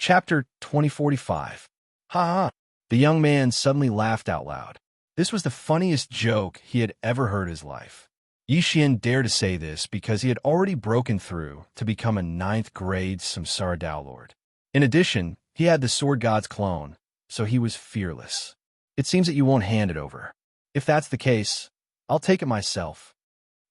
Chapter 2045. Ha ha. The young man suddenly laughed out loud. This was the funniest joke he had ever heard in his life. Yixian dared to say this because he had already broken through to become a 9th grade Samsara Dao Lord. In addition, he had the Sword God's clone, so he was fearless. It seems that you won't hand it over. If that's the case, I'll take it myself.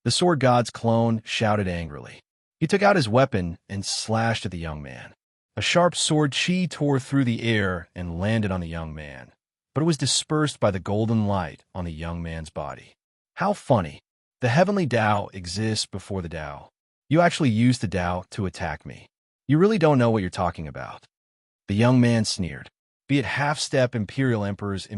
The Sword God's clone shouted angrily. He took out his weapon and slashed at the young man. A sharp sword chi tore through the air and landed on the young man, but it was dispersed by the golden light on the young man's body. How funny. The heavenly Tao exists before the Tao. You actually used the Tao to attack me. You really don't know what you're talking about. The young man sneered. Be it half-step imperial emperors,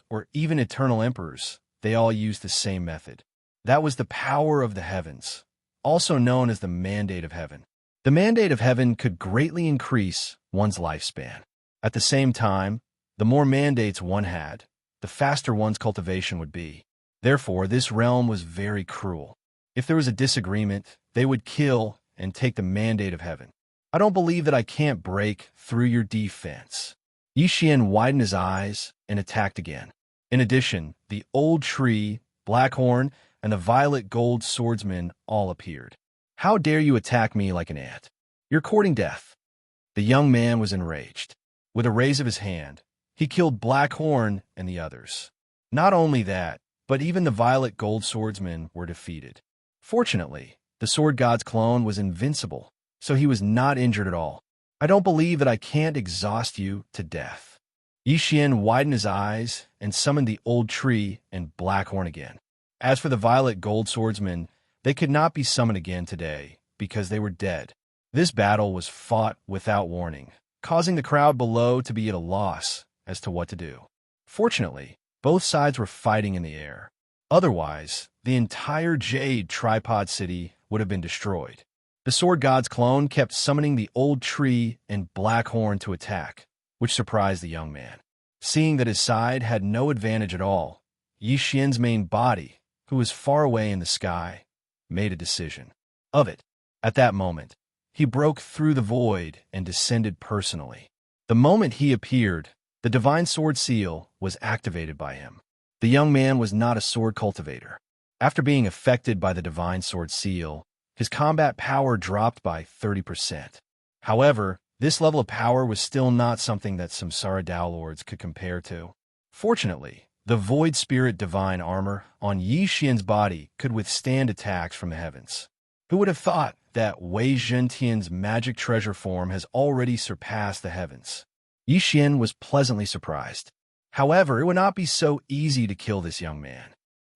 or even eternal emperors, they all used the same method. That was the power of the heavens, also known as the mandate of heaven. The mandate of heaven could greatly increase one's lifespan. At the same time, the more mandates one had, the faster one's cultivation would be. Therefore, this realm was very cruel. If there was a disagreement, they would kill and take the mandate of heaven. I don't believe that I can't break through your defense. Yixian widened his eyes and attacked again. In addition, the old tree, Blackhorn, and the violet gold swordsman all appeared. How dare you attack me like an ant? You're courting death. The young man was enraged. With a raise of his hand, he killed Blackhorn and the others. Not only that, but even the violet gold swordsmen were defeated. Fortunately, the Sword God's clone was invincible, so he was not injured at all. I don't believe that I can't exhaust you to death. Yixian widened his eyes and summoned the old tree and Blackhorn again. As for the violet gold swordsmen, they could not be summoned again today because they were dead. This battle was fought without warning, causing the crowd below to be at a loss as to what to do. Fortunately, both sides were fighting in the air. Otherwise, the entire Jade Tripod City would have been destroyed. The Sword God's clone kept summoning the old tree and Blackhorn to attack, which surprised the young man. Seeing that his side had no advantage at all, Yixian's main body, who was far away in the sky, made a decision. Of it. At that moment, he broke through the void and descended personally. The moment he appeared, the Divine Sword Seal was activated by him. The young man was not a sword cultivator. After being affected by the Divine Sword Seal, his combat power dropped by 30%. However, this level of power was still not something that Samsara Dao Lords could compare to. Fortunately, the Void Spirit Divine Armor on Yixian's body could withstand attacks from the heavens. Who would have thought that Wei Zhentian's magic treasure form has already surpassed the heavens? Yixian was pleasantly surprised. However, it would not be so easy to kill this young man.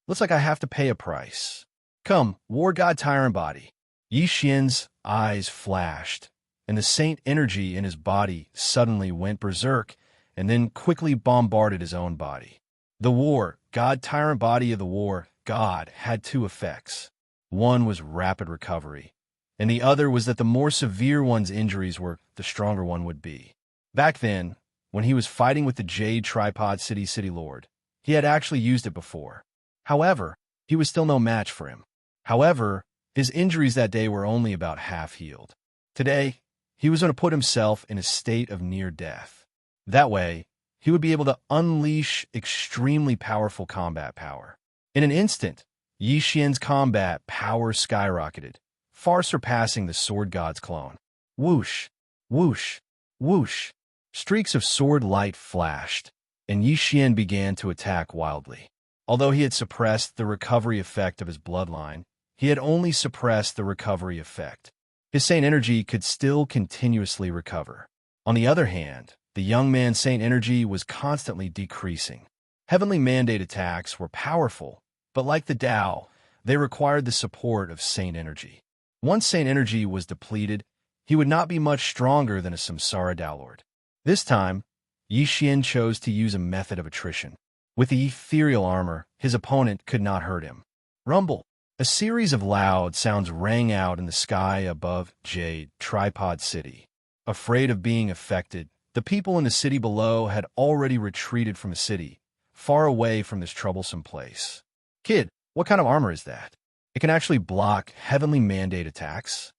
Looks like I have to pay a price. Come, War God Tyrant Body. Yixian's eyes flashed, and the saint energy in his body suddenly went berserk and then quickly bombarded his own body. The War God Tyrant Body of the War God had two effects. One was rapid recovery, and the other was that the more severe one's injuries were, the stronger one would be. Back then, when he was fighting with the Jade Tripod City Lord, he had actually used it before. However, he was still no match for him. However, his injuries that day were only about half healed. Today, he was going to put himself in a state of near death. That way, he would be able to unleash extremely powerful combat power. In an instant, Yixian's combat power skyrocketed, far surpassing the Sword God's clone. Whoosh, whoosh, whoosh. Streaks of sword light flashed, and Yixian began to attack wildly. Although he had suppressed the recovery effect of his bloodline, he had only suppressed the recovery effect. His Saint energy could still continuously recover. On the other hand, the young man's Saint energy was constantly decreasing. Heavenly mandate attacks were powerful, but like the Tao, they required the support of Saint energy. Once Saint energy was depleted, he would not be much stronger than a Samsara Dao Lord. This time, Yixian chose to use a method of attrition. With the ethereal armor, his opponent could not hurt him. Rumble! A series of loud sounds rang out in the sky above Jade Tripod City. Afraid of being affected, the people in the city below had already retreated from the city, far away from this troublesome place. Kid, what kind of armor is that? It can actually block heavenly mandate attacks?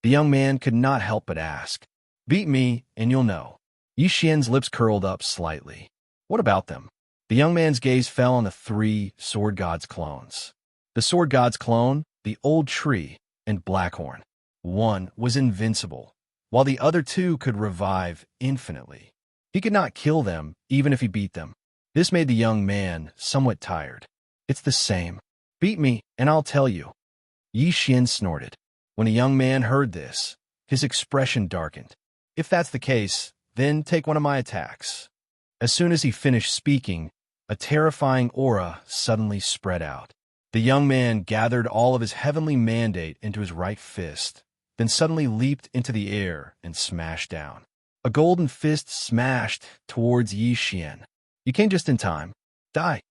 The young man could not help but ask. Beat me, and you'll know. Xian's lips curled up slightly. What about them? The young man's gaze fell on the 3 sword god's clones. The sword god's clone, the old tree, and Blackhorn. One was invincible, while the other 2 could revive infinitely. He could not kill them, even if he beat them. This made the young man somewhat tired. It's the same. Beat me, and I'll tell you. Xian snorted. When a young man heard this, his expression darkened. If that's the case, then take one of my attacks. As soon as he finished speaking, a terrifying aura suddenly spread out. The young man gathered all of his heavenly mandate into his right fist, then suddenly leaped into the air and smashed down. A golden fist smashed towards Xian. You came just in time. Die.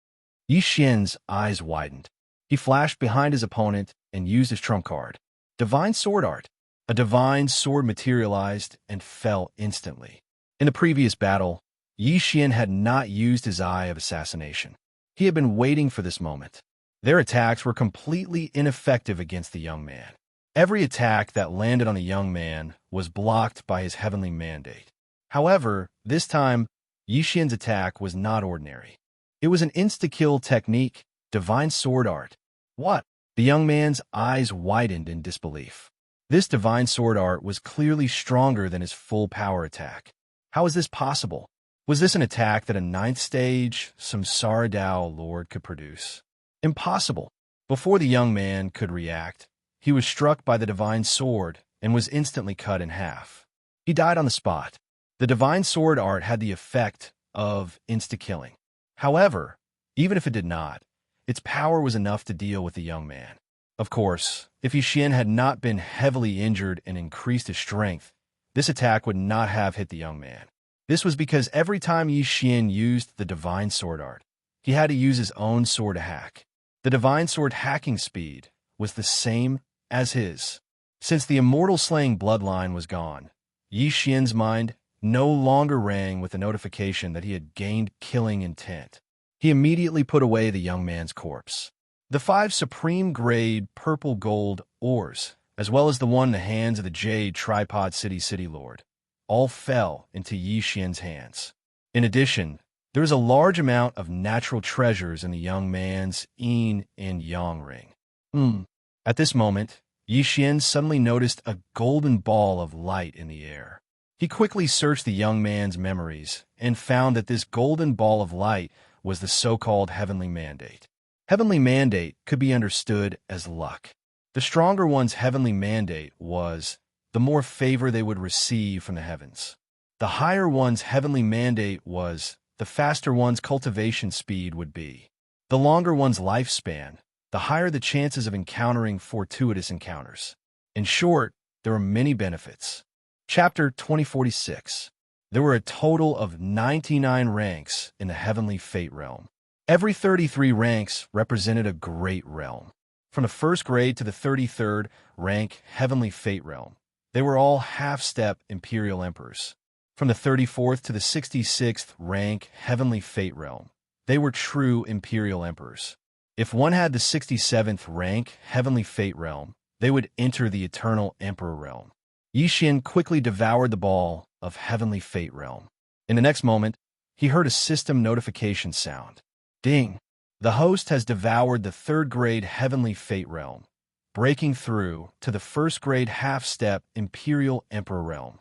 Xian's eyes widened. He flashed behind his opponent and used his trump card. Divine Sword Art. A divine sword materialized and fell instantly. In the previous battle, Xian had not used his Eye of Assassination. He had been waiting for this moment. Their attacks were completely ineffective against the young man. Every attack that landed on the young man was blocked by his heavenly mandate. However, this time, Xian's attack was not ordinary. It was an insta-kill technique, Divine Sword Art. What? The young man's eyes widened in disbelief. This Divine Sword Art was clearly stronger than his full power attack. How is this possible? Was this an attack that a 9th stage Samsara Dao Lord could produce? Impossible. Before the young man could react, he was struck by the Divine Sword and was instantly cut in half. He died on the spot. The Divine Sword Art had the effect of insta-killing. However, even if it did not, its power was enough to deal with the young man. Of course, if Xian had not been heavily injured and increased his strength, this attack would not have hit the young man. This was because every time Xian used the Divine Sword Art, he had to use his own sword to hack. The Divine Sword hacking speed was the same as his. Since the immortal slaying bloodline was gone, Xian's mind no longer rang with the notification that he had gained killing intent. He immediately put away the young man's corpse. The 5 supreme-grade purple-gold ores, as well as the one in the hands of the Jade Tripod City Lord, all fell into Xian's hands. In addition, there was a large amount of natural treasures in the young man's yin and yang ring. At this moment, Xian suddenly noticed a golden ball of light in the air. He quickly searched the young man's memories and found that this golden ball of light was the so-called Heavenly Mandate. Heavenly Mandate could be understood as luck. The stronger one's Heavenly Mandate was, the more favor they would receive from the heavens. The higher one's Heavenly Mandate was, the faster one's cultivation speed would be. The longer one's lifespan, the higher the chances of encountering fortuitous encounters. In short, there were many benefits. Chapter 2046. There were a total of 99 ranks in the Heavenly Fate Realm. Every 33 ranks represented a great realm. From the 1st grade to the 33rd rank Heavenly Fate Realm, they were all half-step Imperial Emperors. From the 34th to the 66th rank Heavenly Fate Realm, they were true Imperial Emperors. If one had the 67th rank Heavenly Fate Realm, they would enter the Eternal Emperor Realm. Xian quickly devoured the ball of Heavenly Fate Realm. In the next moment, he heard a system notification sound. Ding! The host has devoured the 3rd grade Heavenly Fate Realm, breaking through to the 1st grade half-step Imperial Emperor Realm.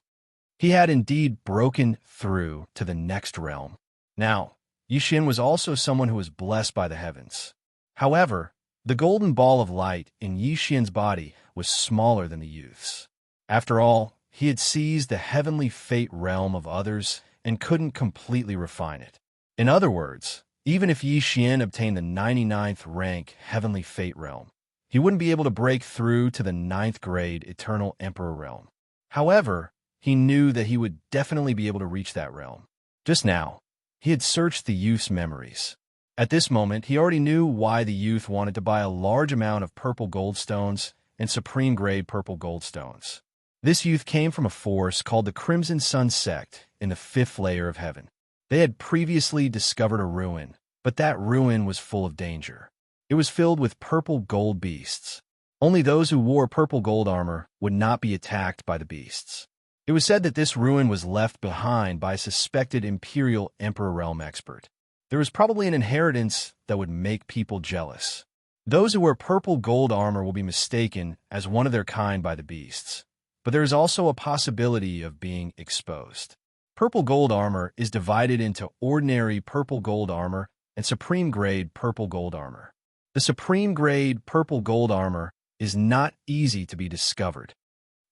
He had indeed broken through to the next realm. Now, Xian was also someone who was blessed by the heavens. However, the golden ball of light in Xian's body was smaller than the youth's. After all, he had seized the Heavenly Fate Realm of others and couldn't completely refine it. In other words, even if Xian obtained the 99th rank Heavenly Fate Realm, he wouldn't be able to break through to the 9th grade Eternal Emperor Realm. However, he knew that he would definitely be able to reach that realm. Just now, he had searched the youth's memories. At this moment, he already knew why the youth wanted to buy a large amount of purple goldstones and supreme-grade purple goldstones. This youth came from a force called the Crimson Sun Sect in the 5th layer of heaven. They had previously discovered a ruin, but that ruin was full of danger. It was filled with purple gold beasts. Only those who wore purple gold armor would not be attacked by the beasts. It was said that this ruin was left behind by a suspected Imperial Emperor realm expert. There was probably an inheritance that would make people jealous. Those who wear purple gold armor will be mistaken as one of their kind by the beasts, but there is also a possibility of being exposed. Purple gold armor is divided into ordinary purple gold armor and supreme grade purple gold armor. The supreme grade purple gold armor is not easy to be discovered.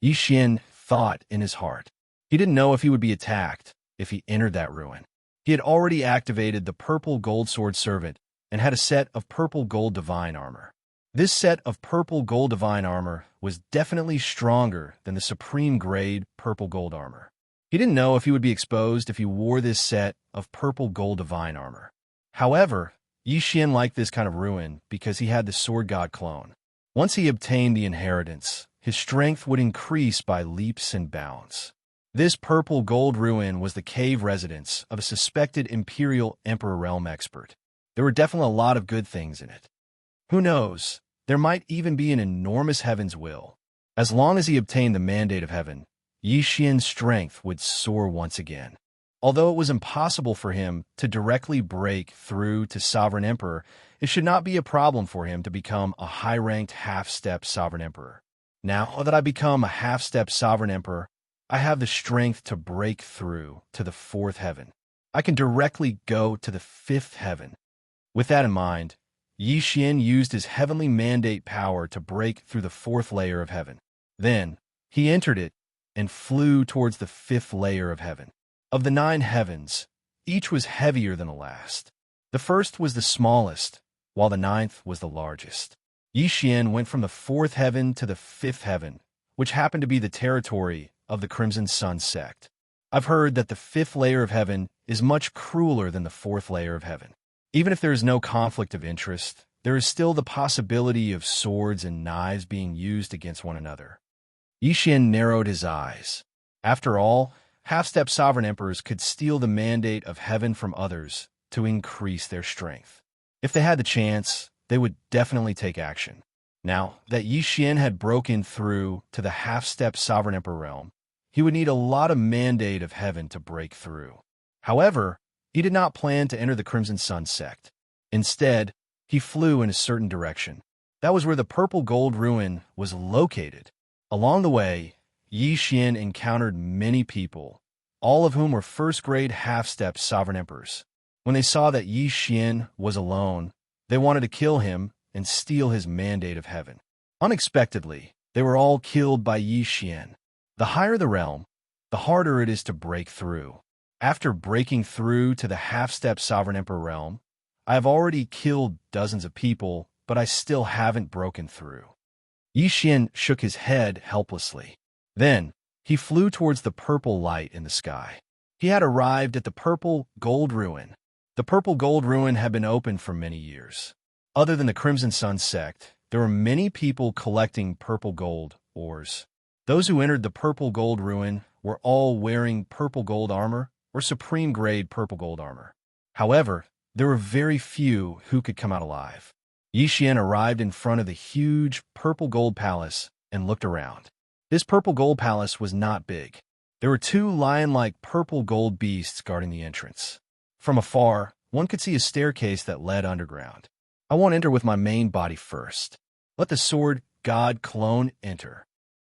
Xianxia thought in his heart. He didn't know if he would be attacked if he entered that ruin. He had already activated the purple gold sword servant and had a set of purple gold divine armor. This set of purple gold divine armor was definitely stronger than the supreme grade purple gold armor. He didn't know if he would be exposed if he wore this set of purple gold divine armor. However, Xianxia liked this kind of ruin because he had the sword god clone. Once he obtained the inheritance, his strength would increase by leaps and bounds. This purple gold ruin was the cave residence of a suspected Imperial Emperor realm expert. There were definitely a lot of good things in it. Who knows, there might even be an enormous heaven's will. As long as he obtained the mandate of heaven, Xianxia's strength would soar once again. Although it was impossible for him to directly break through to Sovereign Emperor, it should not be a problem for him to become a high-ranked half-step Sovereign Emperor. Now that I become a half-step Sovereign Emperor, I have the strength to break through to the fourth heaven. I can directly go to the fifth heaven. With that in mind, Xianxia used his heavenly mandate power to break through the fourth layer of heaven. Then, he entered it and flew towards the fifth layer of heaven. Of the 9 heavens, each was heavier than the last. The first was the smallest, while the 9th was the largest. Xianxia went from the fourth heaven to the fifth heaven, which happened to be the territory of the Crimson Sun sect. I've heard that the fifth layer of heaven is much crueler than the fourth layer of heaven. Even if there is no conflict of interest, there is still the possibility of swords and knives being used against one another. Xianxia narrowed his eyes. After all, half-step sovereign emperors could steal the mandate of heaven from others to increase their strength. If they had the chance, they would definitely take action. Now that Xianxia had broken through to the half-step sovereign emperor realm, he would need a lot of mandate of heaven to break through. However, he did not plan to enter the Crimson Sun sect. Instead, he flew in a certain direction. That was where the purple gold ruin was located. Along the way, Xianxia encountered many people, all of whom were first-grade half-step sovereign emperors. When they saw that Xianxia was alone, they wanted to kill him and steal his mandate of heaven. Unexpectedly, they were all killed by Xianxia. The higher the realm, the harder it is to break through. After breaking through to the half-step sovereign emperor realm, I have already killed dozens of people, but I still haven't broken through. Xianxia shook his head helplessly. Then, he flew towards the purple light in the sky. He had arrived at the purple gold ruin. The purple gold ruin had been open for many years. Other than the Crimson Sun sect, there were many people collecting purple gold ores. Those who entered the purple gold ruin were all wearing purple gold armor or supreme grade purple gold armor. However, there were very few who could come out alive. Xianxia arrived in front of the huge purple gold palace and looked around. This purple gold palace was not big. There were 2 lion-like purple gold beasts guarding the entrance. From afar, one could see a staircase that led underground. I won't enter with my main body first. Let the sword god clone enter.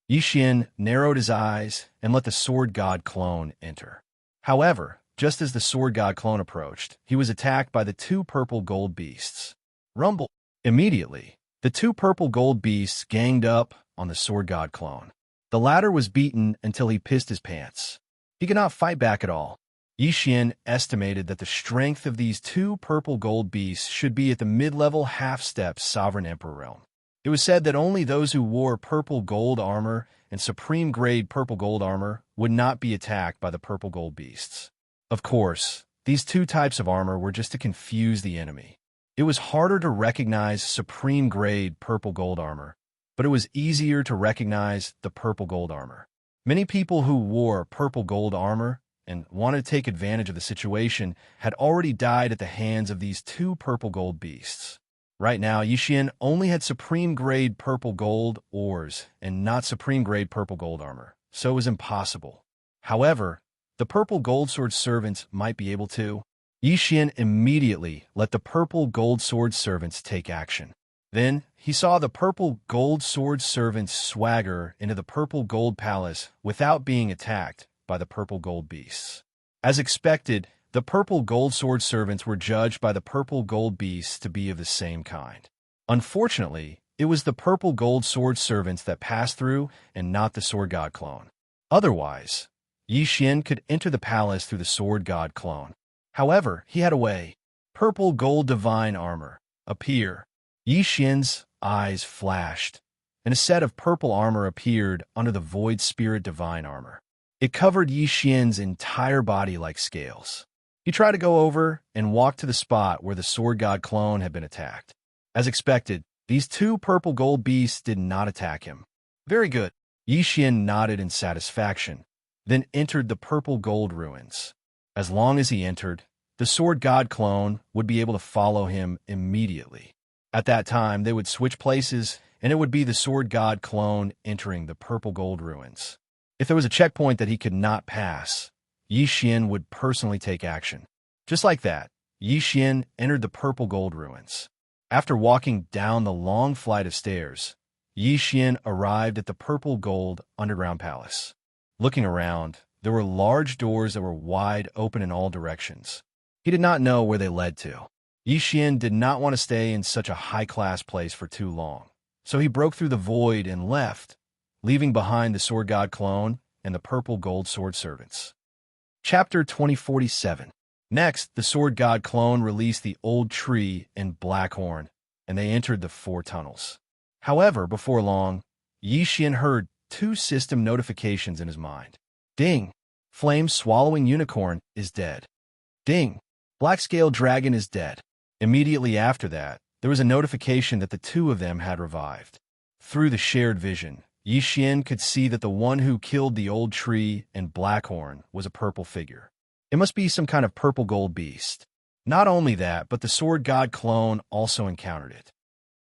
Xianxia narrowed his eyes and let the sword god clone enter. However, just as the sword god clone approached, he was attacked by the 2 purple gold beasts. Rumble! Immediately, the 2 purple gold beasts ganged up on the sword god clone. The latter was beaten until he pissed his pants. He could not fight back at all. Xianxia estimated that the strength of these 2 purple gold beasts should be at the mid-level half-step sovereign emperor realm. It was said that only those who wore purple gold armor and supreme grade purple gold armor would not be attacked by the purple gold beasts. Of course, these 2 types of armor were just to confuse the enemy. It was harder to recognize supreme grade purple gold armor, but it was easier to recognize the purple gold armor. Many people who wore purple gold armor and wanted to take advantage of the situation had already died at the hands of these 2 purple gold beasts. Right now, Xianxia only had supreme grade purple gold ores and not supreme grade purple gold armor, so it was impossible. However, the purple gold sword servants might be able to. Yi Xian immediately let the purple gold sword servants take action. Then, he saw the purple gold sword servants swagger into the purple gold palace without being attacked by the purple gold beasts. As expected, the purple gold sword servants were judged by the purple gold beasts to be of the same kind. Unfortunately, it was the purple gold sword servants that passed through and not the sword god clone. Otherwise, Yi Xian could enter the palace through the sword god clone. However, he had a way. Purple gold divine armor. Appear. Yi Xian's eyes flashed, and a set of purple armor appeared under the void spirit divine armor. It covered Yi Xian's entire body like scales. He tried to go over and walk to the spot where the sword god clone had been attacked. As expected, these two purple gold beasts did not attack him. Very good. Yi Xian nodded in satisfaction, then entered the purple gold ruins. As long as he entered, the sword god clone would be able to follow him immediately. At that time, they would switch places, and it would be the sword god clone entering the purple gold ruins. If there was a checkpoint that he could not pass, Yi Xian would personally take action. Just like that, Yi Xian entered the purple gold ruins. After walking down the long flight of stairs, Yi Xian arrived at the purple gold underground palace. Looking around, there were large doors that were wide open in all directions. He did not know where they led to. Yi Xian did not want to stay in such a high-class place for too long, so he broke through the void and left, leaving behind the sword god clone and the purple gold sword servants. Chapter 2047. Next, the sword god clone released the old tree and Blackhorn, and they entered the 4 tunnels. However, before long, Yi Xian heard 2 system notifications in his mind. Ding! Flame-swallowing unicorn is dead. Ding! Black-scale dragon is dead. Immediately after that, there was a notification that the 2 of them had revived. Through the shared vision, Yi Xian could see that the one who killed the old tree and Blackhorn was a purple figure. It must be some kind of purple gold beast. Not only that, but the sword god clone also encountered it.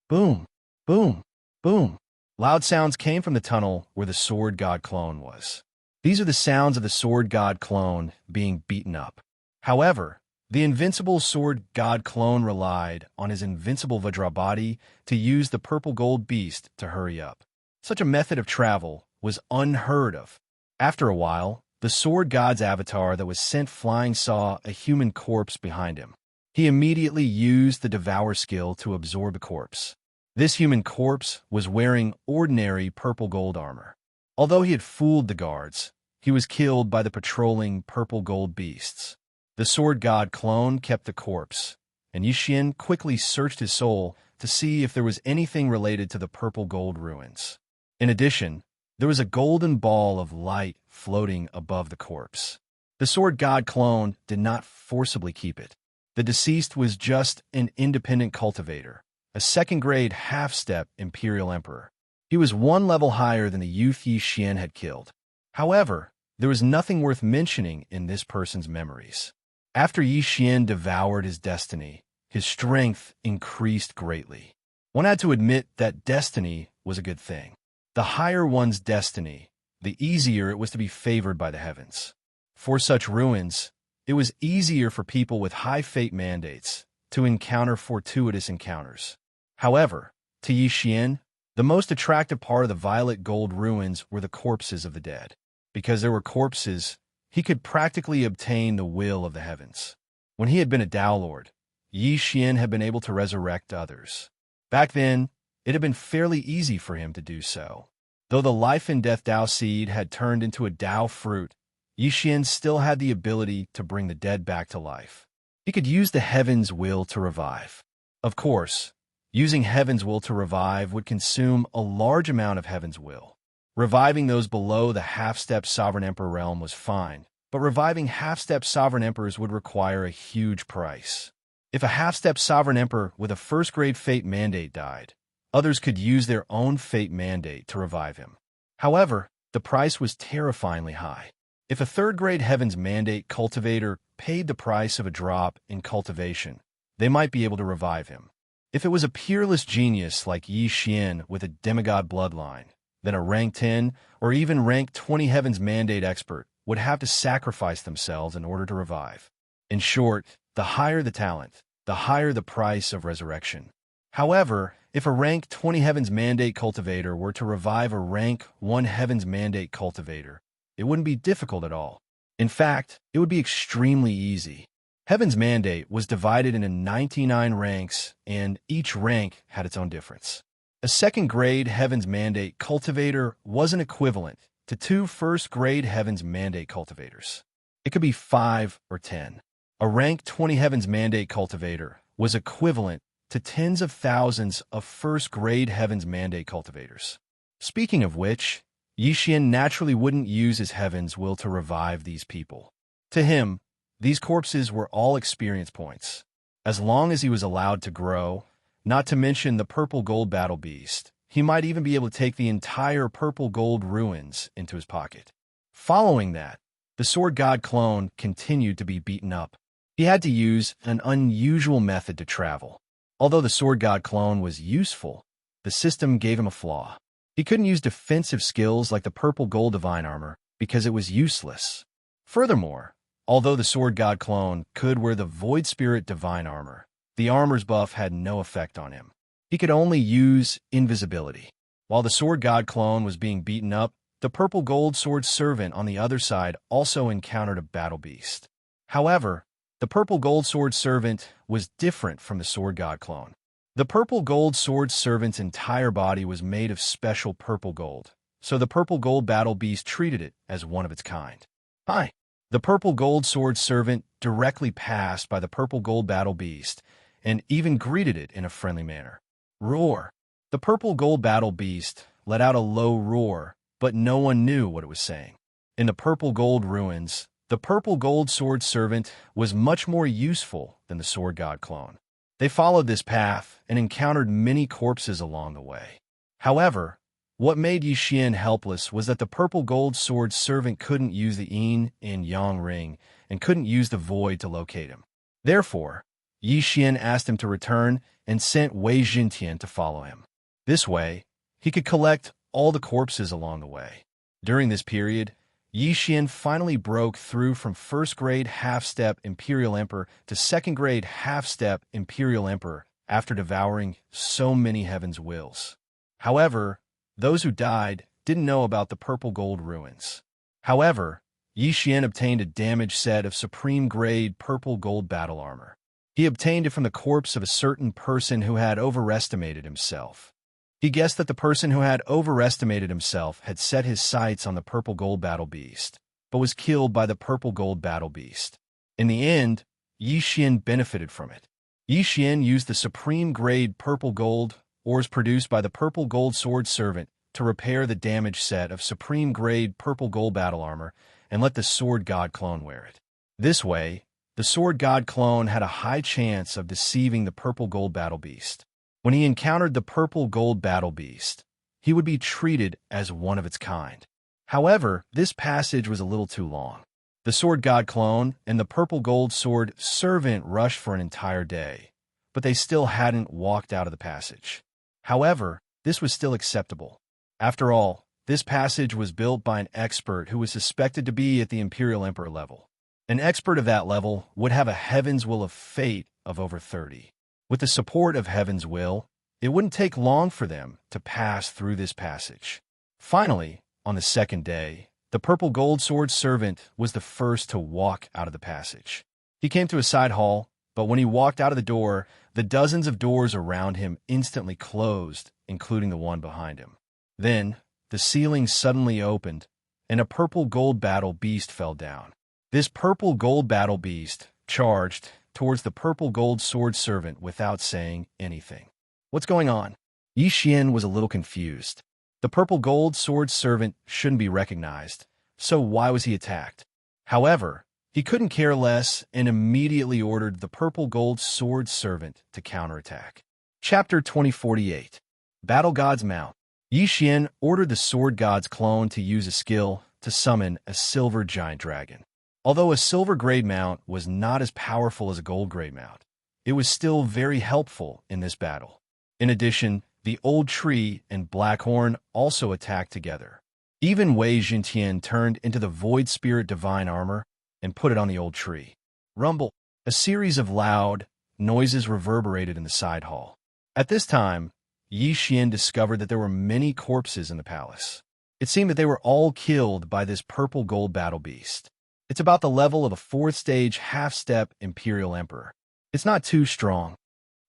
Boom! Boom! Boom! Loud sounds came from the tunnel where the sword god clone was. These are the sounds of the sword god clone being beaten up. However, the invincible sword god clone relied on his invincible Vajra body to use the purple gold beast to hurry up. Such a method of travel was unheard of. After a while, the sword god's avatar that was sent flying saw a human corpse behind him. He immediately used the Devourer skill to absorb the corpse. This human corpse was wearing ordinary purple gold armor. Although he had fooled the guards, he was killed by the patrolling purple gold beasts. The sword god clone kept the corpse, and Yi Xian quickly searched his soul to see if there was anything related to the purple gold ruins. In addition, there was a golden ball of light floating above the corpse. The sword god clone did not forcibly keep it. The deceased was just an independent cultivator, a second-grade half-step imperial emperor. He was 1 level higher than the youth Yi Xian had killed. However, there was nothing worth mentioning in this person's memories. After Yi Xian devoured his destiny, his strength increased greatly. One had to admit that destiny was a good thing. The higher one's destiny, the easier it was to be favored by the heavens. For such ruins, it was easier for people with high fate mandates to encounter fortuitous encounters. However, to Yi Xian, the most attractive part of the violet gold ruins were the corpses of the dead. Because there were corpses, he could practically obtain the will of the heavens. When he had been a Dao Lord, Yi Xian had been able to resurrect others. Back then, it had been fairly easy for him to do so. Though the life and death Dao seed had turned into a Dao fruit, Yi Xian still had the ability to bring the dead back to life. He could use the heaven's will to revive. Of course, using heaven's will to revive would consume a large amount of heaven's will. Reviving those below the half-step sovereign emperor realm was fine, but reviving half-step sovereign emperors would require a huge price. If a half-step sovereign emperor with a first-grade fate mandate died, others could use their own fate mandate to revive him. However, the price was terrifyingly high. If a third-grade heavens mandate cultivator paid the price of a drop in cultivation, they might be able to revive him. If it was a peerless genius like Yi Xian with a demigod bloodline, then a rank 10 or even rank 20 heavens mandate expert would have to sacrifice themselves in order to revive. In short, the higher the talent, the higher the price of resurrection. However, if a rank 20 Heaven's Mandate cultivator were to revive a rank 1 Heaven's Mandate cultivator, it wouldn't be difficult at all. In fact, it would be extremely easy. Heaven's Mandate was divided into 99 ranks, and each rank had its own difference. A second-grade Heaven's Mandate cultivator wasn't equivalent to 2 first-grade Heaven's Mandate cultivators. It could be 5 or 10. A rank 20 Heaven's Mandate cultivator was equivalent to tens of thousands of first-grade Heaven's Mandate cultivators. Speaking of which, Xianxia naturally wouldn't use his Heaven's will to revive these people. To him, these corpses were all experience points. As long as he was allowed to grow, not to mention the purple gold battle beast, he might even be able to take the entire purple gold ruins into his pocket. Following that, the sword god clone continued to be beaten up. He had to use an unusual method to travel. Although the sword god clone was useful, the system gave him a flaw. He couldn't use defensive skills like the purple gold divine armor because it was useless. Furthermore, although the sword god clone could wear the void spirit divine armor, the armor's buff had no effect on him. He could only use invisibility. While the sword god clone was being beaten up, the purple gold sword servant on the other side also encountered a battle beast. However, the purple gold sword servant was different from the sword god clone. The purple gold sword servant's entire body was made of special purple gold, so the purple gold battle beast treated it as one of its kind. Hi! The purple gold sword servant directly passed by the purple gold battle beast and even greeted it in a friendly manner. Roar! The purple gold battle beast let out a low roar, but no one knew what it was saying. In the purple gold ruins, the purple gold sword servant was much more useful than the sword god clone. They followed this path and encountered many corpses along the way. However, what made Xianxia helpless was that the purple gold sword servant couldn't use the yin and yang ring and couldn't use the void to locate him. Therefore, Xianxia asked him to return and sent Wei Jintian to follow him. This way, he could collect all the corpses along the way. During this period, Xianxia finally broke through from first-grade half-step Imperial Emperor to second-grade half-step Imperial Emperor after devouring so many Heaven's wills. However, those who died didn't know about the purple gold ruins. However, Xianxia obtained a damaged set of supreme-grade purple gold battle armor. He obtained it from the corpse of a certain person who had overestimated himself. He guessed that the person who had overestimated himself had set his sights on the purple gold battle beast, but was killed by the purple gold battle beast. In the end, Xianxia benefited from it. Xianxia used the supreme-grade purple gold ores produced by the purple gold sword servant to repair the damaged set of supreme-grade purple gold battle armor and let the sword god clone wear it. This way, the sword god clone had a high chance of deceiving the purple gold battle beast. When he encountered the purple gold battle beast, he would be treated as one of its kind. However, this passage was a little too long. The sword god clone and the purple gold sword servant rushed for an entire day, but they still hadn't walked out of the passage. However, this was still acceptable. After all, this passage was built by an expert who was suspected to be at the Imperial Emperor level. An expert of that level would have a Heaven's Will of Fate of over 30. With the support of Heaven's Will, it wouldn't take long for them to pass through this passage. Finally, on the second day, the purple gold sword servant was the first to walk out of the passage. He came to a side hall, but when he walked out of the door, the dozens of doors around him instantly closed, including the one behind him. Then, the ceiling suddenly opened, and a purple gold battle beast fell down. This purple gold battle beast charged towards the purple gold sword servant without saying anything. What's going on? Xianxia was a little confused. The purple gold sword servant shouldn't be recognized, so why was he attacked? However, he couldn't care less and immediately ordered the purple gold sword servant to counterattack. Chapter 2048. Battle God's Mount. Xianxia ordered the sword god's clone to use a skill to summon a silver giant dragon. Although a silver grade mount was not as powerful as a gold grade mount, it was still very helpful in this battle. In addition, the old tree and Blackhorn also attacked together. Even Wei Jintian turned into the Void Spirit Divine Armor and put it on the old tree. Rumble. A series of loud noises reverberated in the side hall. At this time, Yi Xian discovered that there were many corpses in the palace. It seemed that they were all killed by this purple gold battle beast. It's about the level of a 4th stage half-step Imperial Emperor. It's not too strong.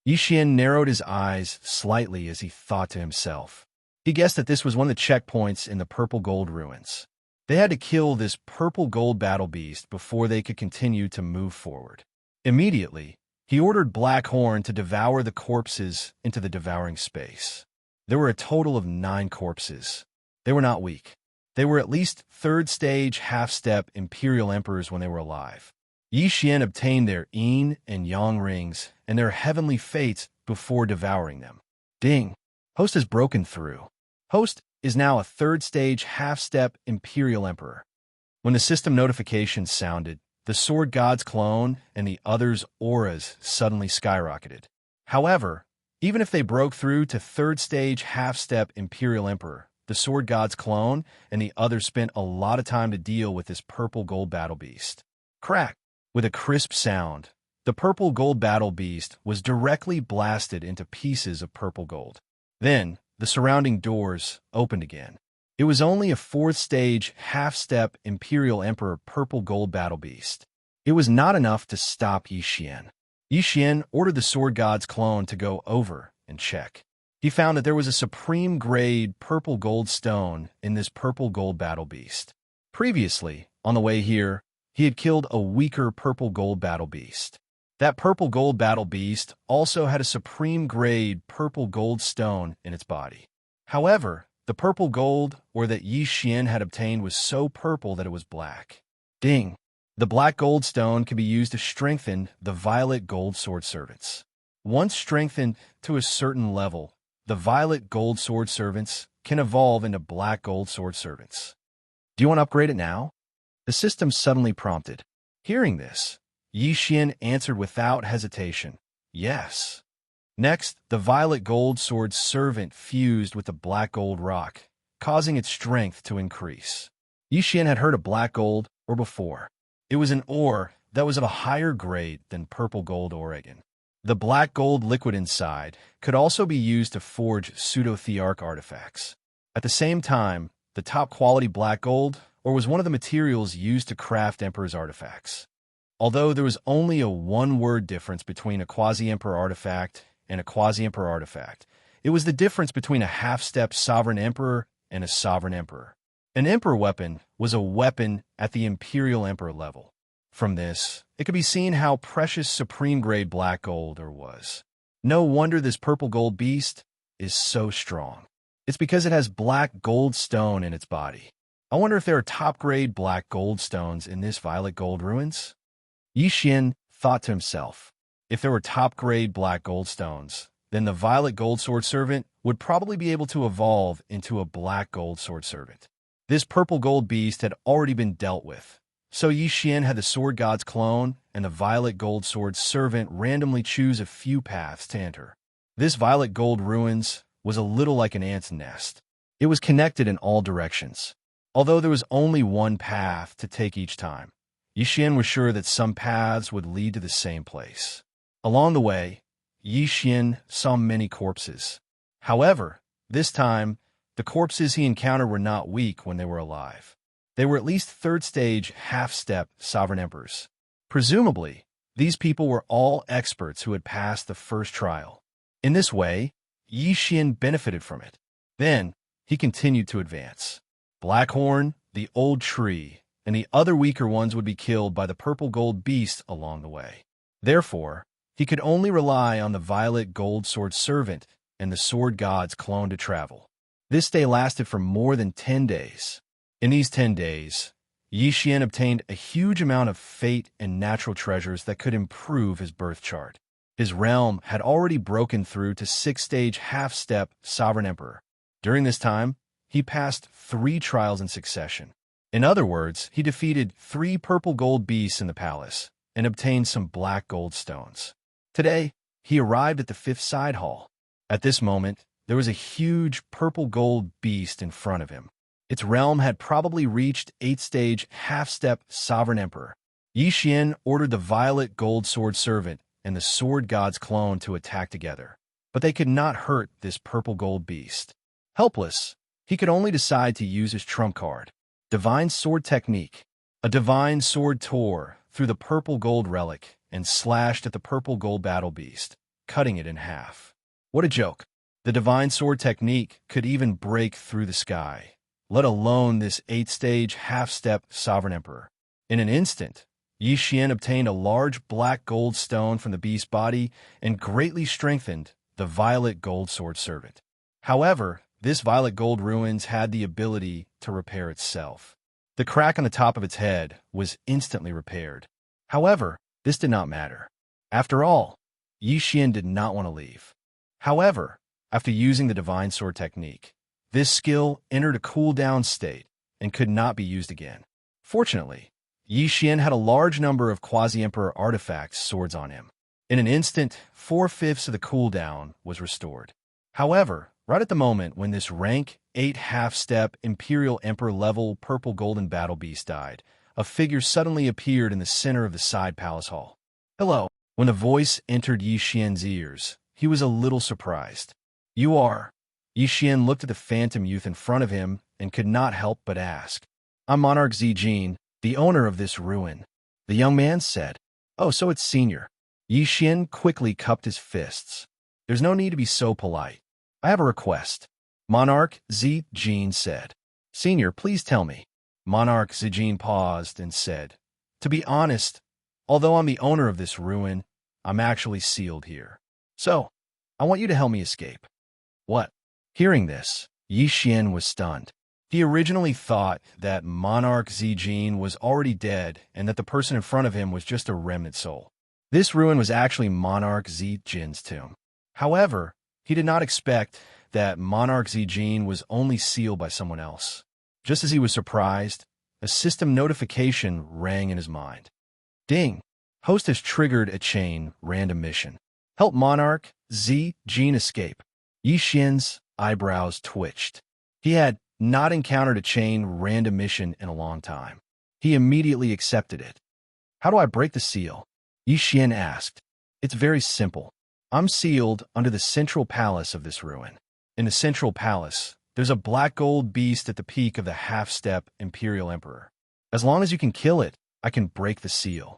Yi Xian narrowed his eyes slightly as he thought to himself. He guessed that this was one of the checkpoints in the purple gold ruins. They had to kill this purple gold battle beast before they could continue to move forward. Immediately, he ordered Black Horn to devour the corpses into the devouring space. There were a total of 9 corpses. They were not weak. They were at least 3rd stage half-step Imperial Emperors when they were alive. Yi Xian obtained their yin and yang rings and their heavenly fates before devouring them. Ding! Host has broken through. Host is now a 3rd stage half-step Imperial Emperor. When the system notification sounded, the Sword God's clone and the others' auras suddenly skyrocketed. However, even if they broke through to 3rd stage half-step Imperial Emperor, the Sword God's clone and the others spent a lot of time to deal with this purple gold battle beast. Crack! With a crisp sound, the purple gold battle beast was directly blasted into pieces of purple gold. Then, the surrounding doors opened again. It was only a 4th stage half-step Imperial Emperor purple gold battle beast. It was not enough to stop Yi Xian. Yi Xian ordered the Sword God's clone to go over and check. He found that there was a supreme grade purple gold stone in this purple gold battle beast. Previously, on the way here, he had killed a weaker purple gold battle beast. That purple gold battle beast also had a supreme grade purple gold stone in its body. However, the purple gold or that Yi Xian had obtained was so purple that it was black. Ding! The black gold stone can be used to strengthen the violet gold sword servants. Once strengthened to a certain level, the violet gold sword servants can evolve into black gold sword servants. Do you want to upgrade it now? The system suddenly prompted. Hearing this, Yi Xian answered without hesitation, yes. Next, the violet gold sword servant fused with the black gold rock, causing its strength to increase. Yi Xian had heard of black gold ore before. It was an ore that was of a higher grade than purple gold Oregon. The black gold liquid inside could also be used to forge pseudo-thearch artifacts. At the same time, the top-quality black gold ore was one of the materials used to craft Emperor's artifacts. Although there was only a one-word difference between a quasi-Emperor artifact and a quasi-Emperor artifact, it was the difference between a half-step Sovereign Emperor and a Sovereign Emperor. An Emperor weapon was a weapon at the Imperial Emperor level. From this, it could be seen how precious supreme-grade black gold ore was. No wonder this purple gold beast is so strong. It's because it has black gold stone in its body. I wonder if there are top-grade black gold stones in this violet gold ruins? Yi Xian thought to himself, if there were top-grade black gold stones, then the violet gold sword servant would probably be able to evolve into a black gold sword servant. This purple gold beast had already been dealt with, so Yi Xian had the Sword God's clone and the violet gold sword servant randomly choose a few paths to enter. This violet gold ruins was a little like an ant's nest. It was connected in all directions. Although there was only one path to take each time, Yi Xian was sure that some paths would lead to the same place. Along the way, Yi Xian saw many corpses. However, this time, the corpses he encountered were not weak when they were alive. They were at least 3rd stage half-step Sovereign Emperors. Presumably, these people were all experts who had passed the first trial. In this way, Yi Xian benefited from it. Then, he continued to advance. Blackhorn, the old tree, and the other weaker ones would be killed by the purple gold beast along the way. Therefore, he could only rely on the violet gold sword servant and the sword god's clone to travel. This day lasted for more than 10 days. In these 10 days, Yi Xian obtained a huge amount of fate and natural treasures that could improve his birth chart. His realm had already broken through to 6th stage half-step Sovereign Emperor. During this time, he passed 3 trials in succession. In other words, he defeated 3 purple gold beasts in the palace and obtained some black gold stones. Today, he arrived at the 5th side hall. At this moment, there was a huge purple gold beast in front of him. Its realm had probably reached 8th-stage half-step sovereign emperor. Yi Xian ordered the violet gold sword servant and the sword god's clone to attack together. But they could not hurt this purple gold beast. Helpless, he could only decide to use his trump card, Divine Sword Technique. A divine sword tore through the purple gold relic and slashed at the purple gold battle beast, cutting it in half. What a joke! The divine sword technique could even break through the sky, let alone this 8th-stage half-step sovereign emperor. In an instant, Yi Xian obtained a large black gold stone from the beast's body and greatly strengthened the violet gold sword servant. However, this violet gold ruins had the ability to repair itself. The crack on the top of its head was instantly repaired. However, this did not matter. After all, Yi Xian did not want to leave. However, after using the divine sword technique, this skill entered a cooldown state and could not be used again. Fortunately, Yi Xian had a large number of quasi-emperor artifacts swords on him. In an instant, 4/5 of the cooldown was restored. However, right at the moment when this rank 8 half-step Imperial Emperor level purple golden battle beast died, a figure suddenly appeared in the center of the side palace hall. Hello. When the voice entered Yi Xian's ears, he was a little surprised. You are? Yi Xian looked at the phantom youth in front of him and could not help but ask. I'm Monarch Zijin, the owner of this ruin. The young man said. Oh, so it's Senior. Yi Xian quickly cupped his fists. There's no need to be so polite. I have a request. Monarch Zijin said. Senior, please tell me. Monarch Zijin paused and said, To be honest, although I'm the owner of this ruin, I'm actually sealed here. So, I want you to help me escape. What? Hearing this, Yi Xian was stunned. He originally thought that Monarch Zijin was already dead and that the person in front of him was just a remnant soul. This ruin was actually Monarch Zijin's tomb. However, he did not expect that Monarch Zijin was only sealed by someone else. Just as he was surprised, a system notification rang in his mind. Ding! Host has triggered a chain random mission. Help Monarch Zijin escape. Yi Xian's eyebrows twitched. He had not encountered a chain random mission in a long time. He immediately accepted it. How do I break the seal? Yi Xian asked. It's very simple. I'm sealed under the central palace of this ruin. In the central palace, there's a black gold beast at the peak of the half-step Imperial Emperor. As long as you can kill it, I can break the seal.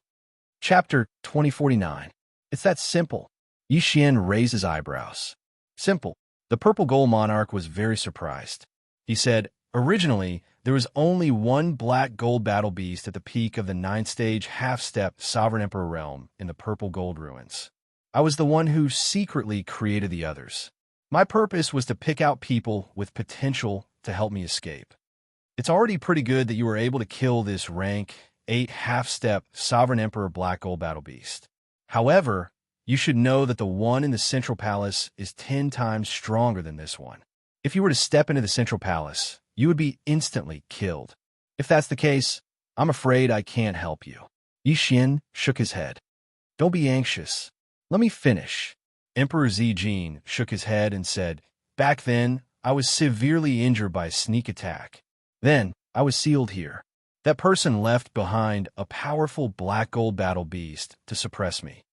Chapter 2049. It's that simple. Yi Xian raised his eyebrows. Simple. The purple gold monarch was very surprised. He said, originally, there was only one black gold battle beast at the peak of the 9th-stage half-step Sovereign Emperor realm in the purple gold ruins. I was the one who secretly created the others. My purpose was to pick out people with potential to help me escape. It's already pretty good that you were able to kill this rank 8 half-step Sovereign Emperor black gold battle beast. However, you should know that the one in the Central Palace is 10 times stronger than this one. If you were to step into the Central Palace, you would be instantly killed. If that's the case, I'm afraid I can't help you. Yi Xian shook his head. Don't be anxious. Let me finish. Emperor Zijin shook his head and said, Back then, I was severely injured by a sneak attack. Then, I was sealed here. That person left behind a powerful black gold battle beast to suppress me.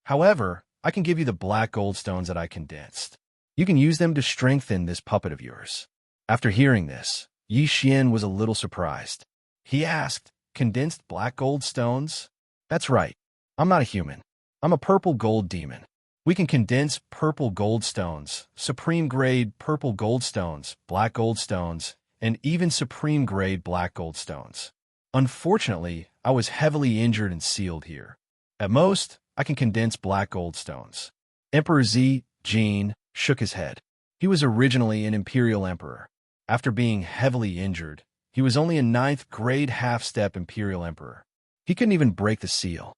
However, I can give you the black gold stones that I condensed. You can use them to strengthen this puppet of yours. After hearing this, Yi Xian was a little surprised. He asked, Condensed black gold stones? That's right. I'm not a human. I'm a purple gold demon. We can condense purple gold stones, supreme grade purple gold stones, black gold stones, and even supreme grade black gold stones. Unfortunately, I was heavily injured and sealed here. At most, I can condense black gold stones. Emperor Zijin shook his head. He was originally an imperial emperor. After being heavily injured, he was only a 9th grade half-step imperial emperor. He couldn't even break the seal.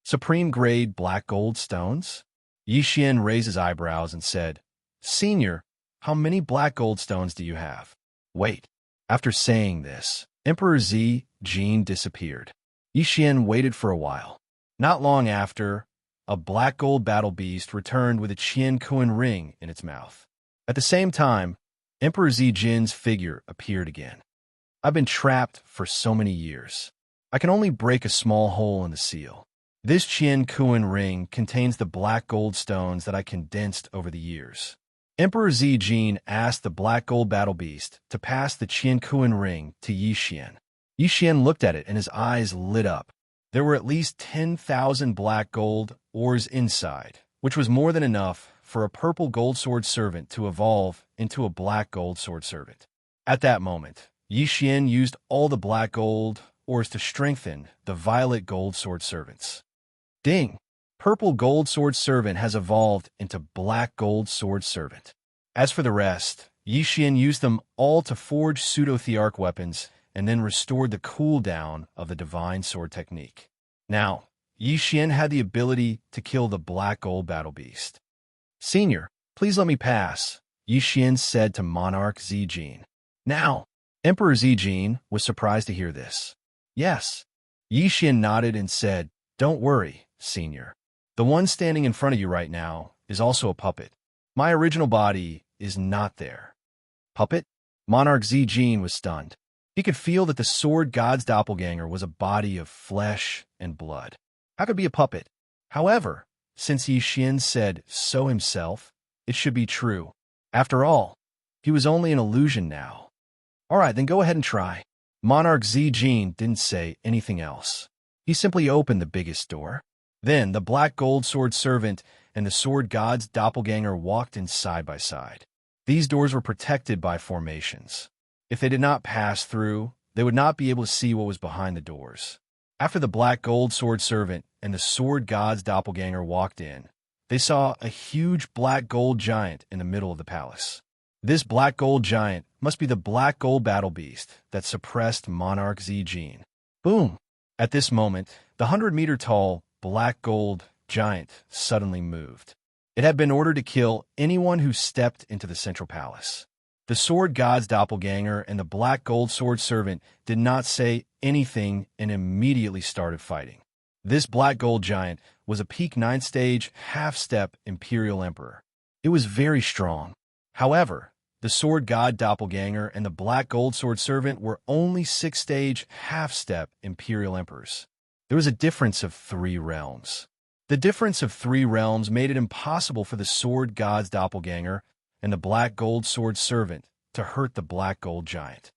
Supreme grade black gold stones? Yi Xian raised his eyebrows and said, Senior, how many black gold stones do you have? Wait. After saying this, Emperor Zijin disappeared. Yi Xian waited for a while. Not long after, a black gold battle beast returned with a Qian Kuan ring in its mouth. At the same time, Emperor Zijin's figure appeared again. I've been trapped for so many years. I can only break a small hole in the seal. This Qian Kuan ring contains the black gold stones that I condensed over the years. Emperor Zijin asked the black gold battle beast to pass the Qian Kuan ring to Yixian. Yixian looked at it and his eyes lit up. There were at least 10,000 black gold ores inside, which was more than enough for a purple gold sword servant to evolve into a black gold sword servant. At that moment, Yixian used all the black gold ores to strengthen the violet gold sword servants. Ding! Purple gold sword servant has evolved into black gold sword servant. As for the rest, Yixian used them all to forge pseudo-thearch weapons and then restored the cooldown of the divine sword technique. Now, Yixian had the ability to kill the black gold battle beast. Senior, please let me pass, Yixian said to Monarch Zijin. Now, Emperor Zijin was surprised to hear this. Yes. Yixian nodded and said, "Don't worry, Senior. The one standing in front of you right now is also a puppet. My original body is not there." Puppet? Monarch Zijin was stunned. He could feel that the sword god's doppelganger was a body of flesh and blood. How could it be a puppet? However, since Yixian said so himself, it should be true. After all, he was only an illusion now. All right, then go ahead and try. Monarch Zijin didn't say anything else. He simply opened the biggest door. Then the black gold sword servant and the sword god's doppelganger walked in side by side. These doors were protected by formations. If they did not pass through, they would not be able to see what was behind the doors. After the black gold sword servant and the sword god's doppelganger walked in, they saw a huge black gold giant in the middle of the palace. This black gold giant must be the black gold battle beast that suppressed Monarch Zijin. Boom! At this moment, the 100-meter-tall black gold giant suddenly moved. It had been ordered to kill anyone who stepped into the central palace. The sword god's doppelganger and the black gold sword servant did not say anything and immediately started fighting. This black gold giant was a peak 9th stage half-step Imperial Emperor. It was very strong. However, the sword god doppelganger and the black gold sword servant were only 6th stage half-step Imperial Emperors. There was a difference of 3 realms. The difference of 3 realms made it impossible for the sword god's doppelganger and the black gold sword servant to hurt the black gold giant.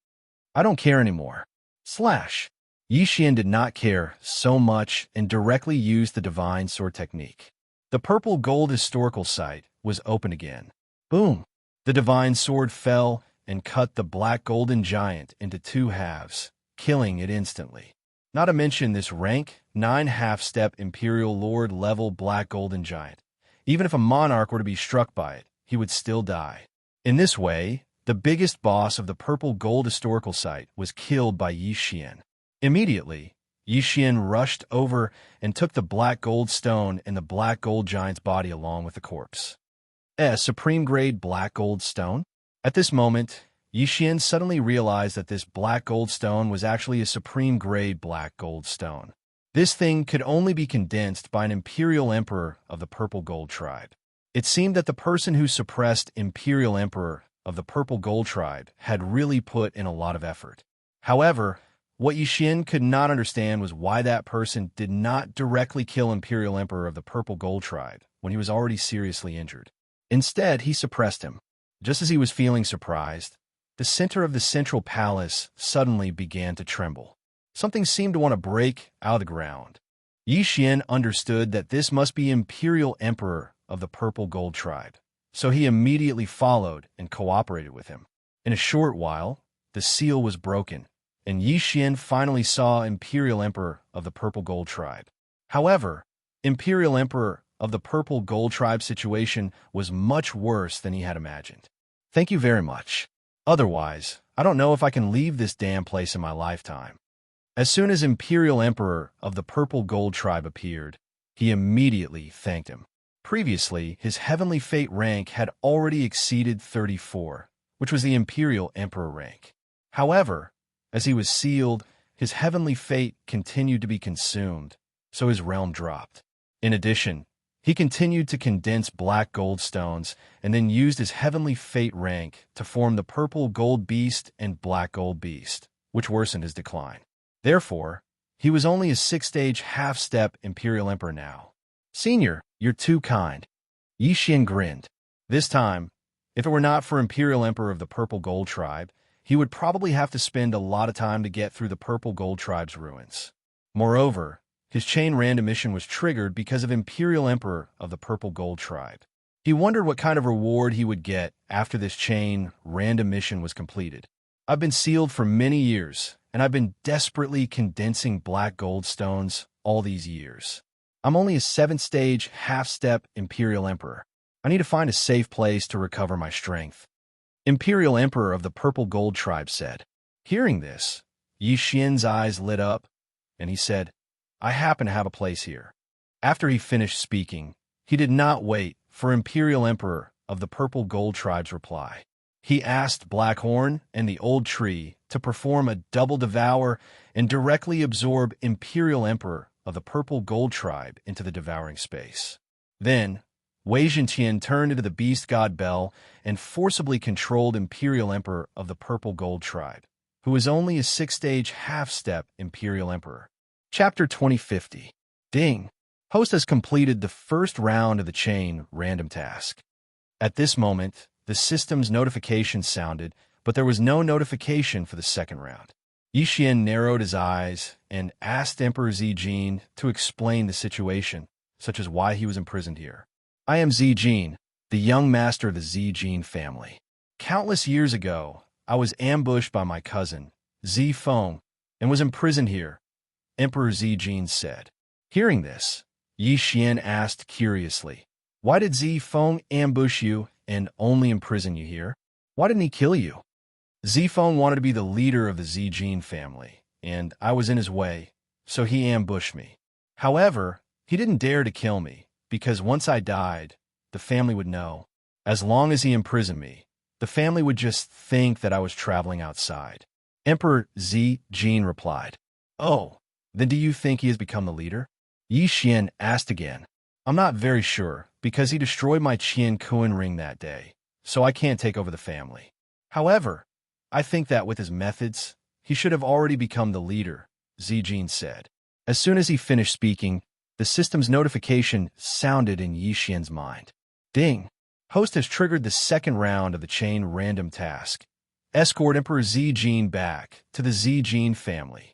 I don't care anymore. Slash. Yixian did not care so much and directly used the divine sword technique. The purple gold historical site was open again. Boom! The divine sword fell and cut the black golden giant into 2 halves, killing it instantly. Not to mention this rank 9 half-step Imperial Lord level black golden giant. Even if a monarch were to be struck by it, he would still die. In this way, the biggest boss of the purple gold historical site was killed by Yixian. Immediately, Yixian rushed over and took the black gold stone and the black gold giant's body along with the corpse. A supreme-grade black gold stone? At this moment, Yixian suddenly realized that this black gold stone was actually a supreme-grade black gold stone. This thing could only be condensed by an Imperial Emperor of the Purple Gold Tribe. It seemed that the person who suppressed Imperial Emperor of the Purple Gold Tribe had really put in a lot of effort. However, what Yixian could not understand was why that person did not directly kill Imperial Emperor of the Purple Gold Tribe when he was already seriously injured. Instead, he suppressed him. Just as he was feeling surprised, the center of the central palace suddenly began to tremble. Something seemed to want to break out of the ground. Yixian understood that this must be Imperial Emperor of the Purple Gold Tribe, so he immediately followed and cooperated with him. In a short while, the seal was broken, and Yixian finally saw Imperial Emperor of the Purple Gold Tribe. However, Imperial Emperor of the Purple Gold Tribe situation was much worse than he had imagined. Thank you very much. Otherwise, I don't know if I can leave this damn place in my lifetime. As soon as Imperial Emperor of the Purple Gold Tribe appeared, he immediately thanked him. Previously, his Heavenly Fate rank had already exceeded 34, which was the Imperial Emperor rank. However, as he was sealed, his Heavenly Fate continued to be consumed, so his realm dropped. In addition, he continued to condense black gold stones and then used his Heavenly Fate rank to form the Purple Gold Beast and Black Gold Beast, which worsened his decline. Therefore, he was only a 6th-stage half-step Imperial Emperor now. Senior, you're too kind. Yixian grinned. This time, if it were not for Imperial Emperor of the Purple Gold Tribe, he would probably have to spend a lot of time to get through the Purple Gold Tribe's ruins. Moreover, his chain random mission was triggered because of Imperial Emperor of the Purple Gold Tribe. He wondered what kind of reward he would get after this chain random mission was completed. I've been sealed for many years, and I've been desperately condensing black gold stones all these years. I'm only a 7th-stage half-step Imperial Emperor. I need to find a safe place to recover my strength. Imperial Emperor of the Purple Gold Tribe said. Hearing this, Yixian's eyes lit up, and he said, I happen to have a place here. After he finished speaking, he did not wait for Imperial Emperor of the Purple Gold Tribe's reply. He asked Blackhorn and the Old Tree to perform a double devour and directly absorb Imperial Emperor of the Purple Gold Tribe into the devouring space. Then, Wei Zhentian turned into the Beast God Bell and forcibly controlled Imperial Emperor of the Purple Gold Tribe, who was only a 6th-stage half-step Imperial Emperor. Chapter 2050. Ding! Host has completed the first round of the chain random task. At this moment, the system's notification sounded, but there was no notification for the second round. Yixian narrowed his eyes and asked Emperor Zijin to explain the situation, such as why he was imprisoned here. I am Zijin, the young master of the Zijin family. Countless years ago, I was ambushed by my cousin, Zifeng, and was imprisoned here, Emperor Zijin said. Hearing this, Yixian asked curiously, why did Zifeng ambush you and only imprison you here? Why didn't he kill you? Zifeng wanted to be the leader of the Zijin family, and I was in his way, so he ambushed me. However, he didn't dare to kill me, because once I died, the family would know. As long as he imprisoned me, the family would just think that I was traveling outside. Emperor Zijin replied, Oh, then do you think he has become the leader? Yixian asked again. I'm not very sure, because he destroyed my Qian Kuan ring that day, so I can't take over the family. However, I think that with his methods, he should have already become the leader, Zijin said. As soon as he finished speaking, the system's notification sounded in Yixian's mind. Ding! Host has triggered the second round of the chain random task. Escort Emperor Zijin back to the Zijin family.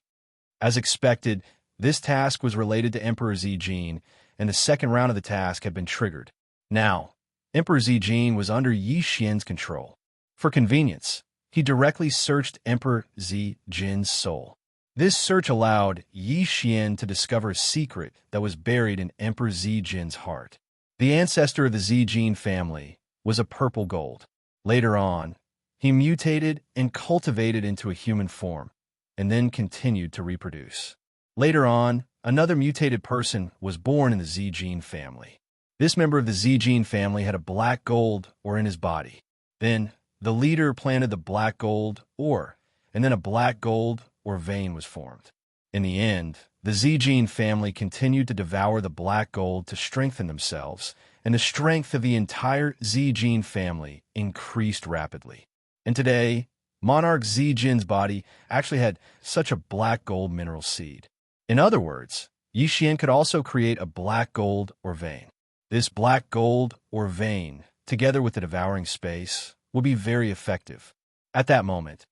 As expected, this task was related to Emperor Zijin, and the second round of the task had been triggered. Now, Emperor Zijin was under Yixian's control. For convenience, he directly searched Emperor Zijin's soul. This search allowed Yixian to discover a secret that was buried in Emperor Zijin's heart. The ancestor of the Zijin family was a purple gold. Later on, he mutated and cultivated into a human form, and then continued to reproduce. Later on, another mutated person was born in the Zijin family. This member of the Zijin family had a black gold ore in his body. Then, the leader planted the black gold ore, and then a black gold ore vein was formed. In the end, the Zijin family continued to devour the black gold to strengthen themselves, and the strength of the entire Zijin family increased rapidly. And today, Monarch Zijin's body actually had such a black gold mineral seed. In other words, Yixian could also create a black gold ore vein. This black gold ore vein, together with the devouring space, would be very effective. At that moment,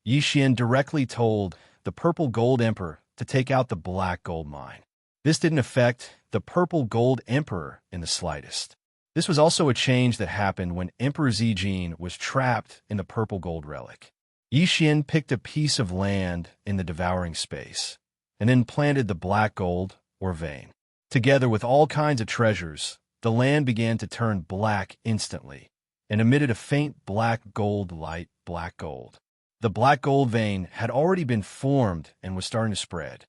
Yixian directly told the Purple Gold Emperor to take out the black gold mine. This didn't affect the Purple Gold Emperor in the slightest. This was also a change that happened when Emperor Zijin was trapped in the Purple Gold Relic. Yixian picked a piece of land in the devouring space, and then planted the black gold ore vein. Together with all kinds of treasures, the land began to turn black instantly, and emitted a faint black gold light, black gold. The black gold vein had already been formed and was starting to spread.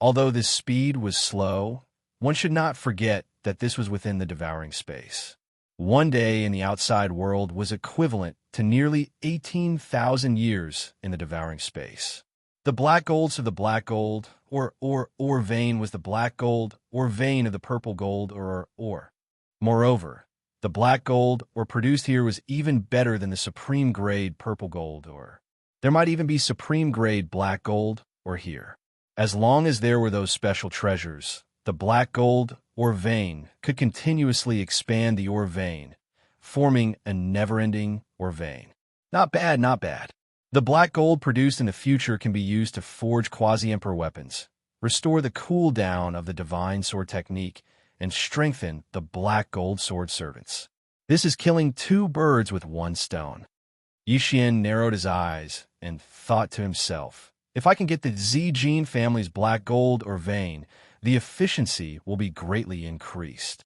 Although this speed was slow, one should not forget that this was within the devouring space. One day in the outside world was equivalent to nearly 18,000 years in the devouring space. The black golds of the black gold, or vein, was the black gold, or vein of the purple gold, or. Moreover, the black gold, or produced here, was even better than the supreme grade purple gold, or. There might even be supreme-grade black gold or here. As long as there were those special treasures, the black gold ore vein could continuously expand the ore vein, forming a never-ending ore vein. Not bad, not bad. The black gold produced in the future can be used to forge quasi-emperor weapons, restore the cooldown of the divine sword technique, and strengthen the black gold sword servants. This is killing two birds with one stone. Yixian narrowed his eyes and thought to himself, if I can get the Zijin family's black gold or vein, the efficiency will be greatly increased.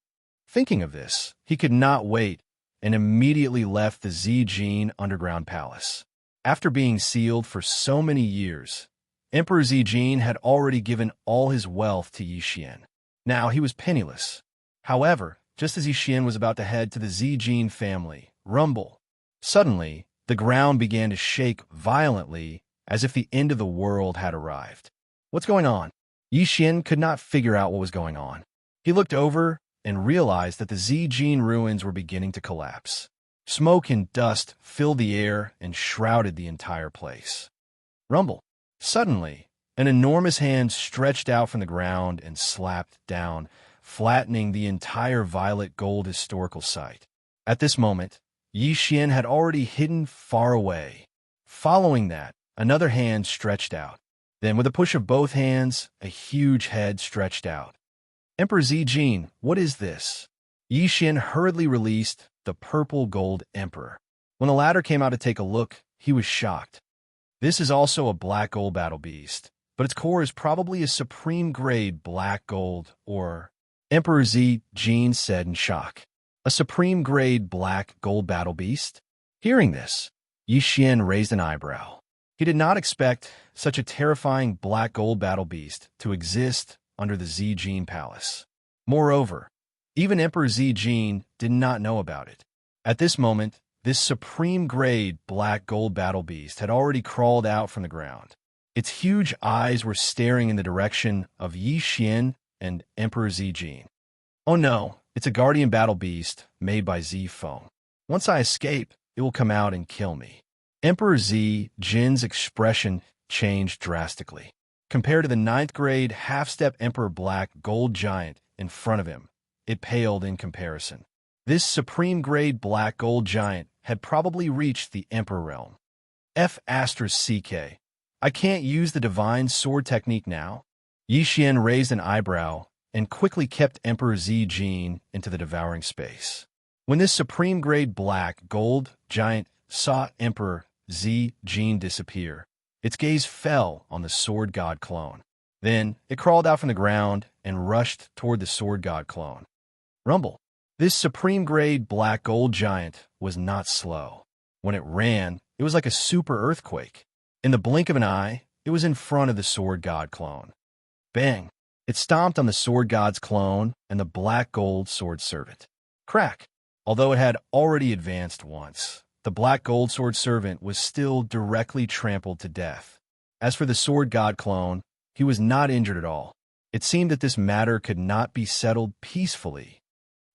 Thinking of this, he could not wait and immediately left the Zijin underground palace. After being sealed for so many years, Emperor Zijin had already given all his wealth to Yixian. Now he was penniless. However, just as Yixian was about to head to the Zijin family, rumble. Suddenly, the ground began to shake violently as if the end of the world had arrived. What's going on? Yixian could not figure out what was going on. He looked over and realized that the Zijin ruins were beginning to collapse. Smoke and dust filled the air and shrouded the entire place. Rumble. Suddenly, an enormous hand stretched out from the ground and slapped down, flattening the entire violet gold historical site. At this moment, Yixian had already hidden far away. Following that, another hand stretched out. Then, with a push of both hands, a huge head stretched out. Emperor Zijin, what is this? Yixian hurriedly released the purple gold emperor. When the latter came out to take a look, he was shocked. This is also a black gold battle beast, but its core is probably a supreme-grade black gold, or Emperor Zijin said in shock. A supreme-grade black gold battle beast? Hearing this, Yixian raised an eyebrow. He did not expect such a terrifying black gold battle beast to exist under the Zijin palace. Moreover, even Emperor Zijin did not know about it. At this moment, this supreme-grade black gold battle beast had already crawled out from the ground. Its huge eyes were staring in the direction of Yixian and Emperor Zijin. Oh no, it's a guardian battle beast made by Zifeng. Once I escape, it will come out and kill me. Emperor Zijin's expression changed drastically. Compared to the 9th grade half-step Emperor Black Gold Giant in front of him, it paled in comparison. This supreme-grade Black Gold Giant had probably reached the Emperor realm. F***CK. I can't use the divine sword technique now? Yixian raised an eyebrow and quickly kept Emperor Zijin into the devouring space. When this supreme-grade Black Gold Giant saw Emperor Zijin disappear, its gaze fell on the Sword God clone. Then, it crawled out from the ground and rushed toward the Sword God clone. Rumble. This supreme-grade black gold giant was not slow. When it ran, it was like a super earthquake. In the blink of an eye, it was in front of the Sword God clone. Bang! It stomped on the Sword God's clone and the black gold sword servant. Crack! Although it had already advanced once, the black gold sword servant was still directly trampled to death. As for the Sword God clone, he was not injured at all. It seemed that this matter could not be settled peacefully.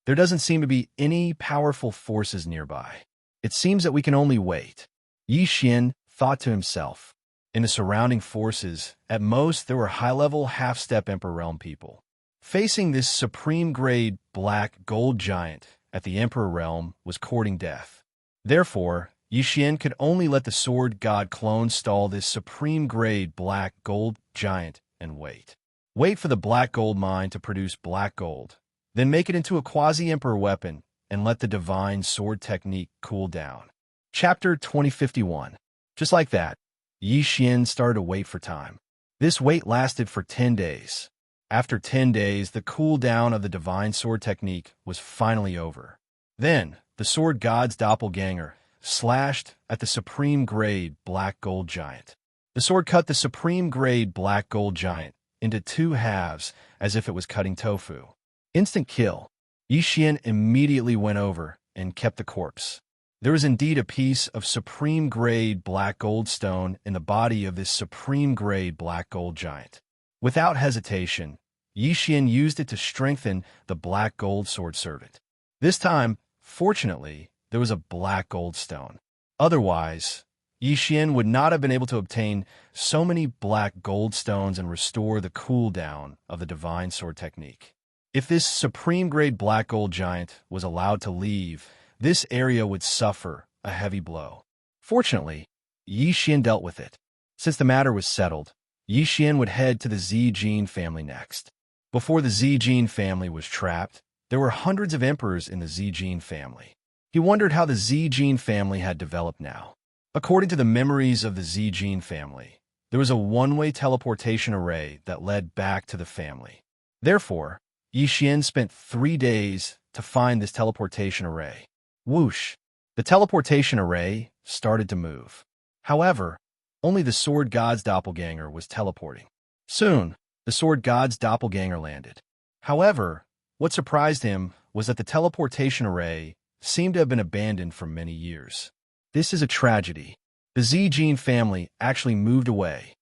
There doesn't seem to be any powerful forces nearby. It seems that we can only wait. Yixian thought to himself. In the surrounding forces, at most there were high-level half-step Emperor Realm people. Facing this supreme-grade black gold giant at the Emperor Realm was courting death. Therefore, Yixian could only let the Sword God clone stall this supreme-grade black gold giant and wait. Wait for the black gold mine to produce black gold, then make it into a quasi-emperor weapon and let the divine sword technique cool down. Chapter 2051. Just like that, Yixian started to wait for time. This wait lasted for 10 days. After 10 days, the cooldown of the divine sword technique was finally over. Then, the sword god's doppelganger slashed at the supreme-grade black gold giant. The sword cut the supreme-grade black gold giant into two halves as if it was cutting tofu. Instant kill. Yixian immediately went over and kept the corpse. There was indeed a piece of supreme-grade black gold stone in the body of this supreme-grade black gold giant. Without hesitation, Yixian used it to strengthen the black gold sword servant. This time, fortunately, there was a black gold stone. Otherwise, Xian would not have been able to obtain so many black gold stones and restore the cooldown of the divine sword technique. If this supreme-grade black gold giant was allowed to leave, this area would suffer a heavy blow. Fortunately, Xian dealt with it. Since the matter was settled, Xian would head to the Zijin family next. Before the Zijin family was trapped, there were hundreds of emperors in the Zijin family. He wondered how the Zijin family had developed now. According to the memories of the Zijin family, there was a one-way teleportation array that led back to the family. Therefore, Xian spent 3 days to find this teleportation array. Whoosh! The teleportation array started to move. However, only the sword god's doppelganger was teleporting. Soon, the sword god's doppelganger landed. However, what surprised him was that the teleportation array seemed to have been abandoned for many years. This is a tragedy. The Zijin family actually moved away.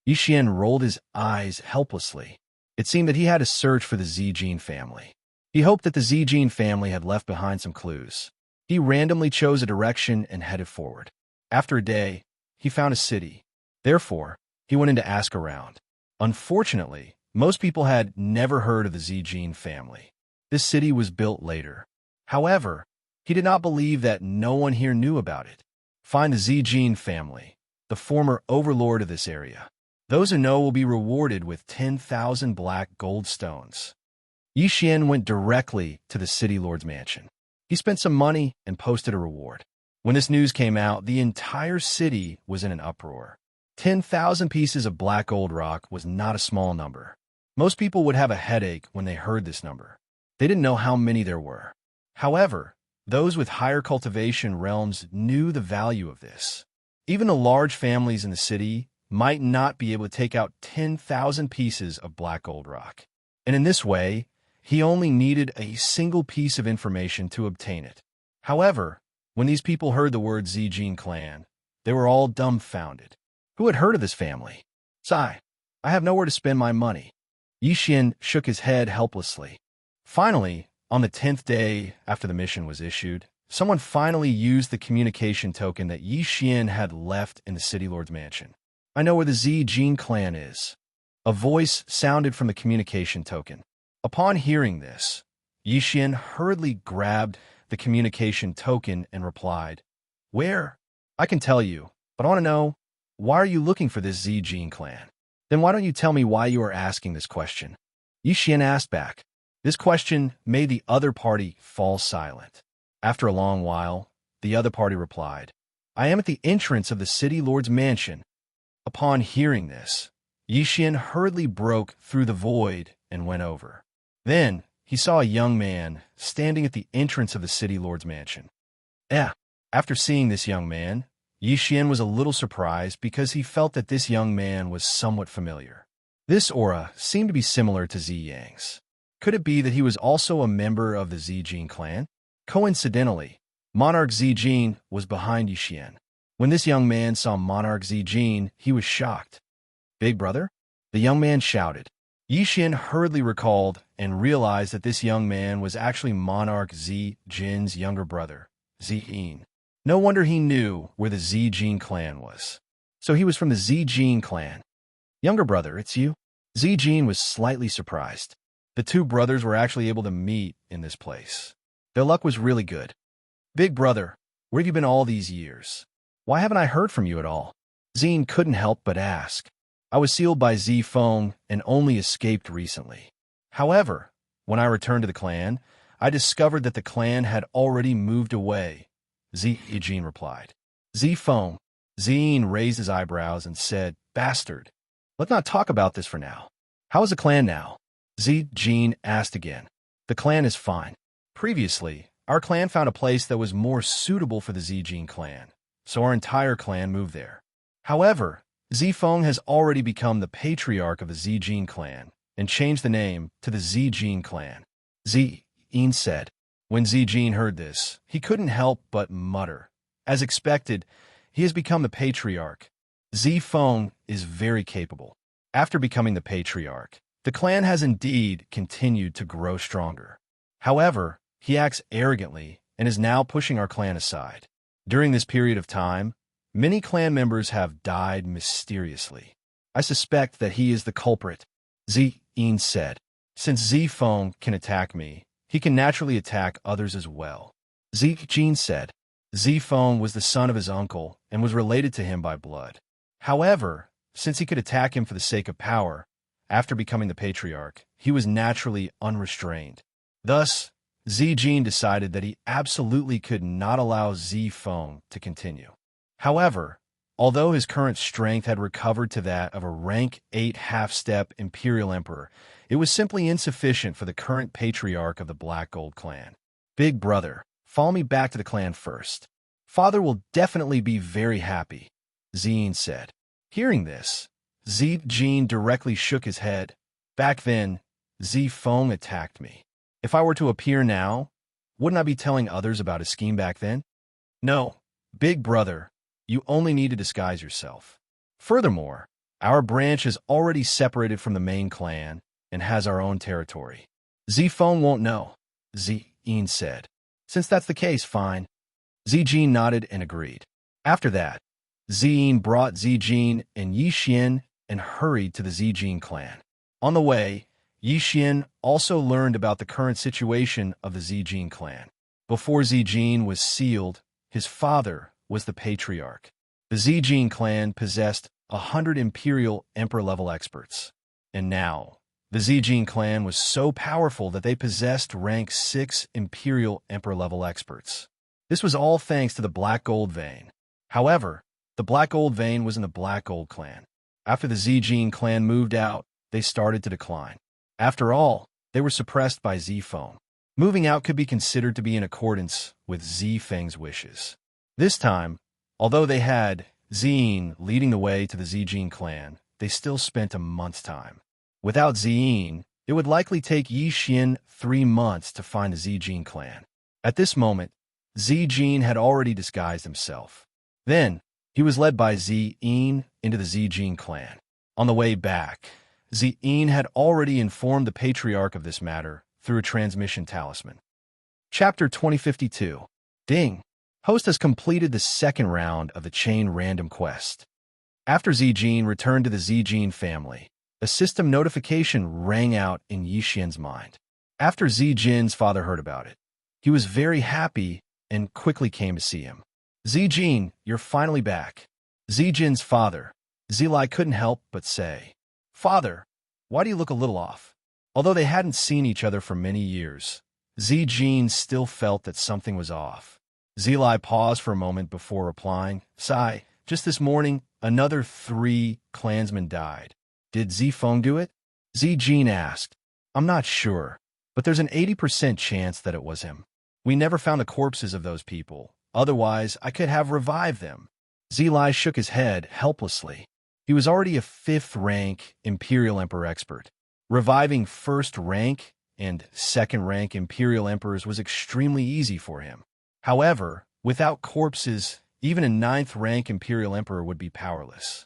Xian rolled his eyes helplessly. It seemed that he had to search for the Zijin family. He hoped that the Zijin family had left behind some clues. He randomly chose a direction and headed forward. After a day, he found a city. Therefore, he went in to ask around. Unfortunately, most people had never heard of the Zijin family. This city was built later. However, he did not believe that no one here knew about it. Find the Zijin family, the former overlord of this area. Those who know will be rewarded with 10,000 black gold stones. Xian went directly to the city lord's mansion. He spent some money and posted a reward. When this news came out, the entire city was in an uproar. 10,000 pieces of black gold rock was not a small number. Most people would have a headache when they heard this number. They didn't know how many there were. However, those with higher cultivation realms knew the value of this. Even the large families in the city might not be able to take out 10,000 pieces of black gold rock. And in this way, he only needed a single piece of information to obtain it. However, when these people heard the word Zijin clan, they were all dumbfounded. Who had heard of this family? Sigh, I have nowhere to spend my money. Xian shook his head helplessly. Finally, on the 10th day after the mission was issued, someone finally used the communication token that Xian had left in the city lord's mansion. I know where the Zijin clan is. A voice sounded from the communication token. Upon hearing this, Xian hurriedly grabbed the communication token and replied, Where? I can tell you, but I want to know, why are you looking for this Zijin clan? Then why don't you tell me why you are asking this question? Xian asked back. This question made the other party fall silent. After a long while, the other party replied, I am at the entrance of the city lord's mansion. Upon hearing this, Xian hurriedly broke through the void and went over. Then, he saw a young man standing at the entrance of the city lord's mansion. After seeing this young man, Xian was a little surprised because he felt that this young man was somewhat familiar. This aura seemed to be similar to Ziyang's. Could it be that he was also a member of the Zijin clan? Coincidentally, Monarch Zijin was behind Xian. When this young man saw Monarch Zijin, he was shocked. Big brother? The young man shouted. Xian hurriedly recalled and realized that this young man was actually Monarch Zijin's younger brother, Ziyin. No wonder he knew where the Zijin clan was. So he was from the Zijin clan. Younger brother, it's you? Zijin was slightly surprised. The two brothers were actually able to meet in this place. Their luck was really good. Big brother, where have you been all these years? Why haven't I heard from you at all? Zine couldn't help but ask. I was sealed by Zifeng and only escaped recently. However, when I returned to the clan, I discovered that the clan had already moved away. Zijin replied. Zifeng. Zine raised his eyebrows and said, Bastard. Let's not talk about this for now. How is the clan now? Zijin asked again. The clan is fine. Previously, our clan found a place that was more suitable for the Zijin clan, so our entire clan moved there. However, Zifeng has already become the patriarch of the Zijin clan and changed the name to the Zijin clan. Zijin said. When Zijin heard this, he couldn't help but mutter. As expected, he has become the patriarch. Zifeng is very capable. After becoming the patriarch, the clan has indeed continued to grow stronger. However, he acts arrogantly and is now pushing our clan aside. During this period of time, Many clan members have died mysteriously. I suspect that he is the culprit, Xian said. Since Zifeng can attack me, he can naturally attack others as well. Jin said. Zifeng was the son of his uncle and was related to him by blood. However, since he could attack him for the sake of power, after becoming the patriarch, he was naturally unrestrained. Thus, Jin decided that he absolutely could not allow Zifeng to continue. However, although his current strength had recovered to that of a rank 8 half-step Imperial Emperor, it was simply insufficient for the current patriarch of the Black Gold clan. Big brother, follow me back to the clan first. Father will definitely be very happy, Xian said. Hearing this, Jin directly shook his head. Back then, Zifeng attacked me. If I were to appear now, wouldn't I be telling others about his scheme back then? No, big brother, you only need to disguise yourself. Furthermore, our branch is already separated from the main clan and has our own territory. Zifeng won't know, Xian said. Since that's the case, fine. Jin nodded and agreed. After that, Xian brought Jin and Yixian and hurried to the Jin clan. On the way, Yixian also learned about the current situation of the Jin clan. Before Jin was sealed, his father was the patriarch. The Jin clan possessed 100 Imperial Emperor-level experts. And now, the Jin clan was so powerful that they possessed rank 6 Imperial Emperor-level experts. This was all thanks to the Black Gold vein. However, the Black Gold vein was in the Black Gold clan. After the Jin clan moved out, they started to decline. After all, they were suppressed by Zifeng. Moving out could be considered to be in accordance with Zifeng's wishes. This time, although they had Xian leading the way to the Jin clan, they still spent a month's time. Without Xian, it would likely take Yixian 3 months to find the Jin clan. At this moment, Jin had already disguised himself. Then, he was led by Xian into the Jin clan. On the way back, Xian had already informed the patriarch of this matter through a transmission talisman. Chapter 2052. Ding! Host has completed the second round of the chain random quest. After Jin returned to the Jin family, a system notification rang out in Yixian's mind. After Jin's father heard about it, he was very happy and quickly came to see him. Jin, you're finally back. Jin's father, Zilai, couldn't help but say, Father, why do you look a little off? Although they hadn't seen each other for many years, Jin still felt that something was off. Zilai paused for a moment before replying, Sai, just this morning, another 3 clansmen died. Did Zifeng do it? Jin asked. I'm not sure, but there's an 80% chance that it was him. We never found the corpses of those people. Otherwise, I could have revived them. Zilai shook his head helplessly. He was already a 5th rank Imperial Emperor expert. Reviving 1st rank and 2nd rank Imperial Emperors was extremely easy for him. However, without corpses, even a 9th rank Imperial Emperor would be powerless.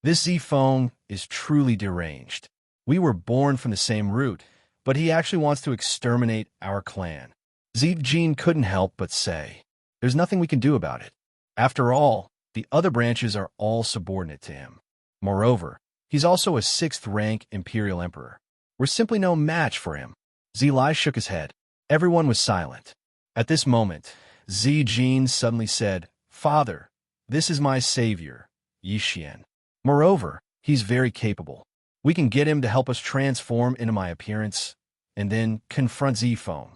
This Zifeng is truly deranged. We were born from the same root, but he actually wants to exterminate our clan. Jin couldn't help but say, there's nothing we can do about it. After all, the other branches are all subordinate to him. Moreover, he's also a 6th rank Imperial Emperor. We're simply no match for him. Zilai shook his head. Everyone was silent. At this moment, Jin suddenly said, Father, this is my savior, Yixian. Moreover, he's very capable. We can get him to help us transform into my appearance, and then confront Zifeng.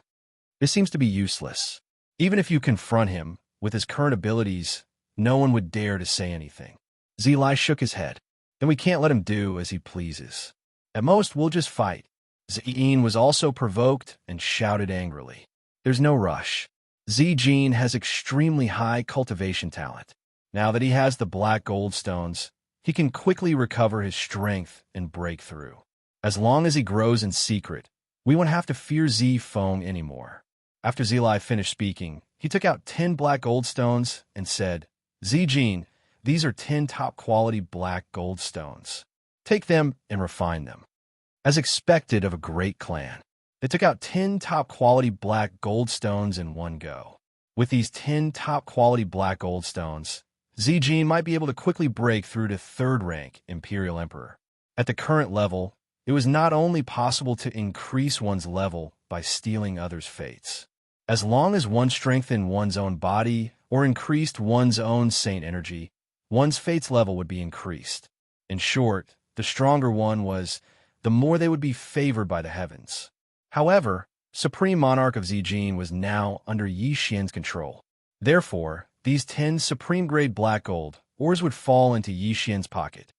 This seems to be useless. Even if you confront him, with his current abilities, no one would dare to say anything. Zilai shook his head. Then we can't let him do as he pleases. At most, we'll just fight. Xian was also provoked and shouted angrily. There's no rush. Jin has extremely high cultivation talent. Now that he has the Black Gold stones, he can quickly recover his strength and break through. As long as he grows in secret, we won't have to fear Zifeng anymore. After Zilai finished speaking, he took out 10 Black Gold stones and said, Jin, these are 10 top-quality Black Gold stones. Take them and refine them. As expected of a great clan, they took out 10 top-quality Black Gold stones in one go. With these 10 top-quality Black Gold stones, Zijin might be able to quickly break through to third-rank Imperial Emperor. At the current level, it was not only possible to increase one's level by stealing others' fates. As long as one strengthened one's own body or increased one's own saint energy, one's fate's level would be increased. In short, the stronger one was, the more they would be favored by the heavens. However, Supreme Monarch of Zijin was now under Yi Xian's control. Therefore, these 10 supreme-grade black gold ores would fall into Yi Xian's pocket.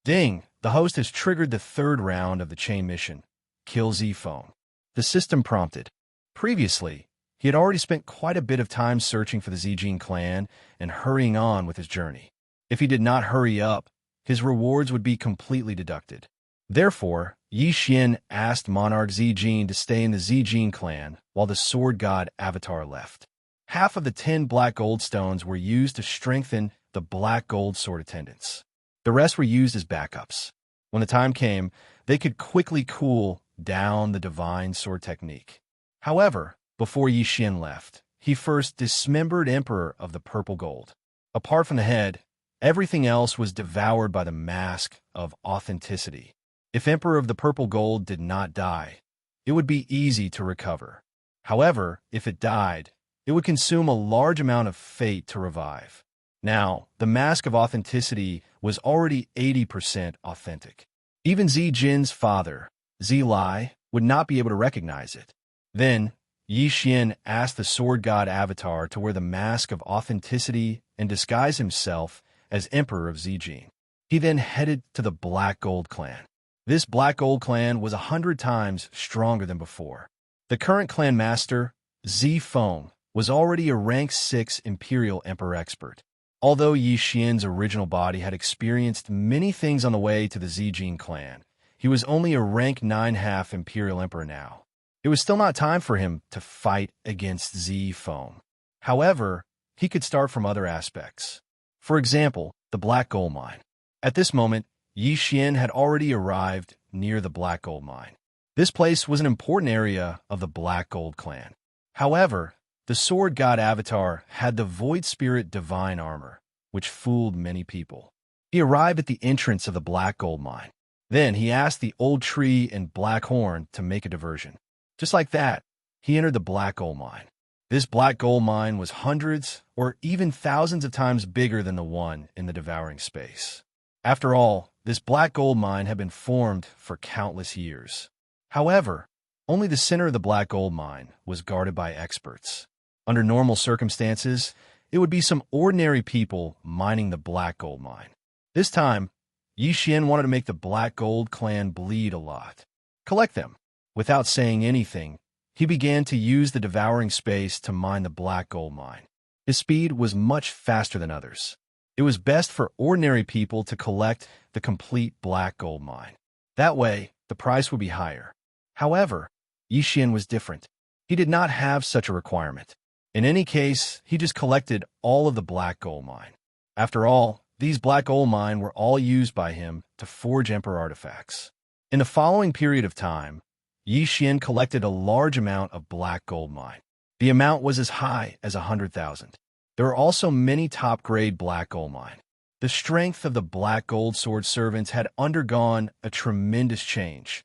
Ding! The host has triggered the third round of the chain mission, Kill Z-Phone. The system prompted. Previously, he had already spent quite a bit of time searching for the Zijin clan and hurrying on with his journey. If he did not hurry up, his rewards would be completely deducted. Therefore, Yi Xian asked Monarch Zijin to stay in the Zijin clan while the sword god Avatar left. Half of the 10 black gold stones were used to strengthen the black gold sword attendants. The rest were used as backups. When the time came, they could quickly cool down the divine sword technique. However, before Yi Xian left, he first dismembered Emperor of the Purple Gold. Apart from the head, everything else was devoured by the mask of authenticity. If Emperor of the Purple Gold did not die, it would be easy to recover. However, if it died, it would consume a large amount of fate to revive. Now, the mask of authenticity was already 80% authentic. Even Zijin's father, Zilai, would not be able to recognize it. Then, Yi Xian asked the sword god Avatar to wear the mask of authenticity and disguise himself as Emperor of Zijin. He then headed to the Black Gold clan. This Black Gold clan was 100 times stronger than before. The current clan master, Z-Phone, was already a rank 6 Imperial Emperor expert. Although Yi Xian's original body had experienced many things on the way to the Zijin clan, he was only a rank 9 half Imperial Emperor now. It was still not time for him to fight against Z-Phone. However, he could start from other aspects. For example, the Black Gold Mine. At this moment, Yi Xian had already arrived near the Black Gold Mine. This place was an important area of the Black Gold clan. However, the sword god Avatar had the Void Spirit Divine Armor, which fooled many people. He arrived at the entrance of the Black Gold Mine. Then he asked the Old Tree and Black Horn to make a diversion. Just like that, he entered the Black Gold Mine. This Black Gold Mine was hundreds or even thousands of times bigger than the one in the Devouring space. After all, this Black Gold Mine had been formed for countless years. However, only the center of the Black Gold Mine was guarded by experts. Under normal circumstances, it would be some ordinary people mining the Black Gold Mine. This time, Yi Xian wanted to make the Black Gold clan bleed a lot. Collect them. Without saying anything, he began to use the devouring space to mine the Black Gold Mine. His speed was much faster than others. It was best for ordinary people to collect the complete Black Gold Mine. That way, the price would be higher. However, Yi Xian was different. He did not have such a requirement. In any case, he just collected all of the Black Gold Mine. After all, these Black Gold Mine were all used by him to forge Emperor artifacts. In the following period of time, Yi Xian collected a large amount of Black Gold Mine. The amount was as high as 100,000. There are also many top-grade Black Gold Mine. The strength of the Black Gold Sword servants had undergone a tremendous change.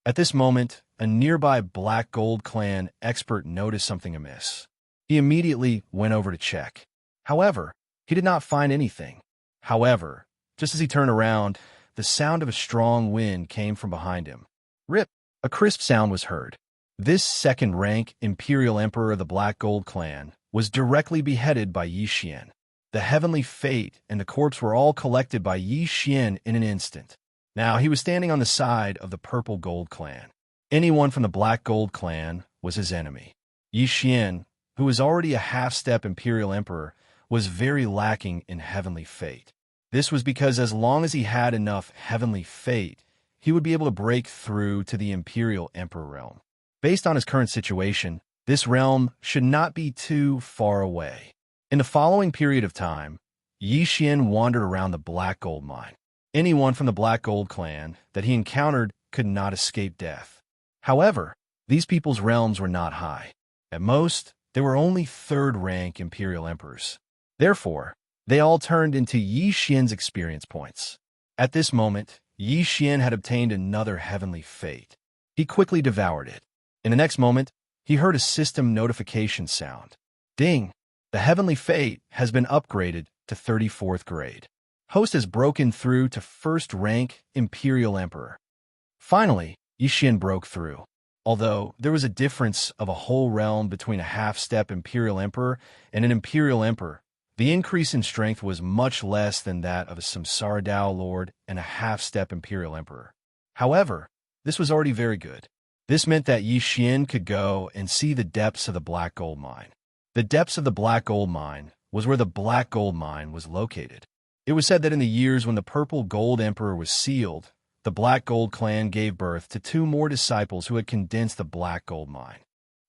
At this moment, a nearby Black Gold clan expert noticed something amiss. He immediately went over to check. However, he did not find anything. However, just as he turned around, the sound of a strong wind came from behind him. Rip! A crisp sound was heard. This second-rank Imperial Emperor of the Black Gold clan was directly beheaded by Yi Xian. The heavenly fate and the corpse were all collected by Yi Xian in an instant. Now he was standing on the side of the Purple Gold clan. Anyone from the Black Gold clan was his enemy. Yi Xian, who was already a half-step Imperial Emperor, was very lacking in heavenly fate. This was because as long as he had enough heavenly fate, he would be able to break through to the Imperial Emperor realm. Based on his current situation, this realm should not be too far away. In the following period of time, Yi Xian wandered around the Black Gold Mine. Anyone from the Black Gold clan that he encountered could not escape death. However, these people's realms were not high. At most, they were only third-rank Imperial Emperors. Therefore, They all turned into Yi Xian's experience points. At this moment, Yi Xian had obtained another heavenly fate. He quickly devoured it. In the next moment, he heard a system notification sound. Ding! The heavenly fate has been upgraded to 34th grade. Host has broken through to first rank Imperial Emperor. Finally, Yi Xian broke through. Although there was a difference of a whole realm between a half-step Imperial Emperor and an Imperial Emperor, the increase in strength was much less than that of a Samsara Dao Lord and a half-step Imperial Emperor. However, this was already very good. This meant that Yi Xian could go and see the depths of the Black Gold Mine. The depths of the Black Gold Mine was where the Black Gold Mine was located. It was said that in the years when the Purple Gold Emperor was sealed, the Black Gold clan gave birth to 2 more disciples who had condensed the Black Gold Mine.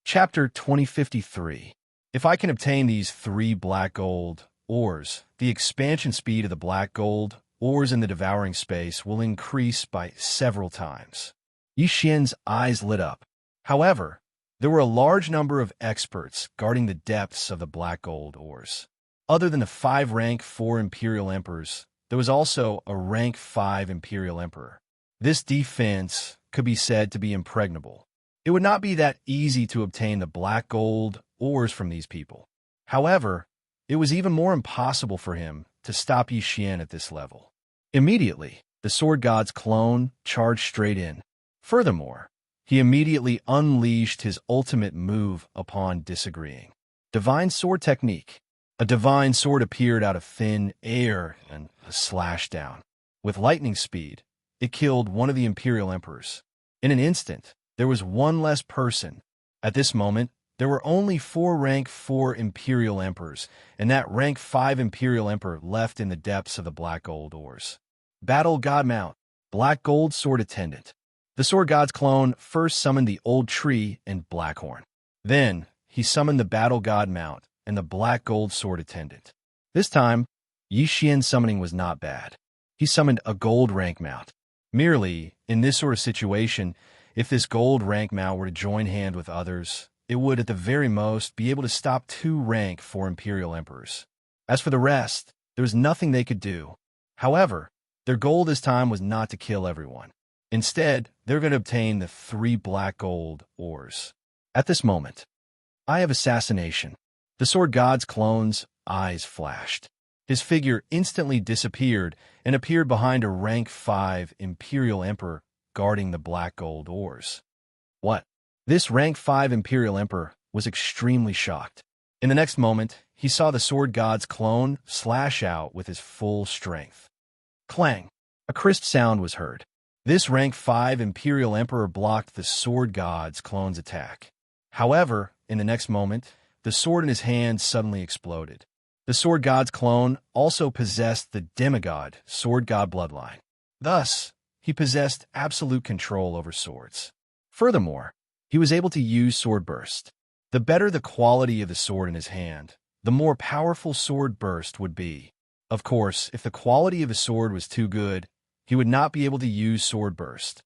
Chapter 2053. If I can obtain these 3 black gold ores, the expansion speed of the black gold ores in the devouring space will increase by several times. Yi Xian's eyes lit up. However, there were a large number of experts guarding the depths of the black gold ores. Other than the 5 rank 4 Imperial Emperors, there was also a rank 5 Imperial Emperor. This defense could be said to be impregnable. It would not be that easy to obtain the black gold ores from these people. However, it was even more impossible for him to stop Yi Xian at this level. Immediately, the Sword God's clone charged straight in. Furthermore, he immediately unleashed his ultimate move upon disagreeing. Divine Sword Technique. A divine sword appeared out of thin air and slashed down. With lightning speed, it killed one of the Imperial Emperors. In an instant, there was one less person. At this moment, there were only 4 rank 4 Imperial Emperors, and that rank 5 Imperial Emperor left in the depths of the Black Gold ores. Battle God Mount. Black Gold Sword Attendant. The Sword God's clone first summoned the Old Tree and Blackhorn. Then, he summoned the Battle God Mount and the Black Gold Sword Attendant. This time, Yi Xian's summoning was not bad. He summoned a gold rank mount. Merely, in this sort of situation, if this gold rank mount were to join hand with others, it would at the very most be able to stop 2 rank 4 Imperial Emperors. As for the rest, there was nothing they could do. However, their goal this time was not to kill everyone. Instead, they're going to obtain the 3 black gold ores. At this moment, Eye of Assassination. The Sword God's clone's eyes flashed. His figure instantly disappeared and appeared behind a rank 5 Imperial Emperor guarding the black gold ores. What? This rank 5 Imperial Emperor was extremely shocked. In the next moment, he saw the Sword God's clone slash out with his full strength. Clang! A crisp sound was heard. This rank 5 Imperial Emperor blocked the Sword God's clone's attack. However, in the next moment, the sword in his hand suddenly exploded. The Sword God's clone also possessed the demigod Sword God bloodline. Thus, he possessed absolute control over swords. Furthermore, he was able to use Sword Burst. The better the quality of the sword in his hand, the more powerful Sword Burst would be. Of course, if the quality of his sword was too good, he would not be able to use Sword Burst.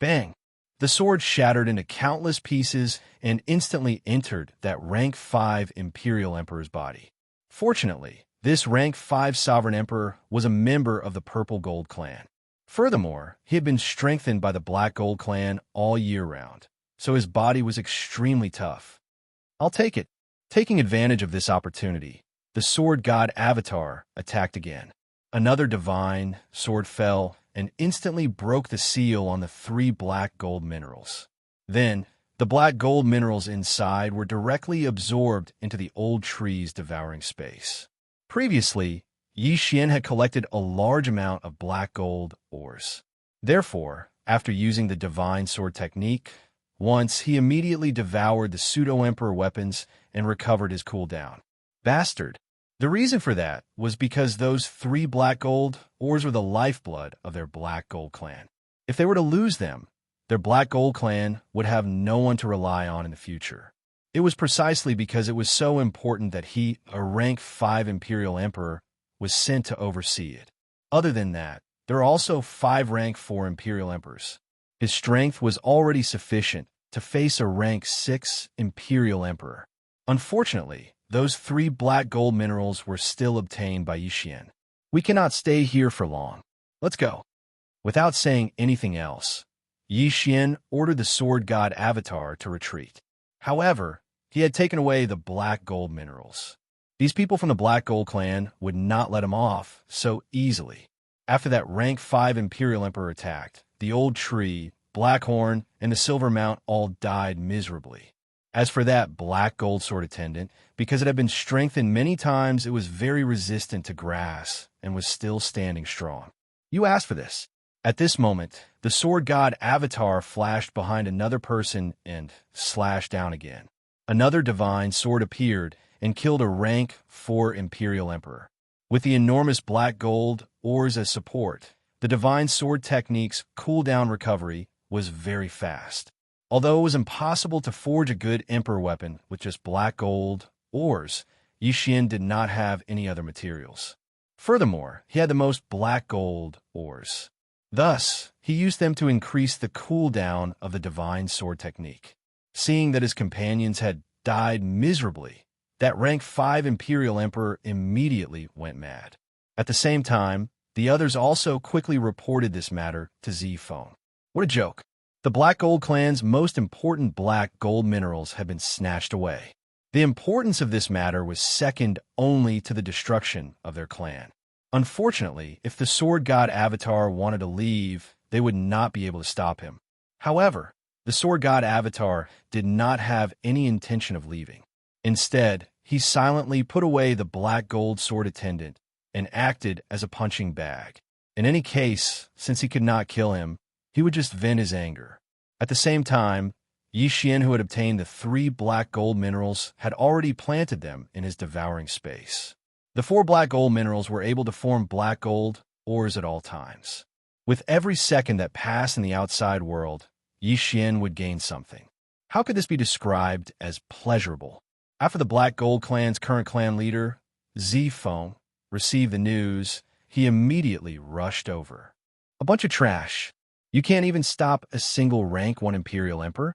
Bang! The sword shattered into countless pieces and instantly entered that rank 5 Imperial Emperor's body. Fortunately, this rank 5 Sovereign Emperor was a member of the Purple Gold clan. Furthermore, he had been strengthened by the Black Gold clan all year round, so his body was extremely tough. I'll take it. Taking advantage of this opportunity, the Sword God Avatar attacked again. Another divine sword fell and instantly broke the seal on the 3 black gold minerals. Then, the black gold minerals inside were directly absorbed into the old tree's devouring space. Previously, Yi Xian had collected a large amount of black gold ores. Therefore, after using the divine sword technique, once he immediately devoured the pseudo-emperor weapons and recovered his cooldown. Bastard! The reason for that was because those 3 black gold ores were the lifeblood of their Black Gold clan. If they were to lose them, their Black Gold clan would have no one to rely on in the future. It was precisely because it was so important that he, a rank 5 Imperial Emperor, was sent to oversee it. Other than that, there are also 5 rank 4 Imperial Emperors. His strength was already sufficient to face a rank 6 Imperial Emperor. Unfortunately, those 3 black gold minerals were still obtained by Yixian. We cannot stay here for long. Let's go. Without saying anything else, Yixian ordered the sword god Avatar to retreat. However, he had taken away the black gold minerals. These people from the Black Gold clan would not let him off so easily. After that rank 5 Imperial Emperor attacked, the old tree, Blackhorn, and the Silver Mount all died miserably. As for that black gold sword attendant, because it had been strengthened many times, it was very resistant to grass and was still standing strong. You asked for this. At this moment, the sword god Avatar flashed behind another person and slashed down again. Another divine sword appeared and killed a rank 4 Imperial Emperor. With the enormous black gold ores as support, the divine sword technique's cooldown recovery was very fast. Although it was impossible to forge a good Emperor weapon with just black gold ores, Yixian did not have any other materials. Furthermore, he had the most black gold ores. Thus, he used them to increase the cooldown of the divine sword technique. Seeing that his companions had died miserably, that rank 5 Imperial Emperor immediately went mad. At the same time, the others also quickly reported this matter to Zifeng. What a joke. The Black Gold clan's most important black gold minerals had been snatched away. The importance of this matter was second only to the destruction of their clan. Unfortunately, if the sword god Avatar wanted to leave, they would not be able to stop him. However, the sword god Avatar did not have any intention of leaving. Instead, he silently put away the black gold sword attendant and acted as a punching bag. In any case, since he could not kill him, he would just vent his anger. At the same time, Yixian, who had obtained the 3 black gold minerals, had already planted them in his devouring space. The 4 black gold minerals were able to form black gold ores at all times. With every second that passed in the outside world, Yixian would gain something. How could this be described as pleasurable? After the Black Gold clan's current clan leader, Zifeng, received the news, he immediately rushed over. A bunch of trash. You can't even stop a single rank 1 Imperial Emperor?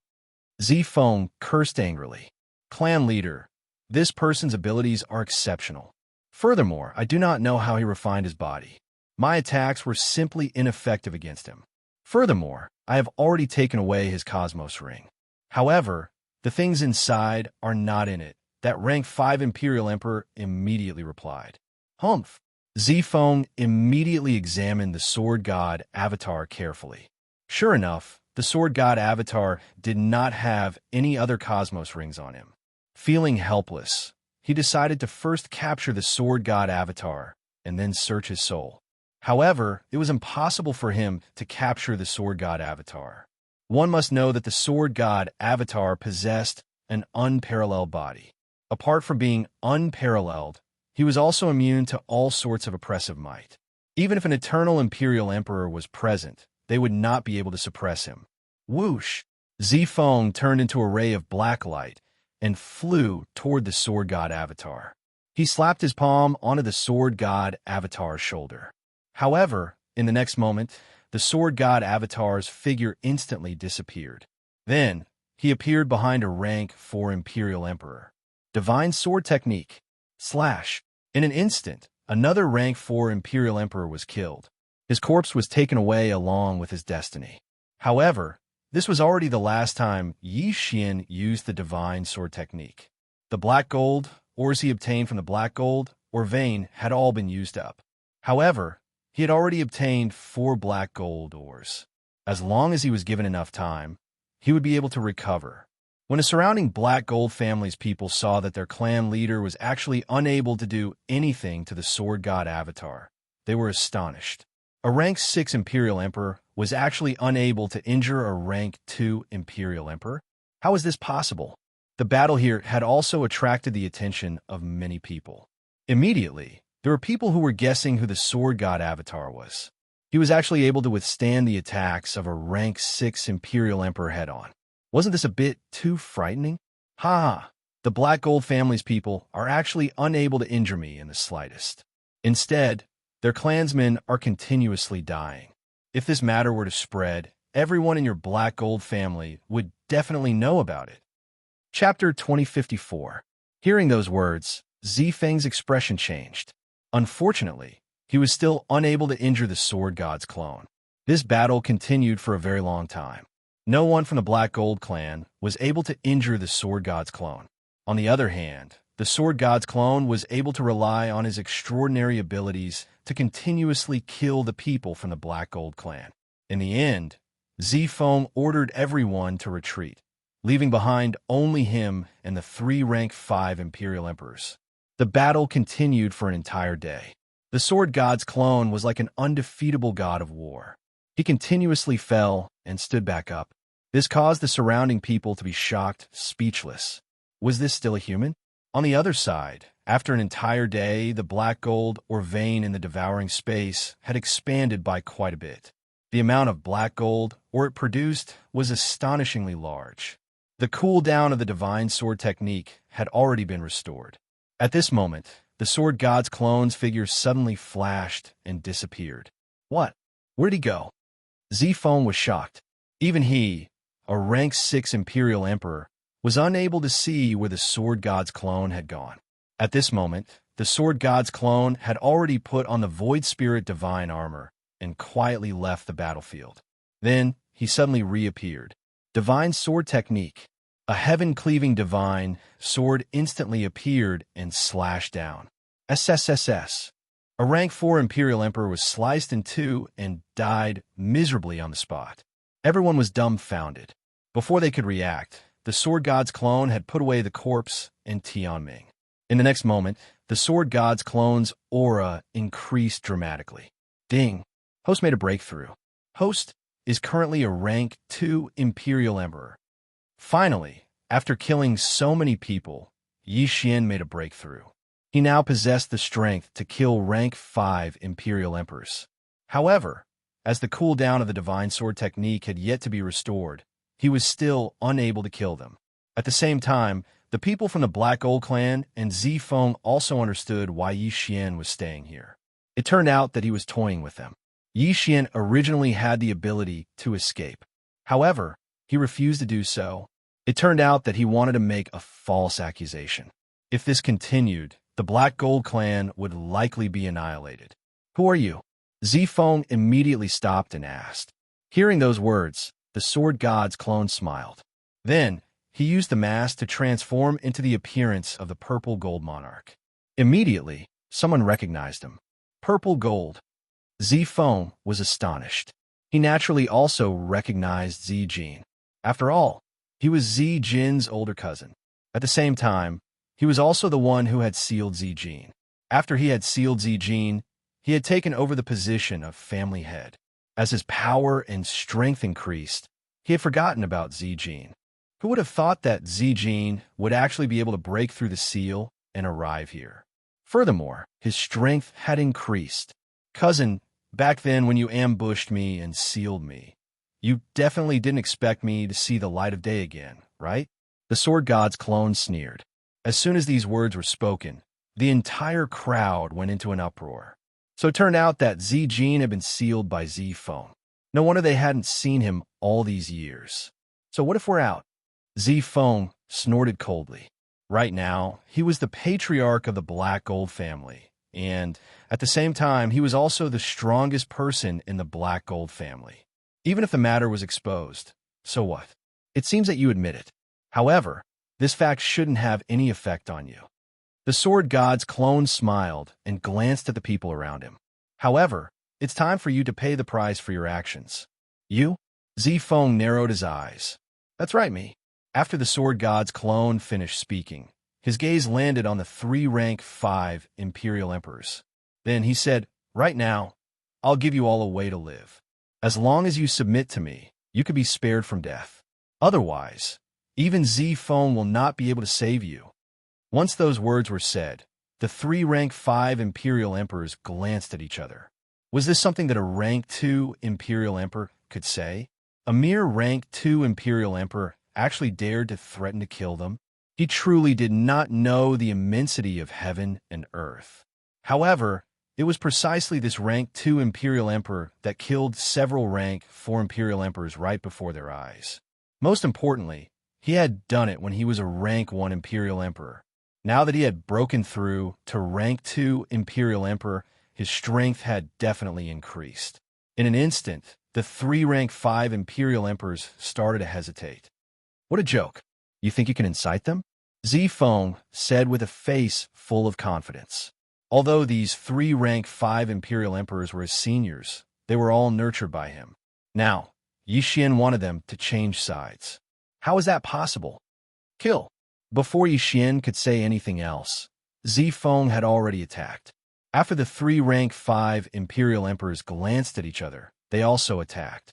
Zifeng cursed angrily. Clan leader, this person's abilities are exceptional. Furthermore, I do not know how he refined his body. My attacks were simply ineffective against him. Furthermore, I have already taken away his Cosmos Ring. However, the things inside are not in it. That rank 5 Imperial Emperor immediately replied. Humph. Zifeng immediately examined the sword god Avatar carefully. Sure enough, the sword god Avatar did not have any other Cosmos Rings on him. Feeling helpless, he decided to first capture the sword god Avatar and then search his soul. However, it was impossible for him to capture the sword god Avatar. One must know that the sword god Avatar possessed an unparalleled body. Apart from being unparalleled, he was also immune to all sorts of oppressive might. Even if an eternal Imperial Emperor was present, they would not be able to suppress him. Whoosh! Zifeng turned into a ray of black light and flew toward the sword god Avatar. He slapped his palm onto the sword god Avatar's shoulder. However, in the next moment, the sword god Avatar's figure instantly disappeared. Then, he appeared behind a rank 4 Imperial Emperor. Divine Sword Technique. Slash. In an instant, another rank 4 Imperial Emperor was killed. His corpse was taken away along with his destiny. However, this was already the last time Yixian used the Divine Sword Technique. The black gold, ores he obtained from the black gold, or vein had all been used up. However, he had already obtained 4 black gold ores. As long as he was given enough time, he would be able to recover. When the surrounding Black Gold family's people saw that their clan leader was actually unable to do anything to the sword god Avatar, they were astonished. A rank 6 Imperial Emperor was actually unable to injure a rank 2 Imperial Emperor? How is this possible? The battle here had also attracted the attention of many people. Immediately, there were people who were guessing who the sword god Avatar was. He was actually able to withstand the attacks of a rank 6 Imperial Emperor head-on. Wasn't this a bit too frightening? Ha! The Black Gold family's people are actually unable to injure me in the slightest. Instead, their clansmen are continuously dying. If this matter were to spread, everyone in your Black Gold family would definitely know about it. Chapter 2054. Hearing those words, Zifeng's expression changed. Unfortunately, he was still unable to injure the Sword God's clone. This battle continued for a very long time. No one from the Black Gold clan was able to injure the Sword God's clone. On the other hand, the Sword God's clone was able to rely on his extraordinary abilities to continuously kill the people from the Black Gold clan. In the end, Zifeng ordered everyone to retreat, leaving behind only him and the 3 rank 5 Imperial Emperors. The battle continued for an entire day. The Sword God's clone was like an undefeatable god of war. He continuously fell and stood back up. This caused the surrounding people to be shocked, speechless. Was this still a human? On the other side, after an entire day, the black gold or vein in the devouring space had expanded by quite a bit. The amount of black gold or it produced was astonishingly large. The cooldown of the divine sword technique had already been restored. At this moment, the Sword God's clone's figure suddenly flashed and disappeared. What? Where'd he go? Zifeng was shocked. Even he, a rank 6 Imperial Emperor, was unable to see where the Sword God's clone had gone. At this moment, the Sword God's clone had already put on the Void Spirit divine armor and quietly left the battlefield. Then, he suddenly reappeared. Divine sword technique. A heaven-cleaving divine sword instantly appeared and slashed down. SSSS. A rank 4 Imperial Emperor was sliced in two and died miserably on the spot. Everyone was dumbfounded. Before they could react, the Sword God's clone had put away the corpse and Tianming. In the next moment, the Sword God's clone's aura increased dramatically. Ding! Host made a breakthrough. Host is currently a rank 2 Imperial Emperor. Finally, after killing so many people, Xianxia made a breakthrough. He now possessed the strength to kill rank 5 Imperial Emperors. However, as the cooldown of the Divine Sword technique had yet to be restored, he was still unable to kill them. At the same time, the people from the Black Gold clan and Zifeng also understood why Xianxia was staying here. It turned out that he was toying with them. Xianxia originally had the ability to escape. However, he refused to do so. It turned out that he wanted to make a false accusation. If this continued, the Black Gold clan would likely be annihilated. Who are you? Zifeng immediately stopped and asked. Hearing those words, the Sword God's clone smiled. Then, he used the mask to transform into the appearance of the Purple Gold Monarch. Immediately, someone recognized him. Purple Gold. Zifeng was astonished. He naturally also recognized Zijin. After all, he was Zijin's older cousin. At the same time, he was also the one who had sealed Zijin. After he had sealed Zijin, he had taken over the position of family head. As his power and strength increased, he had forgotten about Zijin. Who would have thought that Zijin would actually be able to break through the seal and arrive here? Furthermore, his strength had increased. Cousin, back then when you ambushed me and sealed me, you definitely didn't expect me to see the light of day again, right? The Sword God's clone sneered. As soon as these words were spoken, the entire crowd went into an uproar. So it turned out that Zijin had been sealed by Zifeng. No wonder they hadn't seen him all these years. So what if we're out? Zifeng snorted coldly. Right now, he was the patriarch of the Black Gold family, and at the same time, he was also the strongest person in the Black Gold family. Even if the matter was exposed, so what? It seems that you admit it. However, this fact shouldn't have any effect on you. The Sword God's clone smiled and glanced at the people around him. However, it's time for you to pay the price for your actions. You? Zifeng narrowed his eyes. That's right, me. After the Sword God's clone finished speaking, his gaze landed on the 3 rank 5 Imperial Emperors. Then he said, right now, I'll give you all a way to live. As long as you submit to me, you could be spared from death. Otherwise, even Zifeng will not be able to save you. Once those words were said, the 3 rank 5 Imperial Emperors glanced at each other. Was this something that a rank 2 Imperial Emperor could say? A mere rank 2 Imperial Emperor actually dared to threaten to kill them? He truly did not know the immensity of heaven and earth. However, it was precisely this rank 2 Imperial Emperor that killed several rank 4 Imperial Emperors right before their eyes. Most importantly, he had done it when he was a rank 1 Imperial Emperor. Now that he had broken through to rank 2 Imperial Emperor, his strength had definitely increased. In an instant, the 3 rank 5 Imperial Emperors started to hesitate. What a joke. You think you can incite them? Zifeng said with a face full of confidence. Although these 3 rank 5 Imperial Emperors were his seniors, they were all nurtured by him. Now, Yixian wanted them to change sides. How is that possible? Kill. Before Yixian could say anything else, Zifeng had already attacked. After the 3 rank 5 Imperial Emperors glanced at each other, they also attacked.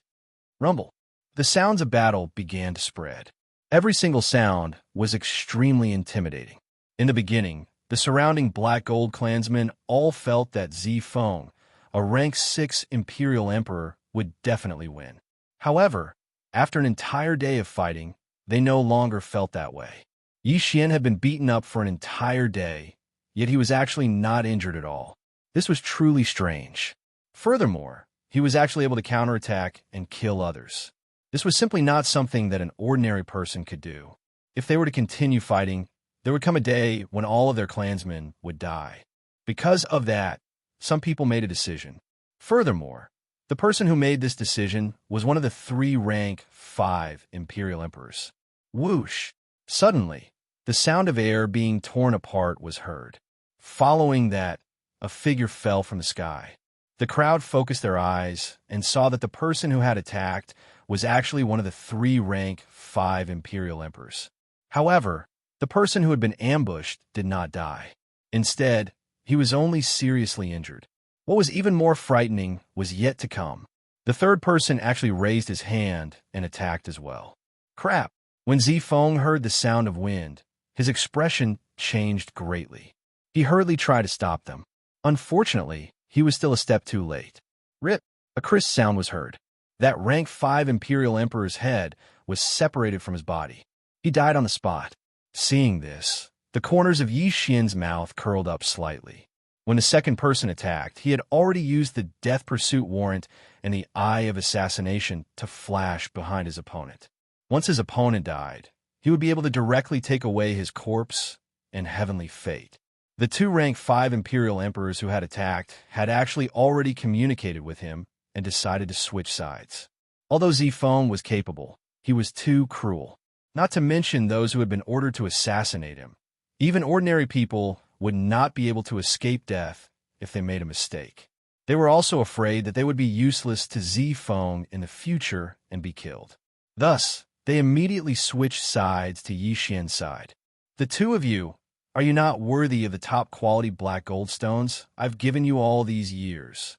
Rumble. The sounds of battle began to spread. Every single sound was extremely intimidating. In the beginning, the surrounding Black Gold clansmen all felt that Zifeng, a rank 6 Imperial Emperor, would definitely win. However, after an entire day of fighting, they no longer felt that way. Yixian had been beaten up for an entire day, yet he was actually not injured at all. This was truly strange. Furthermore, he was actually able to counterattack and kill others. This was simply not something that an ordinary person could do. If they were to continue fighting, there would come a day when all of their clansmen would die. Because of that, some people made a decision. Furthermore, the person who made this decision was one of the 3 rank 5 Imperial Emperors. Whoosh! Suddenly, the sound of air being torn apart was heard. Following that, a figure fell from the sky. The crowd focused their eyes and saw that the person who had attacked was actually one of the 3 rank 5 Imperial Emperors. However, the person who had been ambushed did not die. Instead, he was only seriously injured. What was even more frightening was yet to come. The third person actually raised his hand and attacked as well. Crap! When Zifeng heard the sound of wind, his expression changed greatly. He hurriedly tried to stop them. Unfortunately, he was still a step too late. Rip! A crisp sound was heard. That rank 5 Imperial Emperor's head was separated from his body. He died on the spot. Seeing this, the corners of Yixian's mouth curled up slightly. When the second person attacked, he had already used the death pursuit warrant and the Eye of Assassination to flash behind his opponent. Once his opponent died, he would be able to directly take away his corpse and heavenly fate. The 2 rank 5 Imperial Emperors who had attacked had actually already communicated with him and decided to switch sides. Although Zifeng was capable, he was too cruel. Not to mention those who had been ordered to assassinate him. Even ordinary people would not be able to escape death if they made a mistake. They were also afraid that they would be useless to Zifeng in the future and be killed. Thus, they immediately switched sides to Yixian's side. The 2 of you, are you not worthy of the top quality black gold stones I've given you all these years?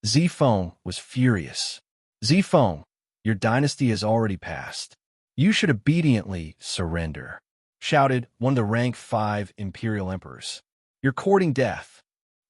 Zifeng was furious. Zifeng, your dynasty has already passed. You should obediently surrender, shouted one of the rank 5 Imperial Emperors. You're courting death.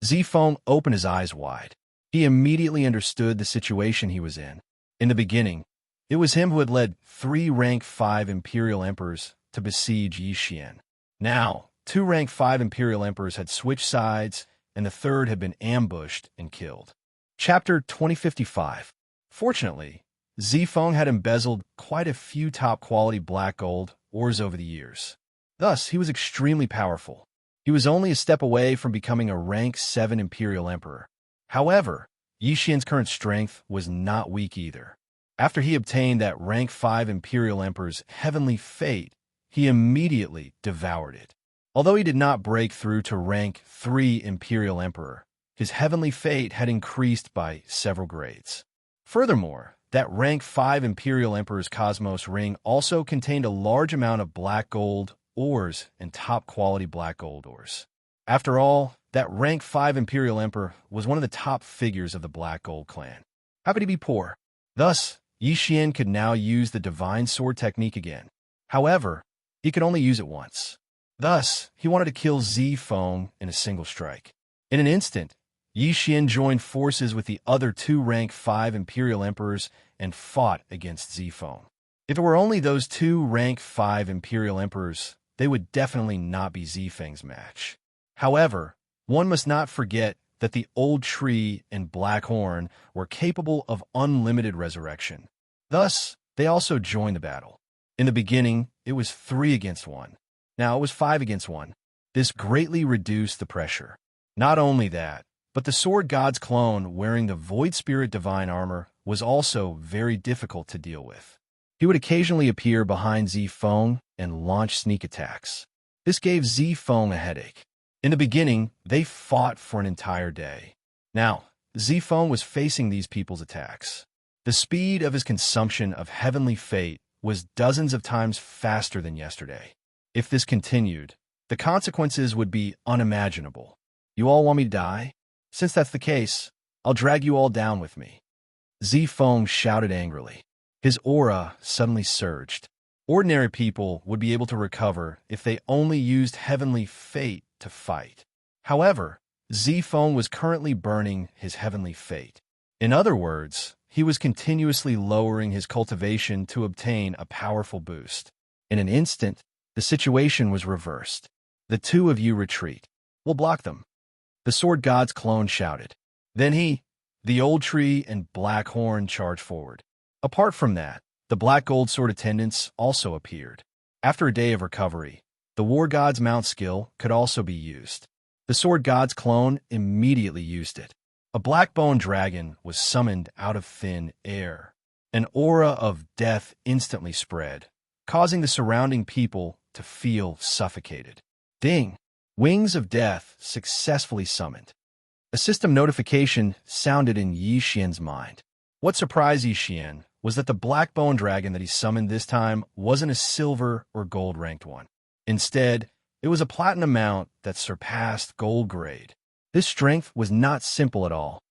Zifeng opened his eyes wide. He immediately understood the situation he was in. In the beginning, it was him who had led 3 rank 5 Imperial Emperors to besiege Yixian. Now, 2 rank 5 Imperial Emperors had switched sides, and the third had been ambushed and killed. Chapter 2055. Fortunately, Zifeng had embezzled quite a few top-quality black gold ores over the years. Thus, he was extremely powerful. He was only a step away from becoming a rank 7 Imperial Emperor. However, Yixian's current strength was not weak either. After he obtained that rank 5 Imperial Emperor's heavenly fate, he immediately devoured it. Although he did not break through to rank 3 Imperial Emperor, his heavenly fate had increased by several grades. Furthermore, that rank 5 Imperial Emperor's Cosmos ring also contained a large amount of black gold ores and top-quality black gold ores. After all, that rank 5 Imperial Emperor was one of the top figures of the Black Gold clan. How could he be poor? Thus, Yixian could now use the Divine Sword technique again. However, he could only use it once. Thus, he wanted to kill Zifeng in a single strike. In an instant, Yixian joined forces with the other 2 rank 5 Imperial Emperors and fought against Zifeng. If it were only those 2 rank 5 Imperial Emperors, they would definitely not be Zifeng's match. However, one must not forget that the Old Tree and Black Horn were capable of unlimited resurrection. Thus, they also joined the battle. In the beginning, it was 3 against 1. Now it was 5 against 1. This greatly reduced the pressure. Not only that, but the Sword God's clone wearing the Void Spirit Divine armor was also very difficult to deal with. He would occasionally appear behind Zifeng and launch sneak attacks. This gave Zifeng a headache. In the beginning, they fought for an entire day. Now, Zifeng was facing these people's attacks. The speed of his consumption of heavenly fate was dozens of times faster than yesterday. If this continued, the consequences would be unimaginable. You all want me to die? Since that's the case, I'll drag you all down with me. Zifeng shouted angrily. His aura suddenly surged. Ordinary people would be able to recover if they only used heavenly fate to fight. However, Zifeng was currently burning his heavenly fate. In other words, he was continuously lowering his cultivation to obtain a powerful boost. In an instant, the situation was reversed. The two of you retreat. We'll block them. The Sword God's clone shouted. Then the Old Tree and Black Horn charged forward. Apart from that, the Black Gold Sword attendants also appeared. After a day of recovery, the War God's mount skill could also be used. The Sword God's clone immediately used it. A black bone dragon was summoned out of thin air. An aura of death instantly spread, causing the surrounding people to feel suffocated. Ding! Wings of Death successfully summoned. A system notification sounded in Yixian's mind. What surprised Yixian was that the black bone dragon that he summoned this time wasn't a silver or gold ranked one. Instead, it was a platinum mount that surpassed gold grade. This strength was not simple at all.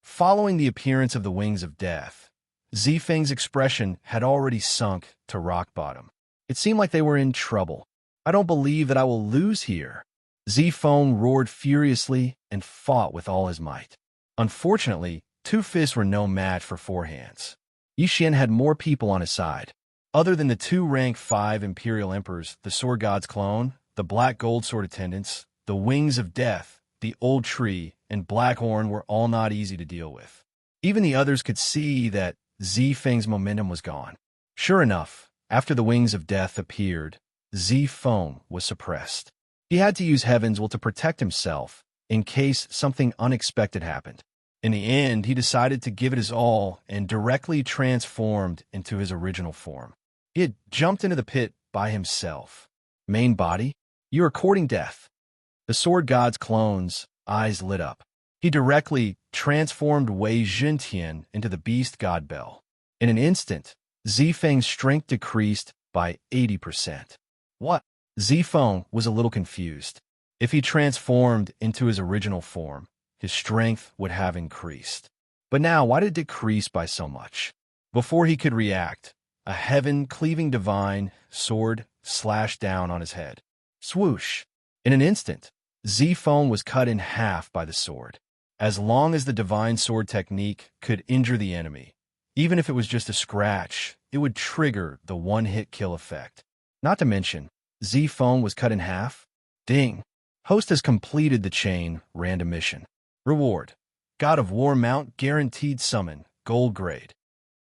Following the appearance of the Wings of Death, Zifeng's expression had already sunk to rock bottom. It seemed like they were in trouble. I don't believe that I will lose here. Zifeng roared furiously and fought with all his might. Unfortunately, two fists were no match for four hands. Yixian had more people on his side. Other than the two rank 5 Imperial Emperors, the Sword God's clone, the Black Gold Sword attendants, the Wings of Death, the Old Tree, and Blackhorn were all not easy to deal with. Even the others could see that Zifeng's momentum was gone. Sure enough, after the Wings of Death appeared, Zifeng was suppressed. He had to use Heaven's Will to protect himself in case something unexpected happened. In the end, he decided to give it his all and directly transformed into his original form. He had jumped into the pit by himself. Main body, you are courting death. The Sword God's clone's eyes lit up. He directly transformed Wei Zhentian into the Beast God Bell. In an instant, Zifeng's strength decreased by 80%. What? Zifeng was a little confused. If he transformed into his original form, his strength would have increased. But now, why did it decrease by so much? Before he could react, a heaven-cleaving divine sword slashed down on his head. Swoosh! In an instant, Zifeng was cut in half by the sword. As long as the divine sword technique could injure the enemy, even if it was just a scratch, it would trigger the one-hit kill effect. Not to mention, Zifeng was cut in half. Ding! Host has completed the chain random mission. Reward: God of War mount guaranteed summon, gold grade.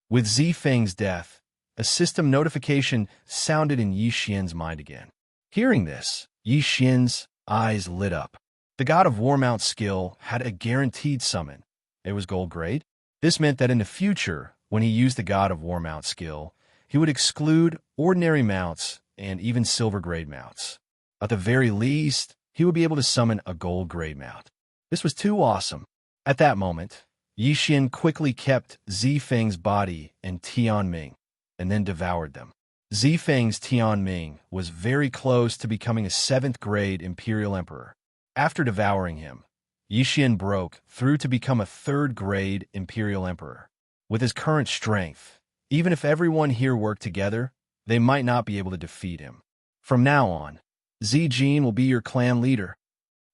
With Zifeng's death, a system notification sounded in Yixian's mind again. Hearing this, Yixian's eyes lit up. The God of War mount skill had a guaranteed summon. It was gold grade. This meant that in the future, when he used the God of War mount skill, he would exclude ordinary mounts and even silver grade mounts. At the very least, he would be able to summon a gold grade mount. This was too awesome. At that moment, Yixian quickly kept Zifeng's body and Tianming, and then devoured them. Zifeng's Tianming was very close to becoming a 7th grade Imperial Emperor. After devouring him, Yixian broke through to become a 3rd grade Imperial Emperor. With his current strength, even if everyone here worked together, they might not be able to defeat him. From now on, Zijin will be your clan leader.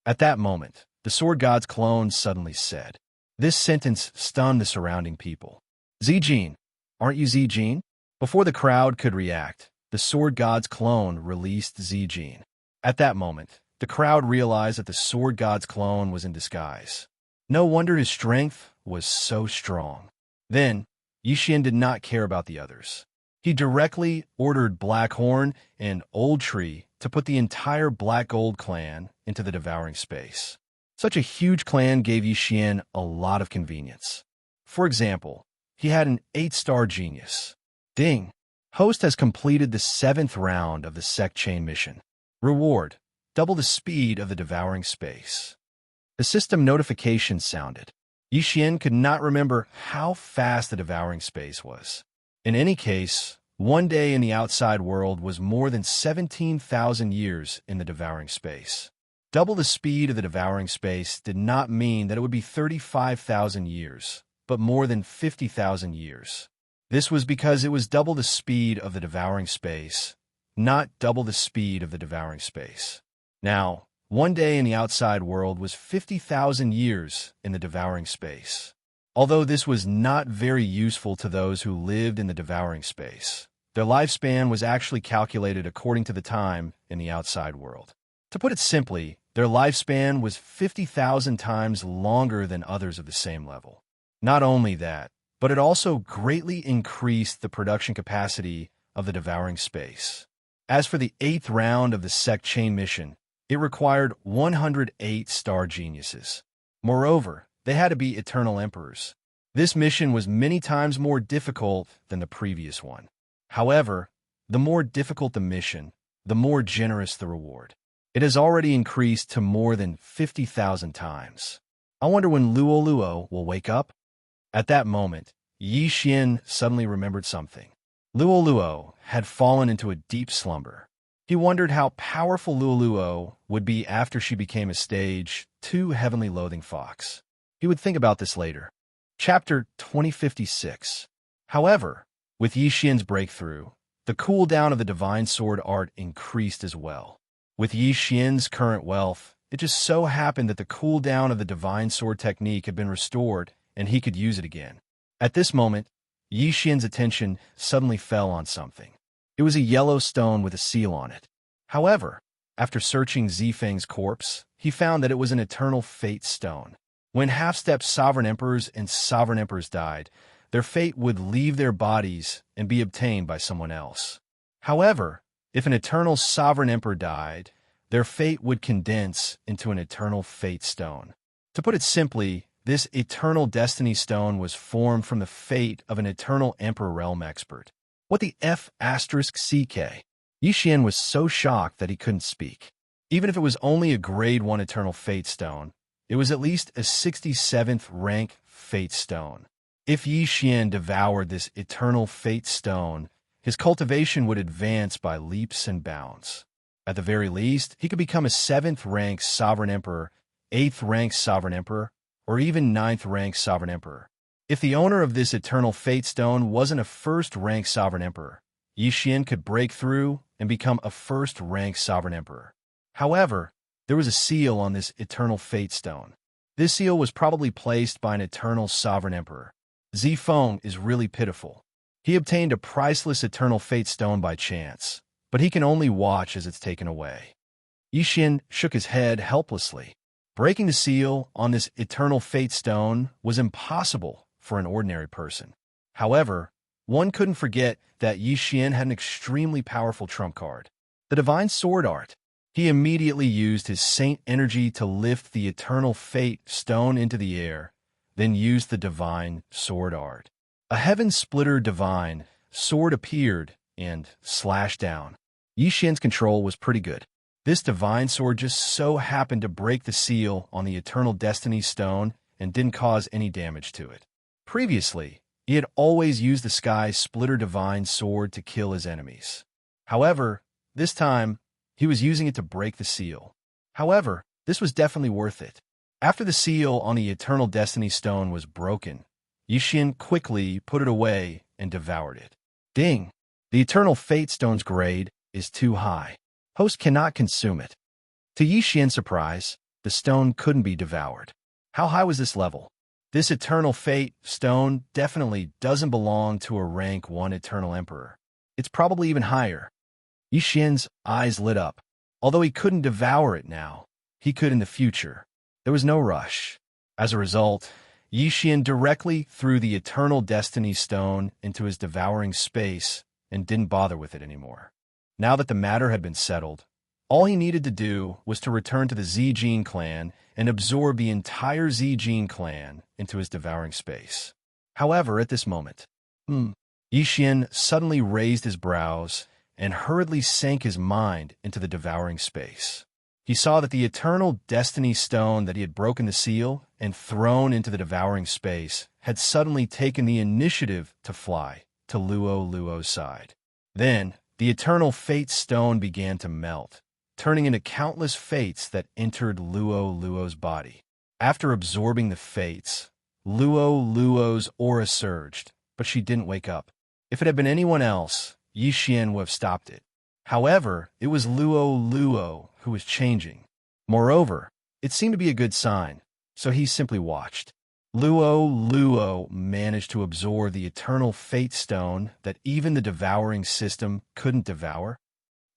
At that moment, the Sword God's clone suddenly said. This sentence stunned the surrounding people. Zijin, aren't you Zijin? Before the crowd could react, the Sword God's clone released Zijin. At that moment, the crowd realized that the Sword God's clone was in disguise. No wonder his strength was so strong. Then, Yixian did not care about the others. He directly ordered Blackhorn and Old Tree to put the entire Black Gold clan into the devouring space. Such a huge clan gave Yixian a lot of convenience. For example, he had an 8-star genius. Ding! Host has completed the 7th round of the sect chain mission. Reward: double the speed of the devouring space. The system notification sounded. Yixian could not remember how fast the devouring space was. In any case, one day in the outside world was more than 17,000 years in the devouring space. Double the speed of the devouring space did not mean that it would be 35,000 years, but more than 50,000 years. This was because it was double the speed of the devouring space, not double the speed of the devouring space. Now, one day in the outside world was 50,000 years in the devouring space. Although this was not very useful to those who lived in the devouring space, their lifespan was actually calculated according to the time in the outside world. To put it simply, their lifespan was 50,000 times longer than others of the same level. Not only that, but it also greatly increased the production capacity of the devouring space. As for the 8th round of the sect chain mission, it required 108 star geniuses. Moreover, they had to be eternal emperors. This mission was many times more difficult than the previous one. However, the more difficult the mission, the more generous the reward. It has already increased to more than 50,000 times. I wonder when Luo Luo will wake up? At that moment, Yixian suddenly remembered something. Luo Luo had fallen into a deep slumber. He wondered how powerful Luo Luo would be after she became a stage 2 heavenly loathing fox. He would think about this later. Chapter 2056. However, with Yixian's breakthrough, the cooldown of the divine sword art increased as well. With Yixian's current wealth, it just so happened that the cooldown of the divine sword technique had been restored and he could use it again. At this moment, Yixian's attention suddenly fell on something. It was a yellow stone with a seal on it. However, after searching Zifeng's corpse, he found that it was an eternal fate stone. When half-step sovereign emperors and sovereign emperors died, their fate would leave their bodies and be obtained by someone else. However, if an eternal sovereign emperor died, their fate would condense into an eternal fate stone. To put it simply, this eternal destiny stone was formed from the fate of an eternal emperor realm expert. What the F***CK? Yixian was so shocked that he couldn't speak. Even if it was only a grade 1 eternal fate stone, it was at least a 67th rank fate stone. If Yixian devoured this eternal fate stone, his cultivation would advance by leaps and bounds. At the very least, he could become a 7th rank sovereign emperor, 8th rank sovereign emperor, or even 9th rank sovereign emperor. If the owner of this eternal fate stone wasn't a 1st rank sovereign emperor, Yixian could break through and become a 1st rank sovereign emperor. However, there was a seal on this eternal fate stone. This seal was probably placed by an eternal sovereign emperor. Zifeng is really pitiful. He obtained a priceless eternal fate stone by chance, but he can only watch as it's taken away. Yixian shook his head helplessly. Breaking the seal on this eternal fate stone was impossible for an ordinary person. However, one couldn't forget that Yixian had an extremely powerful trump card, the Divine Sword Art. He immediately used his Saint energy to lift the eternal fate stone into the air, then used the Divine Sword Art. A Heaven Splitter Divine Sword appeared and slashed down. Yixian's control was pretty good. This divine sword just so happened to break the seal on the Eternal Destiny Stone and didn't cause any damage to it. Previously, he had always used the Sky Splitter Divine Sword to kill his enemies. However, this time, he was using it to break the seal. However, this was definitely worth it. After the seal on the Eternal Destiny Stone was broken, Yixian quickly put it away and devoured it. Ding! The Eternal Fate Stone's grade is too high. Host cannot consume it. To Yixian's surprise, the stone couldn't be devoured. How high was this level? This Eternal Fate Stone definitely doesn't belong to a rank 1 Eternal Emperor. It's probably even higher. Yixian's eyes lit up. Although he couldn't devour it now, he could in the future. There was no rush. As a result, Yixian directly threw the Eternal Destiny Stone into his devouring space and didn't bother with it anymore. Now that the matter had been settled, all he needed to do was to return to the Zijin clan and absorb the entire Zijin clan into his devouring space. However, at this moment, Yixian suddenly raised his brows and hurriedly sank his mind into the devouring space. He saw that the eternal destiny stone that he had broken the seal and thrown into the devouring space had suddenly taken the initiative to fly to Luo Luo's side. Then, the eternal fate stone began to melt, turning into countless fates that entered Luo Luo's body. After absorbing the fates, Luo Luo's aura surged, but she didn't wake up. If it had been anyone else, Yixian would have stopped it. However, it was Luo Luo who was changing. Moreover, it seemed to be a good sign, so he simply watched. Luo Luo managed to absorb the eternal fate stone that even the devouring system couldn't devour.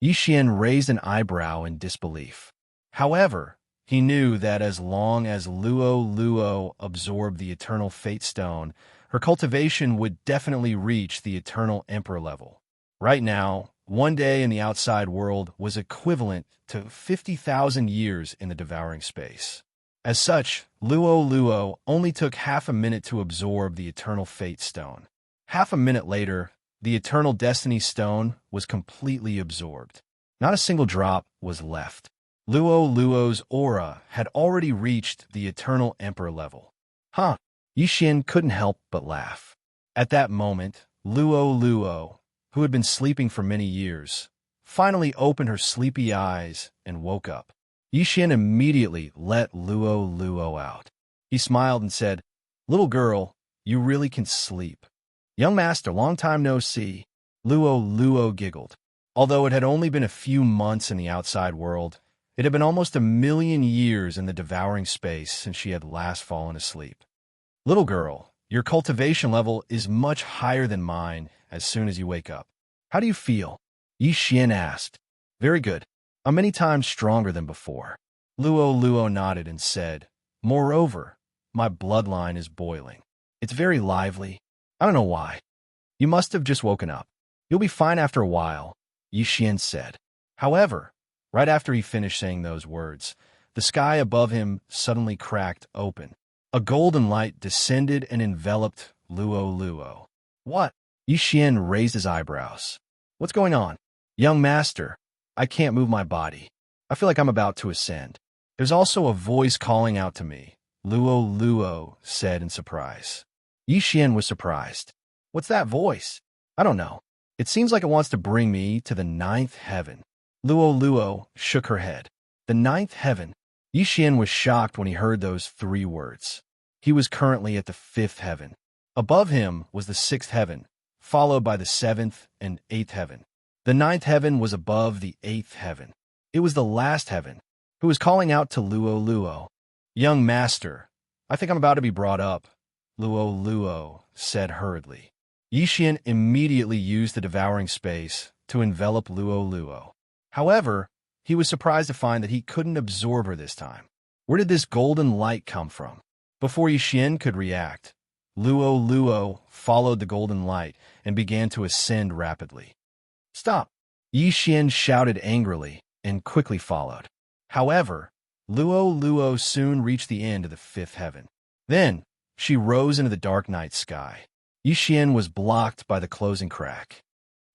Yixian raised an eyebrow in disbelief. However, he knew that as long as Luo Luo absorbed the eternal fate stone, her cultivation would definitely reach the eternal emperor level. Right now, one day in the outside world was equivalent to 50,000 years in the devouring space. As such, Luo Luo only took half a minute to absorb the eternal fate stone. Half a minute later, the eternal destiny stone was completely absorbed. Not a single drop was left. Luo Luo's aura had already reached the eternal emperor level. Yixian couldn't help but laugh. At that moment, Luo Luo, who had been sleeping for many years, finally opened her sleepy eyes and woke up. Yixian immediately let Luo Luo out. He smiled and said, "Little girl, you really can sleep." "Young master, long time no see." Luo Luo giggled. Although it had only been a few months in the outside world, it had been almost 1,000,000 years in the devouring space since she had last fallen asleep. "Little girl, your cultivation level is much higher than mine as soon as you wake up. How do you feel?" Yixian asked. "Very good. I'm many times stronger than before." Luo Luo nodded and said, "Moreover, my bloodline is boiling. It's very lively. I don't know why. You must have just woken up. You'll be fine after a while," Yixian said. However, right after he finished saying those words, the sky above him suddenly cracked open. A golden light descended and enveloped Luo Luo. "What?" Yixian raised his eyebrows. "What's going on?" "Young master, I can't move my body. I feel like I'm about to ascend." "There's also a voice calling out to me," Luo Luo said in surprise. Yixian was surprised. "What's that voice?" "I don't know. It seems like it wants to bring me to the 9th heaven." Luo Luo shook her head. The 9th heaven? Yixian was shocked when he heard those 3 words. He was currently at the 5th heaven. Above him was the 6th heaven, followed by the 7th and 8th heaven. The 9th heaven was above the 8th heaven. It was the last heaven, who was calling out to Luo Luo. "Young master, I think I'm about to be brought up," Luo Luo said hurriedly. Yixian immediately used the devouring space to envelop Luo Luo. However, he was surprised to find that he couldn't absorb her this time. Where did this golden light come from? Before Yixian could react, Luo Luo followed the golden light and began to ascend rapidly. "Stop!" Yixian shouted angrily and quickly followed. However, Luo Luo soon reached the end of the 5th heaven. Then, she rose into the dark night sky. Yixian was blocked by the closing crack.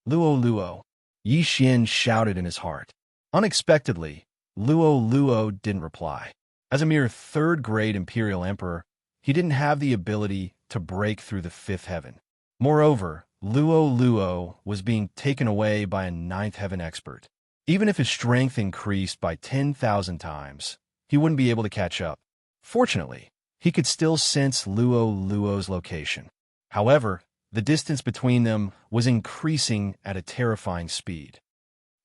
"Luo Luo," Yixian shouted in his heart. Unexpectedly, Luo Luo didn't reply. As a mere 3rd-grade Imperial Emperor, he didn't have the ability to break through the 5th heaven. Moreover, Luo Luo was being taken away by a 9th heaven expert. Even if his strength increased by 10,000 times, he wouldn't be able to catch up. Fortunately, he could still sense Luo Luo's location. However, the distance between them was increasing at a terrifying speed.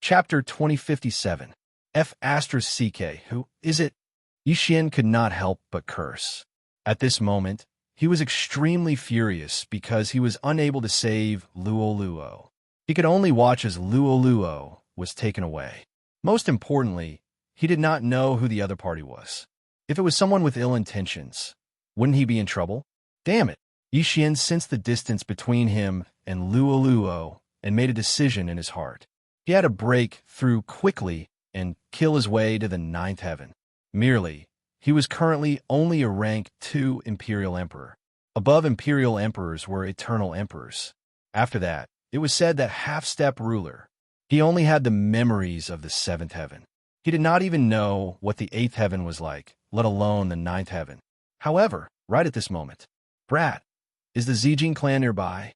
Chapter 2057. F***CK, who is it? Yixian could not help but curse. At this moment, he was extremely furious because he was unable to save Luo Luo. He could only watch as Luo Luo was taken away. Most importantly, he did not know who the other party was. If it was someone with ill intentions, wouldn't he be in trouble? Damn it! Yixian sensed the distance between him and Luo Luo and made a decision in his heart. He had to break through quickly and kill his way to the ninth heaven. Merely, he was currently only a rank 2 imperial emperor. Above imperial emperors were eternal emperors. After that, it was said that half-step ruler. He only had the memories of the 7th heaven. He did not even know what the 8th heaven was like, let alone the 9th heaven. However, right at this moment, "Brat, is the Zijin clan nearby?"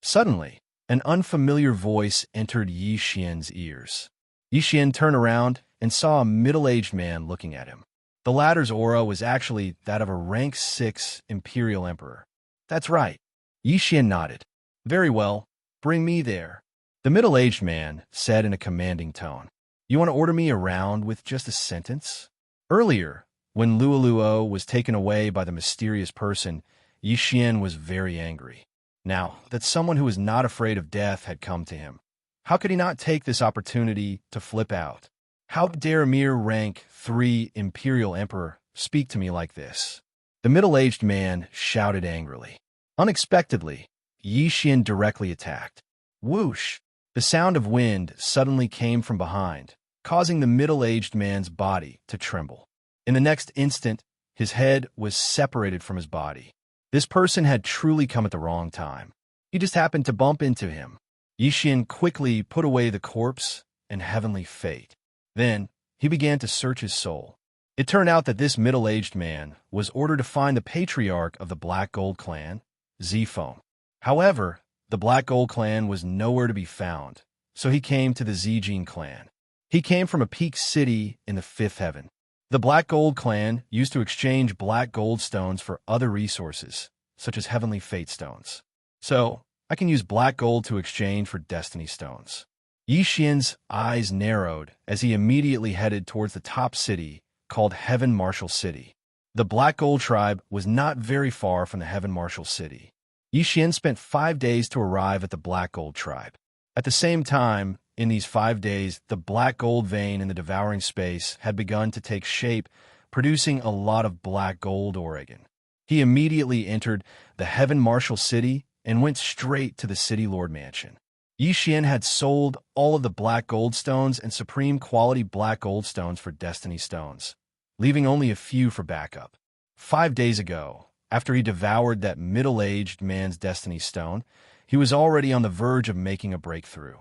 Suddenly, an unfamiliar voice entered Yi Xian's ears. Yi Xian turned around and saw a middle-aged man looking at him. The latter's aura was actually that of a rank 6 imperial emperor. "That's right." Yi Xian nodded. "Very well, bring me there," the middle-aged man said in a commanding tone. "You want to order me around with just a sentence?" Earlier, when Luoluo was taken away by the mysterious person, Yi Xian was very angry. Now that someone who was not afraid of death had come to him, how could he not take this opportunity to flip out? How dare a mere rank 3 imperial emperor speak to me like this? The middle-aged man shouted angrily. Unexpectedly, Yi Xian directly attacked. Whoosh! The sound of wind suddenly came from behind, causing the middle-aged man's body to tremble. In the next instant, his head was separated from his body. This person had truly come at the wrong time. He just happened to bump into him. Yi Xian quickly put away the corpse and heavenly fate. Then, he began to search his soul. It turned out that this middle-aged man was ordered to find the patriarch of the Black Gold clan, Zifeng. However, the Black Gold clan was nowhere to be found, so he came to the Zijin clan. He came from a peak city in the 5th heaven. The Black Gold clan used to exchange black gold stones for other resources, such as heavenly fate stones. So, I can use black gold to exchange for destiny stones. Yi Xian's eyes narrowed as he immediately headed towards the top city called Heaven Marshal City. The Black Gold tribe was not very far from the Heaven Marshal City. Yi Xian spent 5 days to arrive at the Black Gold tribe. At the same time, in these 5 days, the black gold vein in the devouring space had begun to take shape, producing a lot of black gold Oregon. He immediately entered the Heaven Marshal City and went straight to the City Lord Mansion. Yi Xian had sold all of the black gold stones and supreme quality black gold stones for destiny stones, leaving only a few for backup. 5 days ago, after he devoured that middle-aged man's destiny stone, he was already on the verge of making a breakthrough.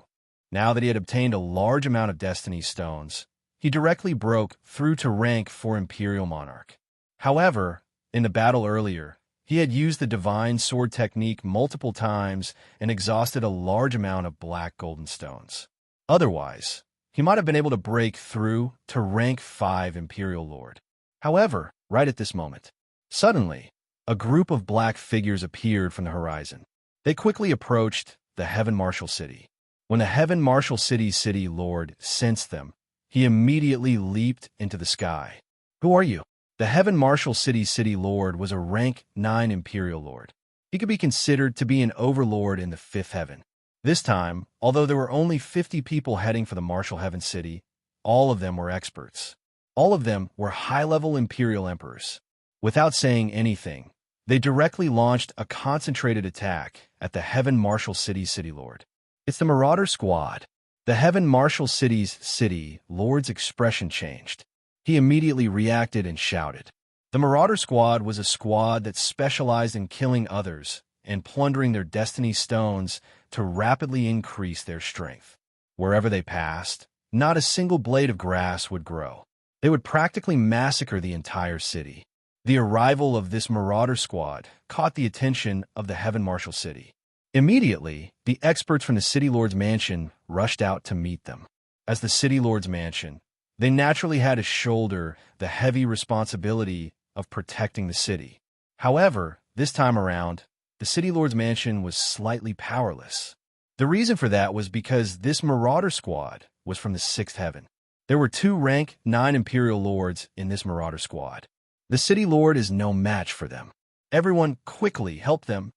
Now that he had obtained a large amount of destiny stones, he directly broke through to rank 4 Imperial Monarch. However, in the battle earlier, he had used the Divine Sword technique multiple times and exhausted a large amount of black golden stones. Otherwise, he might have been able to break through to rank 5 Imperial Lord. However, right at this moment, suddenly, a group of black figures appeared from the horizon. They quickly approached the Heaven Marshal City. When the Heaven Marshal City's City Lord sensed them, he immediately leaped into the sky. "Who are you?" The Heaven Marshal City's City Lord was a rank 9 Imperial Lord. He could be considered to be an overlord in the 5th heaven. This time, although there were only 50 people heading for the Marshal Heaven City, all of them were experts. All of them were high-level Imperial Emperors. Without saying anything, they directly launched a concentrated attack at the Heaven Marshal City's City Lord. "It's the Marauder Squad." The Heaven Marshal City's City Lord's expression changed. He immediately reacted and shouted. The Marauder Squad was a squad that specialized in killing others and plundering their destiny stones to rapidly increase their strength. Wherever they passed, not a single blade of grass would grow. They would practically massacre the entire city. The arrival of this Marauder Squad caught the attention of the Heaven Marshal City. Immediately, the experts from the City Lord's Mansion rushed out to meet them. As the City Lord's Mansion, they naturally had to shoulder the heavy responsibility of protecting the city. However, this time around, the City Lord's Mansion was slightly powerless. The reason for that was because this Marauder Squad was from the 6th heaven. There were 2 rank 9 Imperial Lords in this Marauder Squad. The City Lord is no match for them. Everyone quickly helped them.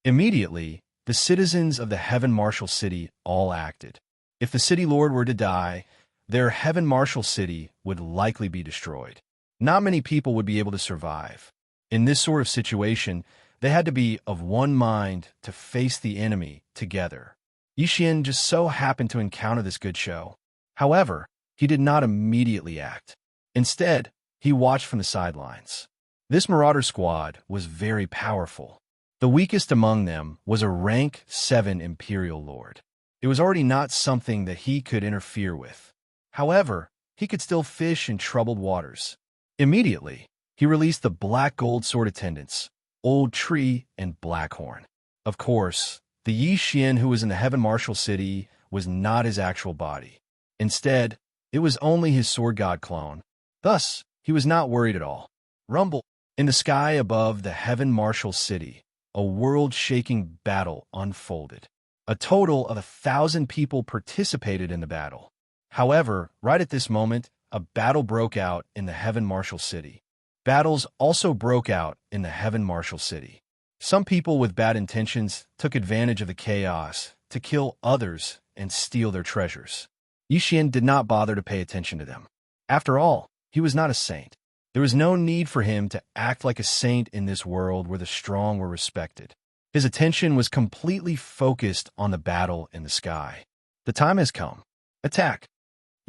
Immediately, the citizens of the Heaven Marshal City all acted. If the City Lord were to die, their Heaven Marshal City would likely be destroyed. Not many people would be able to survive. In this sort of situation, they had to be of one mind to face the enemy together. Yixian just so happened to encounter this good show. However, he did not immediately act. Instead, he watched from the sidelines. This marauder squad was very powerful. The weakest among them was a rank 7 Imperial Lord. It was already not something that he could interfere with. However, he could still fish in troubled waters. Immediately, he released the Black Gold Sword attendants, Old Tree and Blackhorn. Of course, the Yixian who was in the Heaven Martial City was not his actual body. Instead, it was only his sword god clone. Thus, he was not worried at all. Rumble. In the sky above the Heaven Martial City, a world-shaking battle unfolded. A total of 1,000 people participated in the battle. However, right at this moment, a battle broke out in the Heaven Martial City. Battles also broke out in the Heaven Martial City. Some people with bad intentions took advantage of the chaos to kill others and steal their treasures. Yixian did not bother to pay attention to them. After all, he was not a saint. There was no need for him to act like a saint in this world where the strong were respected. His attention was completely focused on the battle in the sky. The time has come. Attack!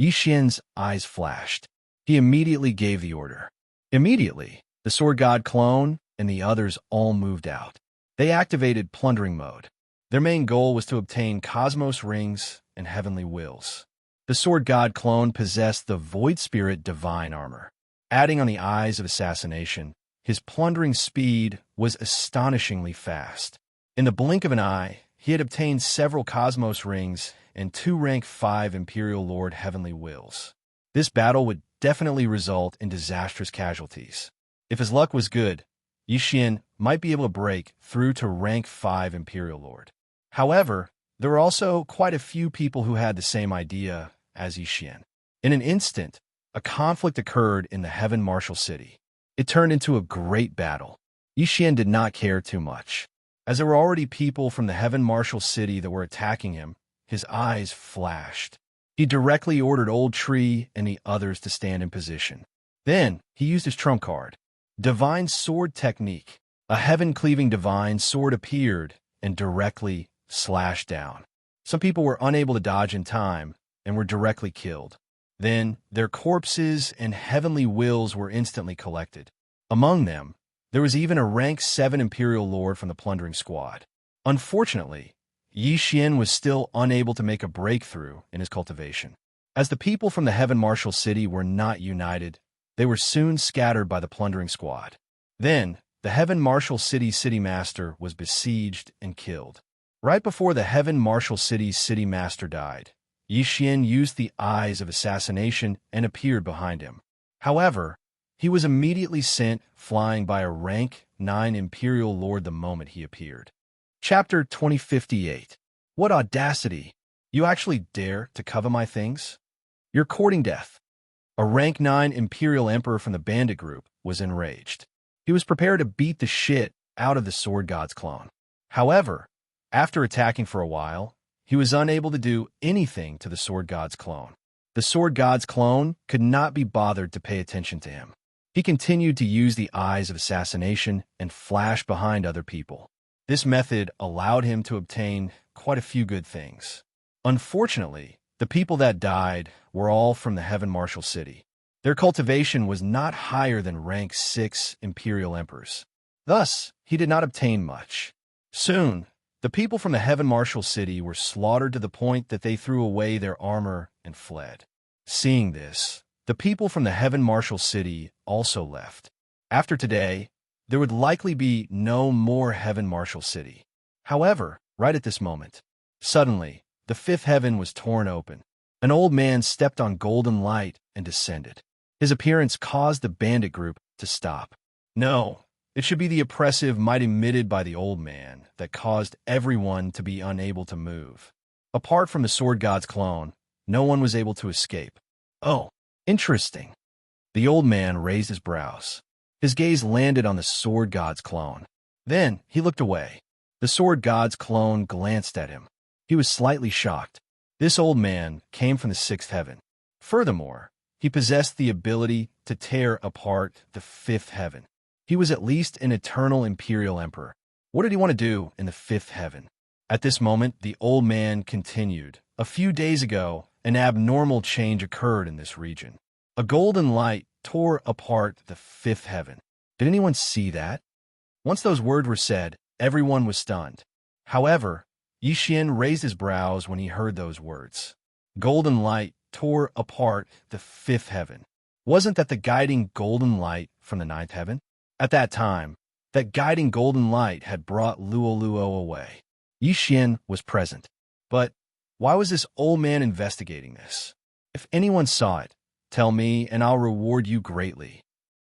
Yixian's eyes flashed. He immediately gave the order. Immediately, the sword god clone and the others all moved out. They activated plundering mode. Their main goal was to obtain cosmos rings and heavenly wills. The sword god clone possessed the Void Spirit divine armor. Adding on the eyes of assassination, his plundering speed was astonishingly fast. In the blink of an eye, he had obtained several cosmos rings and 2 rank 5 Imperial Lord heavenly wills. This battle would definitely result in disastrous casualties. If his luck was good, Yixian might be able to break through to rank 5 Imperial Lord. However, there were also quite a few people who had the same idea as Yixian. In an instant, a conflict occurred in the Heaven Martial City. It turned into a great battle. Yixian did not care too much. As there were already people from the Heaven Martial City that were attacking him, his eyes flashed. He directly ordered Old Tree and the others to stand in position. Then, he used his trump card, Divine Sword Technique. A heaven-cleaving divine sword appeared and directly slashed down. Some people were unable to dodge in time and were directly killed. Then, their corpses and heavenly wills were instantly collected. Among them, there was even a rank 7 Imperial Lord from the plundering squad. Unfortunately, Yixian was still unable to make a breakthrough in his cultivation. As the people from the Heaven Martial City were not united, they were soon scattered by the plundering squad. Then, the Heaven Martial City's city master was besieged and killed. Right before the Heaven Martial City's city master died, Yixian used the eyes of assassination and appeared behind him. However, he was immediately sent flying by a rank 9 Imperial Lord the moment he appeared. Chapter 2058. What audacity! You actually dare to covet my things? You're courting death. A rank 9 Imperial Emperor from the bandit group was enraged. He was prepared to beat the shit out of the sword god's clone. However, after attacking for a while, he was unable to do anything to the sword god's clone. The sword god's clone could not be bothered to pay attention to him. He continued to use the eyes of assassination and flash behind other people. This method allowed him to obtain quite a few good things. Unfortunately, the people that died were all from the Heaven Martial City. Their cultivation was not higher than rank 6 Imperial Emperors. Thus, he did not obtain much. Soon, the people from the Heaven Martial City were slaughtered to the point that they threw away their armor and fled. Seeing this, the people from the Heaven Martial City also left. After today, there would likely be no more Heaven Martial City. However, right at this moment, suddenly, the 5th heaven was torn open. An old man stepped on golden light and descended. His appearance caused the bandit group to stop. No, it should be the oppressive might emitted by the old man that caused everyone to be unable to move. Apart from the sword god's clone, no one was able to escape. Oh, interesting. The old man raised his brows. His gaze landed on the sword god's clone. Then he looked away. The sword god's clone glanced at him. He was slightly shocked. This old man came from the 6th heaven. Furthermore, he possessed the ability to tear apart the 5th heaven. He was at least an eternal Imperial Emperor. What did he want to do in the 5th heaven? At this moment, the old man continued. A few days ago, an abnormal change occurred in this region. A golden light tore apart the fifth heaven. Did anyone see that? Once those words were said, everyone was stunned. However, Yixian raised his brows when he heard those words. Golden light tore apart the fifth heaven. Wasn't that the guiding golden light from the ninth heaven? At that time, that guiding golden light had brought Luo away. Yixian was present. But why was this old man investigating this? If anyone saw it, tell me, and I'll reward you greatly.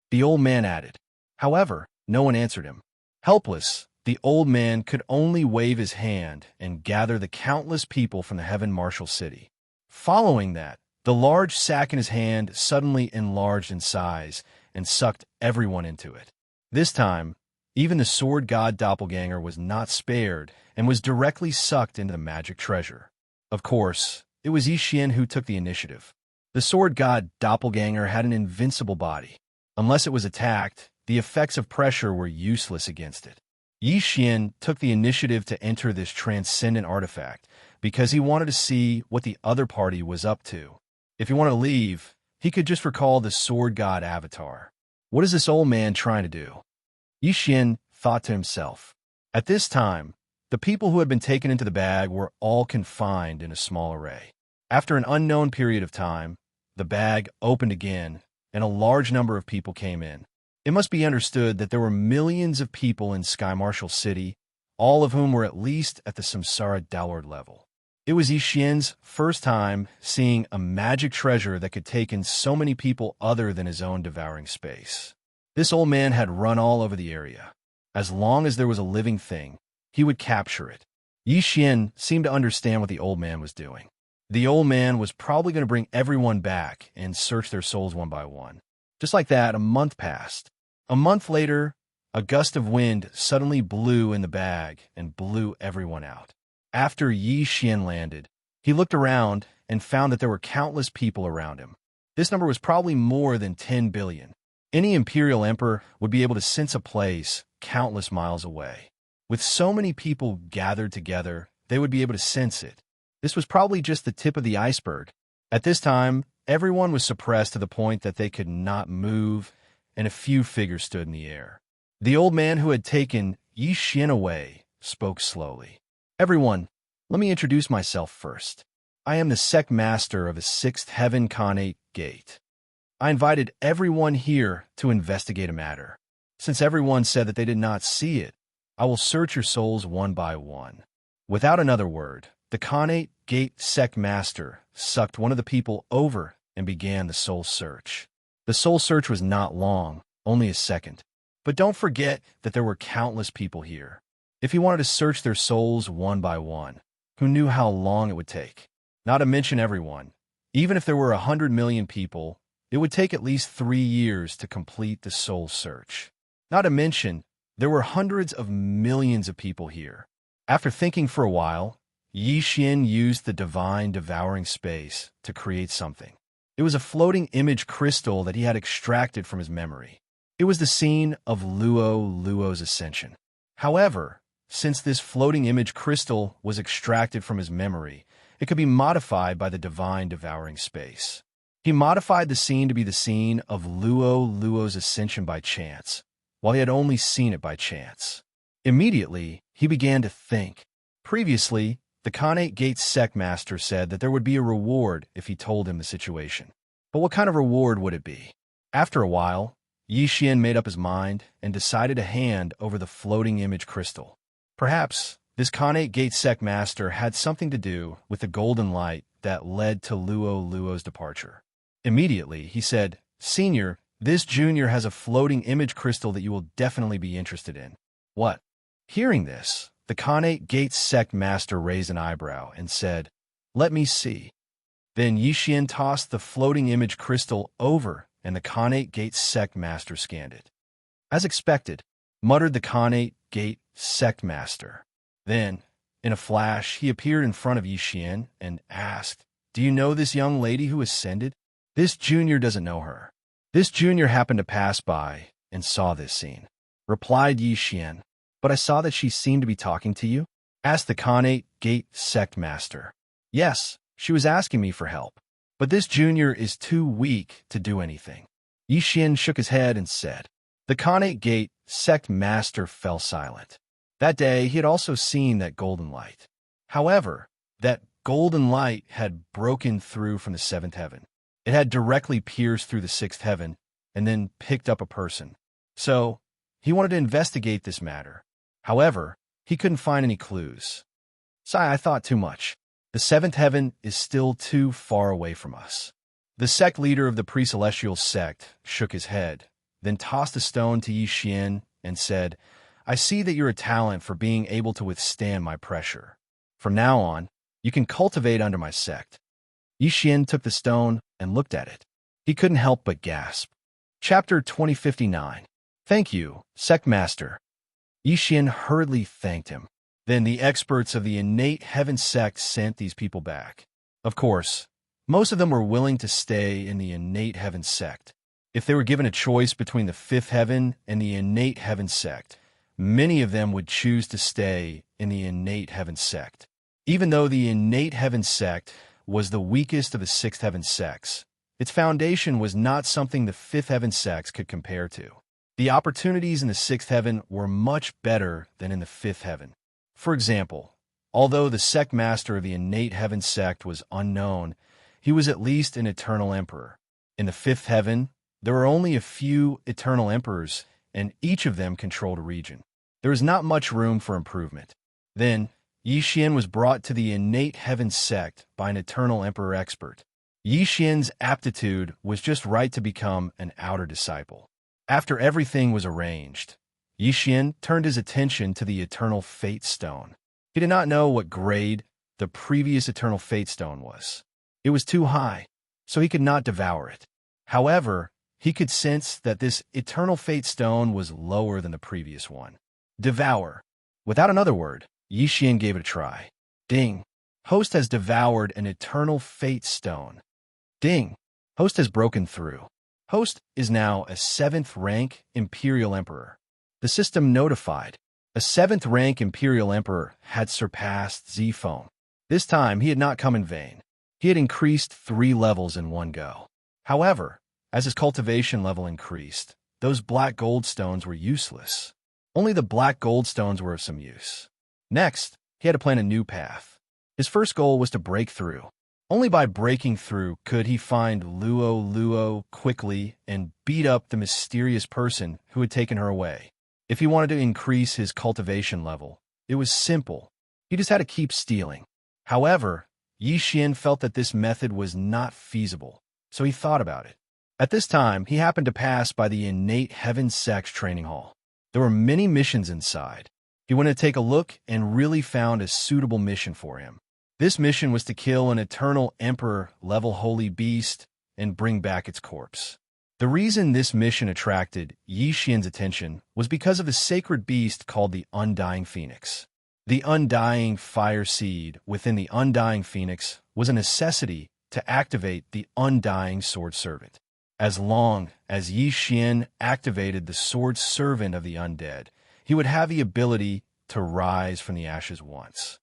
The old man added. However, no one answered him. Helpless, the old man could only wave his hand and gather the countless people from the Heaven Martial City. Following that, the large sack in his hand suddenly enlarged in size and sucked everyone into it. This time, even the sword god doppelganger was not spared and was directly sucked into the magic treasure. Of course, it was Yixian who took the initiative. The sword god doppelganger had an invincible body. Unless it was attacked, the effects of pressure were useless against it. Yixian took the initiative to enter this transcendent artifact because he wanted to see what the other party was up to. If he wanted to leave, he could just recall the sword god avatar. What is this old man trying to do? Yixian thought to himself. At this time, the people who had been taken into the bag were all confined in a small array. After an unknown period of time, the bag opened again, and a large number of people came in. It must be understood that there were millions of people in Sky Martial City, all of whom were at least at the Samsara downward level. It was Yixian's first time seeing a magic treasure that could take in so many people other than his own devouring space. This old man had run all over the area. As long as there was a living thing, he would capture it. Yixian seemed to understand what the old man was doing. The old man was probably going to bring everyone back and search their souls one by one. Just like that, a month passed. A month later, a gust of wind suddenly blew in the bag and blew everyone out. After Yixian landed, he looked around and found that there were countless people around him. This number was probably more than 10 billion. Any imperial emperor would be able to sense a place countless miles away. With so many people gathered together, they would be able to sense it. This was probably just the tip of the iceberg. At this time, everyone was suppressed to the point that they could not move, and a few figures stood in the air. The old man who had taken Yixian away spoke slowly. Everyone, let me introduce myself first. I am the sect master of the sixth heaven Khanate gate. I invited everyone here to investigate a matter. Since everyone said that they did not see it, I will search your souls one by one. Without another word, the Khanate gate sect master sucked one of the people over and began the soul search. The soul search was not long, only a second. But don't forget that there were countless people here. If he wanted to search their souls one by one, who knew how long it would take? Not to mention everyone. Even if there were 100 million people, it would take at least 3 years to complete the soul search. Not to mention, there were hundreds of millions of people here. After thinking for a while, Yixian used the divine devouring space to create something. It was a floating image crystal that he had extracted from his memory. It was the scene of Luo's ascension. However, since this floating image crystal was extracted from his memory, it could be modified by the divine devouring space. He modified the scene to be the scene of Luo's ascension by chance, while he had only seen it by chance. Immediately, he began to think. Previously, the Khanate Gate sect master said that there would be a reward if he told him the situation. But what kind of reward would it be? After a while, Yixian made up his mind and decided to hand over the floating image crystal. Perhaps this Khanate Gate sect master had something to do with the golden light that led to Luo's departure. Immediately, he said, "Senior, this junior has a floating image crystal that you will definitely be interested in." What? Hearing this, the Khanate Gate sect master raised an eyebrow and said, "Let me see." Then Yixian tossed the floating image crystal over, and the Khanate Gate sect master scanned it. "As expected," muttered the Khanate Gate sect master. Then, in a flash, he appeared in front of Yixian and asked, "Do you know this young lady who ascended?" "This junior doesn't know her. This junior happened to pass by and saw this scene," replied Yixian. "But I saw that she seemed to be talking to you." asked the Khanate Gate sect master. Yes, she was asking me for help. But this junior is too weak to do anything. Yixian shook his head and said. The Khanate Gate sect master fell silent. That day, he had also seen that golden light. However, that golden light had broken through from the seventh heaven. It had directly pierced through the sixth heaven and then picked up a person. So, he wanted to investigate this matter. However, he couldn't find any clues. I thought too much. The seventh heaven is still too far away from us. The sect leader of the pre-celestial sect shook his head, then tossed a stone to Yixian and said, I see that you're a talent for being able to withstand my pressure. From now on, you can cultivate under my sect. Yixian took the stone and looked at it. He couldn't help but gasp. Chapter 2059. Thank you, Sect Master. Yixian hurriedly thanked him. Then the experts of the innate heaven sect sent these people back. Of course, most of them were willing to stay in the innate heaven sect. If they were given a choice between the fifth heaven and the innate heaven sect, many of them would choose to stay in the innate heaven sect. Even though the innate heaven sect was the weakest of the sixth heaven sects, its foundation was not something the fifth heaven sects could compare to. The opportunities in the sixth heaven were much better than in the fifth heaven. For example, although the sect master of the innate heaven sect was unknown, he was at least an eternal emperor. In the fifth heaven, there were only a few eternal emperors, and each of them controlled a region. There was not much room for improvement. Then, Yixian was brought to the innate heaven sect by an eternal emperor expert. Yixian's aptitude was just right to become an outer disciple. After everything was arranged, Yixian turned his attention to the Eternal Fate Stone. He did not know what grade the previous Eternal Fate Stone was. It was too high, so he could not devour it. However, he could sense that this Eternal Fate Stone was lower than the previous one. Devour. Without another word, Yixian gave it a try. Ding. Host has devoured an Eternal Fate Stone. Ding. Host has broken through. Host is now a 7th rank Imperial Emperor. The system notified. A 7th rank Imperial Emperor had surpassed Zifeng. This time, he had not come in vain. He had increased 3 levels in one go. However, as his cultivation level increased, those black gold stones were useless. Only the black gold stones were of some use. Next, he had to plan a new path. His first goal was to break through. Only by breaking through could he find Luo quickly and beat up the mysterious person who had taken her away. If he wanted to increase his cultivation level, it was simple. He just had to keep stealing. However, Yixian felt that this method was not feasible, so he thought about it. At this time, he happened to pass by the innate heaven sect training hall. There were many missions inside. He went to take a look and really found a suitable mission for him. This mission was to kill an eternal emperor level holy beast and bring back its corpse. The reason this mission attracted Yixian's attention was because of a sacred beast called the Undying Phoenix. The Undying Fire Seed within the Undying Phoenix was a necessity to activate the Undying Sword Servant. As long as Yixian activated the Sword Servant of the Undead, he would have the ability to rise from the ashes once.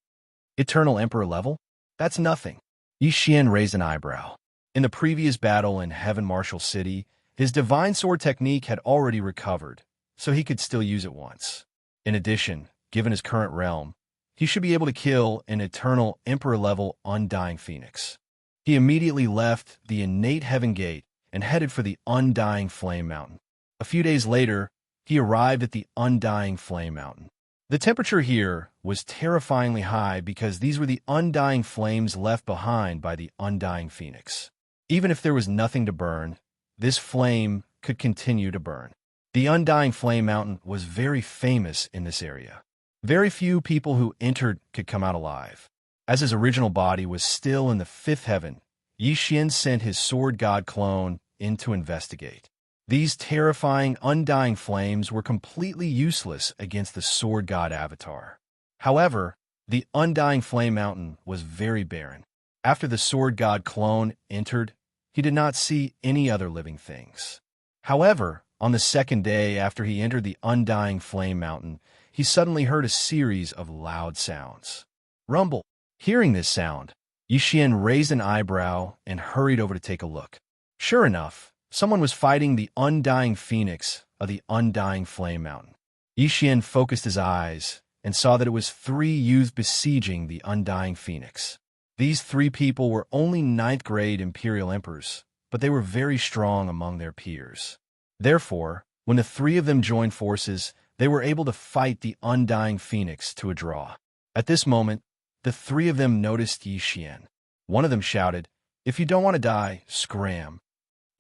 Eternal Emperor level? That's nothing. Yixian raised an eyebrow. In the previous battle in Heaven Marshal City, his Divine Sword technique had already recovered, so he could still use it once. In addition, given his current realm, he should be able to kill an Eternal Emperor-level Undying Phoenix. He immediately left the Innate Heaven Gate and headed for the Undying Flame Mountain. A few days later, he arrived at the Undying Flame Mountain. The temperature here was terrifyingly high because these were the undying flames left behind by the Undying Phoenix. Even if there was nothing to burn, this flame could continue to burn. The Undying Flame Mountain was very famous in this area. Very few people who entered could come out alive. As his original body was still in the 5th heaven, Yixian sent his sword god clone in to investigate. These terrifying undying flames were completely useless against the sword god avatar. However, the Undying Flame Mountain was very barren. After the sword god clone entered, he did not see any other living things. However, on the 2nd day after he entered the Undying Flame Mountain, he suddenly heard a series of loud sounds. Rumble. Hearing this sound, Yixian raised an eyebrow and hurried over to take a look. Sure enough, someone was fighting the undying phoenix of the undying flame mountain. Yixian focused his eyes and saw that it was 3 youths besieging the undying phoenix. These 3 people were only 9th grade Imperial Emperors, but they were very strong among their peers. Therefore, when the 3 of them joined forces, they were able to fight the undying phoenix to a draw. At this moment, the 3 of them noticed Yixian. One of them shouted, "If you don't want to die, scram."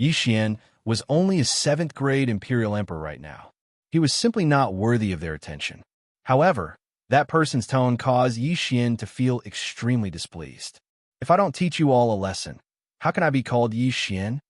Yixian was only a 7th grade Imperial Emperor right now. He was simply not worthy of their attention. However, that person's tone caused Yixian to feel extremely displeased. "If I don't teach you all a lesson, how can I be called Yixian?"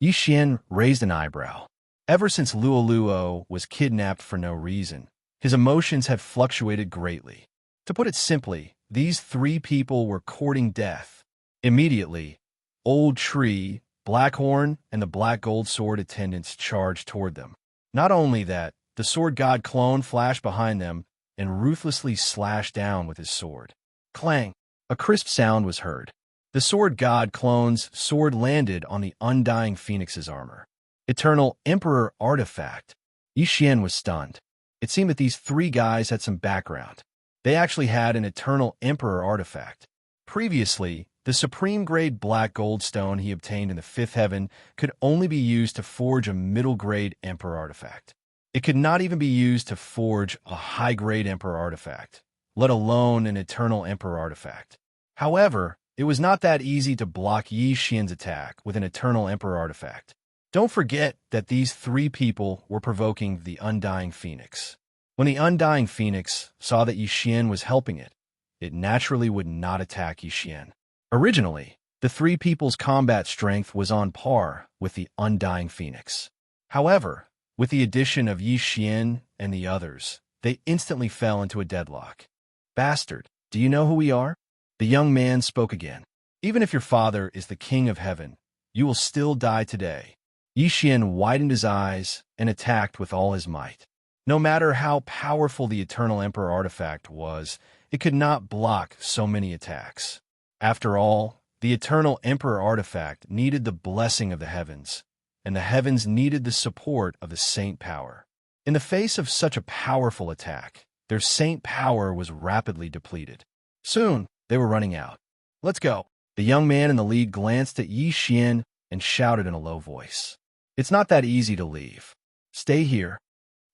Yixian raised an eyebrow. Ever since Luoluo was kidnapped for no reason, his emotions had fluctuated greatly. To put it simply, these 3 people were courting death. Immediately, Old Tree, Blackhorn, and the Black Gold Sword attendants charged toward them. Not only that, the Sword God clone flashed behind them and ruthlessly slashed down with his sword. Clang! A crisp sound was heard. The Sword God clone's sword landed on the undying phoenix's armor. Eternal Emperor Artifact. Yixian was stunned. It seemed that these 3 guys had some background. They actually had an Eternal Emperor Artifact. Previously, the Supreme Grade Black Gold Stone he obtained in the 5th Heaven could only be used to forge a Middle Grade Emperor Artifact. It could not even be used to forge a High Grade Emperor Artifact, let alone an Eternal Emperor Artifact. However, it was not that easy to block Yixian's attack with an Eternal Emperor Artifact. Don't forget that these 3 people were provoking the Undying Phoenix. When the Undying Phoenix saw that Yixian was helping it, it naturally would not attack Yixian. Originally, the 3 people's combat strength was on par with the Undying Phoenix. However, with the addition of Yixian and the others, they instantly fell into a deadlock. "Bastard, do you know who we are?" The young man spoke again. "Even if your father is the king of heaven, you will still die today." Yixian widened his eyes and attacked with all his might. No matter how powerful the Eternal Emperor Artifact was, it could not block so many attacks. After all, the Eternal Emperor Artifact needed the blessing of the heavens, and the heavens needed the support of the Saint Power. In the face of such a powerful attack, their Saint Power was rapidly depleted. Soon, they were running out. "Let's go." The young man in the lead glanced at Yixian and shouted in a low voice. "It's not that easy to leave. Stay here."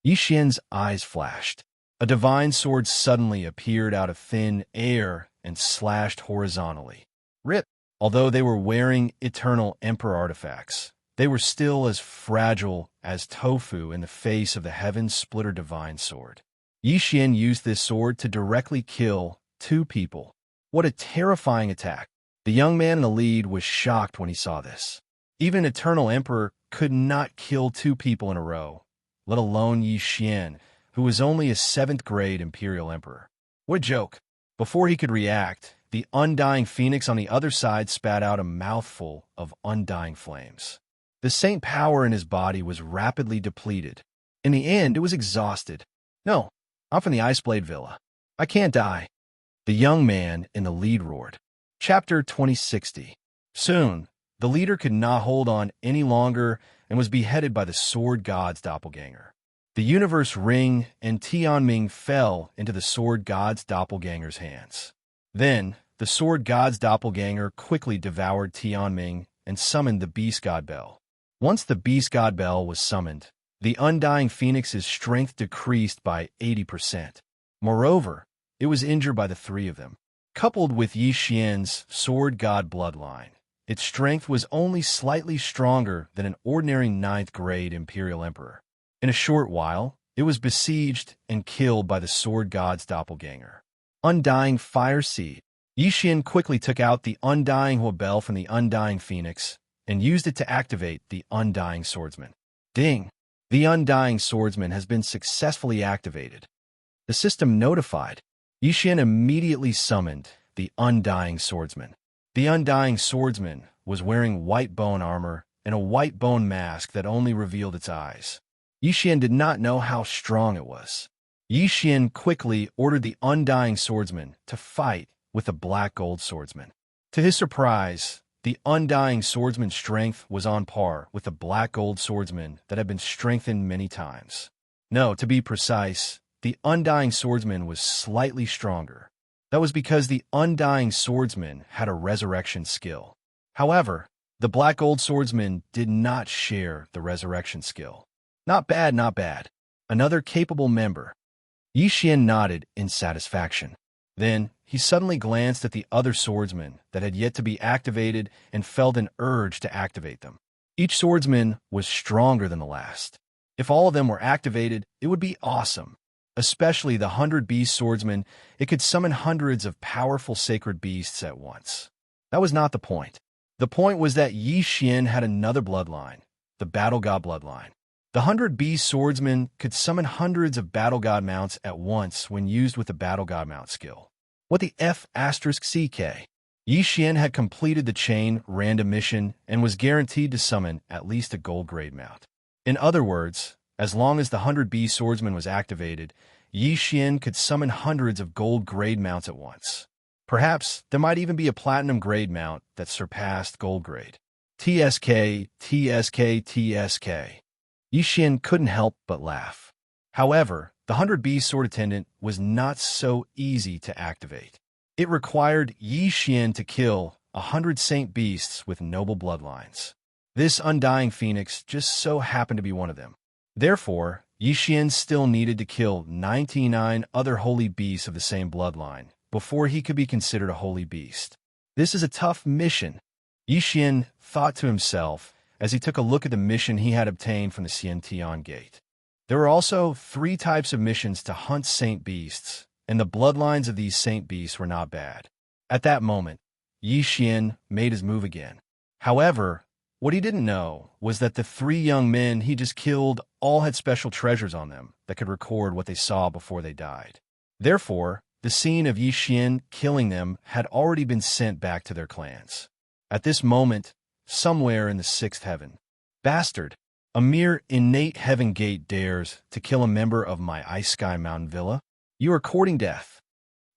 Yixian's eyes flashed. A divine sword suddenly appeared out of thin air and slashed horizontally. Rip! Although they were wearing Eternal Emperor artifacts, they were still as fragile as tofu in the face of the Heaven Splitter divine sword. Yixian used this sword to directly kill 2 people. What a terrifying attack! The young man in the lead was shocked when he saw this. Even Eternal Emperor could not kill 2 people in a row, let alone Yixian, who was only a 7th grade Imperial Emperor. What a joke! Before he could react, the Undying Phoenix on the other side spat out a mouthful of undying flames. The Saint Power in his body was rapidly depleted. In the end, it was exhausted. "No, I'm from the Iceblade Villa. I can't die." The young man in the lead roared. Chapter 2060. Soon, the leader could not hold on any longer and was beheaded by the Sword God's doppelganger. The Universe Ring and Tianming fell into the Sword God's doppelganger's hands. Then, the Sword God's doppelganger quickly devoured Tianming and summoned the Beast God Bell. Once the Beast God Bell was summoned, the Undying Phoenix's strength decreased by 80%. Moreover, it was injured by the 3 of them. Coupled with Yixian's Sword God bloodline, its strength was only slightly stronger than an ordinary 9th grade Imperial Emperor. In a short while, it was besieged and killed by the Sword God's doppelganger. Undying Fire Seed. Yixian quickly took out the Undying Huabell from the Undying Phoenix and used it to activate the Undying Swordsman. Ding! The Undying Swordsman has been successfully activated. The system notified. Yixian immediately summoned the Undying Swordsman. The Undying Swordsman was wearing white bone armor and a white bone mask that only revealed its eyes. Yixian did not know how strong it was. Yi Xian quickly ordered the Undying Swordsman to fight with the Black Gold Swordsman. To his surprise, the Undying Swordsman's strength was on par with the Black Gold Swordsman that had been strengthened many times. No, to be precise, the Undying Swordsman was slightly stronger. That was because the Undying Swordsman had a resurrection skill. However, the Black Gold Swordsman did not share the resurrection skill. Not bad, not bad. Another capable member. Yi Xian nodded in satisfaction. Then, he suddenly glanced at the other swordsmen that had yet to be activated and felt an urge to activate them. Each swordsman was stronger than the last. If all of them were activated, it would be awesome. Especially the 100-beast swordsman, it could summon hundreds of powerful sacred beasts at once. That was not the point. The point was that Yi Xian had another bloodline, the Battle God bloodline. The 100-beast swordsman could summon hundreds of Battle God mounts at once when used with the Battle God mount skill. What the F***CK? Yi Xian had completed the chain random mission and was guaranteed to summon at least a gold grade mount. In other words, as long as the 100-beast swordsman was activated, Yi Xian could summon hundreds of gold grade mounts at once. Perhaps there might even be a platinum grade mount that surpassed gold grade. TSK, TSK, TSK. Yi Xian couldn't help but laugh. However, the 100-beast sword attendant was not so easy to activate. It required Yi Xian to kill 100 saint beasts with noble bloodlines. This Undying Phoenix just so happened to be one of them. Therefore, Yi Xian still needed to kill 99 other holy beasts of the same bloodline before he could be considered a holy beast. This is a tough mission, Yi Xian thought to himself as he took a look at the mission he had obtained from the Xiantian Gate. There were also 3 types of missions to hunt saint beasts, and the bloodlines of these saint beasts were not bad. At that moment, Yi Xian made his move again. However, what he didn't know was that the 3 young men he just killed all had special treasures on them that could record what they saw before they died. Therefore, the scene of Yi Xian killing them had already been sent back to their clans. At this moment, somewhere in the 6th heaven, bastard, a mere innate heaven gate dares to kill a member of my Ice Sky Mountain Villa? You are courting death.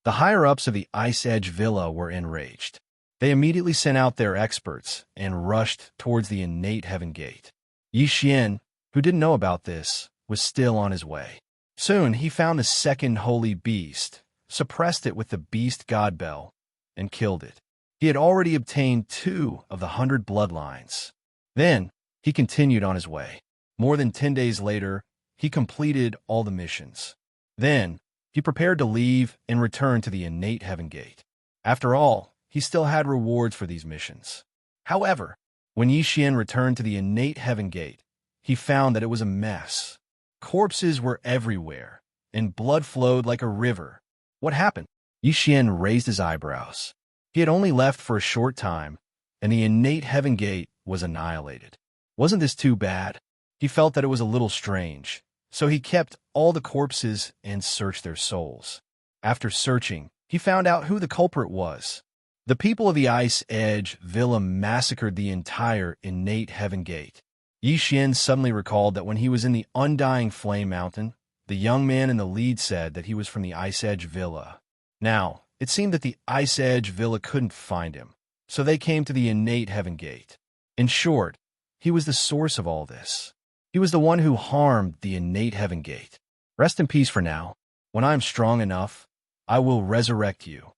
The higher-ups of the Ice Edge Villa were enraged. They immediately sent out their experts and rushed towards the innate heaven gate. Yi Xian, who didn't know about this, was still on his way. Soon he found the second holy beast, suppressed it with the beast god bell, and killed it. He had already obtained 2 of the 100 bloodlines. Then he continued on his way. More than 10 days later, he completed all the missions. Then he prepared to leave and return to the innate heaven gate. After all, he still had rewards for these missions. However, when Yi Xian returned to the innate heaven gate, he found that it was a mess. Corpses were everywhere, and blood flowed like a river. What happened? Yi Xian raised his eyebrows. He had only left for a short time, and the innate heaven gate was annihilated. Wasn't this too bad? He felt that it was a little strange, so he kept all the corpses and searched their souls. After searching, he found out who the culprit was. The people of the Ice Edge Villa massacred the entire innate heaven gate. Yi Xian suddenly recalled that when he was in the Undying Flame Mountain, the young man in the lead said that he was from the Ice Edge Villa. Now, it seemed that the Ice Edge Villa couldn't find him, so they came to the innate heaven gate. In short, he was the source of all this. He was the one who harmed the innate heaven gate. Rest in peace for now. When I am strong enough, I will resurrect you.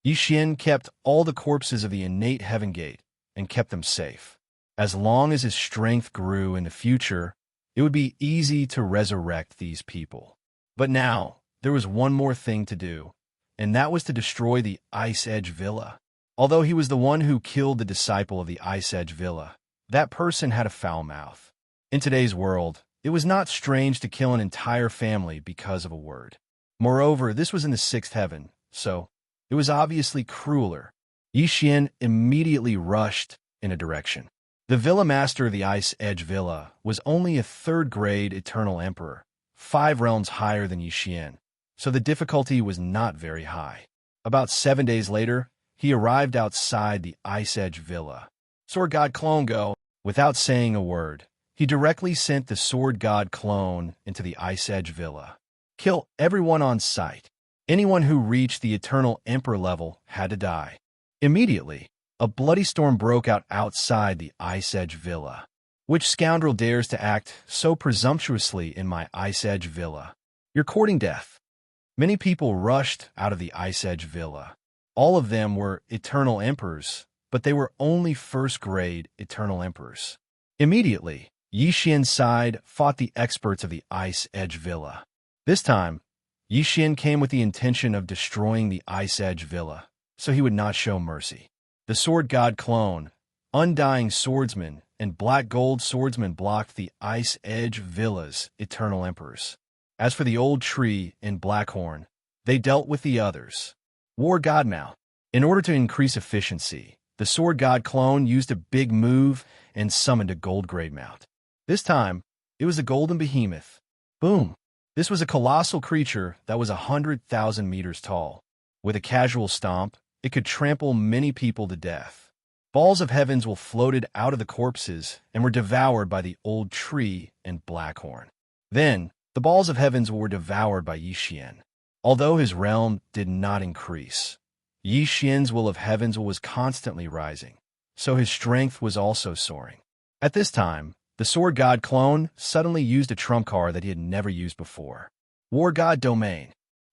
Yi Xian kept all the corpses of the innate heaven gate and kept them safe. As long as his strength grew in the future, it would be easy to resurrect these people. But now, there was one more thing to do, and that was to destroy the Ice Edge Villa. Although he was the one who killed the disciple of the Ice Edge Villa, that person had a foul mouth. In today's world, it was not strange to kill an entire family because of a word. Moreover, this was in the 6th heaven, so it was obviously crueler. Yi Xian immediately rushed in a direction. The Villa Master of the Ice Edge Villa was only a 3rd-grade Eternal Emperor, 5 realms higher than Yi Xian, so the difficulty was not very high. About 7 days later, he arrived outside the Ice Edge Villa. Sword God Clone go. Without saying a word, he directly sent the Sword God Clone into the Ice Edge Villa. Kill everyone on sight. Anyone who reached the Eternal Emperor level had to die. Immediately, a bloody storm broke out outside the Ice Edge Villa. Which scoundrel dares to act so presumptuously in my Ice Edge Villa? You're courting death. Many people rushed out of the Ice Edge Villa. All of them were Eternal Emperors, but they were only first-grade Eternal Emperors. Immediately, Xianxia's side fought the experts of the Ice Edge Villa. This time, Xianxia came with the intention of destroying the Ice Edge Villa, so he would not show mercy. The Sword God clone, Undying Swordsman, and Black Gold Swordsman blocked the Ice Edge Villa's Eternal Emperors. As for the old tree and Blackhorn, they dealt with the others. War Godmouth. In order to increase efficiency, the Sword God clone used a big move and summoned a Gold Greatmouth. This time, it was the Golden Behemoth. Boom! This was a colossal creature that was 100,000 meters tall. With a casual stomp, it could trample many people to death. Balls of heavens will floated out of the corpses and were devoured by the old tree and Blackhorn. Then, the balls of heavens were devoured by Xianxia. Although his realm did not increase, Xianxia's will of heavens was constantly rising, so his strength was also soaring. At this time, the Sword God clone suddenly used a trump card that he had never used before. War God Domain.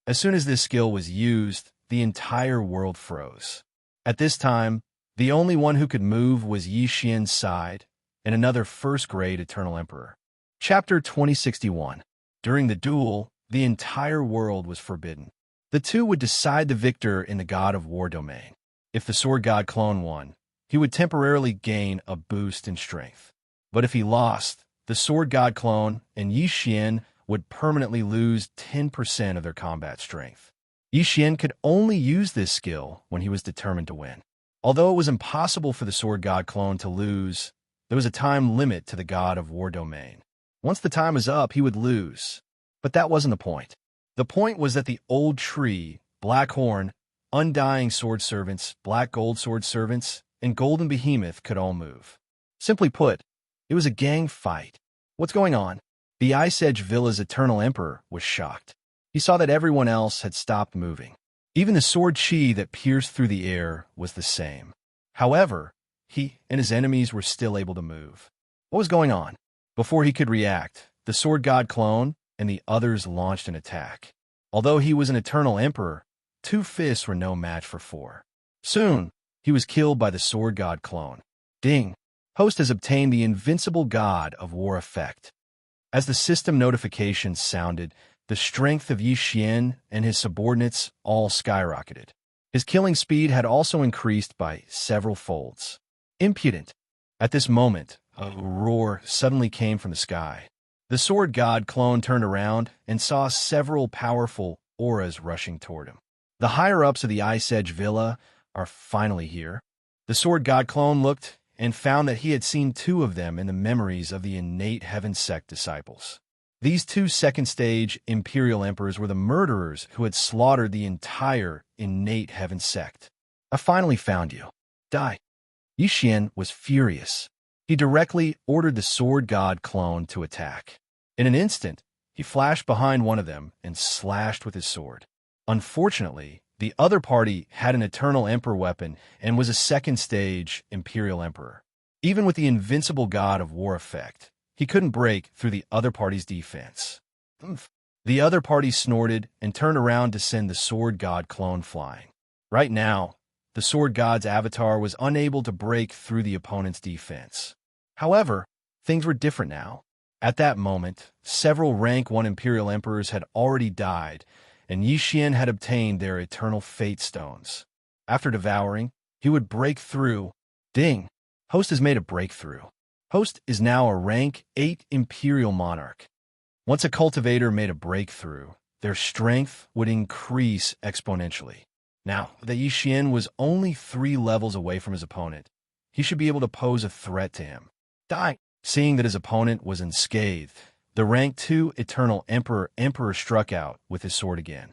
As soon as this skill was used, the entire world froze. At this time, the only one who could move was Xianxia's side and another first-grade Eternal Emperor. Chapter 2061. During the duel, the entire world was forbidden. The two would decide the victor in the God of War domain. If the Sword God clone won, he would temporarily gain a boost in strength. But if he lost, the Sword God clone and Xianxia would permanently lose 10% of their combat strength. Xianxia could only use this skill when he was determined to win. Although it was impossible for the Sword God clone to lose, there was a time limit to the God of War domain. Once the time was up, he would lose. But that wasn't the point. The point was that the old tree, Blackhorn, Undying Sword Servants, Black Gold Sword Servants, and Golden Behemoth could all move. Simply put, it was a gang fight. What's going on? The Ice Edge Villa's Eternal Emperor was shocked. He saw that everyone else had stopped moving. Even the sword chi that pierced through the air was the same. However, he and his enemies were still able to move. What was going on? Before he could react, the Sword God clone and the others launched an attack. Although he was an Eternal Emperor, 2 fists were no match for 4. Soon, he was killed by the Sword God clone. Ding! Host has obtained the Invincible God of War effect. As the system notifications sounded, the strength of Xianxia and his subordinates all skyrocketed. His killing speed had also increased by several folds. Impudent! At this moment, a roar suddenly came from the sky. The Sword God clone turned around and saw several powerful auras rushing toward him. The higher-ups of the Ice Edge Villa are finally here. The Sword God clone looked and found that he had seen 2 of them in the memories of the innate Heaven Sect disciples. These 2 second-stage Imperial Emperors were the murderers who had slaughtered the entire innate Heaven Sect. I finally found you. Die. Xianxia was furious. He directly ordered the Sword God clone to attack. In an instant, he flashed behind one of them and slashed with his sword. Unfortunately, the other party had an Eternal Emperor weapon and was a second-stage Imperial Emperor. Even with the Invincible God of War effect, he couldn't break through the other party's defense. The other party snorted and turned around to send the Sword God clone flying. Right now, the Sword God's avatar was unable to break through the opponent's defense. However, things were different now. At that moment, several rank 1 Imperial Emperors had already died, and Xianxia had obtained their eternal fate stones. After devouring, he would break through. Ding! Host has made a breakthrough. Host is now a rank 8 Imperial Monarch. Once a cultivator made a breakthrough, their strength would increase exponentially. Now that Xianxia was only 3 levels away from his opponent, he should be able to pose a threat to him. Die! Seeing that his opponent was unscathed, the rank 2 Eternal Emperor struck out with his sword again.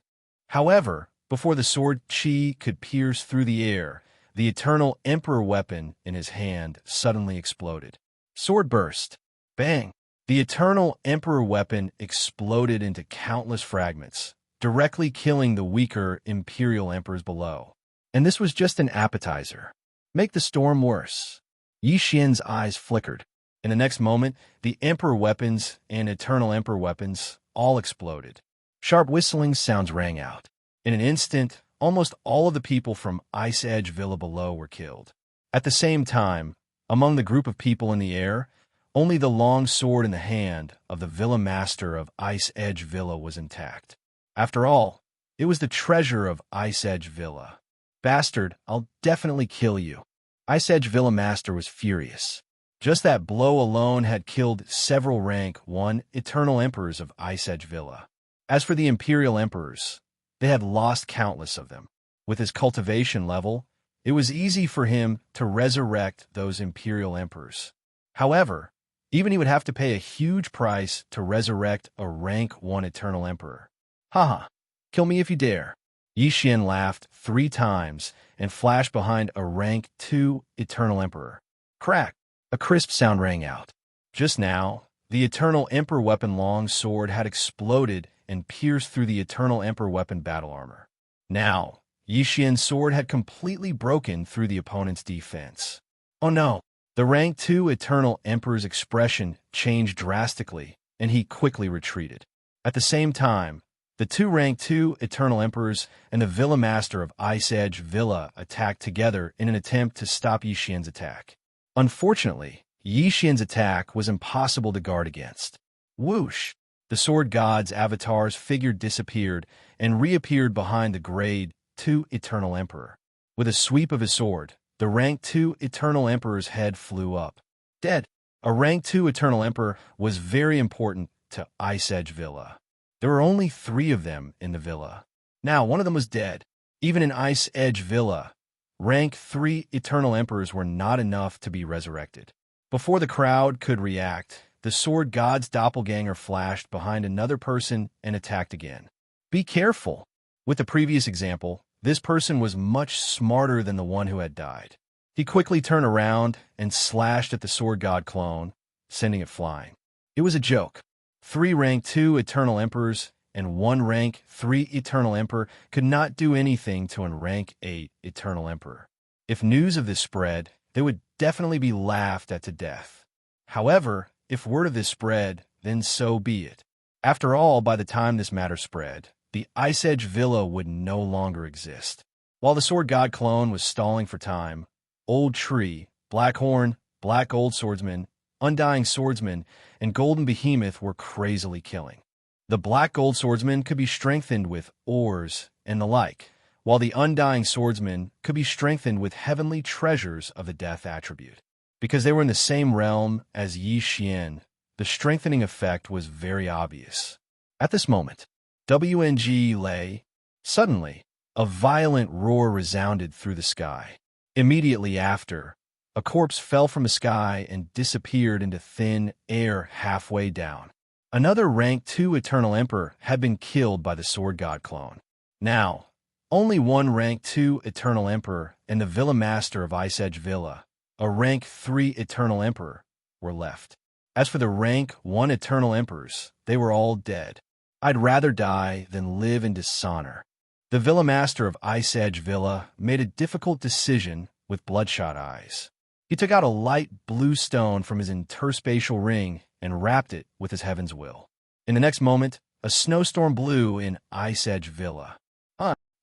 However, before the sword chi could pierce through the air, the Eternal Emperor weapon in his hand suddenly exploded. Sword burst. Bang! The Eternal Emperor weapon exploded into countless fragments, directly killing the weaker Imperial Emperors below. And this was just an appetizer. Make the storm worse. Yi Xian's eyes flickered. In the next moment, the Emperor weapons and Eternal Emperor weapons all exploded. Sharp whistling sounds rang out. In an instant, almost all of the people from Ice Edge Villa below were killed. At the same time, among the group of people in the air, only the long sword in the hand of the Villa Master of Ice Edge Villa was intact. After all, it was the treasure of Ice Edge Villa. Bastard, I'll definitely kill you. Ice Edge Villa Master was furious. Just that blow alone had killed several rank 1 Eternal Emperors of Ice Edge Villa. As for the Imperial Emperors, they had lost countless of them. With his cultivation level, it was easy for him to resurrect those Imperial Emperors. However, even he would have to pay a huge price to resurrect a rank 1 Eternal Emperor. Haha, kill me if you dare. Yi Xian laughed 3 times and flashed behind a rank 2 Eternal Emperor. Crack! A crisp sound rang out. Just now, the Eternal Emperor weapon long sword had exploded and pierced through the Eternal Emperor weapon battle armor. Now, Yi Xian's sword had completely broken through the opponent's defense. Oh no! The rank 2 Eternal Emperor's expression changed drastically, and he quickly retreated. At the same time, the 2 rank 2 Eternal Emperors and the Villa Master of Ice Edge Villa attacked together in an attempt to stop Yi Xian's attack. Unfortunately, Yi Xian's attack was impossible to guard against. Whoosh! The sword god's avatar's figure disappeared and reappeared behind the grade 2 Eternal Emperor. With a sweep of his sword, the rank 2 Eternal Emperor's head flew up. Dead. A rank 2 Eternal Emperor was very important to Ice Edge Villa. There were only 3 of them in the villa. Now one of them was dead. Even in Ice Edge Villa, rank 3 Eternal Emperors were not enough to be resurrected. Before the crowd could react, the sword god's doppelganger flashed behind another person and attacked again. Be careful! With the previous example, this person was much smarter than the one who had died. He quickly turned around and slashed at the sword god clone, sending it flying. It was a joke. 3 rank 2 Eternal Emperors and 1 rank 3 Eternal Emperor could not do anything to a rank 8 Eternal Emperor. If news of this spread, they would definitely be laughed at to death. However, if word of this spread, then so be it. After all, by the time this matter spread, the Ice Edge Villa would no longer exist. While the Sword God clone was stalling for time, Old Tree, Blackhorn, Black Old Swordsman, Undying Swordsman, and Golden Behemoth were crazily killing. The Black Gold Swordsman could be strengthened with ores and the like, while the Undying Swordsman could be strengthened with heavenly treasures of the death attribute. Because they were in the same realm as Yi Xian, the strengthening effect was very obvious. At this moment, WNG lay. Suddenly, a violent roar resounded through the sky. Immediately after, a corpse fell from the sky and disappeared into thin air halfway down. Another rank 2 Eternal Emperor had been killed by the Sword God clone. Now, only 1 rank 2 Eternal Emperor and the Villa Master of Ice Edge Villa, a rank 3 Eternal Emperor, were left. As for the rank 1 Eternal Emperors, they were all dead. I'd rather die than live in dishonor. The Villa Master of Ice Edge Villa made a difficult decision with bloodshot eyes. He took out a light blue stone from his interspatial ring and wrapped it with his heaven's will. In the next moment, a snowstorm blew in Ice Edge Villa.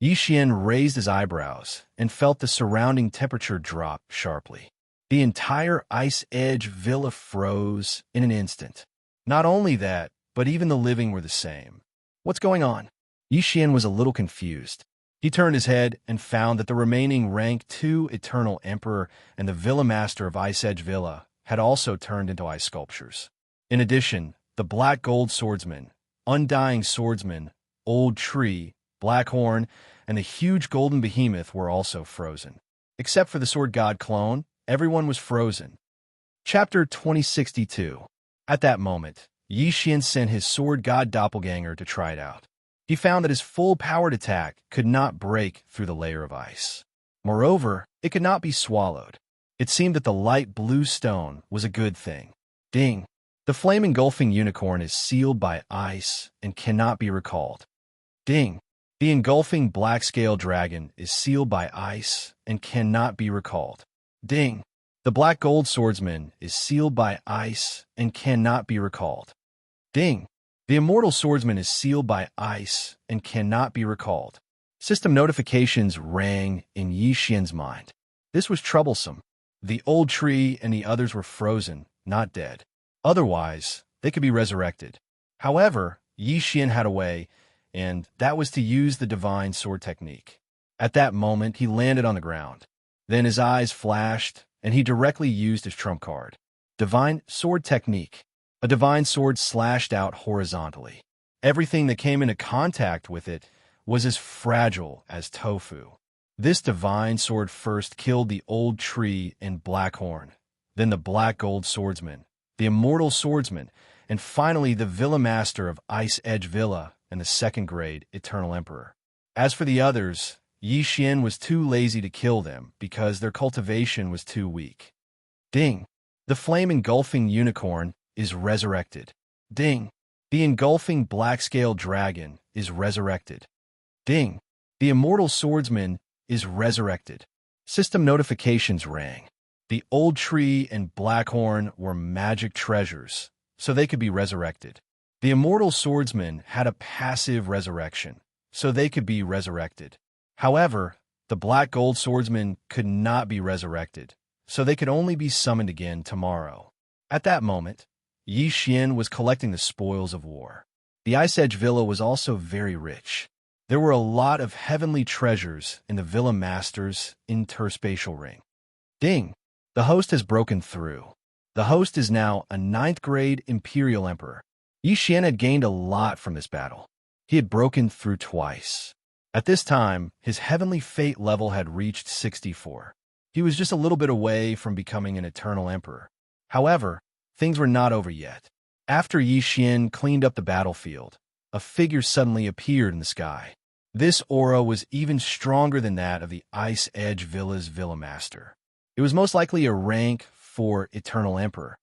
Yi Xian raised his eyebrows and felt the surrounding temperature drop sharply. The entire Ice Edge Villa froze in an instant. Not only that, but even the living were the same. What's going on? Yi Xian was a little confused. He turned his head and found that the remaining rank 2 Eternal Emperor and the Villa Master of Ice Edge Villa had also turned into ice sculptures. In addition, the Black Gold Swordsman, Undying Swordsman, Old Tree, Blackhorn, and the huge Golden Behemoth were also frozen. Except for the Sword God clone, everyone was frozen. Chapter 2062. At that moment, Yi Xian sent his Sword God doppelganger to try it out. He found that his full-powered attack could not break through the layer of ice. Moreover, it could not be swallowed. It seemed that the light blue stone was a good thing. Ding! The flame engulfing unicorn is sealed by ice and cannot be recalled. Ding. The engulfing black scale dragon is sealed by ice and cannot be recalled. Ding. The black gold swordsman is sealed by ice and cannot be recalled. Ding. The immortal swordsman is sealed by ice and cannot be recalled. System notifications rang in Xian's mind. This was troublesome. The old tree and the others were frozen, not dead. Otherwise, they could be resurrected. However, Xian had a way, and that was to use the divine sword technique. At that moment, he landed on the ground. Then his eyes flashed, and he directly used his trump card. Divine sword technique. A divine sword slashed out horizontally. Everything that came into contact with it was as fragile as tofu. This divine sword first killed the old tree and Blackhorn, then the black gold swordsman, the immortal swordsman, and finally the Villa Master of Ice Edge Villa and the second grade Eternal Emperor. As for the others, Xian was too lazy to kill them because their cultivation was too weak. Ding. The flame engulfing unicorn is resurrected. Ding. The engulfing black-scaled dragon is resurrected. Ding. The immortal swordsman is resurrected. System notifications rang. The old tree and Blackhorn were magic treasures, so they could be resurrected. The immortal swordsman had a passive resurrection, so they could be resurrected. However, the black gold swordsman could not be resurrected, so they could only be summoned again tomorrow. At that moment, Xian was collecting the spoils of war. The Ice Edge Villa was also very rich. There were a lot of heavenly treasures in the Villa Master's interspatial ring. Ding! The host has broken through. The host is now a 9th grade Imperial Emperor. Xian had gained a lot from this battle. He had broken through twice. At this time, his heavenly fate level had reached 64. He was just a little bit away from becoming an Eternal Emperor. However, things were not over yet. After Xian cleaned up the battlefield, a figure suddenly appeared in the sky. This aura was even stronger than that of the Ice Edge Villa's Villa Master. It was most likely a rank 4 Eternal Emperor.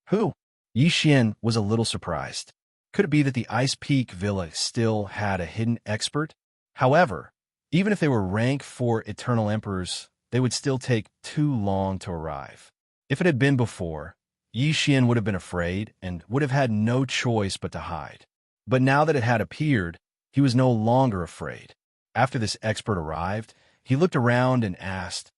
Who? Xian was a little surprised. Could it be that the Ice Peak Villa still had a hidden expert? However, even if they were rank 4 Eternal Emperors, they would still take too long to arrive. If it had been before, Xian would have been afraid and would have had no choice but to hide. But now that it had appeared, he was no longer afraid. After this expert arrived, he looked around and asked,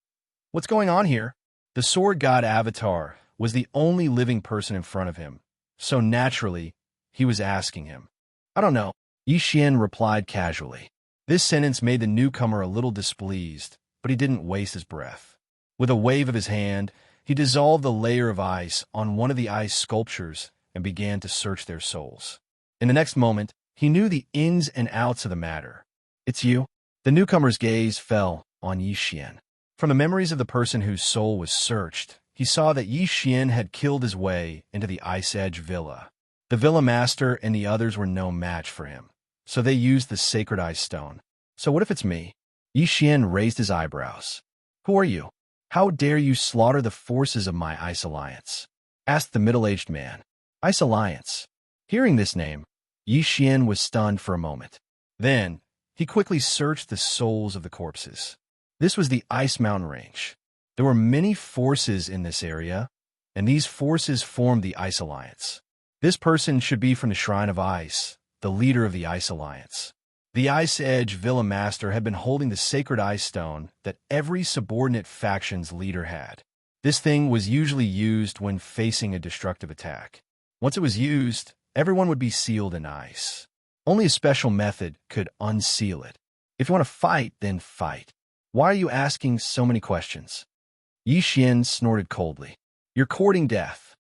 "What's going on here?" The sword god Avatar was the only living person in front of him, so naturally, he was asking him. "I don't know," Xian replied casually. This sentence made the newcomer a little displeased, but he didn't waste his breath. With a wave of his hand, he dissolved the layer of ice on one of the ice sculptures and began to search their souls. In the next moment, he knew the ins and outs of the matter. "It's you?" The newcomer's gaze fell on Xian. From the memories of the person whose soul was searched, he saw that Xian had killed his way into the Ice Edge Villa. The Villa Master and the others were no match for him, so they used the Sacred Ice Stone. "So what if it's me?" Xian raised his eyebrows. "Who are you? How dare you slaughter the forces of my Ice Alliance?" asked the middle-aged man. Ice Alliance. Hearing this name, Xian was stunned for a moment. Then, he quickly searched the souls of the corpses. This was the Ice Mountain Range. There were many forces in this area, and these forces formed the Ice Alliance. This person should be from the Shrine of Ice, the leader of the Ice Alliance. The Ice Edge Villa Master had been holding the Sacred Ice Stone that every subordinate faction's leader had. This thing was usually used when facing a destructive attack. Once it was used, everyone would be sealed in ice. Only a special method could unseal it. If you want to fight, then fight. Why are you asking so many questions? Xian snorted coldly. "You're courting death."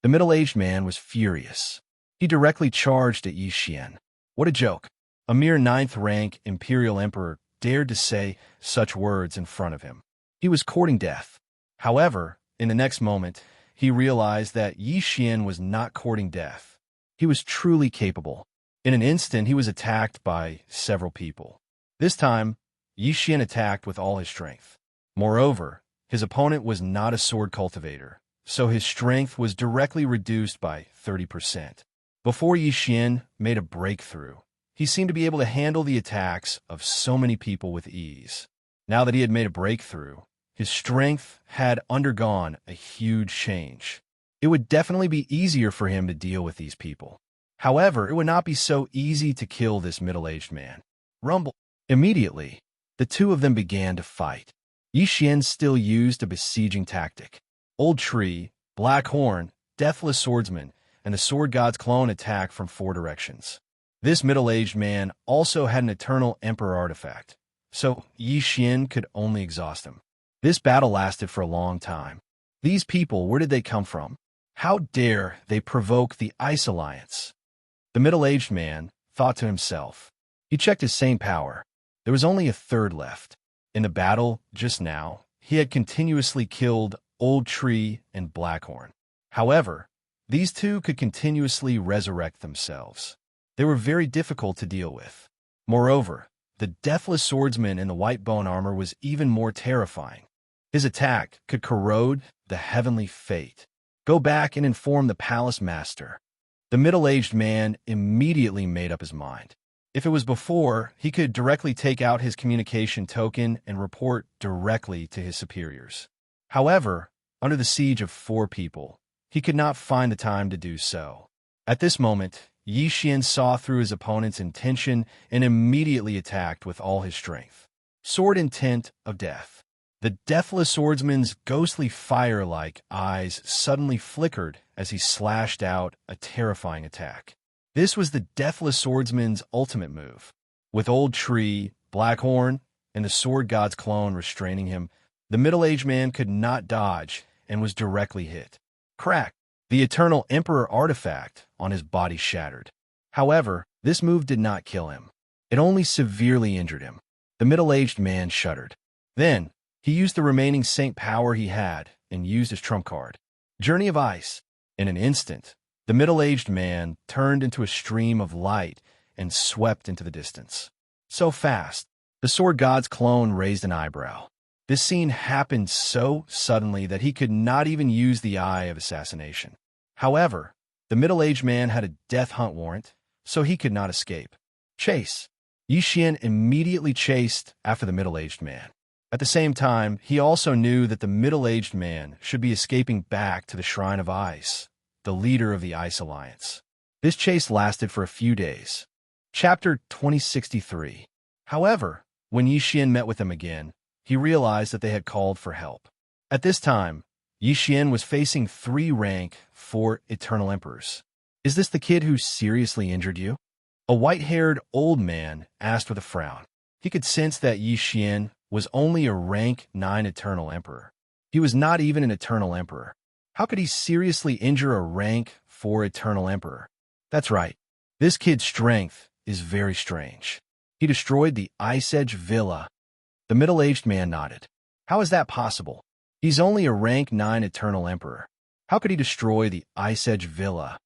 The middle-aged man was furious. He directly charged at Xian. What a joke. A mere 9th rank Imperial Emperor dared to say such words in front of him. He was courting death. However, in the next moment, he realized that Xian was not courting death. He was truly capable. In an instant, he was attacked by several people. This time, Xian attacked with all his strength. Moreover, his opponent was not a sword cultivator, so his strength was directly reduced by 30%. Before Yixian made a breakthrough, he seemed to be able to handle the attacks of so many people with ease. Now that he had made a breakthrough, his strength had undergone a huge change. It would definitely be easier for him to deal with these people. However, it would not be so easy to kill this middle-aged man. Rumble. Immediately, the two of them began to fight. Yixian still used a besieging tactic. Old Tree, Black Horn, Deathless Swordsman, and the Sword God's clone attacked from 4 directions. This middle-aged man also had an Eternal Emperor artifact, so Yixian could only exhaust him. This battle lasted for a long time. These people, where did they come from? How dare they provoke the Ice Alliance? The middle-aged man thought to himself. He checked his same power. There was only a third left. In the battle just now, he had continuously killed Old Tree and Blackhorn. However, these two could continuously resurrect themselves. They were very difficult to deal with. Moreover, the Deathless Swordsman in the white bone armor was even more terrifying. His attack could corrode the heavenly fate. Go back and inform the palace master. The middle-aged man immediately made up his mind. If it was before, he could directly take out his communication token and report directly to his superiors. However, under the siege of 4 people, he could not find the time to do so. At this moment, Yixian saw through his opponent's intention and immediately attacked with all his strength. Sword Intent of Death. The Deathless Swordsman's ghostly fire-like eyes suddenly flickered as he slashed out a terrifying attack. This was the Deathless Swordsman's ultimate move. With Old Tree, Blackhorn, and the Sword God's clone restraining him, the middle-aged man could not dodge and was directly hit. Crack! The Eternal Emperor artifact on his body shattered. However, this move did not kill him. It only severely injured him. The middle-aged man shuddered. Then, he used the remaining saint power he had and used his trump card. Journey of Ice. In an instant, the middle-aged man turned into a stream of light and swept into the distance. So fast, the Sword God's clone raised an eyebrow. This scene happened so suddenly that he could not even use the Eye of Assassination. However, the middle-aged man had a death hunt warrant, so he could not escape. Chase. Yixian immediately chased after the middle-aged man. At the same time, he also knew that the middle-aged man should be escaping back to the Shrine of Ice, the leader of the Ice Alliance. This chase lasted for a few days. Chapter 2063. However, when Yixian met with them again, he realized that they had called for help. At this time, Yixian was facing 3 rank 4 Eternal Emperors. Is this the kid who seriously injured you? A white-haired old man asked with a frown. He could sense that Yixian was only a rank 9 Eternal Emperor. He was not even an Eternal Emperor. How could he seriously injure a rank 4 Eternal Emperor? That's right. This kid's strength is very strange. He destroyed the Ice Edge Villa. The middle-aged man nodded. How is that possible? He's only a rank 9 Eternal Emperor. How could he destroy the Ice Edge Villa?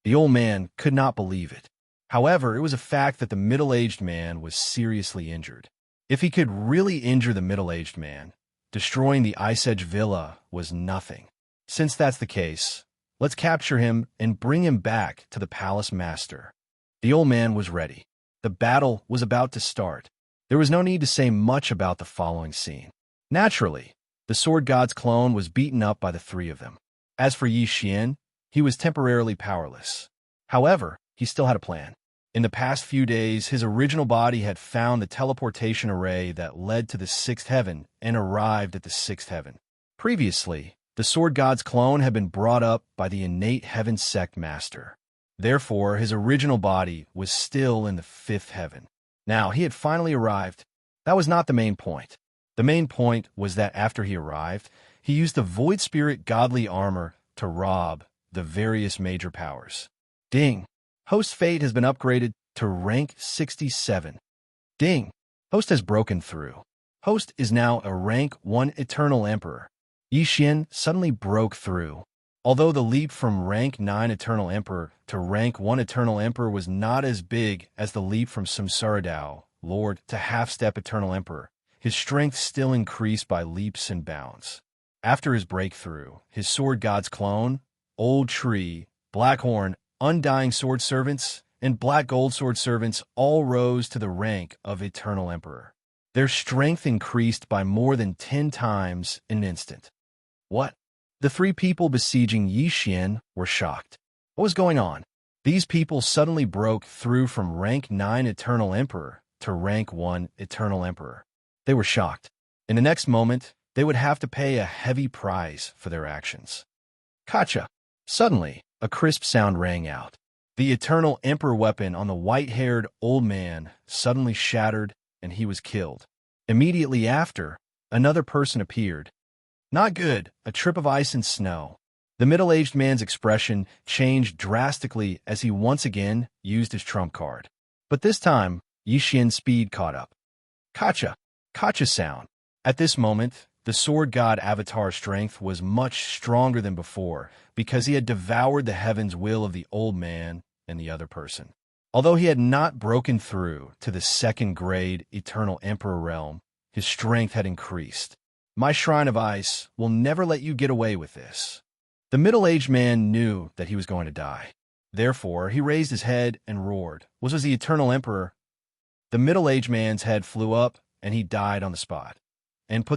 The old man could not believe it. However, it was a fact that the middle-aged man was seriously injured. If he could really injure the middle-aged man, destroying the Ice Edge Villa was nothing. Since that's the case, let's capture him and bring him back to the palace master. The old man was ready. The battle was about to start. There was no need to say much about the following scene. Naturally, the Sword God's clone was beaten up by the 3 of them. As for Yixian, he was temporarily powerless. However, he still had a plan. In the past few days, his original body had found the teleportation array that led to the 6th heaven and arrived at the 6th heaven. Previously, the Sword God's clone had been brought up by the innate heaven sect master. Therefore, his original body was still in the 5th heaven. Now, he had finally arrived. That was not the main point. The main point was that after he arrived, he used the Void Spirit godly armor to rob the various major powers. Ding! Host Fate has been upgraded to rank 67. Ding! Host has broken through. Host is now a rank 1 Eternal Emperor. Yixian suddenly broke through. Although the leap from rank 9 Eternal Emperor to rank 1 Eternal Emperor was not as big as the leap from Samsara Dao, Lord, to half-step Eternal Emperor, his strength still increased by leaps and bounds. After his breakthrough, his sword god's clone, Old Tree, Blackhorn, Undying Sword Servants, and Black Gold Sword Servants all rose to the rank of Eternal Emperor. Their strength increased by more than 10 times in an instant. What? The three people besieging Yixian were shocked. What was going on? These people suddenly broke through from rank 9 Eternal Emperor to rank 1 Eternal Emperor. They were shocked. In the next moment, they would have to pay a heavy price for their actions. Gotcha! Suddenly, a crisp sound rang out. The Eternal Emperor weapon on the white-haired old man suddenly shattered, and he was killed. Immediately after, another person appeared. Not good, a trip of ice and snow. The middle-aged man's expression changed drastically as he once again used his trump card. But this time, Yixian's speed caught up. Gotcha! Gotcha sound. At this moment, the sword god avatar's strength was much stronger than before because he had devoured the heaven's will of the old man and the other person. Although he had not broken through to the second-grade Eternal Emperor realm, his strength had increased. My Shrine of Ice will never let you get away with this. The middle-aged man knew that he was going to die. Therefore, he raised his head and roared. Was the Eternal Emperor? The middle-aged man's head flew up, and he died on the spot. And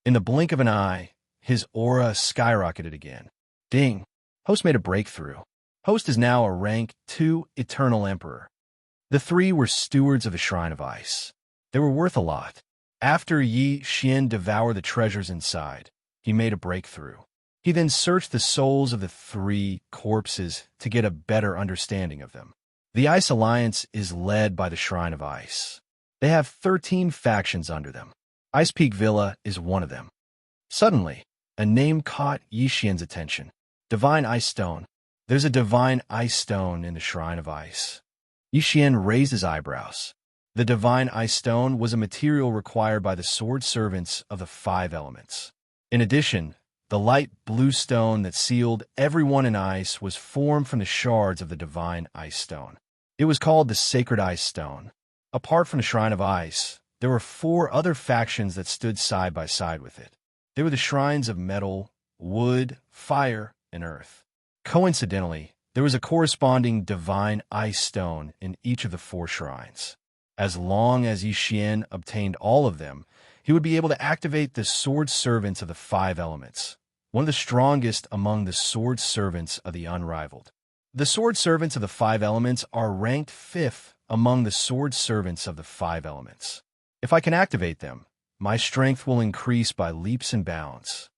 in the blink of an eye, his aura skyrocketed again. Ding! Host made a breakthrough. Host is now a rank 2 Eternal Emperor. The three were stewards of the Shrine of Ice. They were worth a lot. After Yixian devoured the treasures inside, he made a breakthrough. He then searched the souls of the three corpses to get a better understanding of them. The Ice Alliance is led by the Shrine of Ice. They have 13 factions under them. Ice Peak Villa is one of them. Suddenly, a name caught Yixian's attention. Divine Ice Stone. There's a Divine Ice Stone in the Shrine of Ice. Yixian raised his eyebrows. The Divine Ice Stone was a material required by the sword servants of the 5 elements. In addition, the light blue stone that sealed everyone in ice was formed from the shards of the Divine Ice Stone. It was called the Sacred Ice Stone. Apart from the Shrine of Ice, there were 4 other factions that stood side by side with it. They were the shrines of metal, wood, fire, and earth. Coincidentally, there was a corresponding Divine Ice Stone in each of the 4 shrines. As long as Yixian obtained all of them, he would be able to activate the sword servants of the 5 elements, one of the strongest among the sword servants of the unrivaled. The sword servants of the 5 elements are ranked 5th among the sword servants of the 5 elements. If I can activate them, my strength will increase by leaps and bounds.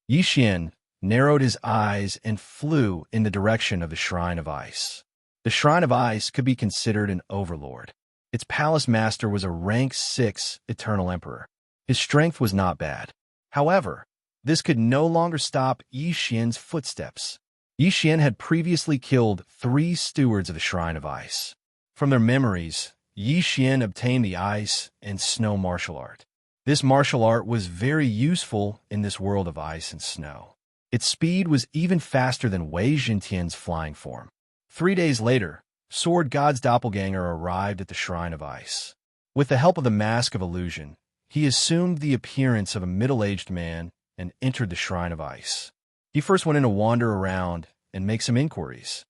Yixian narrowed his eyes and flew in the direction of the Shrine of Ice. The Shrine of Ice could be considered an overlord. Its palace master was a rank 6 Eternal Emperor. His strength was not bad. However, this could no longer stop Yixian's footsteps. Yixian had previously killed 3 stewards of the Shrine of Ice. From their memories, Yixian obtained the ice and snow martial art. This martial art was very useful in this world of ice and snow. Its speed was even faster than Wei Jintian's flying form. 3 days later, Sword God's doppelganger arrived at the Shrine of Ice. With the help of the Mask of Illusion, he assumed the appearance of a middle-aged man and entered the Shrine of Ice. He first went in to wander around and make some inquiries.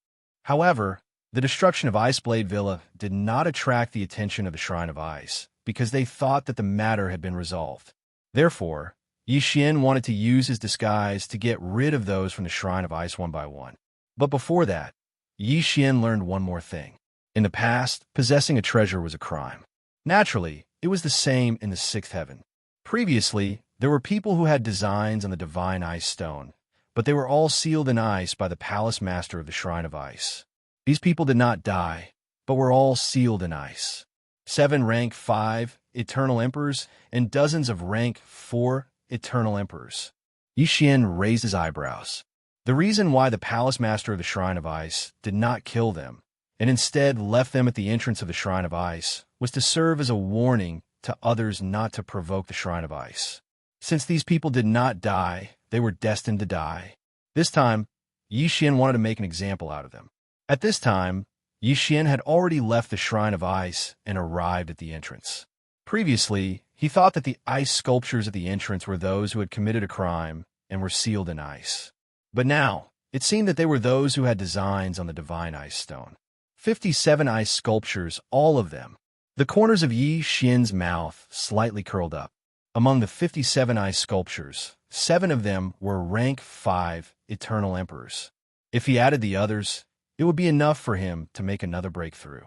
However, the destruction of Iceblade Villa did not attract the attention of the Shrine of Ice because they thought that the matter had been resolved. Therefore, Yixian wanted to use his disguise to get rid of those from the Shrine of Ice one by one. But before that, Yixian learned one more thing. In the past, possessing a treasure was a crime. Naturally, it was the same in the 6th heaven. Previously, there were people who had designs on the Divine Ice Stone, but they were all sealed in ice by the Palace Master of the Shrine of Ice. These people did not die, but were all sealed in ice. 7 rank 5 Eternal Emperors and dozens of rank 4 Eternal Emperors. Yixian raised his eyebrows. The reason why the Palace Master of the Shrine of Ice did not kill them, and instead left them at the entrance of the Shrine of Ice, was to serve as a warning to others not to provoke the Shrine of Ice. Since these people did not die, they were destined to die. This time, Yixian wanted to make an example out of them. At this time, Yixian had already left the Shrine of Ice and arrived at the entrance. Previously, he thought that the ice sculptures at the entrance were those who had committed a crime and were sealed in ice. But now, it seemed that they were those who had designs on the divine ice stone. 57 ice sculptures, all of them. The corners of Yi Xian's mouth slightly curled up. Among the 57 ice sculptures, 7 of them were rank 5 eternal emperors. If he added the others, it would be enough for him to make another breakthrough.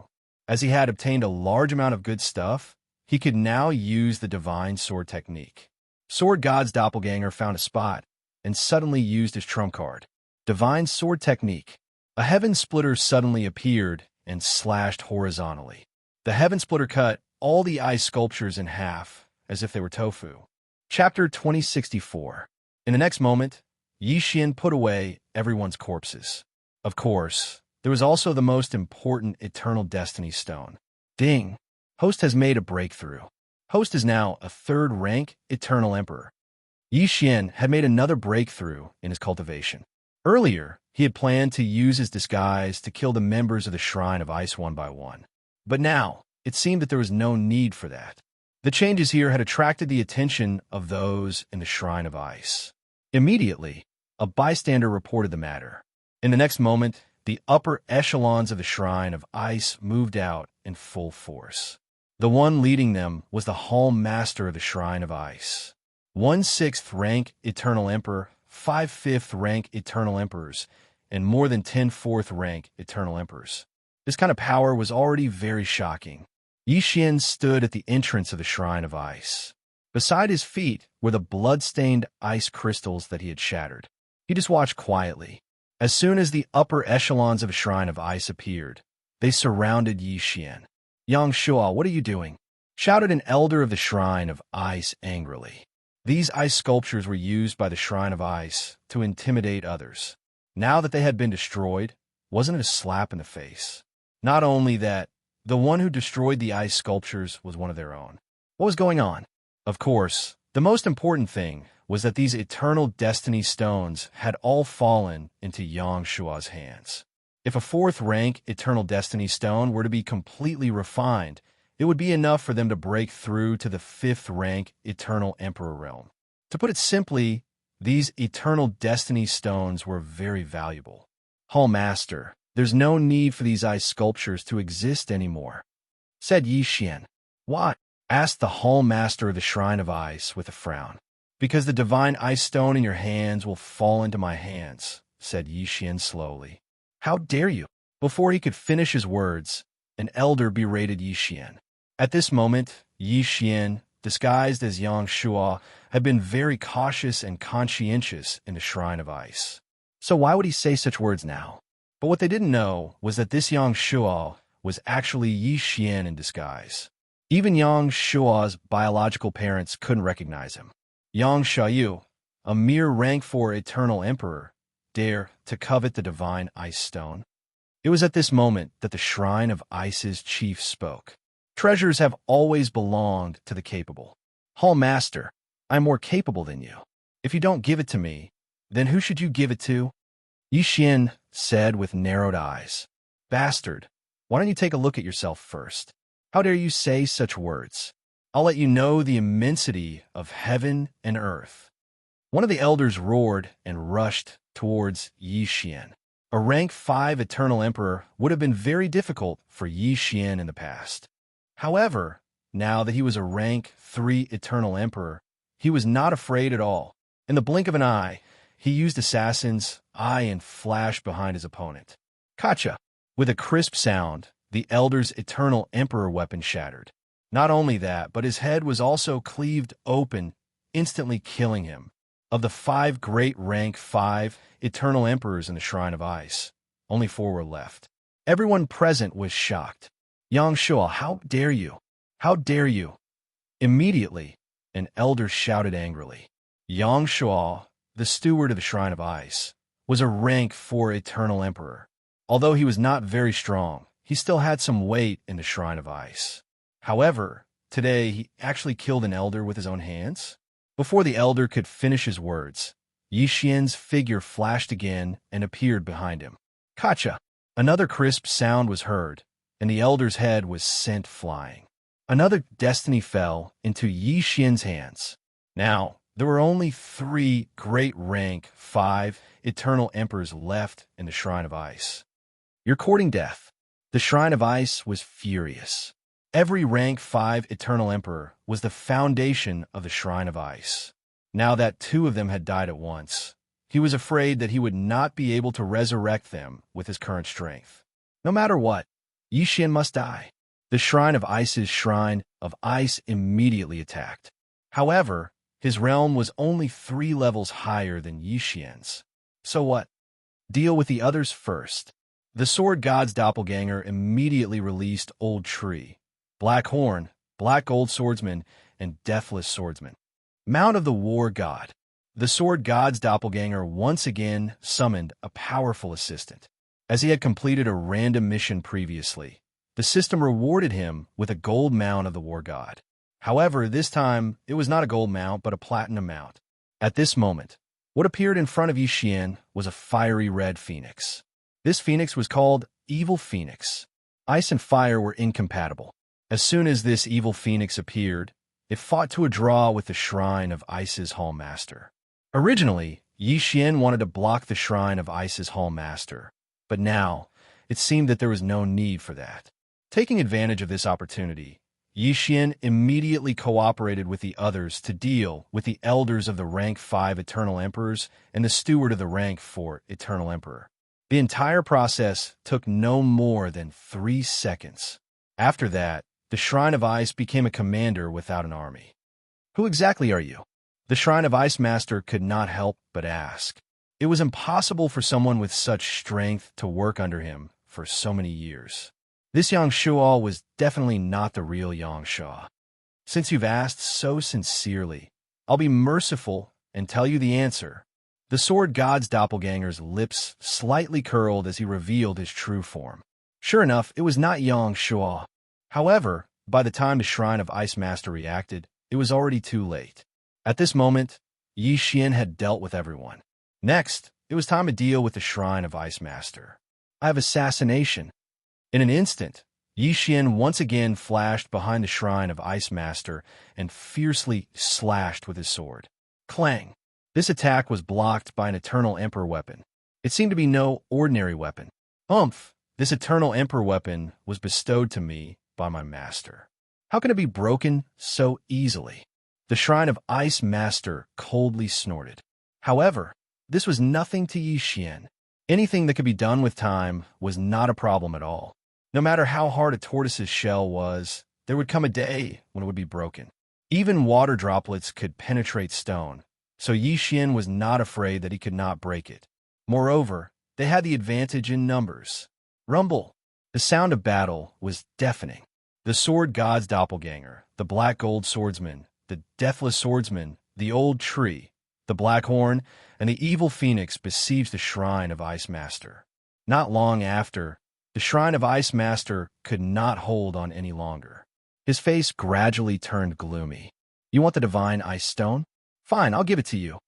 As he had obtained a large amount of good stuff, he could now use the divine sword technique. Sword God's doppelganger found a spot and suddenly used his trump card. Divine sword technique. A heaven splitter suddenly appeared and slashed horizontally. The heaven splitter cut all the ice sculptures in half as if they were tofu. Chapter 2064. In the next moment, Yi Xian put away everyone's corpses. Of course, there was also the most important eternal destiny stone. Ding! Host has made a breakthrough. Host is now a 3rd rank eternal emperor. Yi Xian had made another breakthrough in his cultivation. Earlier, he had planned to use his disguise to kill the members of the Shrine of Ice one by one. But now, it seemed that there was no need for that. The changes here had attracted the attention of those in the Shrine of Ice. Immediately, a bystander reported the matter. In the next moment, the upper echelons of the Shrine of Ice moved out in full force. The one leading them was the Hall Master of the Shrine of Ice. 1/6 rank Eternal Emperor, 5 5th rank Eternal Emperors, and more than 10 4th rank Eternal Emperors. This kind of power was already very shocking. Yi Xian stood at the entrance of the Shrine of Ice. Beside his feet were the blood-stained ice crystals that he had shattered. He just watched quietly. As soon as the upper echelons of the Shrine of Ice appeared, they surrounded Yi Xian. "Xianxia, what are you doing?" shouted an elder of the Shrine of Ice angrily. These ice sculptures were used by the Shrine of Ice to intimidate others. Now that they had been destroyed, wasn't it a slap in the face? Not only that, the one who destroyed the ice sculptures was one of their own. What was going on? Of course, the most important thing was that these eternal destiny stones had all fallen into Xianxia's hands. If a 4th rank eternal destiny stone were to be completely refined, it would be enough for them to break through to the 5th rank eternal emperor realm. To put it simply, these eternal destiny stones were very valuable. "Hall Master, there's no need for these ice sculptures to exist anymore," said Yi Xian. "Why?" asked the Hall Master of the Shrine of Ice with a frown. "Because the divine ice stone in your hands will fall into my hands," said Yi Xian slowly. "How dare you?" Before he could finish his words, an elder berated Yi Xian. At this moment, Yi Xian, disguised as Xianxia, had been very cautious and conscientious in the Shrine of Ice. So why would he say such words now? But what they didn't know was that this Xianxia was actually Yi Xian in disguise. Even Xianxia's biological parents couldn't recognize him. Xiaoyu, a mere rank 4 eternal emperor, dare to covet the divine ice stone? It was at this moment that the Shrine of Ice's chief spoke. "Treasures have always belonged to the capable. Hall Master, I'm more capable than you. If you don't give it to me, then who should you give it to?" Yi Xian said with narrowed eyes. "Bastard, why don't you take a look at yourself first? How dare you say such words? I'll let you know the immensity of heaven and earth." One of the elders roared and rushed towards Yi Xian. A rank 5 eternal emperor would have been very difficult for Yi Xian in the past. However, now that he was a rank 3 eternal emperor, he was not afraid at all. In the blink of an eye, he used Assassin's Eye and flashed behind his opponent. Kacha! With a crisp sound, the elder's eternal emperor weapon shattered. Not only that, but his head was also cleaved open, instantly killing him. Of the 5 great rank 5 eternal emperors in the Shrine of Ice, only 4 were left. Everyone present was shocked. "Xianxia, how dare you? How dare you?" Immediately, an elder shouted angrily. Xianxia, the steward of the Shrine of Ice, was a rank 4 eternal emperor. Although he was not very strong, he still had some weight in the Shrine of Ice. However, today he actually killed an elder with his own hands. Before the elder could finish his words, Yi Xian's figure flashed again and appeared behind him. Kacha! Another crisp sound was heard, and the elder's head was sent flying. Another destiny fell into Xian's hands. Now, there were only 3 great rank 5 eternal emperors left in the Shrine of Ice. You're courting death. The Shrine of Ice was furious. Every rank 5 eternal emperor was the foundation of the Shrine of Ice. Now that 2 of them had died at once, he was afraid that he would not be able to resurrect them with his current strength. No matter what, Xian must die. The Shrine of Ice's Shrine of Ice immediately attacked. However, his realm was only 3 levels higher than Xian's. So what? Deal with the others first. The Sword God's doppelganger immediately released Old Tree, Black Horn, Black Gold Swordsman, and Deathless Swordsman. Mount of the War God. The Sword God's doppelganger once again summoned a powerful assistant. As he had completed a random mission previously, the system rewarded him with a gold mount of the War God. However, this time, it was not a gold mount, but a platinum mount. At this moment, what appeared in front of Xian was a fiery red phoenix. This phoenix was called Evil Phoenix. Ice and fire were incompatible. As soon as this evil phoenix appeared, it fought to a draw with the Shrine of Ice's Hallmaster. Originally, Xian wanted to block the Shrine of Ice's Hallmaster, but now, it seemed that there was no need for that. Taking advantage of this opportunity, Xian immediately cooperated with the others to deal with the elders of the rank 5 Eternal Emperors and the steward of the rank 4 Eternal Emperor. The entire process took no more than 3 seconds. After that, the Shrine of Ice became a commander without an army. Who exactly are you? The Shrine of Ice Master could not help but ask. It was impossible for someone with such strength to work under him for so many years. This Xianxia was definitely not the real Xianxia. Since you've asked so sincerely, I'll be merciful and tell you the answer. The Sword God's doppelganger's lips slightly curled as he revealed his true form. Sure enough, it was not Xianxia. However, by the time the Shrine of Ice Master reacted, it was already too late. At this moment, Xian had dealt with everyone. Next, it was time to deal with the Shrine of Ice Master. I have assassination. In an instant, Xian once again flashed behind the Shrine of Ice Master and fiercely slashed with his sword. Clang! This attack was blocked by an Eternal Emperor weapon. It seemed to be no ordinary weapon. Humph! This Eternal Emperor weapon was bestowed to me by my master. How can it be broken so easily? The Shrine of Ice Master coldly snorted. However, this was nothing to Xian. Anything that could be done with time was not a problem at all. No matter how hard a tortoise's shell was, there would come a day when it would be broken. Even water droplets could penetrate stone, so Xian was not afraid that he could not break it. Moreover, they had the advantage in numbers. Rumble! The sound of battle was deafening. The Sword God's doppelganger, the Black Gold Swordsman, the Deathless Swordsman, the Old Tree, the Black Horn, and the Evil Phoenix besieged the Shrine of Ice Master. Not long after, the Shrine of Ice Master could not hold on any longer. His face gradually turned gloomy. You want the divine ice stone? Fine, I'll give it to you.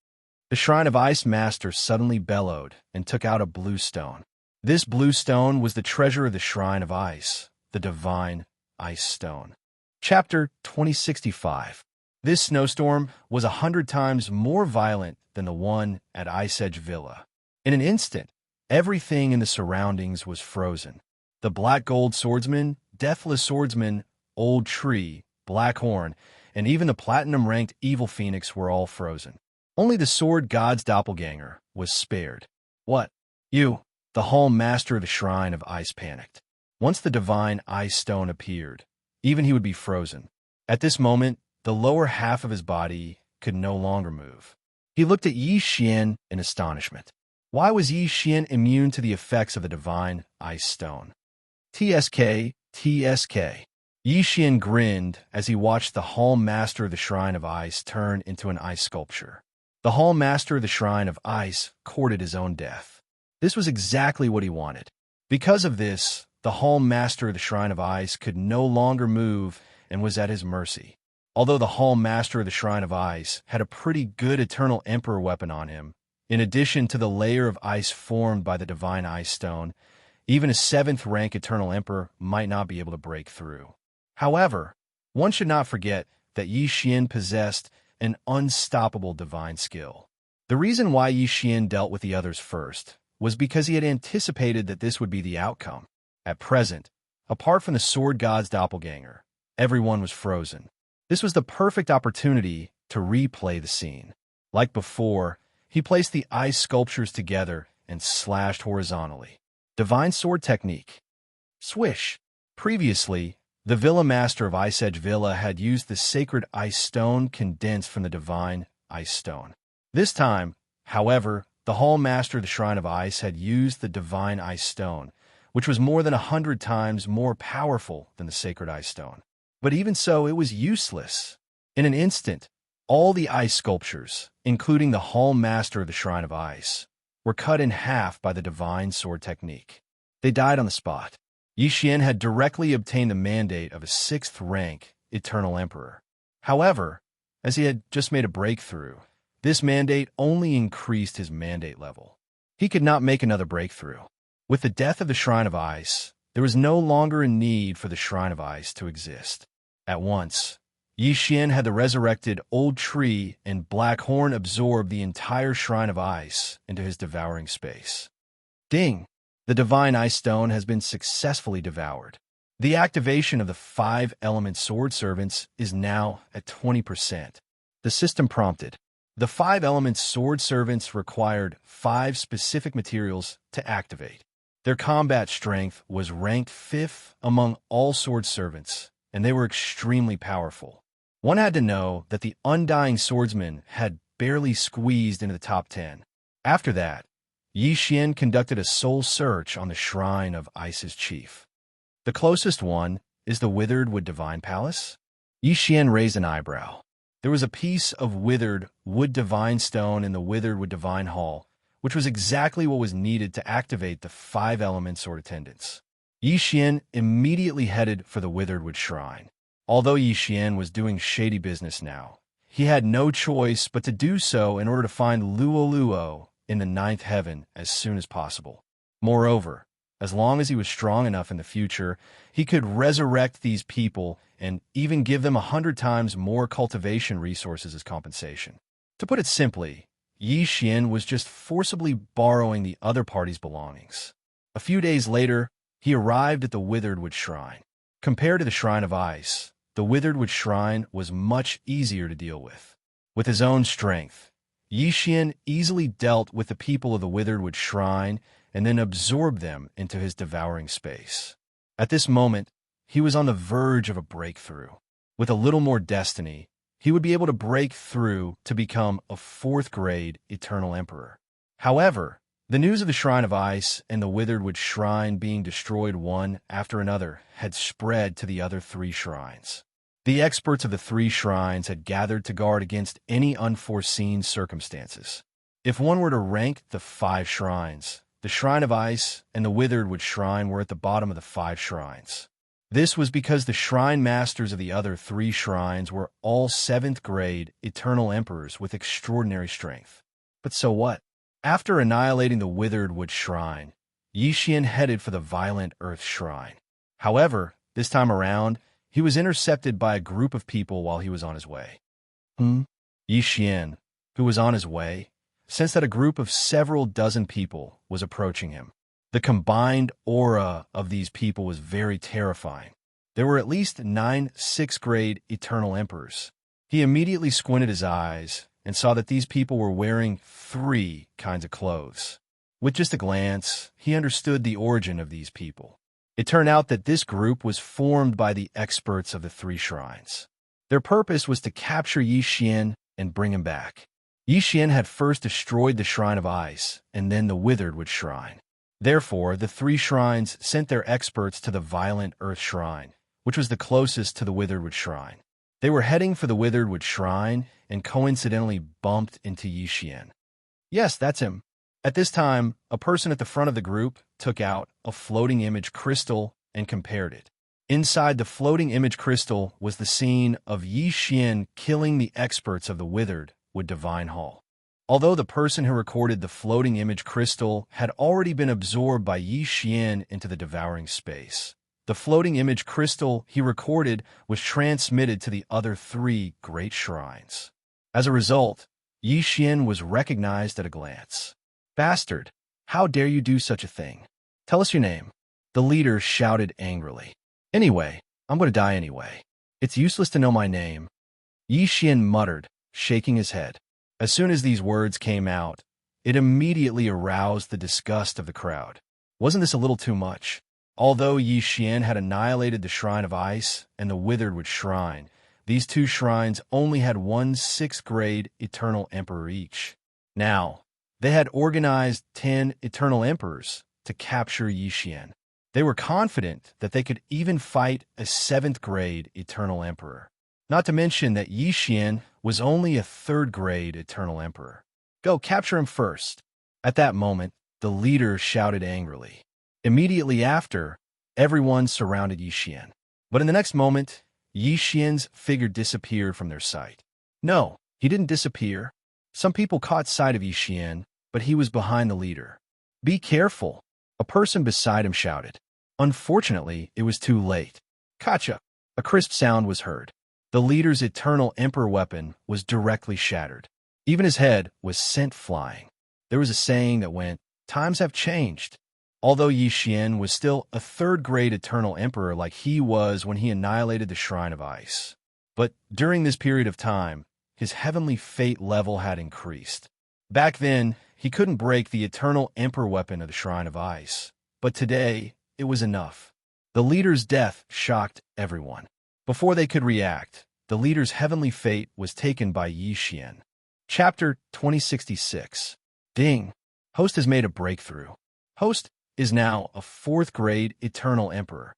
The Shrine of Ice Master suddenly bellowed and took out a blue stone. This blue stone was the treasure of the Shrine of Ice, the divine ice stone. Chapter 2065. This snowstorm was 100 times more violent than the one at Ice Edge Villa. In an instant, everything in the surroundings was frozen. The Black Gold Swordsman, Deathless Swordsman, Old Tree, Black Horn, and even the platinum-ranked Evil Phoenix were all frozen. Only the Sword God's doppelganger was spared. What? You, the Hall Master of the Shrine of Ice, panicked. Once the divine ice stone appeared, even he would be frozen. At this moment, the lower half of his body could no longer move. He looked at Xian in astonishment. Why was Xian immune to the effects of the divine ice stone? TSK, TSK. Xian grinned as he watched the Hall Master of the Shrine of Ice turn into an ice sculpture. The Hall Master of the Shrine of Ice courted his own death. This was exactly what he wanted. Because of this, the Hall Master of the Shrine of Ice could no longer move and was at his mercy. Although the Hall Master of the Shrine of Ice had a pretty good Eternal Emperor weapon on him, in addition to the layer of ice formed by the Divine Ice Stone, even a 7th rank Eternal Emperor might not be able to break through. However, One should not forget that Xian possessed an unstoppable divine skill. The reason why Xian dealt with the others first was because he had anticipated that this would be the outcome. At present, apart from the sword god's doppelganger, everyone was frozen. This was the perfect opportunity to replay the scene. Like before, he placed the ice sculptures together and slashed horizontally. Divine sword technique. Swish. Previously, the Villa Master of Ice Edge Villa had used the sacred ice stone condensed from the divine ice stone. This time, however, the Hall Master of the Shrine of Ice had used the divine ice stone, which was more than 100 times more powerful than the sacred ice stone. But even so, it was useless. In an instant, all the ice sculptures, including the Hall Master of the Shrine of Ice, were cut in half by the divine sword technique. They died on the spot. Xian had directly obtained the mandate of a 6th rank Eternal Emperor. However, as he had just made a breakthrough, this mandate only increased his mandate level. He could not make another breakthrough. With the death of the Shrine of Ice, there was no longer a need for the Shrine of Ice to exist. At once, Xian had the resurrected old tree and Black Horn absorb the entire Shrine of Ice into his devouring space. Ding! The divine ice stone has been successfully devoured. The activation of the 5-element sword servants is now at 20%. The system prompted. The 5-element sword servants required 5 specific materials to activate. Their combat strength was ranked 5th among all sword servants, and they were extremely powerful. One had to know that the Undying Swordsman had barely squeezed into the top 10. After that, Xian conducted a soul search on the Shrine of Ice's chief. The closest one is the Withered Wood Divine Palace. Xian raised an eyebrow. There was a piece of withered wood divine stone in the Withered Wood Divine Hall, which was exactly what was needed to activate the 5-element sword attendants. Xian immediately headed for the Withered Wood Shrine. Although Xian was doing shady business now, he had no choice but to do so in order to find Luo Luo in the 9th heaven as soon as possible. Moreover, as long as he was strong enough in the future, he could resurrect these people and even give them 100 times more cultivation resources as compensation. To put it simply, Xian was just forcibly borrowing the other party's belongings. A few days later, he arrived at the Withered Wood Shrine. Compared to the Shrine of Ice, the Withered Wood Shrine was much easier to deal with. With his own strength, Xian easily dealt with the people of the Withered Wood Shrine and then absorbed them into his devouring space. At this moment, he was on the verge of a breakthrough. With a little more destiny, he would be able to break through to become a 4th-grade Eternal Emperor. However, the news of the Shrine of Ice and the Withered Wood Shrine being destroyed one after another had spread to the other 3 shrines. The experts of the 3 shrines had gathered to guard against any unforeseen circumstances. If one were to rank the 5 shrines, the Shrine of Ice and the Withered Wood Shrine were at the bottom of the 5 shrines. This was because the shrine masters of the other 3 shrines were all 7th-grade Eternal Emperors with extraordinary strength. But so what? After annihilating the Withered Wood Shrine, Xian headed for the Violent Earth Shrine. However, this time around, he was intercepted by a group of people while he was on his way. Xian, who was on his way, sensed that a group of several dozen people was approaching him. The combined aura of these people was very terrifying. There were at least 9 6th-grade Eternal Emperors. He immediately squinted his eyes and saw that these people were wearing 3 kinds of clothes. With just a glance, he understood the origin of these people. It turned out that this group was formed by the experts of the 3 shrines. Their purpose was to capture Xian and bring him back. Xian had first destroyed the Shrine of Ice and then the Withered Wood Shrine. Therefore, the 3 shrines sent their experts to the Violent Earth Shrine, which was the closest to the Withered Wood Shrine. They were heading for the Withered Wood Shrine and coincidentally bumped into Xian. Yes, that's him. At this time, a person at the front of the group took out a floating image crystal and compared it. Inside the floating image crystal was the scene of Xian killing the experts of the Withered Wood Divine Hall. Although the person who recorded the floating image crystal had already been absorbed by Xian into the devouring space, The floating image crystal he recorded was transmitted to the other 3 great shrines. As a result, Xian was recognized at a glance. "Bastard! How dare you do such a thing? Tell us your name." The leader shouted angrily. "Anyway, I'm going to die anyway. It's useless to know my name," Xian muttered, shaking his head. As soon as these words came out, it immediately aroused the disgust of the crowd. Wasn't this a little too much? Although Xian had annihilated the Shrine of Ice and the Withered Shrine, these 2 shrines only had 1 6th-grade Eternal Emperor each. Now, they had organized 10 Eternal Emperors to capture Xian. They were confident that they could even fight a 7th-grade Eternal Emperor. Not to mention that Xian was only a 3rd-grade Eternal Emperor. "Go, capture him first." At that moment, the leader shouted angrily. Immediately after, everyone surrounded Xian. But in the next moment, Xian's figure disappeared from their sight. No, he didn't disappear. Some people caught sight of Xian, but he was behind the leader. "Be careful," a person beside him shouted. Unfortunately, it was too late. "Gotcha!" A crisp sound was heard. The leader's Eternal Emperor weapon was directly shattered. Even his head was sent flying. There was a saying that went, "Times have changed." Although Xian was still a 3rd-grade Eternal Emperor like he was when he annihilated the Shrine of Ice. But during this period of time, his heavenly fate level had increased. Back then, he couldn't break the Eternal Emperor weapon of the Shrine of Ice. But today, it was enough. The leader's death shocked everyone. Before they could react, the leader's heavenly fate was taken by Xian. Chapter 2066. Ding! Host has made a breakthrough. Host is now a 4th-grade Eternal Emperor.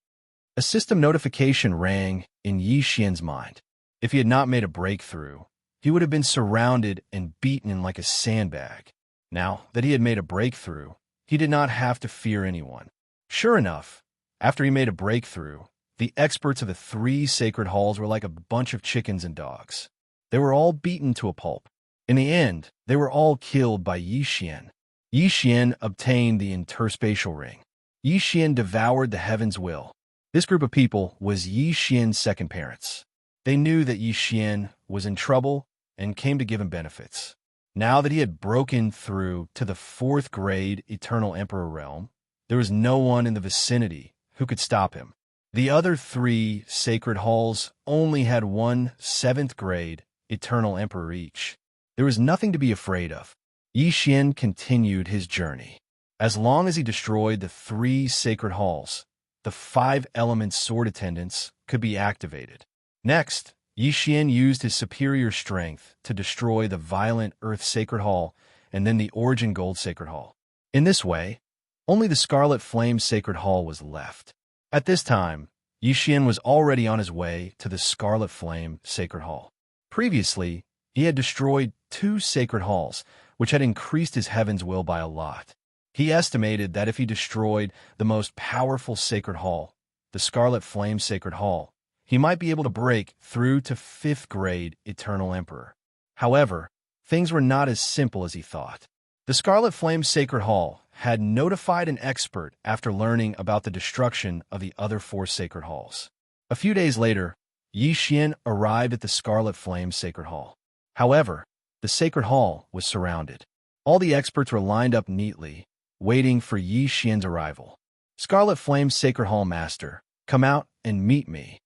A system notification rang in Xian's mind. If he had not made a breakthrough, he would have been surrounded and beaten like a sandbag. Now that he had made a breakthrough, he did not have to fear anyone. Sure enough, after he made a breakthrough, the experts of the 3 sacred halls were like a bunch of chickens and dogs. They were all beaten to a pulp. In the end, they were all killed by Xian. Xian obtained the interspatial ring. Xian devoured the heaven's will. This group of people was Xian's second parents. They knew that Xian was in trouble and came to give him benefits. Now that he had broken through to the 4th-grade Eternal Emperor realm, there was no one in the vicinity who could stop him. The other 3 sacred halls only had 1 7th-grade Eternal Emperor each. There was nothing to be afraid of. Xian continued his journey. As long as he destroyed the 3 sacred halls, the 5 elements sword attendants could be activated. Next, Xian used his superior strength to destroy the violent Earth Sacred Hall and then the Origin Gold Sacred Hall. In this way, only the Scarlet Flame Sacred Hall was left. At this time, Xian was already on his way to the Scarlet Flame Sacred Hall. Previously, he had destroyed 2 sacred halls, which had increased his heaven's will by a lot. He estimated that if he destroyed the most powerful sacred hall, the Scarlet Flame Sacred Hall, he might be able to break through to 5th-grade Eternal Emperor. However, things were not as simple as he thought. The Scarlet Flame Sacred Hall had notified an expert after learning about the destruction of the other 4 sacred halls. A few days later, Xian arrived at the Scarlet Flame Sacred Hall. However, the Sacred Hall was surrounded. All the experts were lined up neatly, waiting for Xian's arrival. "Scarlet Flame Sacred Hall Master, come out and meet me,"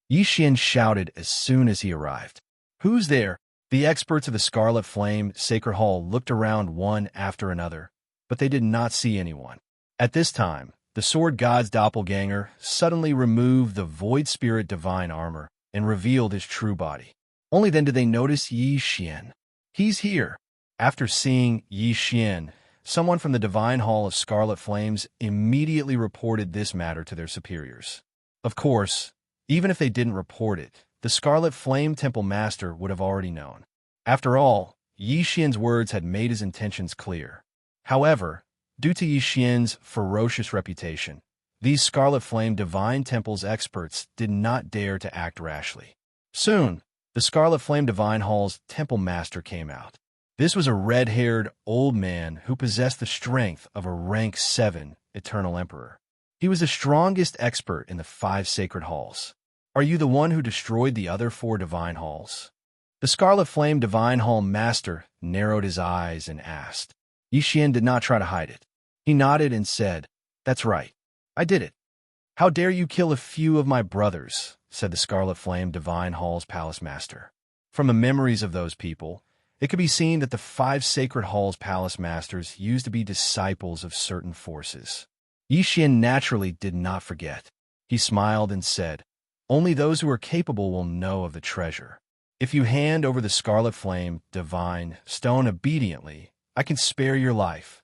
Xian shouted as soon as he arrived. "Who's there?" The experts of the Scarlet Flame Sacred Hall looked around one after another, but they did not see anyone. At this time, the Sword God's doppelganger suddenly removed the Void Spirit Divine armor and revealed his true body. Only then did they notice Xian. "He's here." After seeing Xian, someone from the Divine Hall of Scarlet Flames immediately reported this matter to their superiors. Of course, even if they didn't report it, the Scarlet Flame Temple Master would have already known. After all, Xian's words had made his intentions clear. However, due to Xian's ferocious reputation, these Scarlet Flame Divine Temple's experts did not dare to act rashly. Soon, the Scarlet Flame Divine Hall's Temple Master came out. This was a red-haired old man who possessed the strength of a rank 7 Eternal Emperor. He was the strongest expert in the 5 sacred halls. Are you the one who destroyed the other 4 divine halls? The Scarlet Flame Divine Hall Master narrowed his eyes and asked. Yixian did not try to hide it. He nodded and said, "That's right. I did it." "How dare you kill a few of my brothers," said the Scarlet Flame Divine Hall's Palace Master. From the memories of those people, it could be seen that the 5 sacred halls Palace Masters used to be disciples of certain forces. Yixian naturally did not forget. He smiled and said, "Only those who are capable will know of the treasure. If you hand over the Scarlet Flame Divine Stone obediently, I can spare your life."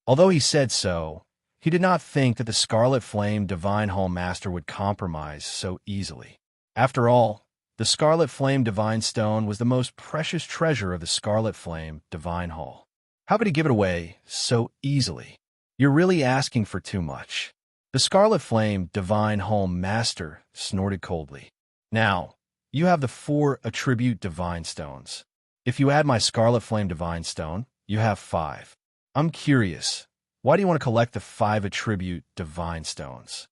Although he said so, he did not think that the Scarlet Flame Divine Hall Master would compromise so easily. After all, the Scarlet Flame Divine Stone was the most precious treasure of the Scarlet Flame Divine Hall. How could he give it away so easily? "You're really asking for too much." The Scarlet Flame Divine Hall Master snorted coldly. "Now, you have the 4 attribute Divine Stones. If you add my Scarlet Flame Divine Stone, you have 5. I'm curious, why do you want to collect the 5 attribute Divine Stones?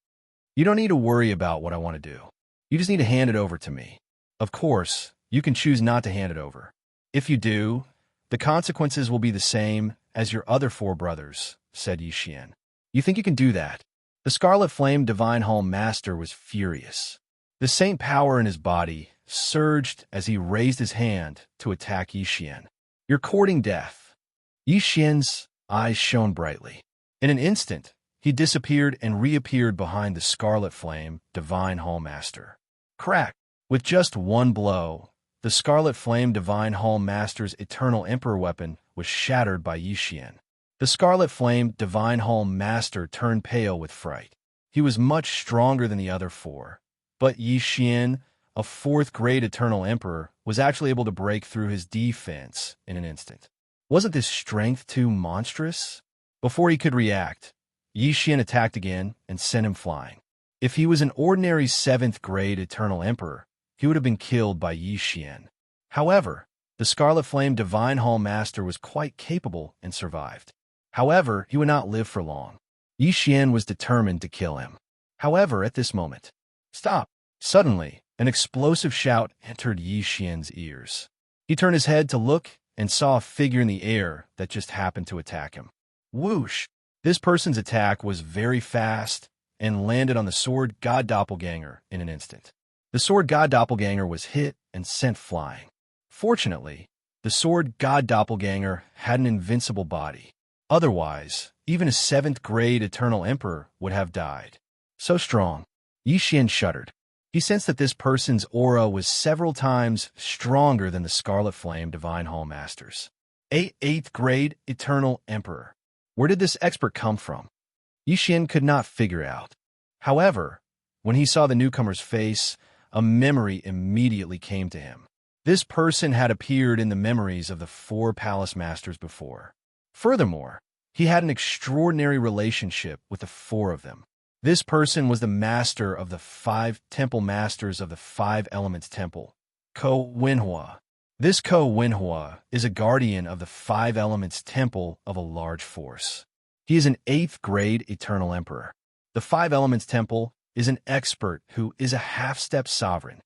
You don't need to worry about what I want to do. You just need to hand it over to me. Of course, you can choose not to hand it over. If you do, the consequences will be the same as your other 4 brothers," said Yixian. "You think you can do that?" The Scarlet Flame Divine Hall Master was furious. The saint power in his body surged as he raised his hand to attack Yixian. "You're courting death." Yixian's eyes shone brightly. In an instant, he disappeared and reappeared behind the Scarlet Flame Divine Hall Master. Crack! With just one blow, the Scarlet Flame Divine Hall Master's Eternal Emperor weapon was shattered by Yixian. The Scarlet Flame Divine Hall Master turned pale with fright. He was much stronger than the other 4, but Yixian, a 4th-grade Eternal Emperor, was actually able to break through his defense in an instant. Wasn't this strength too monstrous? Before he could react, Yixian attacked again and sent him flying. If he was an ordinary 7th-grade Eternal Emperor, he would have been killed by Yixian. However, the Scarlet Flame Divine Hall Master was quite capable and survived. However, he would not live for long. Yixian was determined to kill him. However, at this moment, "Stop!" Suddenly, an explosive shout entered Yixian's ears. He turned his head to look and saw a figure in the air that just happened to attack him. Whoosh! This person's attack was very fast and landed on the Sword God Doppelganger in an instant. The Sword God Doppelganger was hit and sent flying. Fortunately, the Sword God Doppelganger had an invincible body. Otherwise, even a 7th-grade Eternal Emperor would have died. So strong. Yixian shuddered. He sensed that this person's aura was several times stronger than the Scarlet Flame Divine Hall Master's. 8th-grade Eternal Emperor. Where did this expert come from? Yixian could not figure out. However, when he saw the newcomer's face, a memory immediately came to him. This person had appeared in the memories of the 4 Palace Masters before. Furthermore, he had an extraordinary relationship with the 4 of them. This person was the master of the 5 temple masters of the 5 Elements Temple, Ko Wenhua. This Ko Wenhua is a guardian of the 5 Elements Temple of a large force. He is an 8th-grade Eternal Emperor. The 5 Elements Temple is an expert who is a half-step sovereign.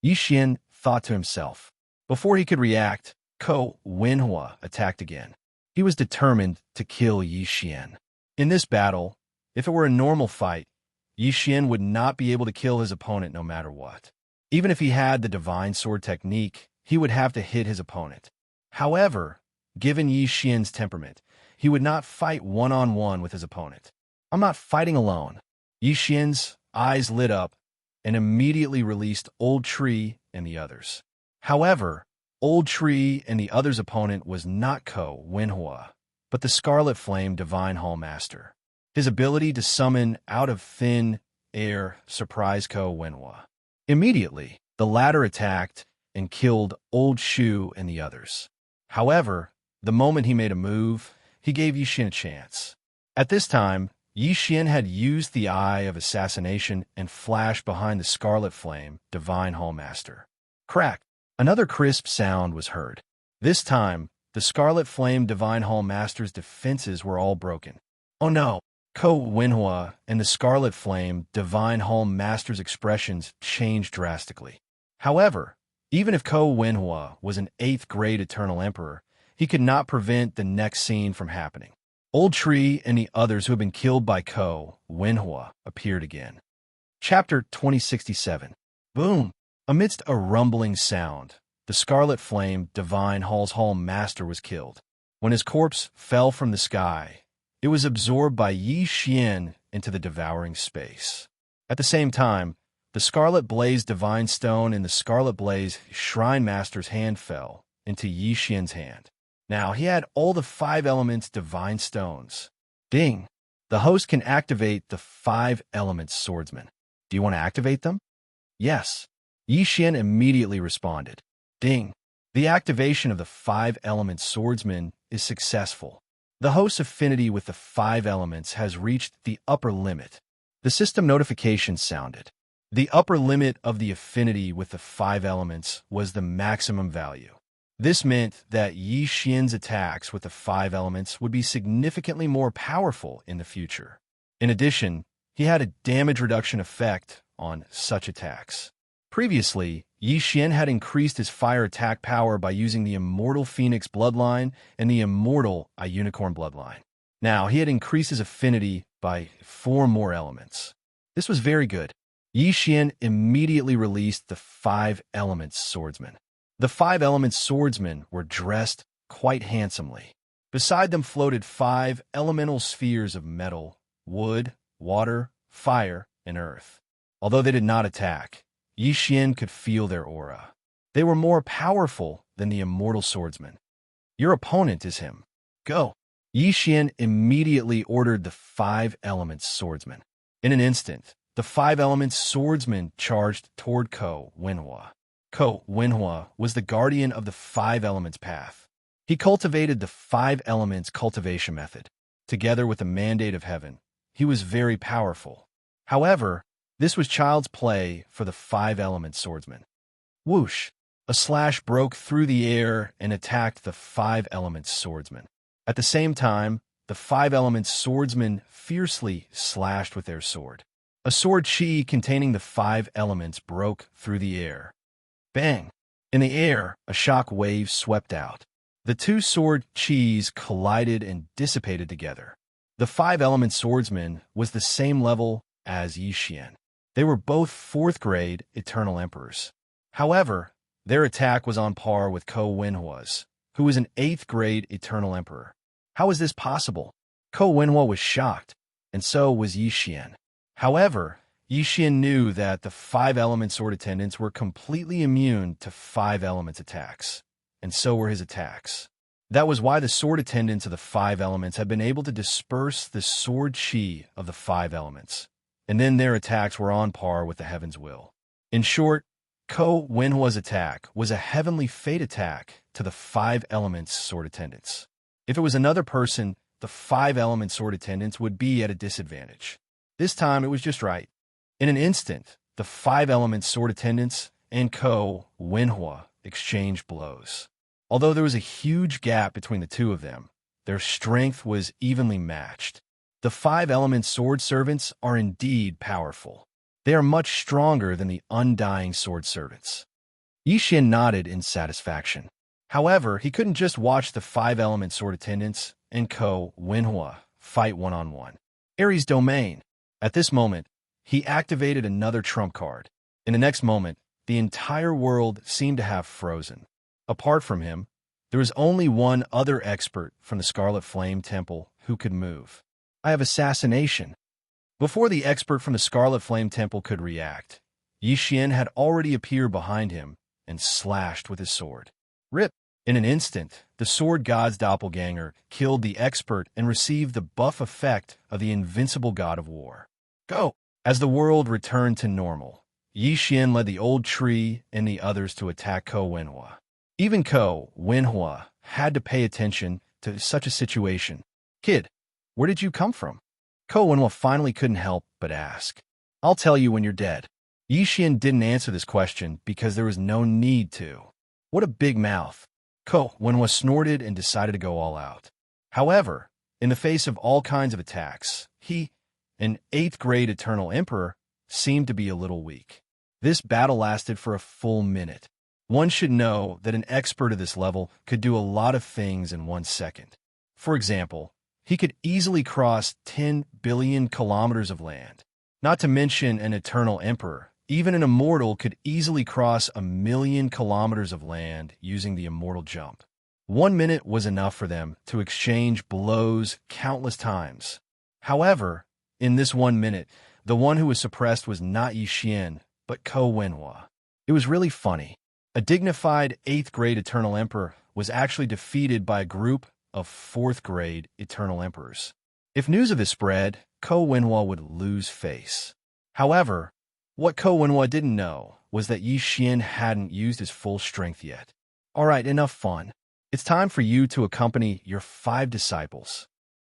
Yixian thought to himself. Before he could react, Ko Wenhua attacked again. He was determined to kill Yixian. In this battle, if it were a normal fight, Yixian would not be able to kill his opponent no matter what. Even if he had the Divine Sword technique, he would have to hit his opponent. However, given Yixian's temperament, he would not fight one-on-one with his opponent. "I'm not fighting alone." Yixian's eyes lit up and immediately released Old Tree and the others. However, Old Tree and the others' opponent was not Ko Wenhua, but the Scarlet Flame Divine Hall Master. His ability to summon out of thin air surprised Ko Wenhua. Immediately, the latter attacked and killed Old Shu and the others. However, the moment he made a move, he gave Yixian a chance. At this time, Yixian had used the Eye of Assassination and flashed behind the Scarlet Flame Divine Hall Master. Crack! Another crisp sound was heard. This time, the Scarlet Flame Divine Hall Master's defenses were all broken. "Oh no!" Ko Wenhua and the Scarlet Flame Divine Home Master's expressions changed drastically. However, even if Ko Wenhua was an 8th grade Eternal Emperor, he could not prevent the next scene from happening. Old Tree and the others who had been killed by Ko Wenhua appeared again. Chapter 2067. Boom! Amidst a rumbling sound, the Scarlet Flame Divine Hall's Home Master was killed. When his corpse fell from the sky, it was absorbed by Xianxia into the devouring space. At the same time, the Scarlet Blaze Divine Stone in the Scarlet Blaze Shrine Master's hand fell into Xianxia's hand. Now he had all the 5 elements Divine Stones. Ding! The host can activate the 5 elements Swordsman. Do you want to activate them? Yes. Xianxia immediately responded. Ding! The activation of the 5 elements Swordsman is successful. The host's affinity with the 5 elements has reached the upper limit. The system notification sounded. The upper limit of the affinity with the 5 elements was the maximum value. This meant that Xianxia's attacks with the 5 elements would be significantly more powerful in the future. In addition, he had a damage reduction effect on such attacks. Previously, Xianxia had increased his fire attack power by using the Immortal Phoenix bloodline and the Immortal Unicorn bloodline. Now, he had increased his affinity by 4 more elements. This was very good. Xianxia immediately released the 5 elements Swordsman. The 5 elements Swordsmen were dressed quite handsomely. Beside them floated 5 elemental spheres of metal, wood, water, fire, and earth. Although they did not attack, Xianxia could feel their aura. They were more powerful than the immortal swordsman. Your opponent is him. Go! Xianxia immediately ordered the 5 elements swordsman. In an instant, the 5 elements swordsman charged toward Ko Wenhua. Ko Wenhua was the guardian of the 5 elements path. He cultivated the 5 elements cultivation method. Together with the mandate of heaven, he was very powerful. However, this was child's play for the 5 elements swordsman. Whoosh! A slash broke through the air and attacked the 5 elements swordsman. At the same time, the 5 elements swordsmen fiercely slashed with their sword. A sword chi containing the 5 elements broke through the air. Bang! In the air, a shock wave swept out. The 2 sword chis collided and dissipated together. The 5 elements swordsman was the same level as Xianxia. They were both 4th grade Eternal Emperors. However, their attack was on par with Ko Wenhua's, who was an 8th grade Eternal Emperor. How is this possible? Ko Wenhua was shocked, and so was Xianxia. However, Xianxia knew that the 5 element sword attendants were completely immune to 5 elements attacks, and so were his attacks. That was why the sword attendants of the 5 elements had been able to disperse the sword chi of the 5 elements, and then their attacks were on par with the heaven's will. In short, Ko Wenhua's attack was a heavenly fate attack to the 5 elements sword attendants. If it was another person, the 5 element sword attendants would be at a disadvantage. This time it was just right. In an instant, the 5 element sword attendants and Ko Wenhua exchanged blows. Although there was a huge gap between the 2 of them, their strength was evenly matched. The 5 element sword servants are indeed powerful. They are much stronger than the undying sword servants. Xianxia nodded in satisfaction. However, he couldn't just watch the 5 element sword attendants and Ko Wenhua fight one-on-one. Ares' domain. At this moment, he activated another trump card. In the next moment, the entire world seemed to have frozen. Apart from him, there was only one other expert from the Scarlet Flame Temple who could move. I have assassination. Before the expert from the Scarlet Flame Temple could react, Xianxia had already appeared behind him and slashed with his sword. Rip! In an instant, the sword god's doppelganger killed the expert and received the buff effect of the invincible god of war. Go! As the world returned to normal, Xianxia led the old tree and the others to attack Ko Wenhua. Even Ko Wenhua had to pay attention to such a situation. Kid, where did you come from? Ko Wenhua finally couldn't help but ask. I'll tell you when you're dead. Xianxia didn't answer this question because there was no need to. What a big mouth. Ko Wenhua snorted and decided to go all out. However, in the face of all kinds of attacks, He, an 8th grade Eternal Emperor, seemed to be a little weak. This battle lasted for a full minute. One should know that an expert at this level could do a lot of things in 1 second. For example, he could easily cross 10 billion kilometers of land. Not to mention an Eternal Emperor, even an immortal could easily cross 1,000,000 kilometers of land using the immortal jump. 1 minute was enough for them to exchange blows countless times. However, in this 1 minute, the one who was suppressed was not Xianxia, but Ko Wenhua. It was really funny. A dignified 8th grade Eternal Emperor was actually defeated by a group of 4th grade Eternal Emperors. If news of this spread, Ko Wenhua would lose face. However, what Ko Wenhua didn't know was that Xianxia hadn't used his full strength yet. Alright, enough fun. It's time for you to accompany your 5 disciples.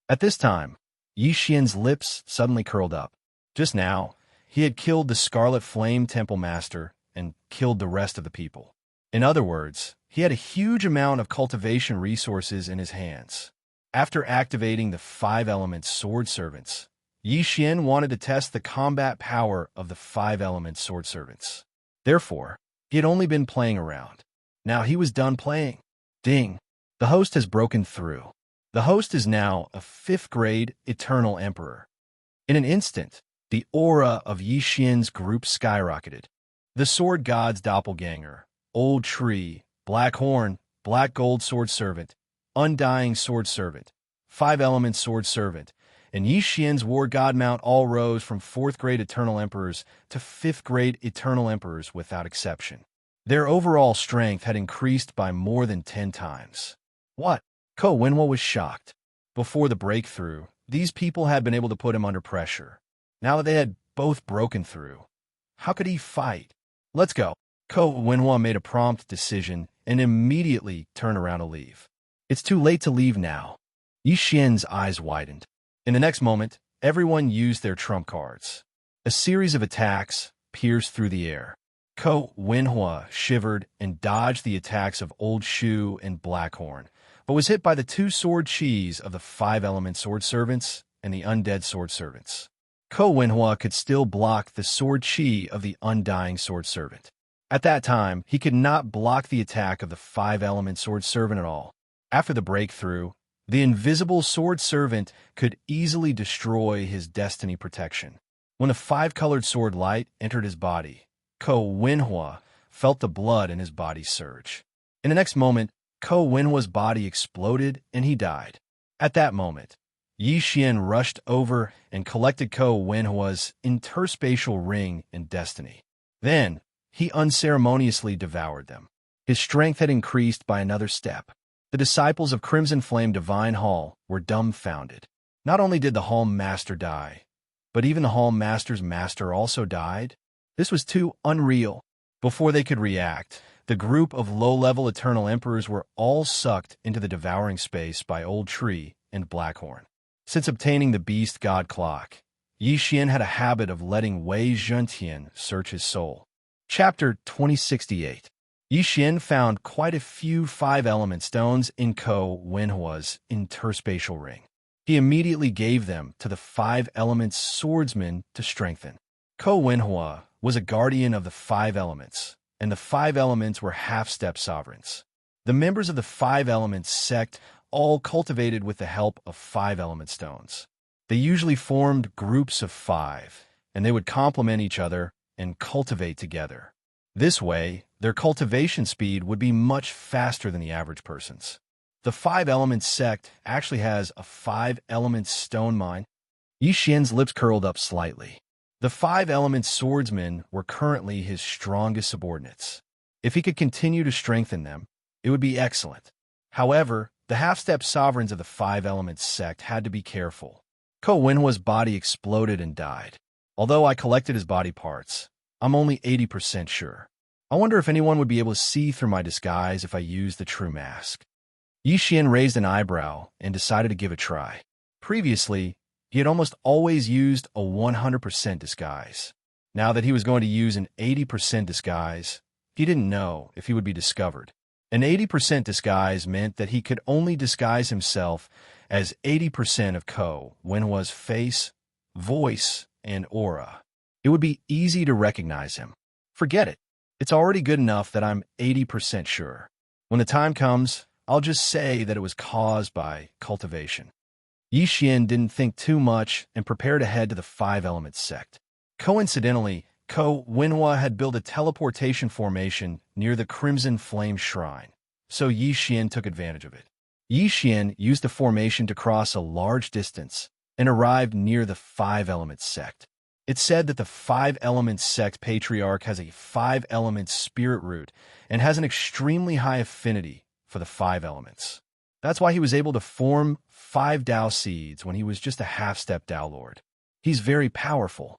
At this time, Xianxia's lips suddenly curled up. Just now, he had killed the Scarlet Flame Temple Master and killed the rest of the people. In other words, he had a huge amount of cultivation resources in his hands. After activating the 5-element sword servants, Xianxia wanted to test the combat power of the 5-element sword servants. Therefore, he had only been playing around. Now he was done playing. Ding! The host has broken through. The host is now a 5th grade Eternal Emperor. In an instant, the aura of Xianxia's group skyrocketed. The Sword God's doppelganger, Old Tree, Black Horn, Black Gold Sword Servant, Undying Sword Servant, 5-element Sword Servant, and Xianxia's War God Mount all rose from 4th grade Eternal Emperors to 5th grade Eternal Emperors without exception. Their overall strength had increased by more than 10 times. What? Ko Wenhua was shocked. Before the breakthrough, these people had been able to put him under pressure. Now that they had both broken through, how could he fight? Let's go. Ko Wenhua made a prompt decision and immediately turned around to leave. It's too late to leave now. Xianxia's eyes widened. In the next moment, everyone used their trump cards. A series of attacks pierced through the air. Ko Wenhua shivered and dodged the attacks of Old Shu and Blackhorn, but was hit by the 2 sword chis of the 5-element sword servants and the undead sword servants. Ko Wenhua could still block the sword chi of the undying sword servant. At that time, he could not block the attack of the 5-element sword servant at all. After the breakthrough, the invisible sword servant could easily destroy his destiny protection. When the 5-colored sword light entered his body, Ko Wenhua felt the blood in his body surge. In the next moment, Ko Wenhua's body exploded and he died. At that moment, Xianxia rushed over and collected Ko Wenhua's interspatial ring and destiny. Then, he unceremoniously devoured them. His strength had increased by another step. The disciples of Crimson Flame Divine Hall were dumbfounded. Not only did the Hall Master die, but even the Hall Master's master also died. This was too unreal. Before they could react, the group of low-level Eternal Emperors were all sucked into the devouring space by Old Tree and Blackhorn. Since obtaining the Beast God Clock, Xianxia had a habit of letting Wei Zhentian search his soul. Chapter 2068. Xianxia found quite a few 5-element stones in Ko Wenhua's interspatial ring. He immediately gave them to the 5-element swordsman to strengthen. Ko Wenhua was a guardian of the 5 elements, and the 5 elements were half-step sovereigns. The members of the 5-element sect all cultivated with the help of 5-element stones. They usually formed groups of 5, and they would complement each other and cultivate together. This way, their cultivation speed would be much faster than the average person's. The 5-element sect actually has a 5-element stone mine. Xianxia's lips curled up slightly. The 5-element swordsmen were currently his strongest subordinates. If he could continue to strengthen them, it would be excellent. However, the half-step sovereigns of the 5-element sect had to be careful. Ko Wenhua's body exploded and died. Although I collected his body parts, I'm only 80% sure. I wonder if anyone would be able to see through my disguise if I used the true mask. Xianxia raised an eyebrow and decided to give a try. Previously, he had almost always used a 100% disguise. Now that he was going to use an 80% disguise, he didn't know if he would be discovered. An 80% disguise meant that he could only disguise himself as 80% of Ko Wenhua's face, voice, and aura. It would be easy to recognize him. Forget it. It's already good enough that I'm 80% sure. When the time comes, I'll just say that it was caused by cultivation. Yixian didn't think too much and prepared to head to the Five Elements sect. Coincidentally, Ko Wenhua had built a teleportation formation near the Crimson Flame Shrine, so Yixian took advantage of it. Yixian used the formation to cross a large distance and arrived near the Five Elements sect. It's said that the Five Elements sect patriarch has a Five Elements spirit root and has an extremely high affinity for the Five Elements. That's why he was able to form 5 Dao seeds when he was just a half-step Dao Lord. He's very powerful.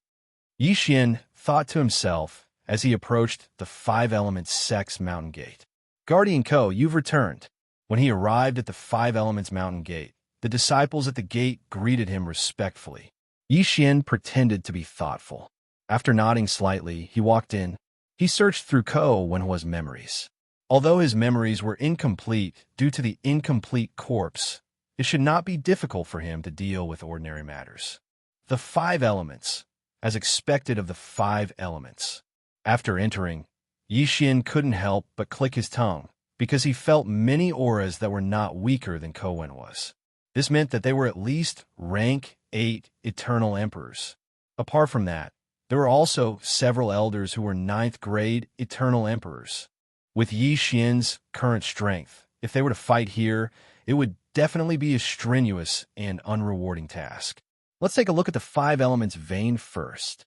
Yixian thought to himself as he approached the Five Elements sect's mountain gate. Guardian Ko, you've returned. When he arrived at the Five Elements mountain gate, the disciples at the gate greeted him respectfully. Yixian pretended to be thoughtful. After nodding slightly, he walked in. He searched through Ko Wenhua's memories. Although his memories were incomplete due to the incomplete corpse, it should not be difficult for him to deal with ordinary matters. The Five Elements, as expected of the Five Elements. After entering, Yixian couldn't help but click his tongue, because he felt many auras that were not weaker than Ko Wenhua's. This meant that they were at least rank 8 Eternal Emperors. Apart from that, there were also several elders who were 9th grade Eternal Emperors. With Yixian's current strength, if they were to fight here, it would definitely be a strenuous and unrewarding task. Let's take a look at the Five Elements vein first.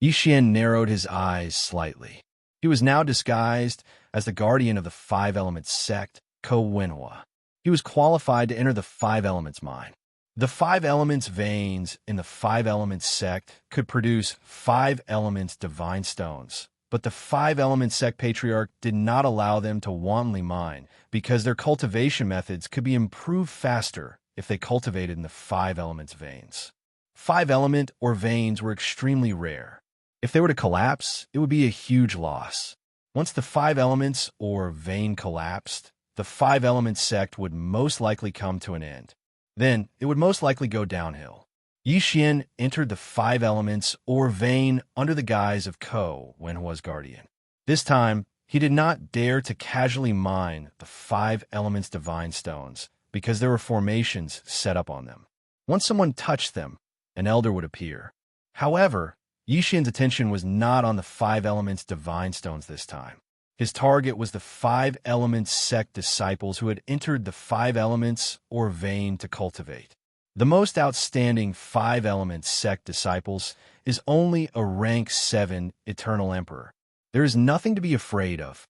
Yixian narrowed his eyes slightly. He was now disguised as the guardian of the Five Elements sect, Ko Wenhua. He was qualified to enter the Five Elements mine. The Five Elements veins in the Five Elements sect could produce 5 Elements divine stones, but the Five Elements sect patriarch did not allow them to wantonly mine because their cultivation methods could be improved faster if they cultivated in the Five Elements veins. 5 element or veins were extremely rare. If they were to collapse, it would be a huge loss. Once the 5 elements or vein collapsed, the Five Elements sect would most likely come to an end. Then, it would most likely go downhill. Yixian entered the Five Elements or vein under the guise of Ko Wenhua's guardian. This time, he did not dare to casually mine the 5 Elements divine stones because there were formations set up on them. Once someone touched them, an elder would appear. However, Yixian's attention was not on the 5 Elements divine stones this time. His target was the 5 Elements sect disciples who had entered the 5 Elements or vein to cultivate. The most outstanding 5 Elements sect disciples is only a rank 7 Eternal Emperor. There is nothing to be afraid of.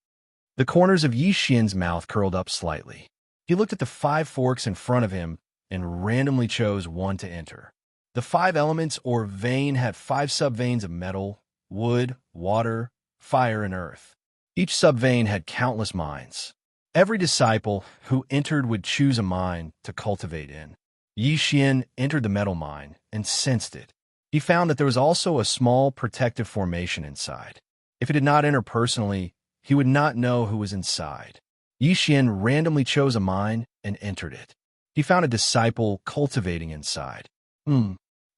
The corners of Yixian's mouth curled up slightly. He looked at the 5 forks in front of him and randomly chose one to enter. The 5 Elements or vein had 5 subveins of metal, wood, water, fire, and earth. Each subvein had countless mines. Every disciple who entered would choose a mine to cultivate in. Yixian entered the metal mine and sensed it. He found that there was also a small protective formation inside. If he did not enter personally, he would not know who was inside. Yixian randomly chose a mine and entered it. He found a disciple cultivating inside.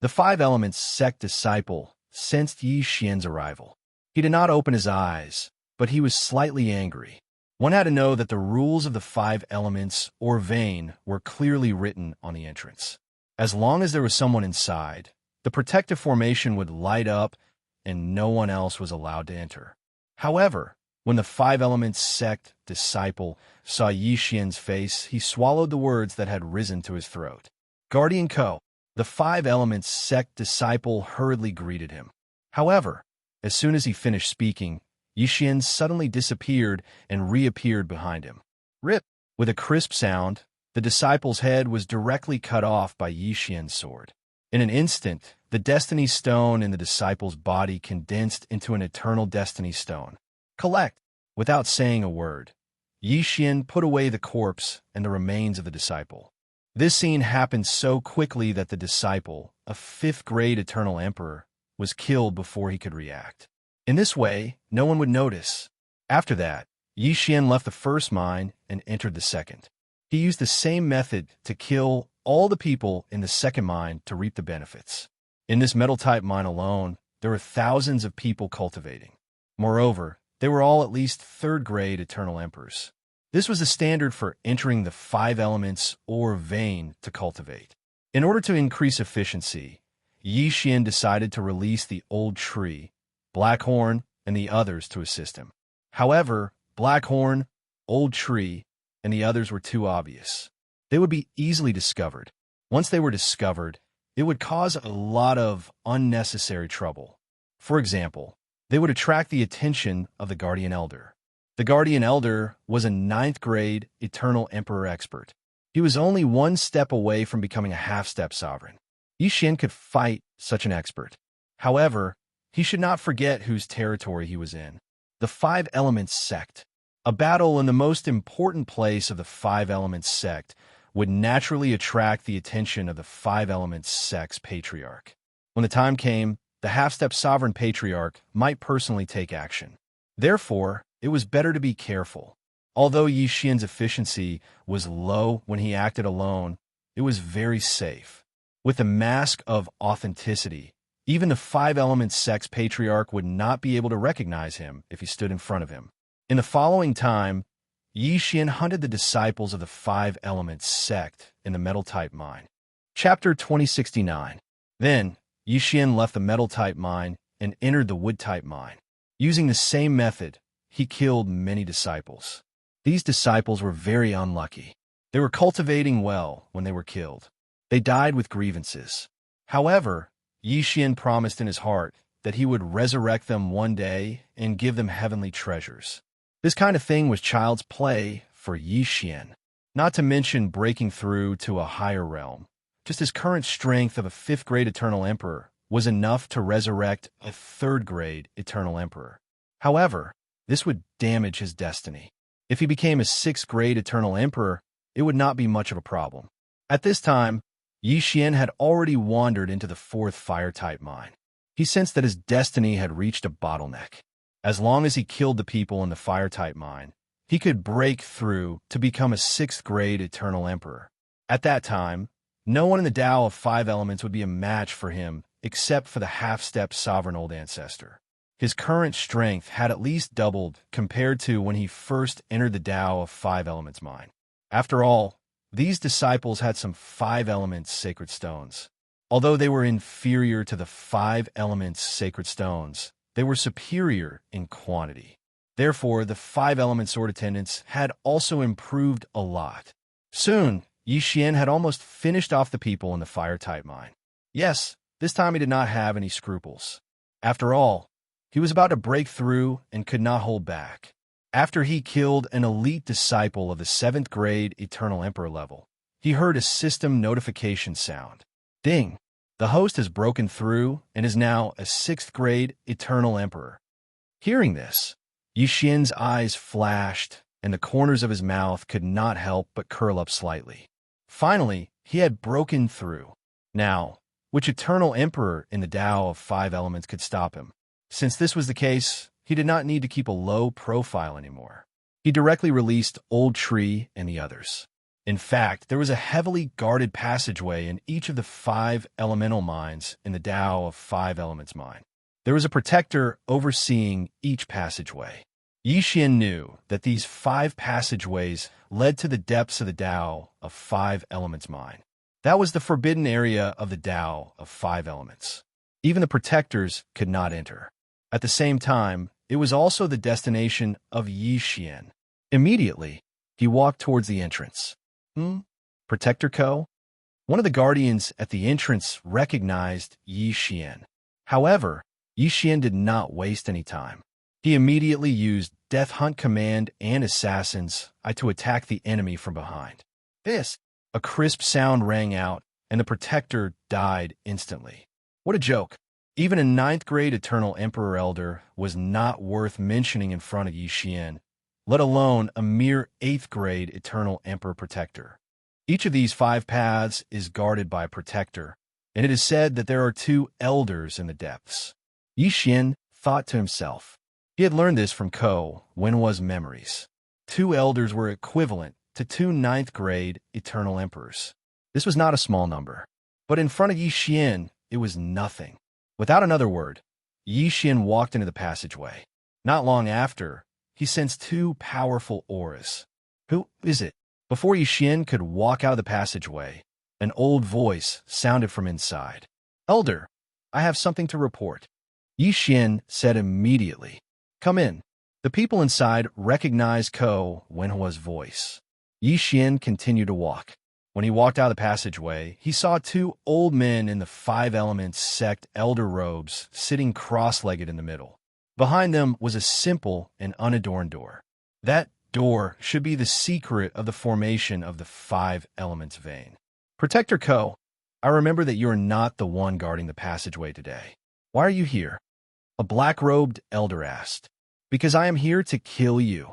The 5 Elements sect disciple sensed Yixian's arrival. He did not open his eyes, but he was slightly angry. One had to know that the rules of the 5 Elements or vein were clearly written on the entrance. As long as there was someone inside, the protective formation would light up and no one else was allowed to enter. However, when the 5 Elements sect disciple saw Yixian's face, he swallowed the words that had risen to his throat. Guardian Ko. The 5 Elements sect disciple hurriedly greeted him. However, as soon as he finished speaking, Yixian suddenly disappeared and reappeared behind him. Rip! With a crisp sound, the disciple's head was directly cut off by Yixian's sword. In an instant, the Destiny Stone in the disciple's body condensed into an Eternal Destiny Stone. Collect! Without saying a word, Yixian put away the corpse and the remains of the disciple. This scene happened so quickly that the disciple, a 5th grade Eternal Emperor, was killed before he could react. In this way, no one would notice. After that, Yi Xian left the first mine and entered the second. He used the same method to kill all the people in the second mine to reap the benefits. In this metal-type mine alone, there were thousands of people cultivating. Moreover, they were all at least third-grade Eternal Emperors. This was the standard for entering the 5 elements or vein to cultivate. In order to increase efficiency, Yi Xian decided to release the Old Tree, Blackhorn, and the others to assist him. However, Blackhorn, Old Tree, and the others were too obvious. They would be easily discovered. Once they were discovered, it would cause a lot of unnecessary trouble. For example, they would attract the attention of the Guardian Elder. The Guardian Elder was a 9th-grade Eternal Emperor expert. He was only one step away from becoming a half-step sovereign. Yi Xian could fight such an expert. However, he should not forget whose territory he was in. The 5 Elements sect. A battle in the most important place of the 5 Elements sect would naturally attract the attention of the 5 Elements sect's patriarch. When the time came, the half-step sovereign patriarch might personally take action. Therefore, it was better to be careful. Although Yi Xian's efficiency was low when he acted alone, it was very safe. With the mask of authenticity, even the 5 Elements sect's patriarch would not be able to recognize him if he stood in front of him. In the following time, Yi Xian hunted the disciples of the 5 Elements sect in the metal-type mine. Chapter 2069. Then, Yi Xian left the metal-type mine and entered the wood-type mine. Using the same method, he killed many disciples. These disciples were very unlucky. They were cultivating well when they were killed. They died with grievances. However, Yi Xian promised in his heart that he would resurrect them one day and give them heavenly treasures. This kind of thing was child's play for Yi Xian, not to mention breaking through to a higher realm. Just his current strength of a 5th-grade Eternal Emperor was enough to resurrect a 3rd-grade Eternal Emperor. However, this would damage his destiny. If he became a 6th-grade Eternal Emperor, it would not be much of a problem. At this time, Yi Xian had already wandered into the 4th fire-type mine. He sensed that his destiny had reached a bottleneck. As long as he killed the people in the fire-type mine, he could break through to become a 6th-grade Eternal Emperor. At that time, no one in the Tao of 5 Elements would be a match for him except for the half-step sovereign old ancestor. His current strength had at least doubled compared to when he first entered the Tao of 5 Elements mine. After all, these disciples had some 5 Elements sacred stones. Although they were inferior to the 5 Elements sacred stones, they were superior in quantity. Therefore, the 5 Elements sword attendants had also improved a lot. Soon, Yi Xian had almost finished off the people in the fire-type mine. Yes, this time he did not have any scruples. After all, he was about to break through and could not hold back. After he killed an elite disciple of the 7th-grade Eternal Emperor level, he heard a system notification sound. Ding! The host has broken through and is now a 6th-grade Eternal Emperor. Hearing this, Yi Xian's eyes flashed, and the corners of his mouth could not help but curl up slightly. Finally, he had broken through. Now, which Eternal Emperor in the Tao of 5 Elements could stop him? Since this was the case, he did not need to keep a low profile anymore. He directly released Old Tree and the others. In fact, there was a heavily guarded passageway in each of the 5 elemental mines in the Tao of 5 Elements mine. There was a protector overseeing each passageway. Yi Xian knew that these 5 passageways led to the depths of the Tao of 5 Elements mine. That was the forbidden area of the Tao of 5 Elements. Even the protectors could not enter. At the same time, it was also the destination of Yi Xian. Immediately, he walked towards the entrance. Protector Co? One of the guardians at the entrance recognized Yi Xian. However, Yi Xian did not waste any time. He immediately used Death Hunt Command and Assassins to attack the enemy from behind. A crisp sound rang out, and the protector died instantly. What a joke. Even a 9th-grade Eternal Emperor Elder was not worth mentioning in front of Yi Xian, let alone a mere 8th-grade Eternal Emperor Protector. Each of these 5 paths is guarded by a protector, and it is said that there are 2 elders in the depths. Yi Xian thought to himself, He had learned this from Ko Wenhua's memories. 2 elders were equivalent to 2 ninth-grade eternal emperors. This was not a small number. But in front of Yi Xian, it was nothing. Without another word, Yi Xian walked into the passageway. Not long after, he sensed 2 powerful auras. Who is it? Before Yi Xian could walk out of the passageway, an old voice sounded from inside. Elder, I have something to report. Yi Xian said immediately. Come in. The people inside recognized Ko Wenhua's voice. Yi Xian continued to walk. When he walked out of the passageway, he saw 2 old men in the 5 Elements sect elder robes sitting cross-legged in the middle. Behind them was a simple and unadorned door. That door should be the secret of the formation of the 5 Elements vein. Protector Ko, I remember that you are not the one guarding the passageway today. Why are you here? A black-robed elder asked. Because I am here to kill you.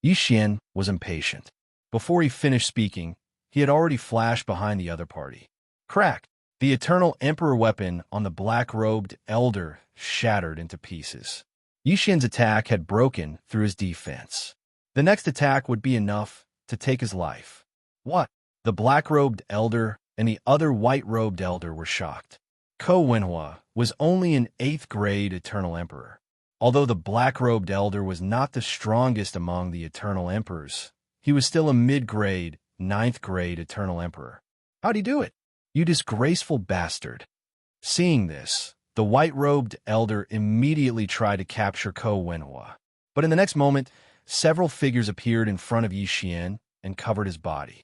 Yi Xian was impatient. Before he finished speaking, he had already flashed behind the other party. Crack! The Eternal Emperor weapon on the black-robed elder shattered into pieces. Yi Xian's attack had broken through his defense. The next attack would be enough to take his life. What? The black-robed elder and the other white-robed elder were shocked. Ko Wenhua was only an 8th-grade Eternal Emperor. Although the black-robed elder was not the strongest among the Eternal Emperors, he was still a mid-grade, 9th-grade Eternal Emperor. How'd he do it? You disgraceful bastard. Seeing this, the white-robed elder immediately tried to capture Ko Wenhua. But in the next moment, several figures appeared in front of Yi Xian and covered his body.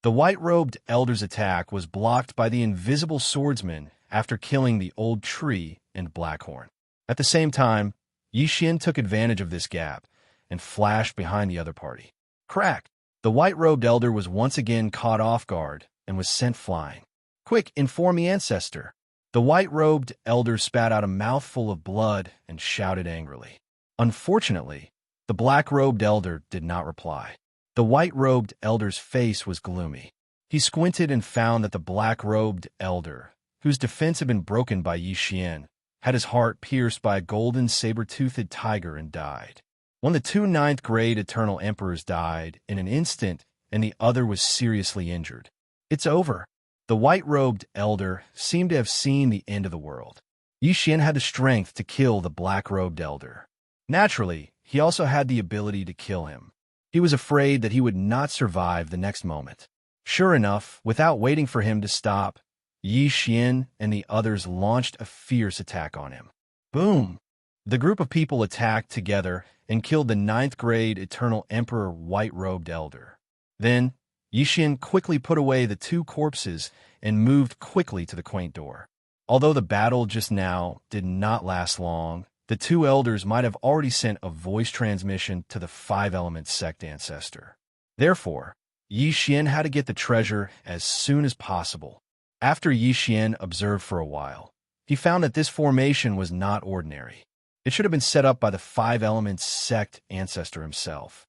The white-robed elder's attack was blocked by the invisible swordsman after killing the old tree and Blackhorn. At the same time, Yi Xian took advantage of this gap and flashed behind the other party. Crack! The white-robed elder was once again caught off guard and was sent flying. Quick, inform the ancestor. The white-robed elder spat out a mouthful of blood and shouted angrily. Unfortunately, the black-robed elder did not reply. The white-robed elder's face was gloomy. He squinted and found that the black-robed elder, whose defense had been broken by Yi Xian, had his heart pierced by a golden saber-toothed tiger and died. One of the 2 ninth-grade Eternal Emperors died in an instant, and the other was seriously injured. It's over. The white-robed elder seemed to have seen the end of the world. Yi Xian had the strength to kill the black-robed elder. Naturally, he also had the ability to kill him. He was afraid that he would not survive the next moment. Sure enough, without waiting for him to stop, Yi Xian and the others launched a fierce attack on him. Boom! The group of people attacked together and killed the 9th-grade Eternal Emperor white-robed elder. Then, Yi Xian quickly put away the 2 corpses and moved quickly to the quaint door. Although the battle just now did not last long, the 2 elders might have already sent a voice transmission to the 5 Elements sect ancestor. Therefore, Yi Xian had to get the treasure as soon as possible. After Yi Xian observed for a while, he found that this formation was not ordinary. It should have been set up by the 5 Elements sect ancestor himself.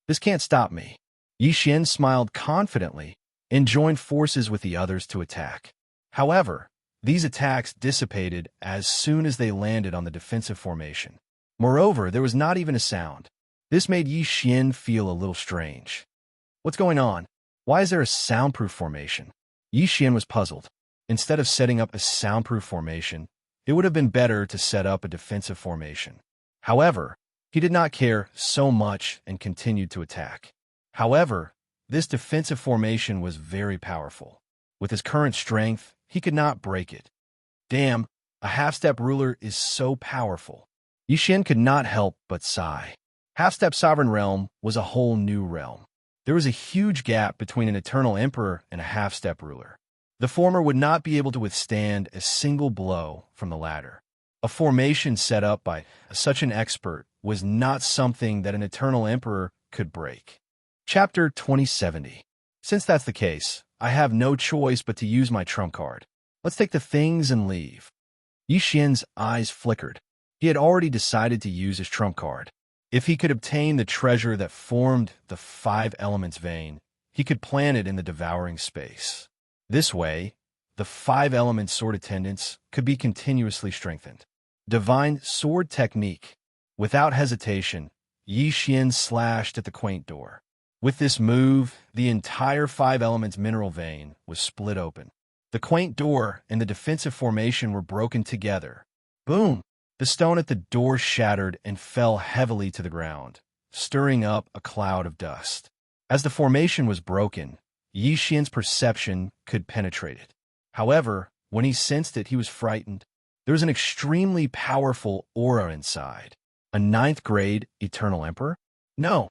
This can't stop me. Yi Xian smiled confidently and joined forces with the others to attack. However, these attacks dissipated as soon as they landed on the defensive formation. Moreover, there was not even a sound. This made Yi Xian feel a little strange. What's going on? Why is there a soundproof formation? Yi Xian was puzzled. Instead of setting up a soundproof formation, it would have been better to set up a defensive formation. However, he did not care so much and continued to attack. However, this defensive formation was very powerful. With his current strength, he could not break it. Damn, a half-step ruler is so powerful. Yi Xian could not help but sigh. Half-step sovereign realm was a whole new realm. There was a huge gap between an Eternal Emperor and a half-step ruler. The former would not be able to withstand a single blow from the latter. A formation set up by such an expert was not something that an Eternal Emperor could break. Chapter 2070. Since that's the case, I have no choice but to use my trump card. Let's take the things and leave. Yi Xian's eyes flickered. He had already decided to use his trump card. If he could obtain the treasure that formed the 5 Elements vein, he could plant it in the devouring space. This way, the 5 Elements sword attendants could be continuously strengthened. Divine sword technique. Without hesitation, Yi Xian slashed at the quaint door. With this move, the entire five elements mineral vein was split open. The quaint door and the defensive formation were broken together. Boom! The stone at the door shattered and fell heavily to the ground, stirring up a cloud of dust. As the formation was broken, Yi Xian's perception could penetrate it. However, when he sensed it, he was frightened. There was an extremely powerful aura inside. A 9th grade Eternal Emperor? No.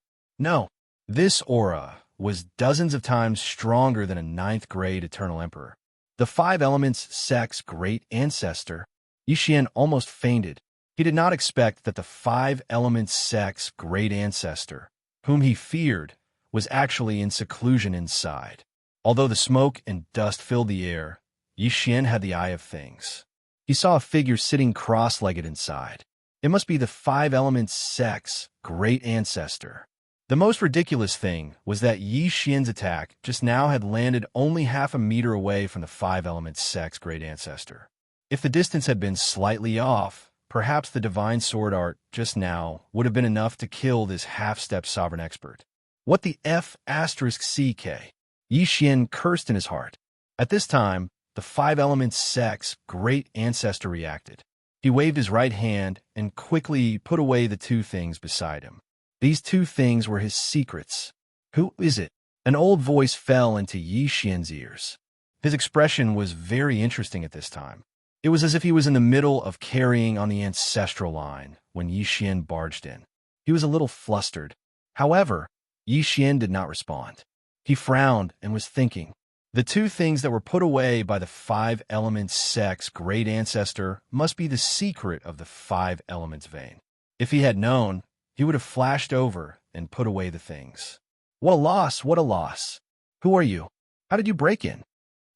This aura was dozens of times stronger than a 9th grade Eternal Emperor. The five elements sect's great ancestor, Yi Xian almost fainted. He did not expect that the five elements sect's great ancestor, whom he feared, was actually in seclusion inside. Although the smoke and dust filled the air, Yi Xian had the eye of things. He saw a figure sitting cross-legged inside. It must be the five elements sect's great ancestor. The most ridiculous thing was that Yi Xian's attack just now had landed only half a meter away from the five elements sect's great ancestor. If the distance had been slightly off, perhaps the divine sword art just now would have been enough to kill this half-step sovereign expert. What the F***CK? Yi Xian cursed in his heart. At this time, the five elements sect's great ancestor reacted. He waved his right hand and quickly put away the two things beside him. These two things were his secrets. Who is it? An old voice fell into Yi Xian's ears. His expression was very interesting at this time. It was as if he was in the middle of carrying on the ancestral line when Yi Xian barged in. He was a little flustered. However, Yi Xian did not respond. He frowned and was thinking. The two things that were put away by the five elements sect's great ancestor must be the secret of the five elements vein. If he had known, he would have flashed over and put away the things. What a loss, what a loss. Who are you? How did you break in?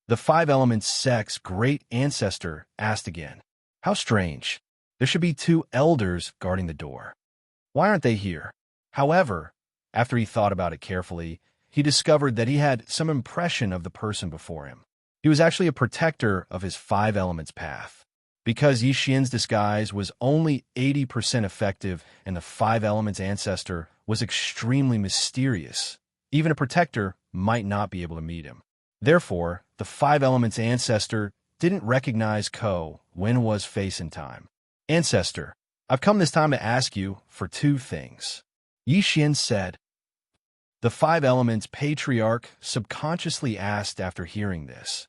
The five elements sect's great ancestor asked again. How strange. There should be two elders guarding the door. Why aren't they here? However, after he thought about it carefully, he discovered that he had some impression of the person before him. He was actually a protector of his five elements path. Because Yi Xian's disguise was only 80% effective and the five elements ancestor was extremely mysterious, even a protector might not be able to meet him. Therefore, the five elements ancestor didn't recognize Ko when was face-in time. Ancestor, I've come this time to ask you for two things. Yi Xian said. The five elements patriarch subconsciously asked after hearing this.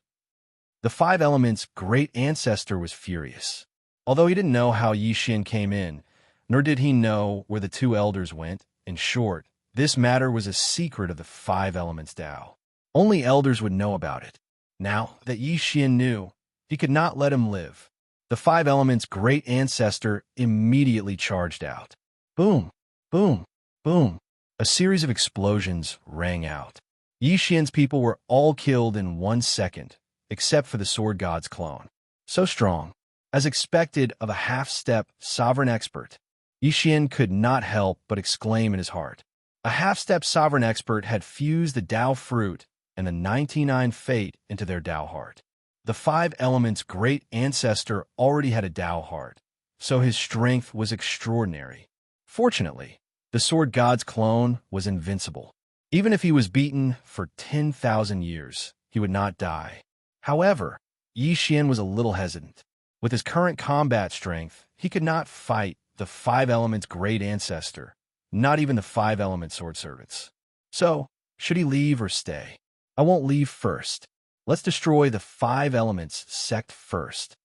The five elements' great ancestor was furious. Although he didn't know how Yi Xian came in, nor did he know where the two elders went, in short, this matter was a secret of the five elements Tao. Only elders would know about it. Now that Yi Xian knew, he could not let him live. The five elements' great ancestor immediately charged out. Boom, boom, boom. A series of explosions rang out. Yi Xian's people were all killed in 1 second, except for the sword god's clone. So strong. As expected of a half-step sovereign expert, Yi Xian could not help but exclaim in his heart. A half-step sovereign expert had fused the Tao fruit and the 99 fate into their Tao heart. The five elements' great ancestor already had a Tao heart, so his strength was extraordinary. Fortunately, the sword god's clone was invincible. Even if he was beaten for 10,000 years, he would not die. However, Yi Xian was a little hesitant. With his current combat strength, he could not fight the five elements' great ancestor, not even the five element sword servants. So, should he leave or stay? I won't leave first. Let's destroy the five elements sect first.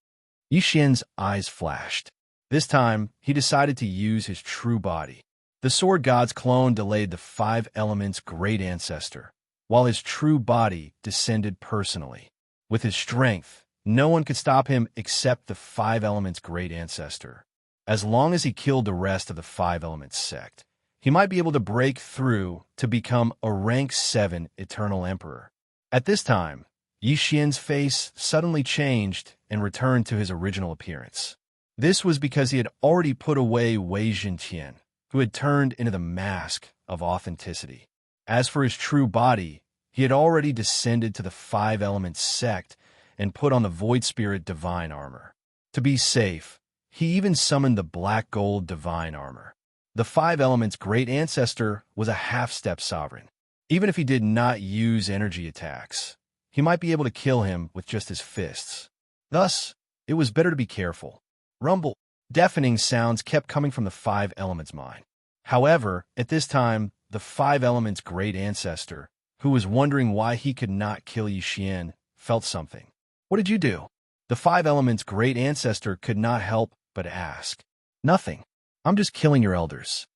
Yi Xian's eyes flashed. This time, he decided to use his true body. The sword god's clone delayed the five elements' great ancestor, while his true body descended personally. With his strength, no one could stop him except the five elements' great ancestor. As long as he killed the rest of the five elements sect, he might be able to break through to become a rank 7 Eternal Emperor. At this time, Yi Xian's face suddenly changed and returned to his original appearance. This was because he had already put away Wei Zhenqian, who had turned into the mask of authenticity. As for his true body, he had already descended to the five elements sect and put on the Void Spirit divine armor. To be safe, He even summoned the black gold divine armor. The five elements' great ancestor was a half-step sovereign. Even if he did not use energy attacks, he might be able to kill him with just his fists. Thus, it was better to be careful. Rumble, deafening sounds kept coming from the five elements' mind. However, at this time, the five elements' great ancestor, who was wondering why he could not kill Xian, felt something. What did you do? The five elements' great ancestor could not help but ask. Nothing. I'm just killing your elders.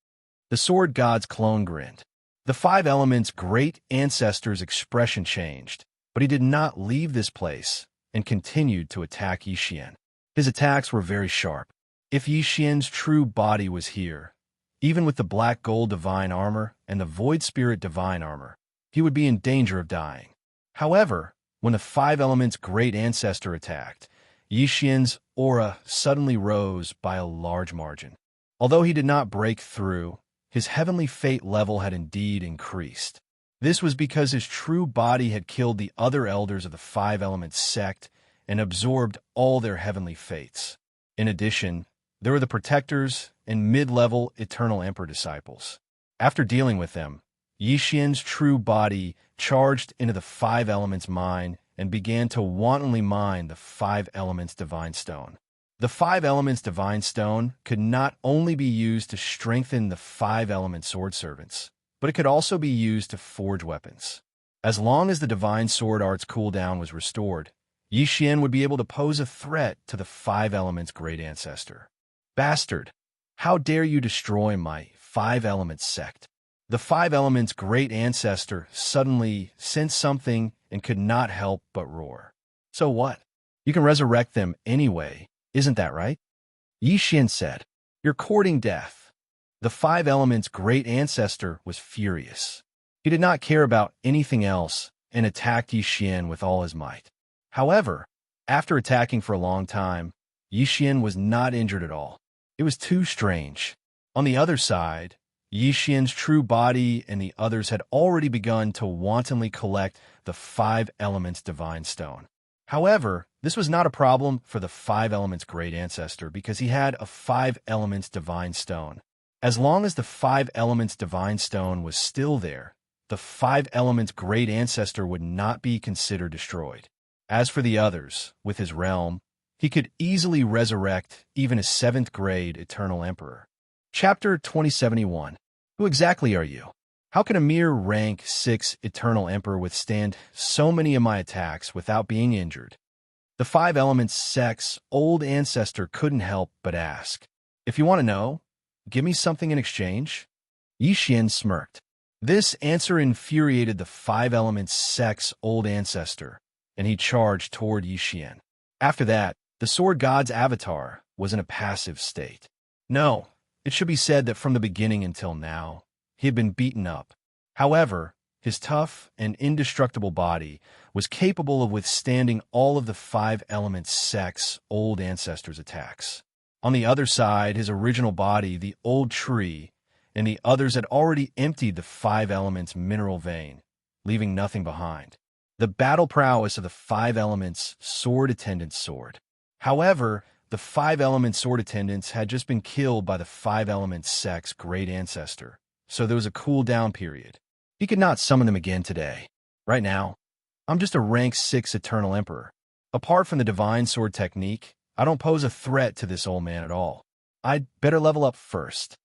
The sword god's clone grinned. The five elements' great ancestor's expression changed, but he did not leave this place and continued to attack Xian. His attacks were very sharp. If Xian's true body was here, even with the black gold divine armor and the void spirit divine armor, he would be in danger of dying. However, when the five elements' great ancestor attacked, Xian's aura suddenly rose by a large margin. Although he did not break through, his heavenly fate level had indeed increased. This was because his true body had killed the other elders of the five elements sect and absorbed all their heavenly fates. In addition, there were the protectors and mid-level eternal emperor disciples. After dealing with them, Xian's true body charged into the five elements' mine and began to wantonly mine the five elements' divine stone. The five elements' divine stone could not only be used to strengthen the five element sword servants, but it could also be used to forge weapons. As long as the divine sword art's cooldown was restored, Xian would be able to pose a threat to the five elements' great ancestor. Bastard! How dare you destroy my five elements sect? The five elements' great ancestor suddenly sensed something and could not help but roar. So what? You can resurrect them anyway, isn't that right? Xian said, You're courting death. The five elements' great ancestor was furious. He did not care about anything else and attacked Xian with all his might. However, after attacking for a long time, Xian was not injured at all. It was too strange. On the other side, Xian's true body and the others had already begun to wantonly collect the five elements' divine stone. However, this was not a problem for the five elements' great ancestor because he had a five elements' divine stone. As long as the five elements' divine stone was still there, the five elements' great ancestor would not be considered destroyed. As for the others, with his realm, he could easily resurrect even a 7th grade eternal emperor. Chapter 2071. Who exactly are you? How can a mere rank 6 eternal emperor withstand so many of my attacks without being injured? The five elements sect's old ancestor couldn't help but ask. If you want to know, give me something in exchange? Xian smirked. This answer infuriated the five elements sect's old ancestor, and he charged toward Xian. After that, the sword god's avatar was in a passive state. No, it should be said that from the beginning until now, he had been beaten up. However, his tough and indestructible body was capable of withstanding all of the five elements sect's old ancestors' attacks. On the other side, his original body, the old tree, and the others had already emptied the five elements mineral vein, leaving nothing behind. The battle prowess of the five elements sword attendant's sword. However, the five element sword attendants had just been killed by the five element sect's great ancestor, so there was a cool-down period. He could not summon them again today. Right now, I'm just a rank 6 eternal emperor. Apart from the divine sword technique, I don't pose a threat to this old man at all. I'd better level up first.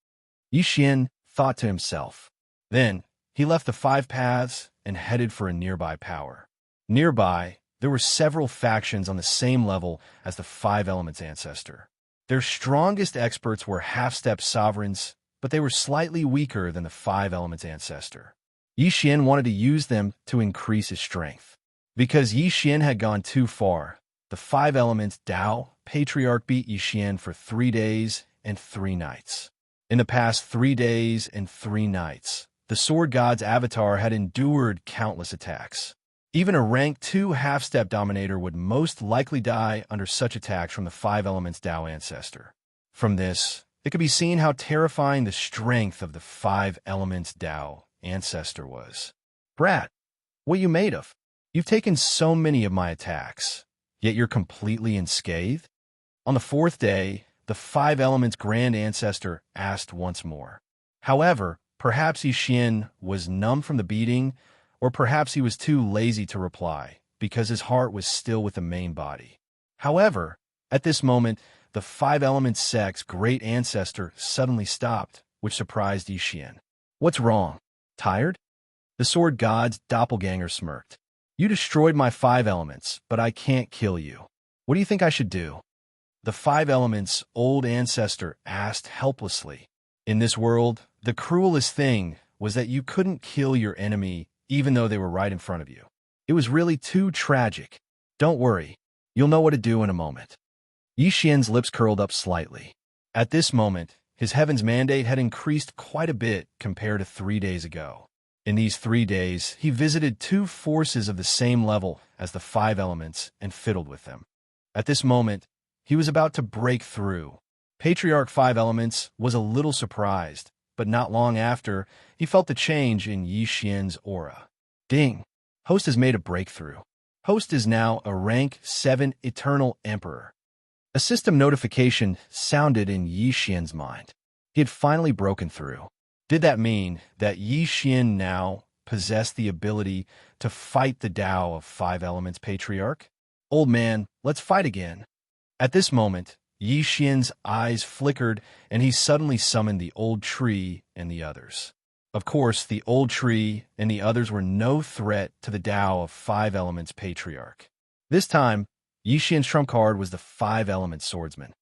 Xian thought to himself. Then, he left the five paths and headed for a nearby power. Nearby, there were several factions on the same level as the five elements ancestor. Their strongest experts were half-step sovereigns, but they were slightly weaker than the five elements ancestor. Xian wanted to use them to increase his strength. Because Xian had gone too far, the five elements Dao Patriarch beat Xian for 3 days and 3 nights. In the past 3 days and 3 nights, the sword god's avatar had endured countless attacks. Even a rank 2 half-step dominator would most likely die under such attacks from the five elements Dao ancestor. From this, it could be seen how terrifying the strength of the five elements Dao ancestor was. Brat, what are you made of? You've taken so many of my attacks, yet you're completely unscathed? On the 4th day, the five elements grand ancestor asked once more. However, perhaps Yixian was numb from the beating, or perhaps he was too lazy to reply, because his heart was still with the main body. However, at this moment, the five elements sect's great ancestor suddenly stopped, which surprised Yixian. What's wrong? Tired? The sword god's doppelganger smirked. You destroyed my five elements, but I can't kill you. What do you think I should do? The five elements' old ancestor asked helplessly. In this world, the cruelest thing was that you couldn't kill your enemy even though they were right in front of you. It was really too tragic. Don't worry, you'll know what to do in a moment. Yixian's lips curled up slightly. At this moment, his heaven's mandate had increased quite a bit compared to 3 days ago. In these 3 days, he visited 2 forces of the same level as the five elements and fiddled with them. At this moment, he was about to break through. Patriarch Five Elements was a little surprised, but not long after, he felt the change in Yixian's aura. Ding! Host has made a breakthrough. Host is now a rank 7 Eternal Emperor. A system notification sounded in Yixian's mind. He had finally broken through. Did that mean that Yixian now possessed the ability to fight the Tao of Five Elements Patriarch? Old man, let's fight again. At this moment, Yixian's eyes flickered, and he suddenly summoned the old tree and the others. Of course, the old tree and the others were no threat to the Tao of Five Elements Patriarch. This time, Yixian's trump card was the Five Elements Swordsman.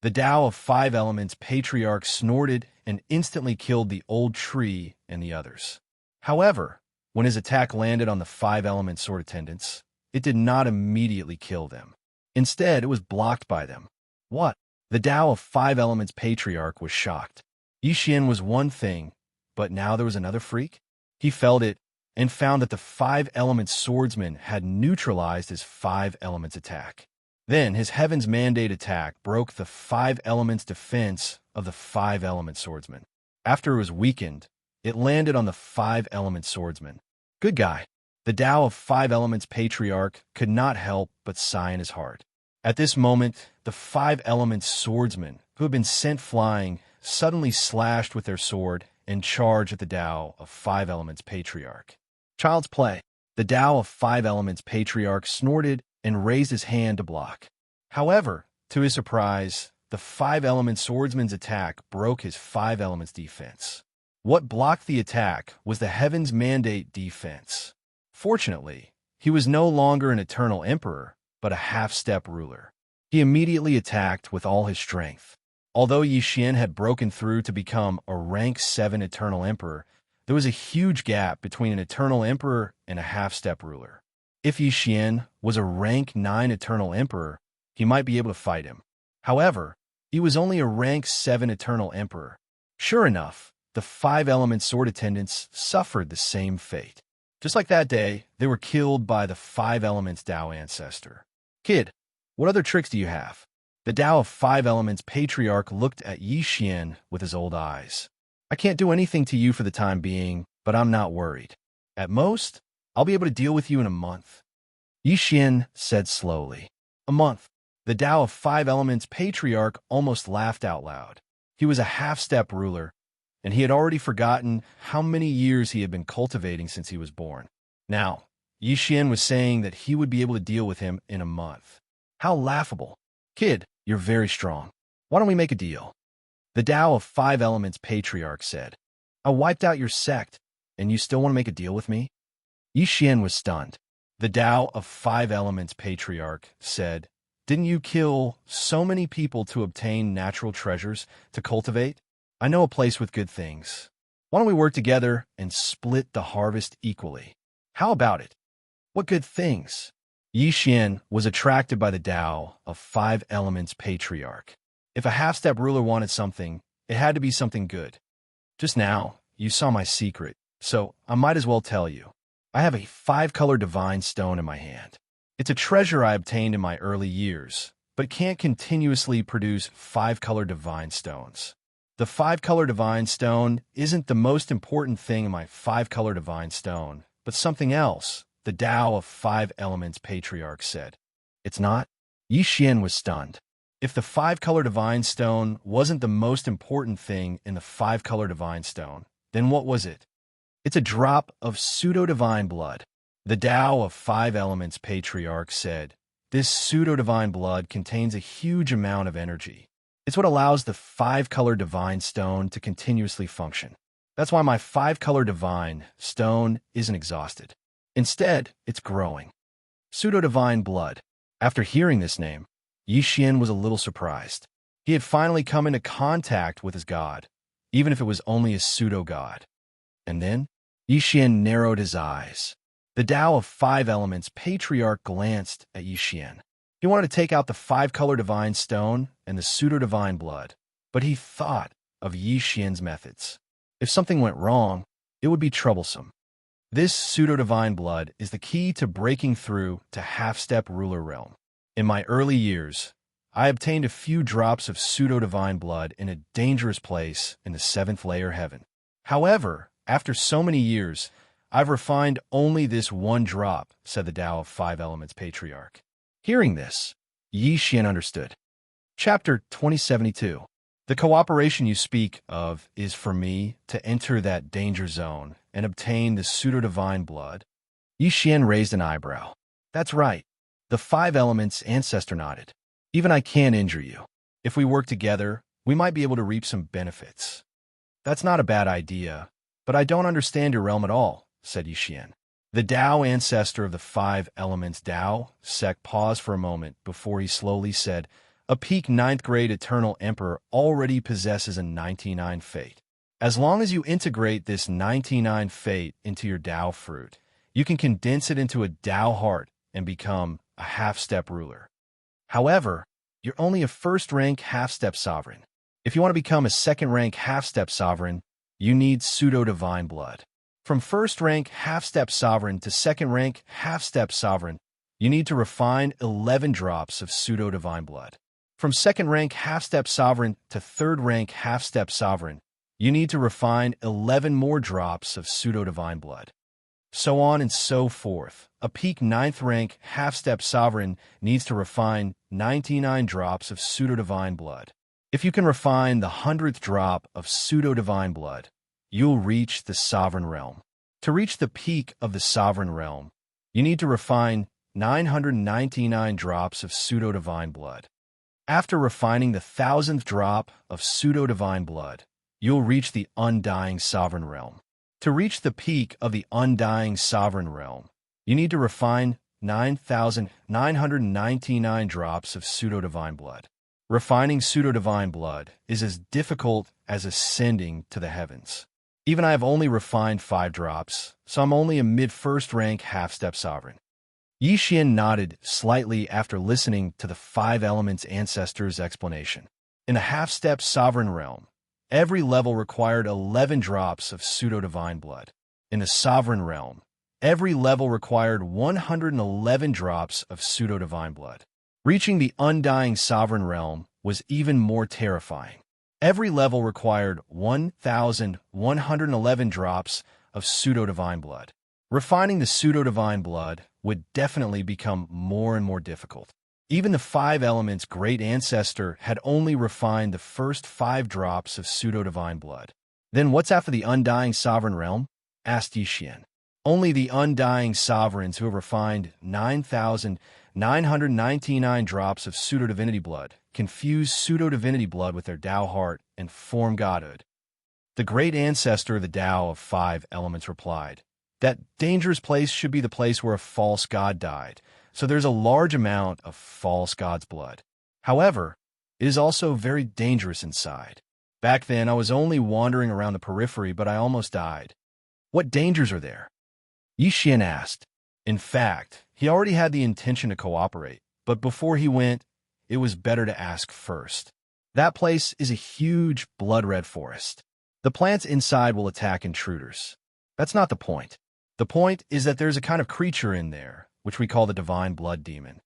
The Tao of Five Elements Patriarch snorted and instantly killed the old tree and the others. However, when his attack landed on the Five Elements Sword Attendants, it did not immediately kill them. Instead, it was blocked by them. What? The Tao of Five Elements Patriarch was shocked. Yixian was one thing, but now there was another freak? He felt it and found that the Five Elements Swordsman had neutralized his Five Elements attack. Then his Heaven's Mandate attack broke the Five Elements defense of the Five Elements Swordsman. After it was weakened, it landed on the Five Elements Swordsman. Good guy. The Tao of Five Elements Patriarch could not help but sigh in his heart. At this moment, the Five Elements Swordsmen, who had been sent flying, suddenly slashed with their sword and charged at the Tao of Five Elements Patriarch. Child's play. The Tao of Five Elements Patriarch snorted and raised his hand to block. However, to his surprise, the Five Elements Swordsman's attack broke his Five Elements defense. What blocked the attack was the Heaven's Mandate defense. Fortunately, he was no longer an Eternal Emperor, but a half-step ruler. He immediately attacked with all his strength. Although Yixian had broken through to become a rank 7 Eternal Emperor, there was a huge gap between an Eternal Emperor and a half-step ruler. If Yixian was a rank 9 Eternal Emperor, he might be able to fight him. However, he was only a rank 7 Eternal Emperor. Sure enough, the Five Elements Sword Attendants suffered the same fate. Just like that day, they were killed by the Five Elements Tao Ancestor. Kid, what other tricks do you have? The Tao of Five Elements Patriarch looked at Yixian with his old eyes. I can't do anything to you for the time being, but I'm not worried. At most, I'll be able to deal with you in a month. Yixian said slowly. A month. The Tao of Five Elements Patriarch almost laughed out loud. He was a half-step ruler, and he had already forgotten how many years he had been cultivating since he was born. Now, Yixian was saying that he would be able to deal with him in a month. How laughable. Kid, you're very strong. Why don't we make a deal? The Tao of Five Elements Patriarch said. I wiped out your sect, and you still want to make a deal with me? Yixian was stunned. The Tao of Five Elements Patriarch said, Didn't you kill so many people to obtain natural treasures to cultivate? I know a place with good things. Why don't we work together and split the harvest equally? How about it? What good things? Yixian was attracted by the Tao of Five Elements Patriarch. If a half-step ruler wanted something, it had to be something good. Just now, you saw my secret, so I might as well tell you. I have a 5-color divine stone in my hand. It's a treasure I obtained in my early years, but can't continuously produce 5-color divine stones. The 5-color divine stone isn't the most important thing in my 5-color divine stone, but something else, the Tao of Five Elements Patriarch said. It's not? Yixian was stunned. If the five-color divine stone wasn't the most important thing in the five-color divine stone, then what was it? It's a drop of pseudo-divine blood. The Tao of Five Elements patriarch said, "This pseudo-divine blood contains a huge amount of energy. It's what allows the five-color divine stone to continuously function. That's why my five-color divine stone isn't exhausted. Instead, it's growing." Pseudo-divine blood. After hearing this name, Yixian was a little surprised. He had finally come into contact with his god, even if it was only a pseudo-god. And then, Yixian narrowed his eyes. The Tao of Five Elements patriarch glanced at Yixian. He wanted to take out the five-color divine stone and the pseudo-divine blood, but he thought of Yixian's methods. If something went wrong, it would be troublesome. This pseudo-divine blood is the key to breaking through to half-step ruler realm. In my early years, I obtained a few drops of pseudo-divine blood in a dangerous place in the seventh layer heaven. However, after so many years, I've refined only this one drop, said the Tao of Five Elements patriarch. Hearing this, Yixian understood. Chapter 2072. The cooperation you speak of is for me to enter that danger zone and obtain the pseudo-divine blood. Yixian raised an eyebrow. That's right. The Five Elements ancestor nodded. Even I can injure you. If we work together, we might be able to reap some benefits. That's not a bad idea, but I don't understand your realm at all, said Yixian. The Tao ancestor of the Five Elements Tao sect paused for a moment before he slowly said, "A peak ninth-grade Eternal Emperor already possesses a 99 fate. As long as you integrate this 99 fate into your Tao fruit, you can condense it into a Tao heart and become a half-step ruler. However, you're only a first-rank half-step sovereign. If you want to become a second-rank half-step sovereign, you need pseudo-divine blood. From first-rank half-step sovereign to second-rank half-step sovereign, you need to refine 11 drops of pseudo-divine blood. From second-rank half-step sovereign to third-rank half-step sovereign, you need to refine 11 more drops of pseudo-divine blood. So on and so forth. A peak ninth-rank half-step sovereign needs to refine 99 drops of pseudo-divine blood. If you can refine the 100th drop of pseudo-divine blood, you'll reach the sovereign realm. To reach the peak of the sovereign realm, you need to refine 999 drops of pseudo-divine blood. After refining the 1,000th drop of pseudo-divine blood, you'll reach the undying sovereign realm. To reach the peak of the undying sovereign realm, you need to refine 9,999 drops of pseudo-divine blood. Refining pseudo-divine blood is as difficult as ascending to the heavens. Even I have only refined 5 drops, so I'm only a mid-first rank half-step sovereign. Yixian nodded slightly after listening to the Five Elements ancestor's explanation. In the half-step sovereign realm, every level required 11 drops of pseudo-divine blood. In the sovereign realm, every level required 111 drops of pseudo-divine blood. Reaching the undying sovereign realm was even more terrifying. Every level required 1,111 drops of pseudo-divine blood. Refining the pseudo-divine blood would definitely become more and more difficult. Even the Five Elements' great ancestor had only refined the first 5 drops of pseudo-divine blood. Then what's after the undying sovereign realm? Asked Yixian. Only the undying sovereigns who have refined 9,999 drops of pseudo-divinity blood can fuse pseudo-divinity blood with their Tao heart and form godhood. The great ancestor of the Tao of Five Elements replied, "That dangerous place should be the place where a false god died, so there's a large amount of false god's blood. However, it is also very dangerous inside. Back then, I was only wandering around the periphery, but I almost died." "What dangers are there?" Yixian asked. In fact, he already had the intention to cooperate, but before he went, it was better to ask first. That place is a huge blood-red forest. The plants inside will attack intruders. That's not the point. The point is that there's a kind of creature in there, which we call the divine blood demon.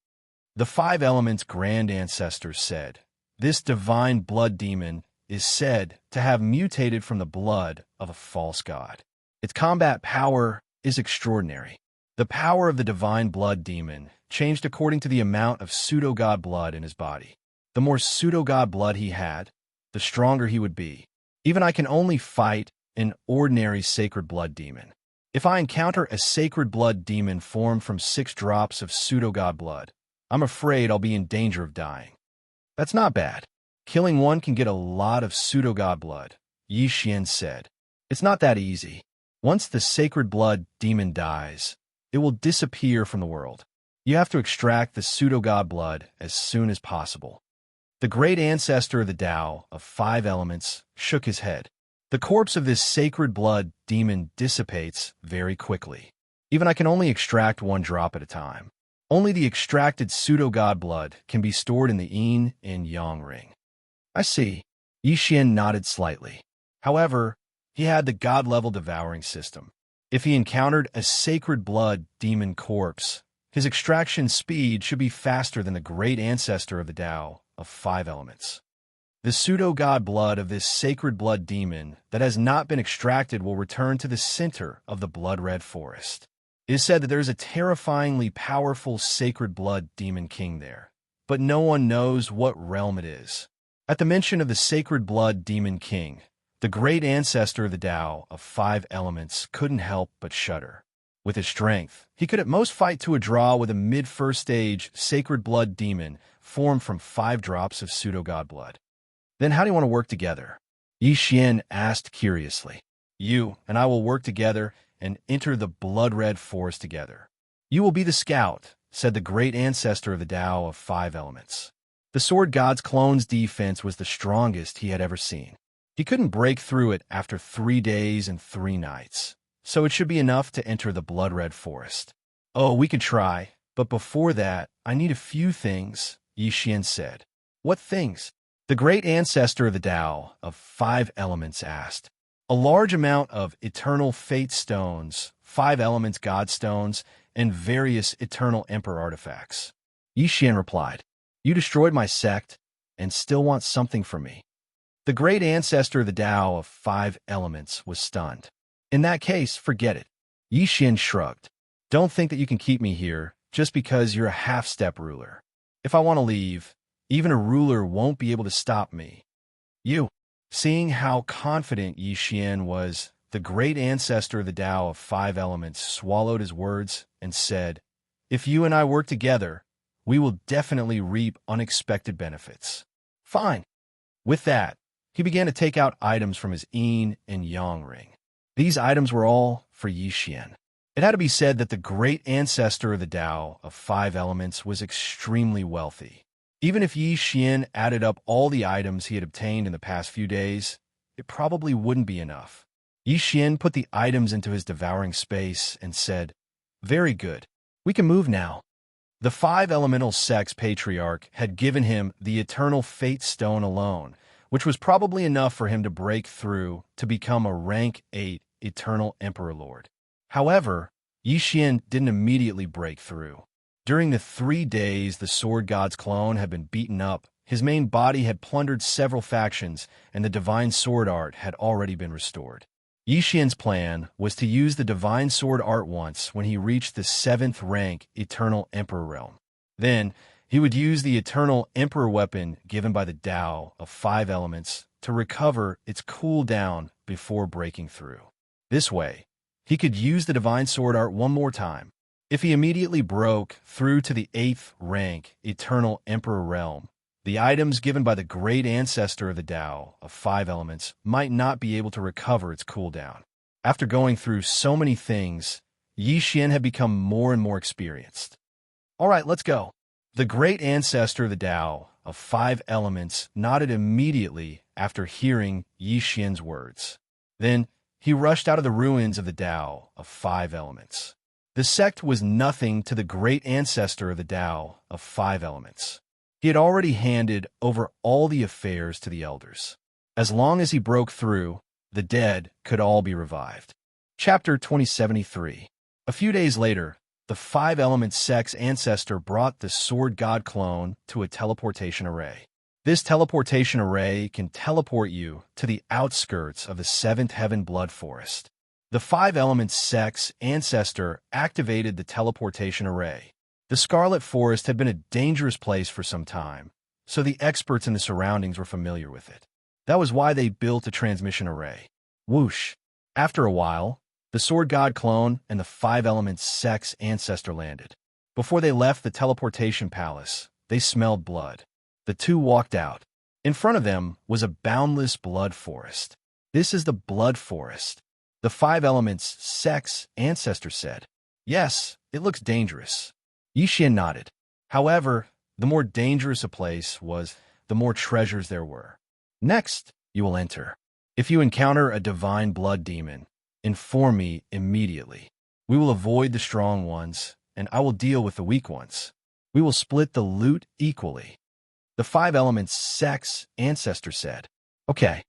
The Five Elements' grand ancestors said, this divine blood demon is said to have mutated from the blood of a false god. Its combat power is extraordinary. The power of the divine blood demon changed according to the amount of pseudo-god blood in his body. The more pseudo-god blood he had, the stronger he would be. Even I can only fight an ordinary sacred blood demon. If I encounter a sacred blood demon formed from 6 drops of pseudo-god blood, I'm afraid I'll be in danger of dying. That's not bad. Killing one can get a lot of pseudo-god blood, Xianxia said. It's not that easy. Once the sacred blood demon dies, it will disappear from the world. You have to extract the pseudo-god blood as soon as possible. The great ancestor of the Tao of 5 elements shook his head. The corpse of this sacred blood demon dissipates very quickly. Even I can only extract 1 drop at a time. Only the extracted pseudo-god blood can be stored in the yin and yang ring. I see. Xianxia nodded slightly. However, he had the god-level devouring system. If he encountered a sacred blood demon corpse, his extraction speed should be faster than the great ancestor of the Tao of 5 elements. The pseudo-god blood of this sacred blood demon that has not been extracted will return to the center of the blood-red forest. It is said that there is a terrifyingly powerful sacred blood demon king there, but no one knows what realm it is. At the mention of the sacred blood demon king, the great ancestor of the Tao of 5 elements couldn't help but shudder. With his strength, he could at most fight to a draw with a mid-first stage sacred blood demon formed from 5 drops of pseudo-god blood. Then how do you want to work together? Xianxia asked curiously. You and I will work together and enter the blood-red forest together. You will be the scout, said the great ancestor of the Tao of 5 elements. The sword god's clone's defense was the strongest he had ever seen. He couldn't break through it after 3 days and 3 nights, so it should be enough to enter the blood-red forest. Oh, we could try, but before that, I need a few things, Xianxia said. What things? The great ancestor of the Tao of 5 elements asked. A large amount of eternal fate stones, 5 elements god stones, and various eternal emperor artifacts. Xianxia replied, You destroyed my sect and still want something from me. The great ancestor of the Tao of 5 elements was stunned. In that case, forget it. Xianxia shrugged. Don't think that you can keep me here just because you're a half-step ruler. If I want to leave, even a ruler won't be able to stop me. You. Seeing how confident Xianxia was, the great ancestor of the Tao of 5 elements swallowed his words and said, If you and I work together, we will definitely reap unexpected benefits. Fine. With that, he began to take out items from his yin and yang ring. These items were all for Xianxia. It had to be said that the great ancestor of the Tao of 5 elements was extremely wealthy. Even if Xianxia added up all the items he had obtained in the past few days, it probably wouldn't be enough. Xianxia put the items into his devouring space and said, Very good. We can move now. The 5 elemental sect's patriarch had given him the eternal fate stone alone, which was probably enough for him to break through to become a rank 8 eternal emperor lord. However, Xianxia didn't immediately break through. During the 3 days the sword god's clone had been beaten up, his main body had plundered several factions, and the divine sword art had already been restored. Xianxia's plan was to use the divine sword art once when he reached the 7th rank eternal emperor realm. Then, he would use the eternal emperor weapon given by the Tao of 5 elements to recover its cooldown before breaking through. This way, he could use the divine sword art one more time. If he immediately broke through to the 8th rank eternal emperor realm, the items given by the great ancestor of the Tao of 5 elements might not be able to recover its cooldown. After going through so many things, Xianxia had become more and more experienced. All right, let's go. The great ancestor of the Tao of 5 elements nodded immediately after hearing Xianxia's words. Then he rushed out of the ruins of the Tao of 5 elements. The sect was nothing to the great ancestor of the Tao of 5 elements. He had already handed over all the affairs to the elders. As long as he broke through, the dead could all be revived. Chapter 2073. A few days later, the 5 element sect's ancestor brought the sword god clone to a teleportation array. This teleportation array can teleport you to the outskirts of the 7th heaven blood forest. The 5 element sect's ancestor activated the teleportation array. The Scarlet Forest had been a dangerous place for some time, so the experts in the surroundings were familiar with it. That was why they built a transmission array. Whoosh! After a while, the sword god clone and the five elements sex ancestor landed. Before they left the teleportation palace, they smelled blood. The two walked out. In front of them was a boundless blood forest. This is the blood forest. The five elements sex ancestor said. Yes, it looks dangerous. Yixian nodded. However, the more dangerous a place was, the more treasures there were. Next, you will enter. If you encounter a divine blood demon, inform me immediately. We will avoid the strong ones, and I will deal with the weak ones. We will split the loot equally. The five elements sex ancestor said. Okay.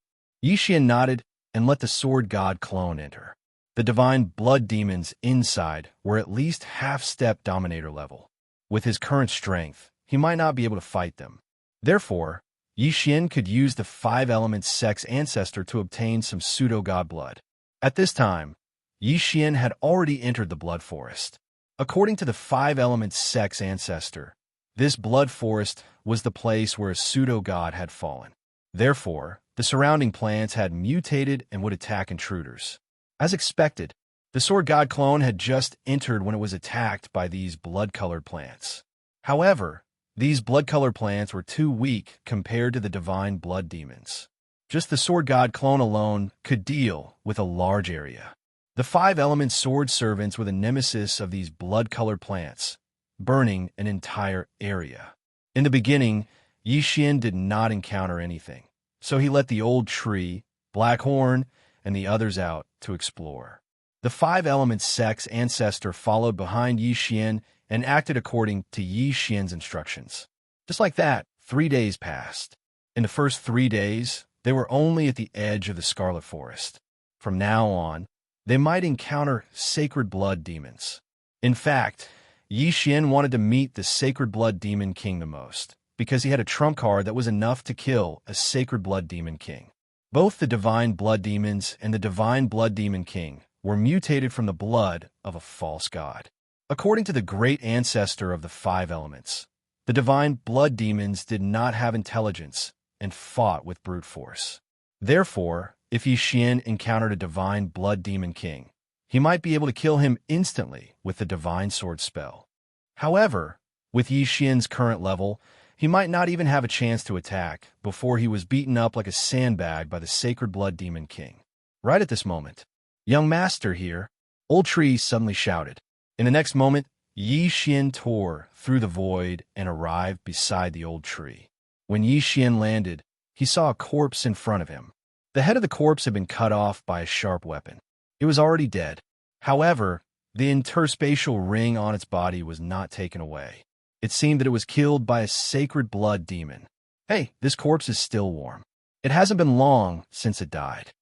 Yixian nodded and let the sword god clone enter. The divine blood demons inside were at least half-step dominator level. With his current strength, he might not be able to fight them. Therefore, Yixian could use the five elements sex ancestor to obtain some pseudo-god blood. At this time, Yixian had already entered the blood forest. According to the five elements sex ancestor, this blood forest was the place where a pseudo-god had fallen. Therefore, the surrounding plants had mutated and would attack intruders. As expected, the sword god clone had just entered when it was attacked by these blood-colored plants. However, these blood-colored plants were too weak compared to the divine blood demons. Just the sword god clone alone could deal with a large area. The five-element sword servants were the nemesis of these blood-colored plants, burning an entire area. In the beginning, Yixian did not encounter anything, so he let the old tree, Blackhorn, and the others out to explore. The five-element sex ancestor followed behind Yixian and acted according to Yixian's instructions. Just like that, 3 days passed. In the first 3 days, they were only at the edge of the Scarlet Forest. From now on, they might encounter sacred blood demons. In fact, Yixian wanted to meet the sacred blood demon king the most, because he had a trump card that was enough to kill a sacred blood demon king. Both the divine blood demons and the divine blood demon king were mutated from the blood of a false god. According to the great ancestor of the five elements, the divine blood demons did not have intelligence and fought with brute force. Therefore, if Yixian encountered a divine blood demon king, he might be able to kill him instantly with the divine sword spell. However, with Yixian's current level, he might not even have a chance to attack before he was beaten up like a sandbag by the sacred blood demon king. Right at this moment, "Young master here," Old Tree suddenly shouted. In the next moment, Yixian tore through the void and arrived beside the old tree. When Yixian landed, he saw a corpse in front of him. The head of the corpse had been cut off by a sharp weapon. It was already dead. However, the interspatial ring on its body was not taken away. It seemed that it was killed by a sacred blood demon. Hey, this corpse is still warm. It hasn't been long since it died.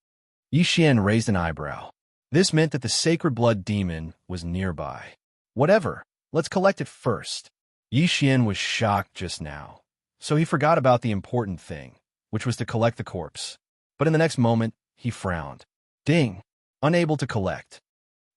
Yixian raised an eyebrow. This meant that the sacred blood demon was nearby. Whatever, let's collect it first. Yixian was shocked just now, so he forgot about the important thing, which was to collect the corpse. But in the next moment, he frowned. Ding! Unable to collect.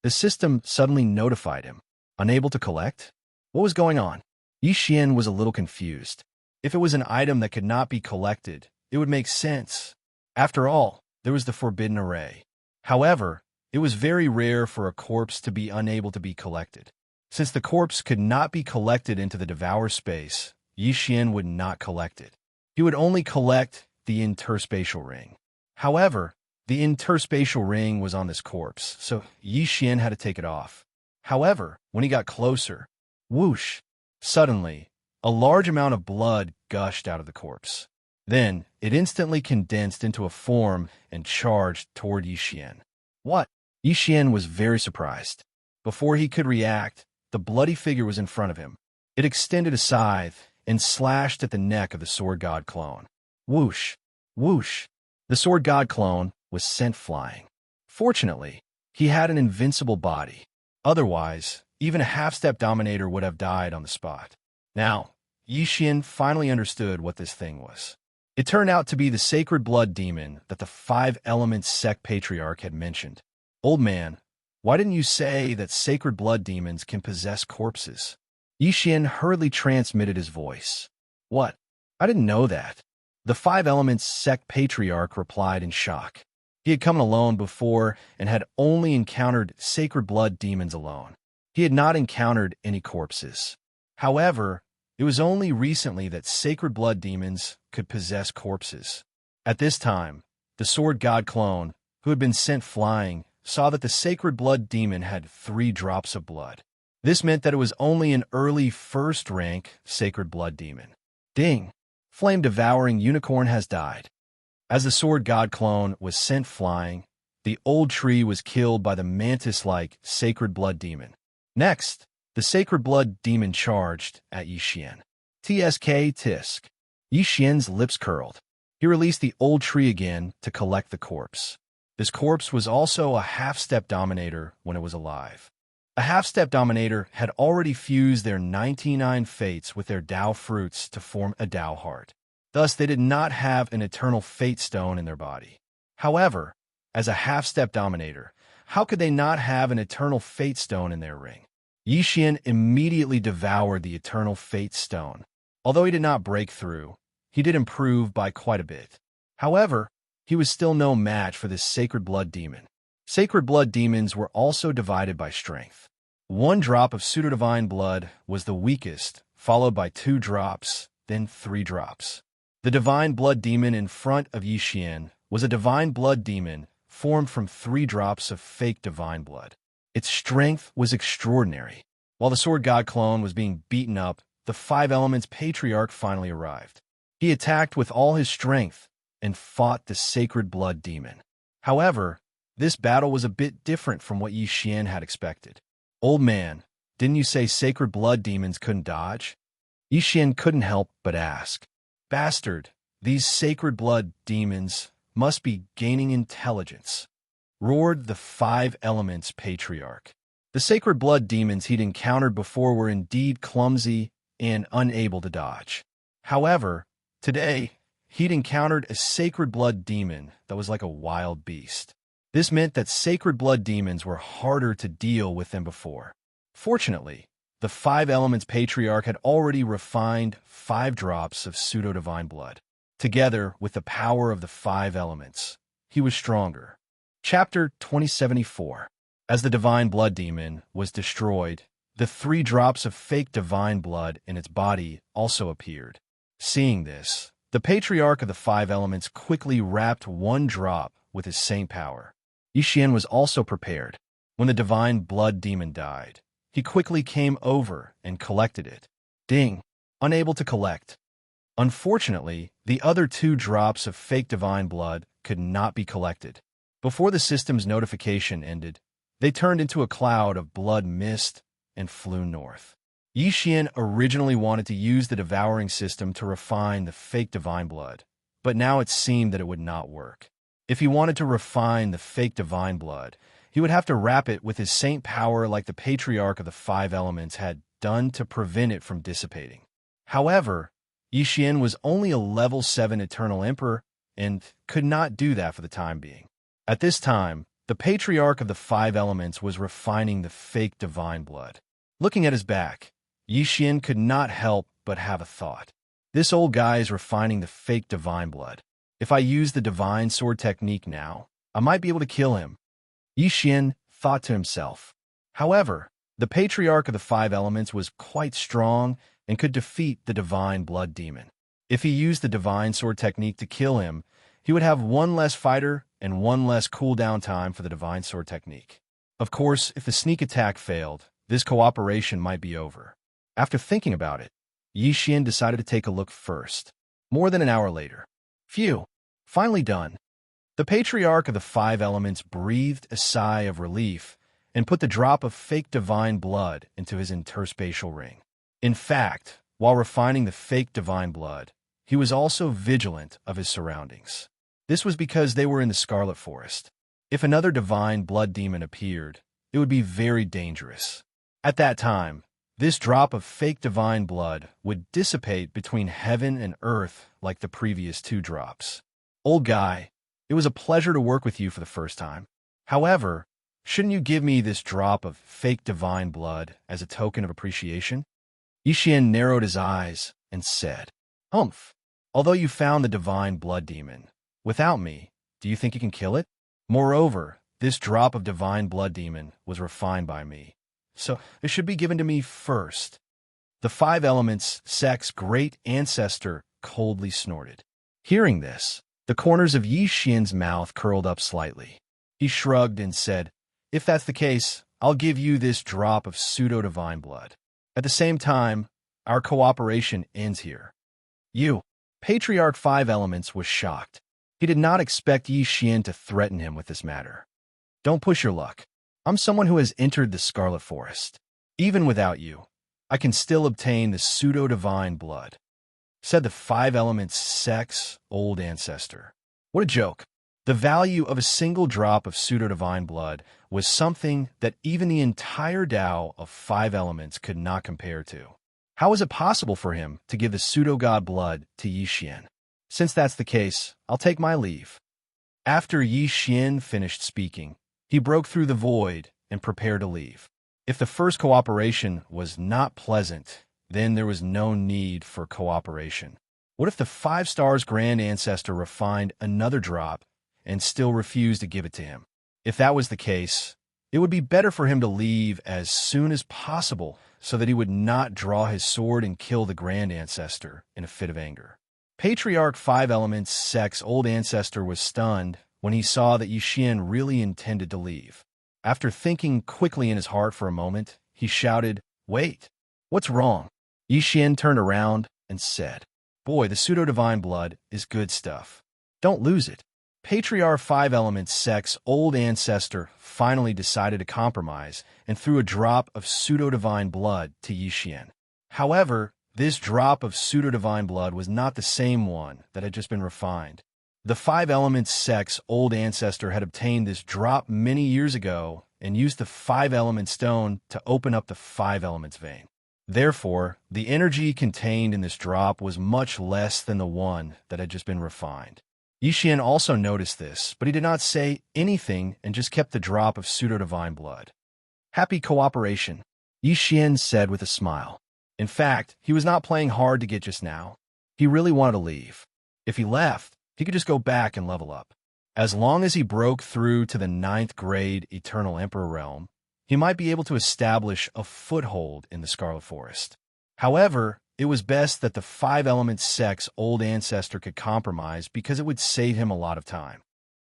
The system suddenly notified him. Unable to collect? What was going on? Yixian was a little confused. If it was an item that could not be collected, it would make sense. After all, there was the forbidden array. However, it was very rare for a corpse to be unable to be collected. Since the corpse could not be collected into the Devourer space, Yixian would not collect it. He would only collect the interspatial ring. However, the interspatial ring was on this corpse, so Yixian had to take it off. However, when he got closer, whoosh! Suddenly, a large amount of blood gushed out of the corpse. Then, it instantly condensed into a form and charged toward Yixian. What? Yixian was very surprised. Before he could react, the bloody figure was in front of him. It extended a scythe and slashed at the neck of the sword god clone. Whoosh! Whoosh! The sword god clone was sent flying. Fortunately, he had an invincible body. Otherwise, even a half-step dominator would have died on the spot. Now, Yixian finally understood what this thing was. It turned out to be the sacred blood demon that the five-element sect patriarch had mentioned. Old man, why didn't you say that sacred blood demons can possess corpses? Yixian hurriedly transmitted his voice. What? I didn't know that. The Five Elements sect patriarch replied in shock. He had come alone before and had only encountered sacred blood demons alone. He had not encountered any corpses. However, it was only recently that sacred blood demons could possess corpses. At this time, the sword god clone, who had been sent flying, saw that the sacred blood demon had 3 drops of blood. This meant that it was only an early first-rank sacred blood demon. Ding! Flame-devouring unicorn has died. As the sword god clone was sent flying, the old tree was killed by the mantis-like sacred blood demon. Next, the sacred blood demon charged at Yixian. Tisk. Yixian's lips curled. He released the old tree again to collect the corpse. This corpse was also a half-step dominator when it was alive. A half-step dominator had already fused their 99 fates with their Tao fruits to form a Tao heart. Thus, they did not have an eternal fate stone in their body. However, as a half-step dominator, how could they not have an eternal fate stone in their ring? Yixian immediately devoured the eternal fate stone. Although he did not break through, he did improve by quite a bit. However, he was still no match for this sacred blood demon. Sacred blood demons were also divided by strength. 1 drop of pseudo-divine blood was the weakest, followed by 2 drops, then 3 drops. The divine blood demon in front of Yixian was a divine blood demon formed from 3 drops of fake divine blood. Its strength was extraordinary. While the sword god clone was being beaten up, the Five Elements patriarch finally arrived. He attacked with all his strength and fought the sacred blood demon. However, this battle was a bit different from what Yixian had expected. Old man, didn't you say sacred blood demons couldn't dodge? Yixian couldn't help but ask. Bastard, these sacred blood demons must be gaining intelligence, roared the Five Elements patriarch. The sacred blood demons he'd encountered before were indeed clumsy and unable to dodge. However, today, he'd encountered a sacred blood demon that was like a wild beast. This meant that sacred blood demons were harder to deal with than before. Fortunately, the Five Elements patriarch had already refined 5 drops of pseudo-divine blood. Together with the power of the 5 elements, he was stronger. Chapter 2074. As the divine blood demon was destroyed, the 3 drops of fake divine blood in its body also appeared. Seeing this, the patriarch of the 5 elements quickly wrapped 1 drop with his saint power. Yixian was also prepared. When the divine blood demon died, he quickly came over and collected it. Ding! Unable to collect. Unfortunately, the other 2 drops of fake divine blood could not be collected. Before the system's notification ended, they turned into a cloud of blood mist and flew north. Yixian originally wanted to use the devouring system to refine the fake divine blood, but now it seemed that it would not work. If he wanted to refine the fake divine blood, he would have to wrap it with his saint power like the patriarch of the 5 elements had done to prevent it from dissipating. However, Yixian was only a level 7 Eternal Emperor and could not do that for the time being. At this time, the patriarch of the 5 elements was refining the fake divine blood. Looking at his back, Yixian could not help but have a thought. This old guy is refining the fake divine blood. If I use the divine sword technique now, I might be able to kill him. Yixian thought to himself. However, the patriarch of the 5 elements was quite strong and could defeat the divine blood demon. If he used the divine sword technique to kill him, he would have 1 less fighter and 1 less cooldown time for the divine sword technique. Of course, if the sneak attack failed, this cooperation might be over. After thinking about it, Yixian decided to take a look first. More than an hour later. Phew! Finally done. The patriarch of the 5 elements breathed a sigh of relief and put the drop of fake divine blood into his interspatial ring. In fact, while refining the fake divine blood, he was also vigilant of his surroundings. This was because they were in the Scarlet Forest. If another divine blood demon appeared, it would be very dangerous. At that time, this drop of fake divine blood would dissipate between heaven and earth like the previous 2 drops. Old guy, it was a pleasure to work with you for the first time. However, shouldn't you give me this drop of fake divine blood as a token of appreciation? Yixian narrowed his eyes and said, Humph, Although you found the divine blood demon, without me, do you think you can kill it? Moreover, this drop of divine blood demon was refined by me, so it should be given to me first. The five elements, Sek's great ancestor, coldly snorted. Hearing this, the corners of Yi Xian's mouth curled up slightly. He shrugged and said, "If that's the case, I'll give you this drop of pseudo-divine blood. At the same time, our cooperation ends here." You, Patriarch Five Elements, was shocked. He did not expect Yi Xian to threaten him with this matter. "Don't push your luck. I'm someone who has entered the Scarlet Forest. Even without you, I can still obtain the pseudo-divine blood," said the Five Elements' Sek's old ancestor. What a joke. The value of a single drop of pseudo-divine blood was something that even the entire Tao of Five Elements could not compare to. How was it possible for him to give the pseudo-god blood to Yi Xian? Since that's the case, I'll take my leave. After Yi Xian finished speaking, he broke through the void and prepared to leave. If the first cooperation was not pleasant, then there was no need for cooperation. What if the Five Stars Grand Ancestor refined another drop and still refused to give it to him? If that was the case, it would be better for him to leave as soon as possible so that he would not draw his sword and kill the Grand Ancestor in a fit of anger. Patriarch Five Elements Sek's old ancestor was stunned when he saw that Yi Xian really intended to leave. After thinking quickly in his heart for a moment, he shouted, "Wait, what's wrong?" Yi Xian turned around and said, "Boy, the pseudo-divine blood is good stuff. Don't lose it." Patriarch Five Elements Sek's old ancestor finally decided to compromise and threw a drop of pseudo-divine blood to Yi Xian. However, this drop of pseudo-divine blood was not the same one that had just been refined. The Five Elements Sek's old ancestor had obtained this drop many years ago and used the Five Element Stone to open up the Five Elements vein. Therefore, the energy contained in this drop was much less than the one that had just been refined. Yi Xian also noticed this, but he did not say anything and just kept the drop of pseudo-divine blood. "Happy cooperation," Yi Xian said with a smile. In fact, he was not playing hard to get just now. He really wanted to leave. If he left, he could just go back and level up. As long as he broke through to the 9th grade Eternal Emperor realm, he might be able to establish a foothold in the Scarlet Forest. However, it was best that the Five Elements Sek's old ancestor could compromise because it would save him a lot of time.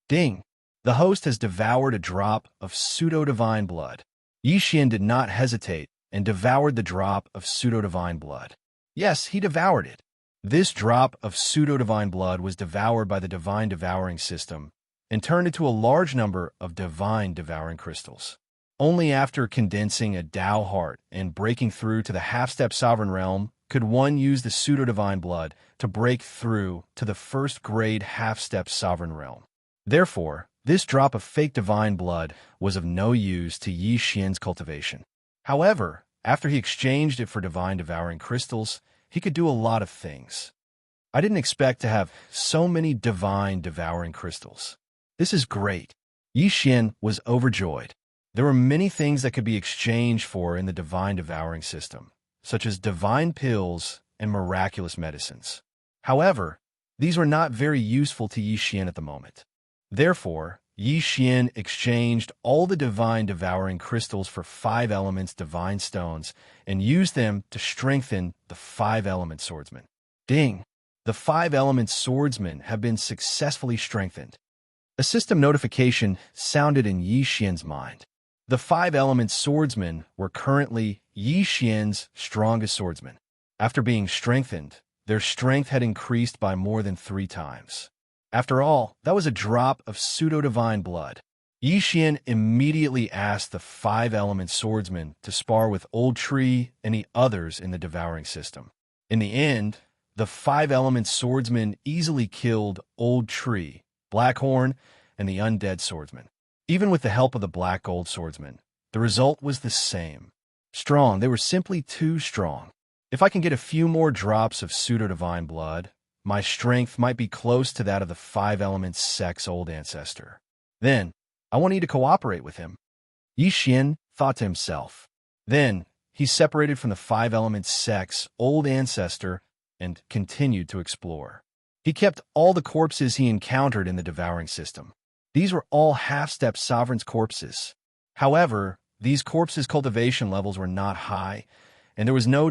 Ding! The host has devoured a drop of pseudo-divine blood. Yi Xian did not hesitate and devoured the drop of pseudo-divine blood. Yes, he devoured it. This drop of pseudo-divine blood was devoured by the divine devouring system and turned into a large number of divine devouring crystals. Only after condensing a Tao heart and breaking through to the half-step sovereign realm could one use the pseudo-divine blood to break through to the first-grade half-step sovereign realm. Therefore, this drop of fake divine blood was of no use to Yi Xian's cultivation. However, after he exchanged it for divine devouring crystals, he could do a lot of things. I didn't expect to have so many divine devouring crystals. This is great. Yi Xian was overjoyed. There were many things that could be exchanged for in the divine devouring system, such as divine pills and miraculous medicines. However, these were not very useful to Yi Xian at the moment. Therefore, Yi Xian exchanged all the divine devouring crystals for Five Elements divine stones and used them to strengthen the Five Element swordsman. Ding! The Five Element swordsmen have been successfully strengthened. A system notification sounded in Yi Xian's mind. The Five Element swordsmen were currently Yi Xian's strongest swordsmen. After being strengthened, their strength had increased by more than 3 times. After all, that was a drop of pseudo-divine blood. Yi Xian immediately asked the Five Element swordsmen to spar with Old Tree and the others in the devouring system. In the end, the Five Element swordsmen easily killed Old Tree, Blackhorn, and the undead swordsman. Even with the help of the Black Gold swordsman, the result was the same. Strong, they were simply too strong. If I can get a few more drops of pseudo-divine blood, my strength might be close to that of the Five Elements Sek's old ancestor. Then, I won't need to cooperate with him. Yi Xian thought to himself. Then, he separated from the Five Elements Sek's old ancestor and continued to explore. He kept all the corpses he encountered in the devouring system. These were all half-step sovereigns' corpses. However, these corpses' cultivation levels were not high, and there was no